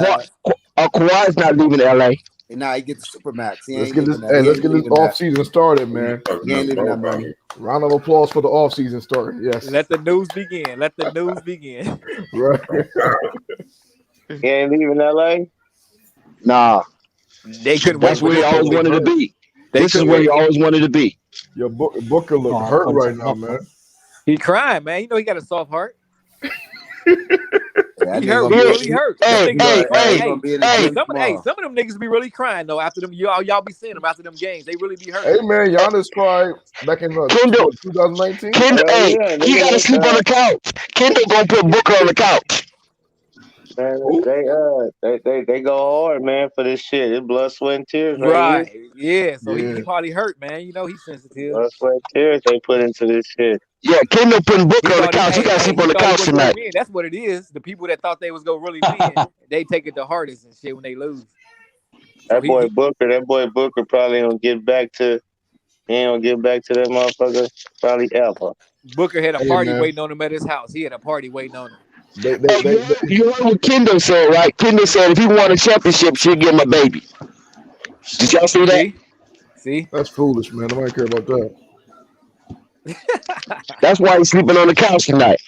[SPEAKER 10] Kawhi's not leaving LA.
[SPEAKER 11] Nah, he gets the Supermax.
[SPEAKER 2] Let's get this off-season started, man.
[SPEAKER 11] He ain't leaving that money.
[SPEAKER 2] Round of applause for the off-season start. Yes.
[SPEAKER 7] Let the news begin. Let the news begin.
[SPEAKER 2] Right.
[SPEAKER 5] He ain't leaving LA.
[SPEAKER 10] Nah,
[SPEAKER 7] They couldn't
[SPEAKER 10] that's
[SPEAKER 7] wait
[SPEAKER 10] where he
[SPEAKER 7] for
[SPEAKER 10] always wanted to be. This is where he always wanted to be.
[SPEAKER 2] Your Booker look hurt right now, man.
[SPEAKER 7] He crying, man. You know he got a soft heart.
[SPEAKER 11] That
[SPEAKER 7] He
[SPEAKER 11] nigga
[SPEAKER 7] hurt.
[SPEAKER 11] gonna be-
[SPEAKER 7] Really hurt.
[SPEAKER 10] Hey,
[SPEAKER 7] Them niggas-
[SPEAKER 11] gonna be in the gym
[SPEAKER 7] some
[SPEAKER 11] tomorrow.
[SPEAKER 7] of them niggas be really crying though after them. Y'all be seeing them after them games. They really be hurt.
[SPEAKER 2] Hey, man, Giannis cried back in
[SPEAKER 10] Kendall.
[SPEAKER 2] 2019.
[SPEAKER 10] Kendall, hey,
[SPEAKER 5] yeah,
[SPEAKER 10] he gotta sleep on the couch. Kendall gonna put Booker on the couch.
[SPEAKER 5] Man, they go hard, man, for this shit. It's blood, sweat, and tears,
[SPEAKER 7] Right. Yeah. So
[SPEAKER 2] Yeah.
[SPEAKER 7] he probably hurt, man. You know he's sensitive.
[SPEAKER 5] Blood, sweat, and tears they put into this shit.
[SPEAKER 10] Yeah, Kendall putting Booker on the
[SPEAKER 7] thought
[SPEAKER 10] couch. He gotta sleep on the
[SPEAKER 7] thought he
[SPEAKER 10] couch
[SPEAKER 7] was gonna
[SPEAKER 10] tonight.
[SPEAKER 7] win. That's what it is. The people that thought they was gonna really win, they take it the hardest and shit when they lose.
[SPEAKER 5] That boy Booker probably don't get back to. He ain't gonna get back to that motherfucker probably ever.
[SPEAKER 7] Booker had a
[SPEAKER 2] Hey,
[SPEAKER 7] party
[SPEAKER 2] man.
[SPEAKER 7] waiting on him at his house. He had a party waiting on him.
[SPEAKER 10] You heard what Kendall said, right? Kendall said if he won a championship, she'll give him a baby. Did y'all see that?
[SPEAKER 7] See?
[SPEAKER 2] That's foolish, man. Nobody care about that.
[SPEAKER 10] That's why he's sleeping on the couch tonight.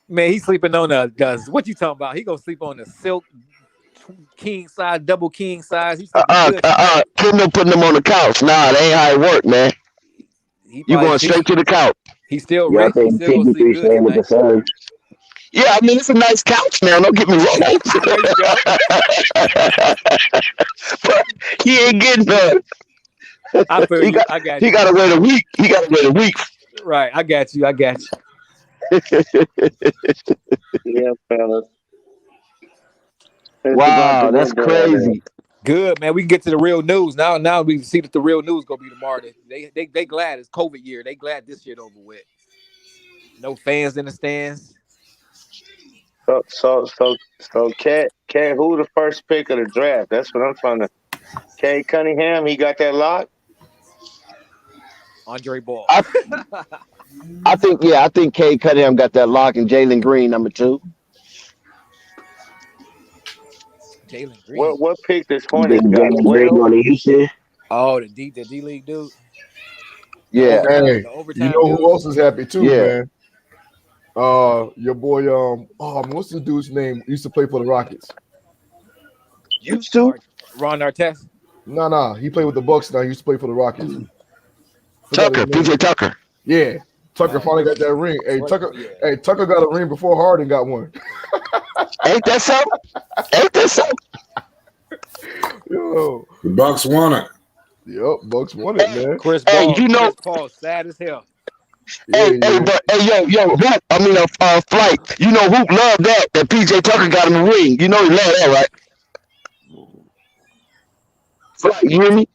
[SPEAKER 7] Man, he's sleeping on the what you talking about? He gonna sleep on the silk king size, double king size. He's sleeping good.
[SPEAKER 10] Kendall putting him on the couch. Nah, that ain't how it work, man.
[SPEAKER 7] He
[SPEAKER 10] You
[SPEAKER 7] probably
[SPEAKER 10] going straight to the couch.
[SPEAKER 7] He's still
[SPEAKER 10] Yeah, I
[SPEAKER 7] rich. He's
[SPEAKER 10] think
[SPEAKER 7] still gonna sleep good
[SPEAKER 10] staying with the
[SPEAKER 7] tonight.
[SPEAKER 10] Suns. Yeah, I mean it's a nice couch now. Don't get me wrong.
[SPEAKER 7] There you go.
[SPEAKER 10] But he ain't getting none.
[SPEAKER 7] I feel
[SPEAKER 10] He
[SPEAKER 7] you.
[SPEAKER 10] got-
[SPEAKER 7] I got
[SPEAKER 10] He
[SPEAKER 7] you.
[SPEAKER 10] gotta wait a week. He gotta wait a week.
[SPEAKER 7] Right. I got you. I got you.
[SPEAKER 5] Yeah, fellas.
[SPEAKER 10] Wow, that's crazy.
[SPEAKER 7] Good, man. We can get to the real news. Now we see that the real news gonna be tomorrow. They glad it's COVID year. They glad this shit over with. No fans in the stands.
[SPEAKER 5] So, Cat, who the first pick of the draft? That's what I'm trying to. Cade Cunningham, he got that lock.
[SPEAKER 7] Andre Ball.
[SPEAKER 10] I think Cade Cunningham got that lock and Jalen Green number 2.
[SPEAKER 7] Jalen Green.
[SPEAKER 5] What pick does Hornets got?
[SPEAKER 10] Jalen Green
[SPEAKER 5] 12?
[SPEAKER 10] on the Houston.
[SPEAKER 7] Oh, the D League dude.
[SPEAKER 10] Yeah.
[SPEAKER 2] Hey,
[SPEAKER 7] The
[SPEAKER 2] you
[SPEAKER 7] overtime
[SPEAKER 2] know
[SPEAKER 7] dude.
[SPEAKER 2] who else is happy too,
[SPEAKER 10] Yeah.
[SPEAKER 2] man? Your boy, what's the dude's name? Used to play for the Rockets.
[SPEAKER 10] Used to?
[SPEAKER 7] Ron Artest.
[SPEAKER 2] Nah. He played with the Bucks now. He used to play for the Rockets.
[SPEAKER 3] Tucker, PJ Tucker.
[SPEAKER 2] Yeah. Tucker finally got that ring. Hey, Tucker got a ring before Harden got one.
[SPEAKER 3] Ain't that so? Ain't that so?
[SPEAKER 2] Yo.
[SPEAKER 4] The Bucks won it.
[SPEAKER 2] Yep, Bucks won it, man.
[SPEAKER 7] Chris Paul,
[SPEAKER 3] you know,
[SPEAKER 7] Chris Paul, sad as hell.
[SPEAKER 3] Hey, yo, Hoop, I mean, Flight. You know, Hoop loved that PJ Tucker got him a ring. You know he loved that, right? Flight, you hear me?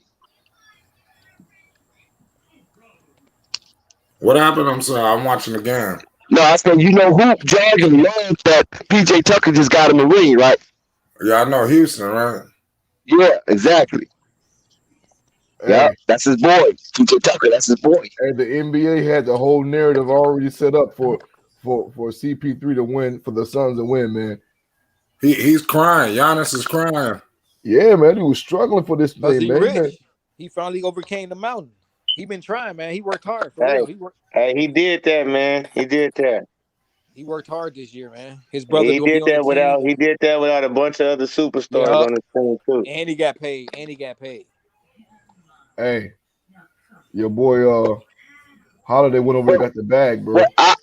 [SPEAKER 4] What happened? I'm sorry. I'm watching the game.
[SPEAKER 3] No, I said, you know, Hoop Jargon loved that PJ Tucker just got him a ring, right?
[SPEAKER 4] Yeah, I know Houston, right?
[SPEAKER 3] Yeah, exactly. Yeah, that's his boy. PJ Tucker, that's his boy.
[SPEAKER 2] And the NBA had the whole narrative already set up for CP3 to win, for the Suns to win, man.
[SPEAKER 4] He's crying. Giannis is crying.
[SPEAKER 2] Yeah, man, he was struggling for this thing,
[SPEAKER 7] He
[SPEAKER 2] man.
[SPEAKER 7] rich. He finally overcame the mountain. He been trying, man. He worked hard for real.
[SPEAKER 5] He did that, man. He did that.
[SPEAKER 7] He worked hard this year, man. His brother
[SPEAKER 5] He did that without a bunch of other superstars on the team too.
[SPEAKER 7] And he got paid.
[SPEAKER 2] Hey, your boy Holiday went over and got the bag, bro.
[SPEAKER 3] Well, I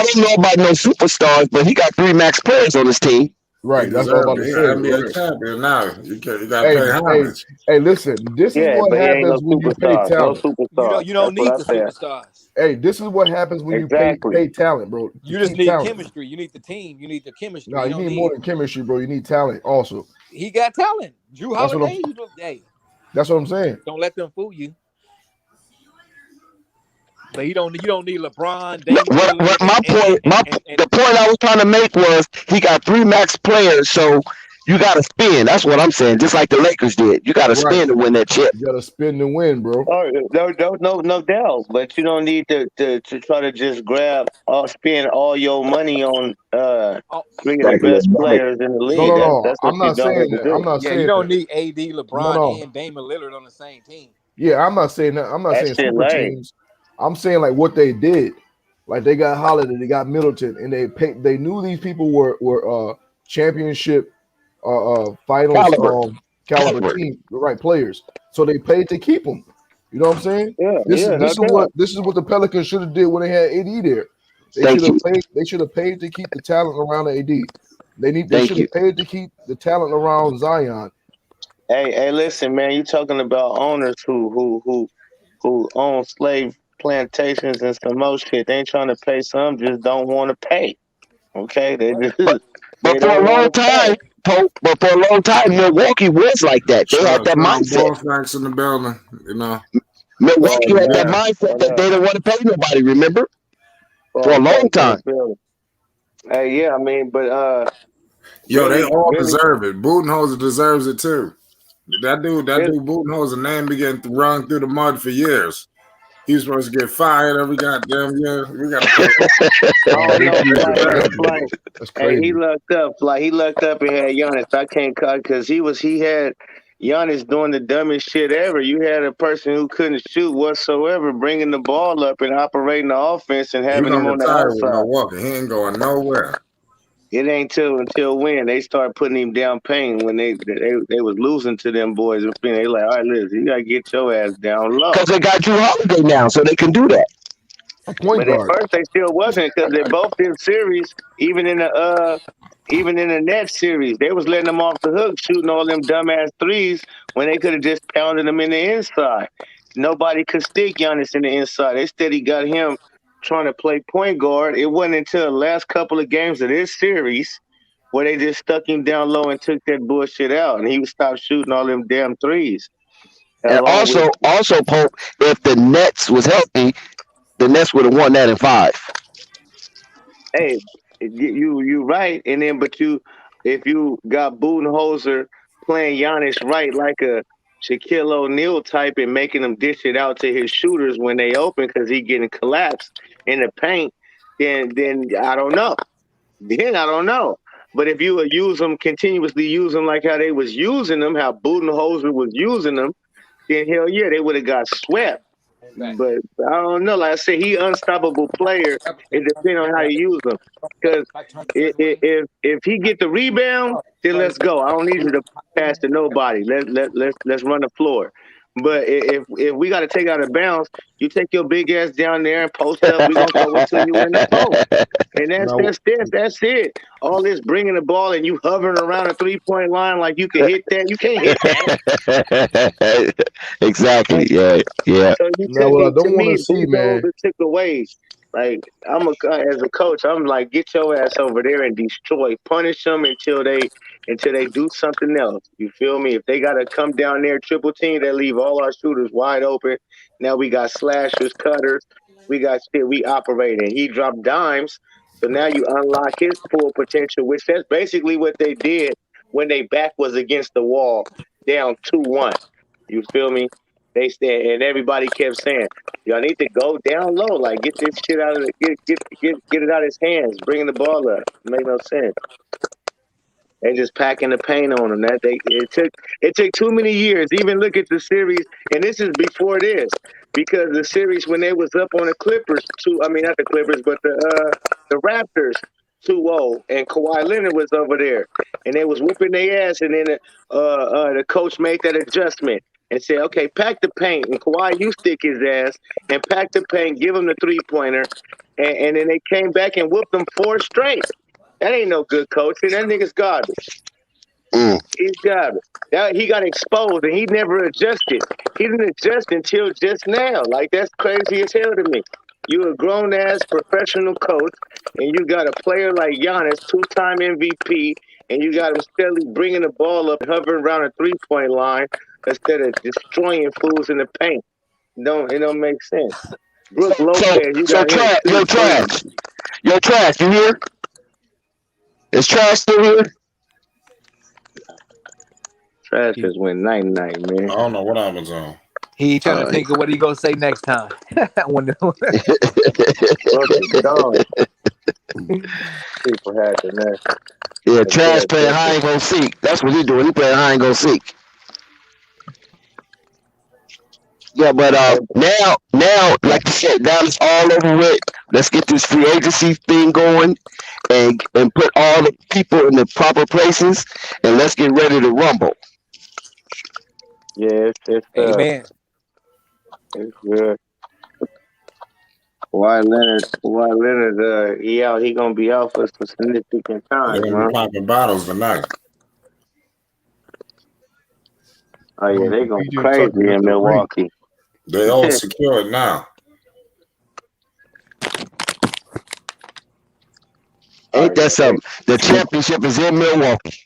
[SPEAKER 3] don't know about no superstars, but he got 3 max players on his team.
[SPEAKER 2] Right, that's what I'm about to say.
[SPEAKER 4] NBA champion now. You got to pay homage.
[SPEAKER 2] Hey, listen, this is what happens when you pay talent.
[SPEAKER 7] You don't need the superstars.
[SPEAKER 2] Hey, this is what happens when you pay talent, bro.
[SPEAKER 7] You just need chemistry. You need the team. You need the chemistry.
[SPEAKER 2] No, you need more than chemistry, bro. You need talent also.
[SPEAKER 7] He got talent. Drew Holiday.
[SPEAKER 2] That's what I'm saying.
[SPEAKER 7] Don't let them fool you. But you don't need LeBron.
[SPEAKER 3] The point I was trying to make was he got 3 max players, so you got to spin. That's what I'm saying. Just like the Lakers did, you got to spin to win that chip.
[SPEAKER 2] You got to spin to win, bro.
[SPEAKER 5] No doubt. But you don't need to try to just spend all your money on 3 of the best players in the league.
[SPEAKER 2] No. I'm not saying that. I'm not saying
[SPEAKER 7] you don't need AD, LeBron, and Damian Lillard on the same team.
[SPEAKER 2] Yeah, I'm not saying that. I'm not saying super teams. I'm saying like what they did. Like they got Holiday, they got Middleton, and they knew these people were championship finals caliber team, the right players. So they paid to keep them. You know what I'm saying? This is what the Pelicans should have did when they had AD there. They should have paid to keep the talent around AD. They should have paid to keep the talent around Zion.
[SPEAKER 5] Hey, listen, man, you talking about owners who own slave plantations and some more shit. They ain't trying to pay, some just don't want to pay. Okay, but
[SPEAKER 3] for a long time, Milwaukee was like that. They had that mindset.
[SPEAKER 4] Thanks in the building, you know.
[SPEAKER 3] Milwaukee had that mindset that they don't want to pay nobody. Remember, for a long time.
[SPEAKER 5] Hey, yeah, I mean, but
[SPEAKER 4] they all deserve it. Budenholzer deserves it too. That dude, Budenholzer name began to run through the mud for years. He's supposed to get fired every goddamn year. We got
[SPEAKER 5] to. That's crazy. Hey, he lucked up. He lucked up and had Giannis. I can't cut because he had Giannis doing the dumbest shit ever. You had a person who couldn't shoot whatsoever, bringing the ball up and operating the offense and having him on the outside.
[SPEAKER 4] He ain't going nowhere.
[SPEAKER 5] It ain't until when they start putting him down pain when they was losing to them boys. They like, all right, listen, you gotta get your ass down low.
[SPEAKER 3] Because they got Drew Holiday now, so they can do that.
[SPEAKER 5] But at first they still wasn't, because they both did series, even in the Nets series, they was letting them off the hook, shooting all them dumbass threes when they could have just pounded them in the inside. Nobody could stick Giannis in the inside. They steady got him trying to play point guard. It wasn't until the last couple of games of this series where they just stuck him down low and took that bullshit out, and he stopped shooting all them damn threes.
[SPEAKER 3] And also, Pope, if the Nets was healthy, the Nets would have won that in 5.
[SPEAKER 5] Hey, you right, and then if you got Budenholzer playing Giannis right like a Shaquille O'Neal type and making him dish it out to his shooters when they open because he getting collapsed in the paint, then I don't know. But if you would continuously use them like how they was using them, how Budenholzer was using them, then hell yeah, they would have got swept. But I don't know. Like I said, he unstoppable player. It depends on how you use him. Because if he get the rebound, then let's go. I don't need you to pass to nobody. Let's run the floor. But if we got to take out of bounds, you take your big ass down there and post up. We're gonna throw it to you in the post. And that's it. All this bringing the ball and you hovering around a 3-point line like you can hit that. You can't hit that.
[SPEAKER 3] Exactly. Yeah.
[SPEAKER 5] So you
[SPEAKER 2] Now, what I
[SPEAKER 5] to
[SPEAKER 2] don't want
[SPEAKER 5] me,
[SPEAKER 2] to see,
[SPEAKER 5] bulldoze
[SPEAKER 2] man.
[SPEAKER 5] took away. Like as a coach, I'm like, get your ass over there and destroy, punish them until they do something else. You feel me? If they gotta come down there triple team, they leave all our shooters wide open. Now we got slashers, cutters, we got shit. We operating. He dropped dimes, so now you unlock his full potential, which that's basically what they did when they back was against the wall, down 2-1. You feel me? They stand, and everybody kept saying, "Y'all need to go down low, like get this shit out of the, get it out of his hands, bringing the ball up." Make no sense. They just packing the paint on him. It took too many years. Even look at the series, and this is before this, because the series when they was up on the Clippers, not the Clippers, but the Raptors 2-0, and Kawhi Leonard was over there, and they was whooping their ass, and then the coach made that adjustment and said, "Okay, pack the paint." And Kawhi, you stick his ass and pack the paint, give him the 3-pointer, and then they came back and whooped them 4 straight. That ain't no good coaching. That nigga's garbage. He's garbage. He got exposed and he never adjusted. He didn't adjust until just now. Like, that's crazy as hell to me. You a grown ass professional coach, and you got a player like Giannis, 2-time MVP, and you got him steadily bringing the ball up, hovering around a 3-point line instead of destroying fools in the paint. It don't make sense. Brooke Lopez, you got him.
[SPEAKER 3] Yo, Trash, you here? Is Trash still here?
[SPEAKER 5] Trash just went night-night, man.
[SPEAKER 4] I don't know what happens on.
[SPEAKER 7] He trying to think of what he gonna say next time.
[SPEAKER 5] People had to know.
[SPEAKER 3] Yeah, Trash playing hide and go seek. That's what he doing. He playing hide and go seek. Yeah, but now, like you said, now it's all over with. Let's get this free agency thing going, and put all the people in the proper places, and let's get ready to rumble.
[SPEAKER 5] Yeah, it's
[SPEAKER 7] Amen.
[SPEAKER 5] It's good. Kawhi Leonard, he gonna be out for some significant time,
[SPEAKER 4] They're
[SPEAKER 5] man.
[SPEAKER 4] popping bottles tonight.
[SPEAKER 5] Oh yeah, they gonna be crazy in Milwaukee.
[SPEAKER 4] They all secured now.
[SPEAKER 3] Ain't that something? The championship is in Milwaukee.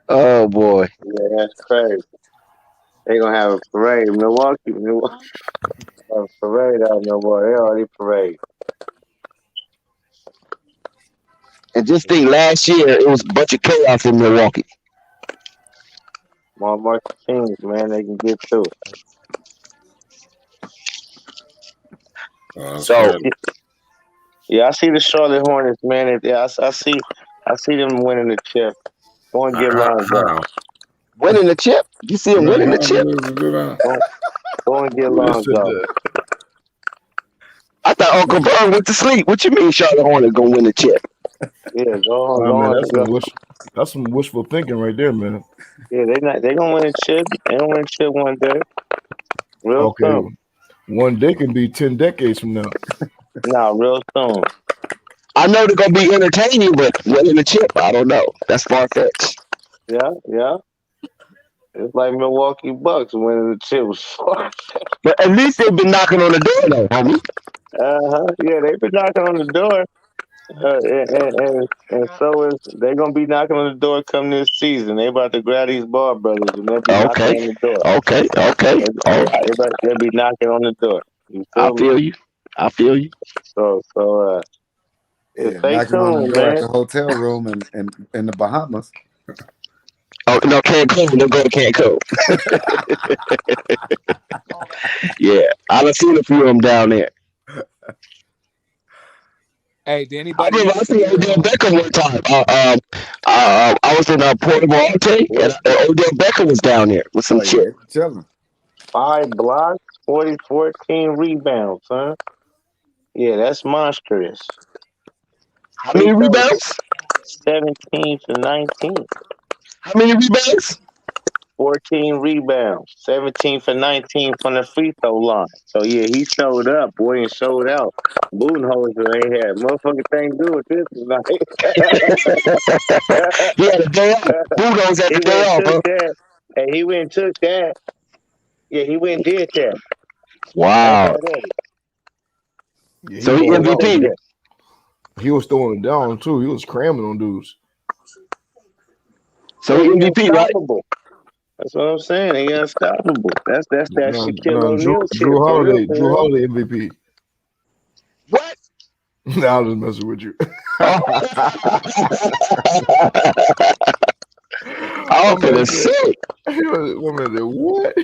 [SPEAKER 3] Oh boy.
[SPEAKER 5] Yeah, that's crazy. They gonna have a parade in Milwaukee. Have a parade out in Milwaukee. They already parade.
[SPEAKER 3] And just think, last year it was a bunch of chaos in Milwaukee.
[SPEAKER 5] More market teams, man, they can get through it.
[SPEAKER 3] So
[SPEAKER 5] yeah, I see the Charlotte Hornets, man. I see them winning the chip. Go and get Lonzo.
[SPEAKER 3] Winning the chip? You see him winning the chip?
[SPEAKER 5] Go and get Lonzo.
[SPEAKER 3] I thought Uncle Vern went to sleep. What you mean Charlotte Hornets gonna win the chip?
[SPEAKER 5] Yeah, go on.
[SPEAKER 2] That's some wishful thinking right there, man.
[SPEAKER 5] Yeah, they gonna win a chip. They gonna win a chip one day. Real soon.
[SPEAKER 2] One day can be 10 decades from now.
[SPEAKER 5] Nah, real soon.
[SPEAKER 3] I know they're gonna be entertaining, but winning the chip, I don't know. That's far fetched.
[SPEAKER 5] Yeah. It's like Milwaukee Bucks winning the chip was far.
[SPEAKER 3] But at least they've been knocking on the door, though, homie.
[SPEAKER 5] Yeah, they've been knocking on the door. And so is they gonna be knocking on the door come this season. They about to grab these Ball brothers and they'll be knocking on the door.
[SPEAKER 3] Okay. All right.
[SPEAKER 5] They'll be knocking on the door.
[SPEAKER 3] I feel you.
[SPEAKER 5] So stay
[SPEAKER 11] knocking on the
[SPEAKER 5] tuned,
[SPEAKER 11] door at
[SPEAKER 5] man.
[SPEAKER 11] the hotel room in the Bahamas.
[SPEAKER 3] Oh no, Cancun. Don't go to Cancun. Yeah, I done seen a few of them down there.
[SPEAKER 7] Hey, did anybody?
[SPEAKER 3] I seen Odell Beckham one time. I was in Puerto Vallarta, and Odell Beckham was down there with some chick.
[SPEAKER 11] Chilling.
[SPEAKER 5] 5 blocks, 14 rebounds, huh? Yeah, that's monstrous.
[SPEAKER 3] How many
[SPEAKER 5] Free throws,
[SPEAKER 3] rebounds?
[SPEAKER 5] 17 for 19.
[SPEAKER 3] How many rebounds?
[SPEAKER 5] 14 rebounds, 17 for 19 from the free throw line. So yeah, he showed up, boy, and showed out. Budenholzer ain't had motherfucking thing to do with this tonight.
[SPEAKER 3] He had a day off. Bulldogs had
[SPEAKER 5] He
[SPEAKER 3] the day
[SPEAKER 5] went and
[SPEAKER 3] off,
[SPEAKER 5] took
[SPEAKER 3] huh?
[SPEAKER 5] that. Hey, he went and took that. Yeah, he went and did that. Ain't
[SPEAKER 3] Wow.
[SPEAKER 5] that it?
[SPEAKER 2] Yeah, he
[SPEAKER 3] So he
[SPEAKER 2] balled out,
[SPEAKER 3] MVP.
[SPEAKER 2] man. He was throwing it down too. He was cramming on dudes.
[SPEAKER 3] So
[SPEAKER 5] Yeah,
[SPEAKER 3] he
[SPEAKER 5] he
[SPEAKER 3] MVP, right?
[SPEAKER 5] unstoppable. That's what I'm saying. He unstoppable. That's that
[SPEAKER 2] Now,
[SPEAKER 5] Shaquille
[SPEAKER 2] now
[SPEAKER 5] O'Neal shit
[SPEAKER 2] Drew
[SPEAKER 5] for real,
[SPEAKER 2] Holiday,
[SPEAKER 5] for
[SPEAKER 2] Drew
[SPEAKER 5] real.
[SPEAKER 2] Holiday MVP.
[SPEAKER 3] What?
[SPEAKER 2] Nah, I'm just messing with you.
[SPEAKER 3] Oh. I'm finna sick.
[SPEAKER 2] One minute, what?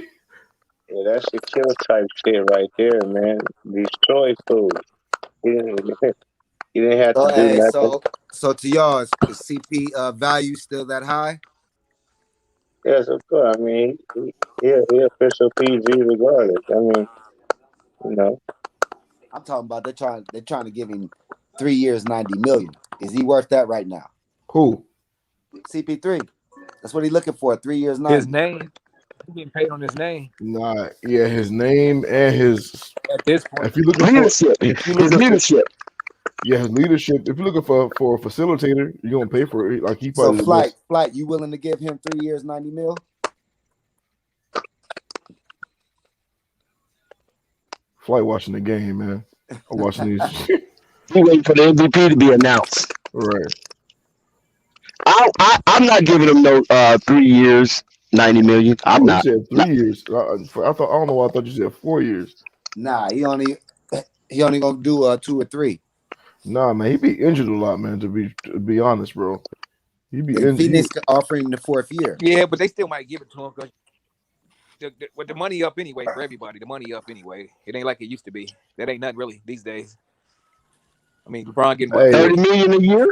[SPEAKER 5] Yeah, that's Shaquille type shit right there, man. Destroy food. He didn't, he didn't have to
[SPEAKER 11] So,
[SPEAKER 5] do
[SPEAKER 11] hey,
[SPEAKER 5] nothing.
[SPEAKER 11] so to y'all, is CP value still that high?
[SPEAKER 5] Yes, of course. I mean, he official PG regardless. I mean, you know.
[SPEAKER 11] I'm talking about they're trying to give him 3 years, 90 million. Is he worth that right now?
[SPEAKER 2] Who?
[SPEAKER 11] CP3. That's what he's looking for. 3 years, 90.
[SPEAKER 7] His name. He's getting paid on his name
[SPEAKER 2] Nah, yeah, his name and his.
[SPEAKER 7] at this point.
[SPEAKER 2] If you're looking for,
[SPEAKER 3] Leadership.
[SPEAKER 2] if you
[SPEAKER 3] His
[SPEAKER 2] looking,
[SPEAKER 3] leadership.
[SPEAKER 2] yeah, his leadership. If you're looking for a facilitator, you're gonna pay for it. Like he
[SPEAKER 11] So
[SPEAKER 2] probably the best.
[SPEAKER 11] flight, you willing to give him 3 years, 90 mil?
[SPEAKER 2] Flight watching the game, man. I'm watching these.
[SPEAKER 3] He waiting for the MVP to be announced.
[SPEAKER 2] Right.
[SPEAKER 3] I'm not giving him no 3 years, 90 million. I'm
[SPEAKER 2] Oh,
[SPEAKER 3] not.
[SPEAKER 2] you said 3 years. I thought I don't know why I thought you said 4 years.
[SPEAKER 11] Nah, he only gonna do 2 or 3.
[SPEAKER 2] Nah, man, he be injured a lot, man. To be honest, bro, he be
[SPEAKER 11] And
[SPEAKER 2] injured.
[SPEAKER 11] Phoenix offering him the 4th year.
[SPEAKER 7] Yeah, but they still might give it to him because with the money up anyway for everybody. The money up anyway. It ain't like it used to be. That ain't nothing really these days. I mean, LeBron getting what,
[SPEAKER 3] 30 million a year?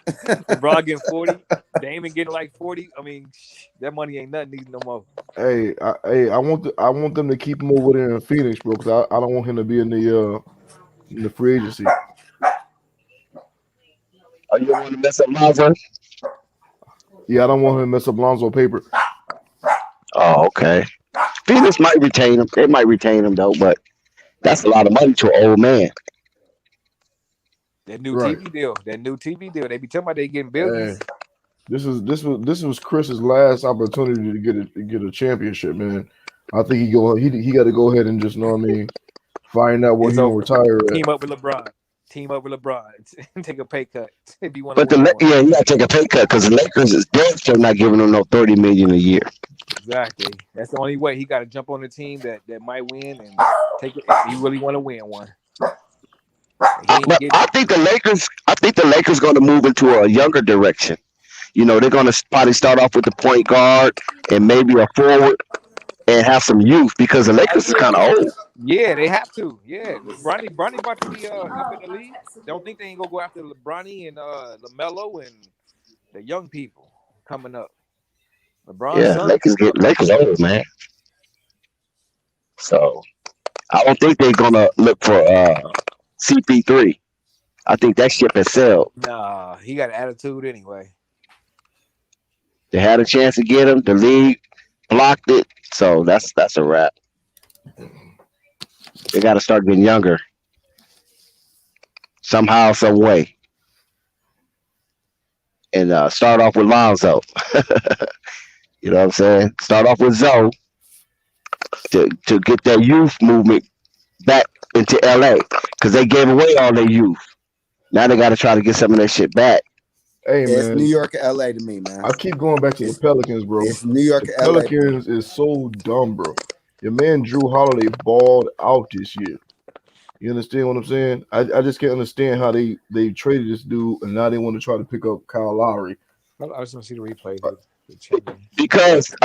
[SPEAKER 7] LeBron getting 40. Damon getting like 40. I mean, that money ain't nothing these no more.
[SPEAKER 2] Hey, I want them to keep him over there in Phoenix, bro, because I don't want him to be in the free agency.
[SPEAKER 3] Oh, you don't want to mess up Lonzo?
[SPEAKER 2] Yeah, I don't want him to mess up Lonzo paper.
[SPEAKER 3] Oh, okay. Phoenix might retain him. They might retain him though, but that's a lot of money to an old man.
[SPEAKER 7] That new
[SPEAKER 2] Right.
[SPEAKER 7] TV deal. That new TV deal. They be talking about they getting billions.
[SPEAKER 2] Hey, this was Chris's last opportunity to get a championship, man. I think he got to go ahead and just know what I mean, find out where
[SPEAKER 7] It's
[SPEAKER 2] he gonna
[SPEAKER 7] over.
[SPEAKER 2] retire at.
[SPEAKER 7] Team up with LeBron. Team up with LeBron. Take a pay cut. If you want
[SPEAKER 3] But
[SPEAKER 7] to win one.
[SPEAKER 3] yeah, you gotta take a pay cut because the Lakers is damn sure not giving him no 30 million a year.
[SPEAKER 7] Exactly. That's the only way. He got to jump on the team that might win and take it if he really want to win one.
[SPEAKER 3] But I think the Lakers going to move into a younger direction. You know, they're going to probably start off with the point guard and maybe a forward and have some youth because the Lakers is kind of old.
[SPEAKER 7] Yeah, they have to. Yeah, Bronny about to be up in the league. Don't think they ain't gonna go after LeBronny and LaMelo and the young people coming up. LeBron's
[SPEAKER 3] Yeah,
[SPEAKER 7] son.
[SPEAKER 3] Lakers old, man. So I don't think they're going to look for CP3. I think that ship has sailed.
[SPEAKER 7] Nah, he got an attitude anyway.
[SPEAKER 3] They had a chance to get him. The league blocked it. So that's a wrap. They got to start getting younger somehow, some way, and start off with Lonzo. You know what I'm saying? Start off with Zoe to get that youth movement back into LA because they gave away all their youth. Now they got to try to get some of that shit back.
[SPEAKER 2] Hey, man,
[SPEAKER 11] it's New York or LA to me, man.
[SPEAKER 2] I keep going back to the Pelicans, bro.
[SPEAKER 11] It's New York
[SPEAKER 2] The
[SPEAKER 11] or LA.
[SPEAKER 2] Pelicans is so dumb, bro. Your man Drew Holiday balled out this year. You understand what I'm saying? I just can't understand how they traded this dude and now they want to try to pick up Kyle Lowry.
[SPEAKER 7] I just want to see the replay.
[SPEAKER 3] Because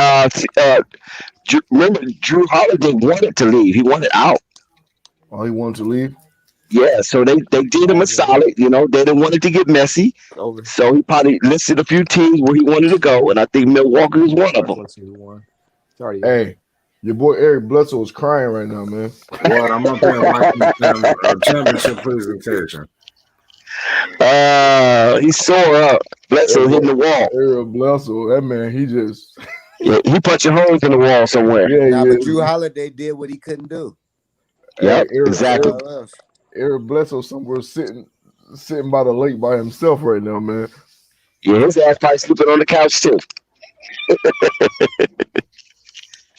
[SPEAKER 3] remember, Drew Holiday wanted to leave. He wanted out.
[SPEAKER 2] Oh, he wanted to leave?
[SPEAKER 3] Yeah, so they did him a solid. You know, they didn't want it to get messy. So he probably listed a few teams where he wanted to go, and I think Milwaukee was one of them.
[SPEAKER 7] Sorry.
[SPEAKER 2] Your boy Eric Bledsoe is crying right now, man.
[SPEAKER 4] What? I'm up here watching the championship presentation.
[SPEAKER 3] He sore up. Bledsoe hitting the wall.
[SPEAKER 2] Eric Bledsoe, that man, he just
[SPEAKER 3] he punching holes in the wall somewhere.
[SPEAKER 11] Yeah, but Drew Holiday did what he couldn't do.
[SPEAKER 3] Yep, exactly.
[SPEAKER 2] Eric Bledsoe somewhere sitting by the lake by himself right now, man.
[SPEAKER 3] Yeah, his ass probably sleeping on the couch too.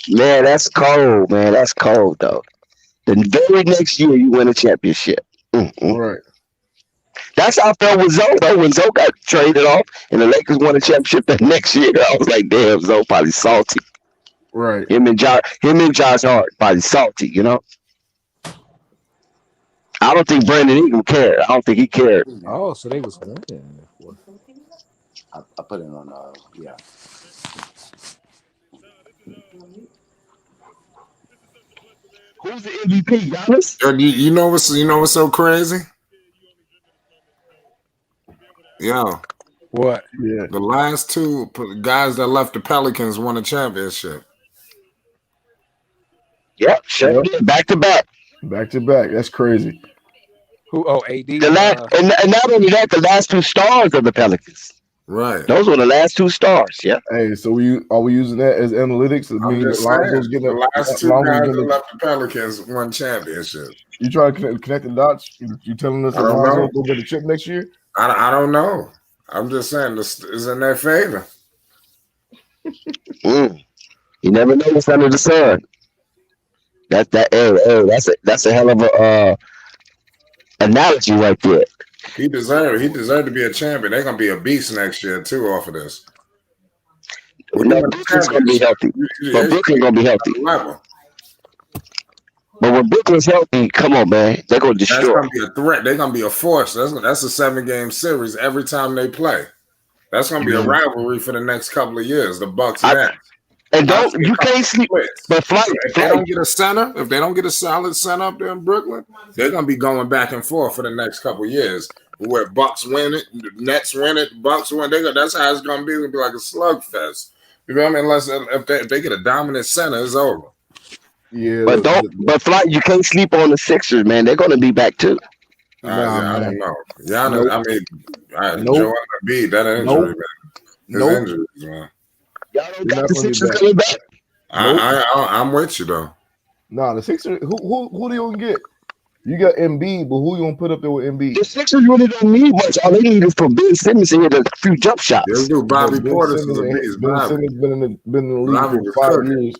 [SPEAKER 3] Man, that's cold, man. That's cold, though. The very next year, you win a championship.
[SPEAKER 2] Right.
[SPEAKER 3] That's how I felt with Zoe, though. When Zoe got traded off and the Lakers won a championship the next year, I was like, damn, Zoe probably salty.
[SPEAKER 2] Right.
[SPEAKER 3] Him and Josh Hart probably salty, you know? I don't think Brandon Ingram cared. I don't think he cared.
[SPEAKER 7] Oh, so they was winning.
[SPEAKER 11] I put it on, yeah.
[SPEAKER 3] Who's the MVP, Giannis?
[SPEAKER 4] You know what's so crazy? Yeah.
[SPEAKER 7] What?
[SPEAKER 2] Yeah.
[SPEAKER 4] The last two guys that left the Pelicans won a championship.
[SPEAKER 3] Yep, sure. Back to back.
[SPEAKER 2] Back to back. That's crazy.
[SPEAKER 7] Who? Oh, AD.
[SPEAKER 3] And not only that, the last two stars of the Pelicans.
[SPEAKER 4] Right.
[SPEAKER 3] Those were the last two stars. Yeah.
[SPEAKER 2] Hey, so are we using that as analytics? I mean, Lonzo's getting
[SPEAKER 4] the last two guys that left the Pelicans won championships.
[SPEAKER 2] You try to connect the dots? You telling us that Lonzo will get a chip next year?
[SPEAKER 4] I don't know. I'm just saying this is in their favor.
[SPEAKER 3] You never know what's under the sun. That's a hell of a analogy right there.
[SPEAKER 4] He deserved to be a champion. They're gonna be a beast next year too off of this.
[SPEAKER 3] Brooklyn's gonna be healthy. But Brooklyn's gonna be healthy. But when Brooklyn's healthy, come on, man, they're gonna destroy.
[SPEAKER 4] That's gonna be a threat. They're gonna be a force. That's a 7-game series every time they play. That's gonna be a rivalry for the next couple of years. The Bucks Nets.
[SPEAKER 3] And you can't sleep. But
[SPEAKER 4] if they don't get a center, if they don't get a solid center up there in Brooklyn, they're gonna be going back and forth for the next couple of years. Where Bucks win it, Nets win it, Bucks win. That's how it's gonna be. It's gonna be like a slugfest. You know what I mean? Unless if they get a dominant center, it's over.
[SPEAKER 2] Yeah,
[SPEAKER 3] but Flight, you can't sleep on the Sixers, man. They're gonna be back too.
[SPEAKER 4] I don't know. Giannis, Joel Embiid, that injury, man. His injuries, man.
[SPEAKER 3] Y'all don't got the Sixers coming back.
[SPEAKER 4] I'm with you though.
[SPEAKER 2] Nah, the Sixers. Who do you gonna get? You got Embiid, but who you gonna put up there with Embiid?
[SPEAKER 3] The Sixers really don't need much. All they need is for Ben Simmons to hit a few jump shots.
[SPEAKER 4] They do. Bobby Portis is a beast.
[SPEAKER 2] Ben Simmons been in the league for 5 years,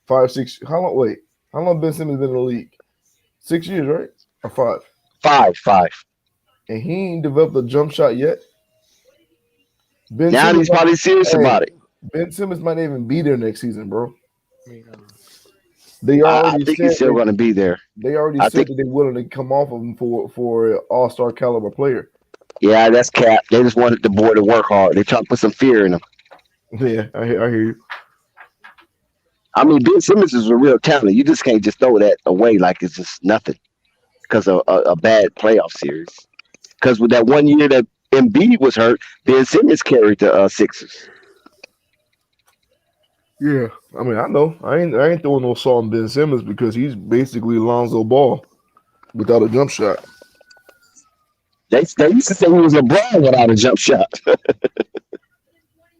[SPEAKER 2] 5, 6. How long? Wait, how long Ben Simmons been in the league? 6 years, right? Or 5?
[SPEAKER 3] 5.
[SPEAKER 2] And he ain't developed a jump shot yet.
[SPEAKER 3] Now he's probably serious about it.
[SPEAKER 2] Ben Simmons might not even be there next season, bro.
[SPEAKER 3] I think he's still going to be there.
[SPEAKER 2] They already said that they're willing to come off of him for an all-star caliber player.
[SPEAKER 3] Yeah, that's cap. They just wanted the boy to work hard. They trying to put some fear in him.
[SPEAKER 2] Yeah, I hear you.
[SPEAKER 3] I mean, Ben Simmons is a real talent. You just can't just throw that away like it's just nothing because of a bad playoff series. Because with that 1 year that Embiid was hurt, Ben Simmons carried the Sixers.
[SPEAKER 2] Yeah, I mean, I know. I ain't throwing no salt on Ben Simmons because he's basically Lonzo Ball without a jump shot.
[SPEAKER 3] They used to say he was LeBron without a jump shot.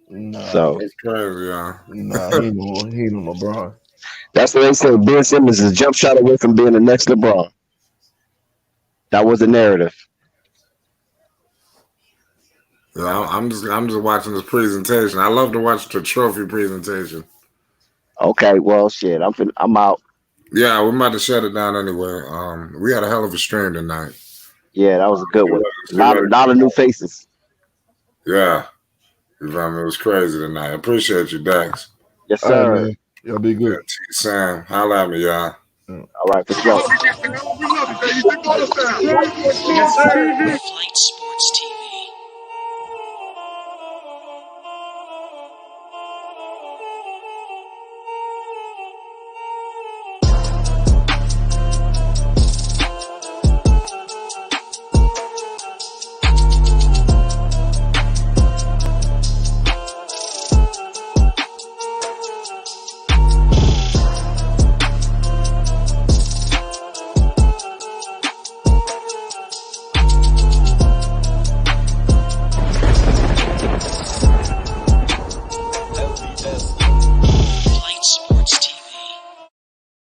[SPEAKER 2] Nah,
[SPEAKER 3] so
[SPEAKER 4] it's crazy, yeah.
[SPEAKER 2] Nah, he ain't no LeBron.
[SPEAKER 3] That's what they say. Ben Simmons is a jump shot away from being the next LeBron. That was the narrative.
[SPEAKER 4] Yeah, I'm just watching this presentation. I love to watch the trophy presentation.
[SPEAKER 3] Okay, well, shit, I'm out.
[SPEAKER 4] Yeah, we're about to shut it down anyway. We had a hell of a stream tonight.
[SPEAKER 3] Yeah, that was a good one. A lot of new faces.
[SPEAKER 4] Yeah, it was crazy tonight. I appreciate you, Dax.
[SPEAKER 3] Yes, sir.
[SPEAKER 2] Right, y'all be good.
[SPEAKER 4] T. Sam, holla at me, y'all.
[SPEAKER 3] All right, let's go.
[SPEAKER 12] Yes, sir. Flight Sports TV.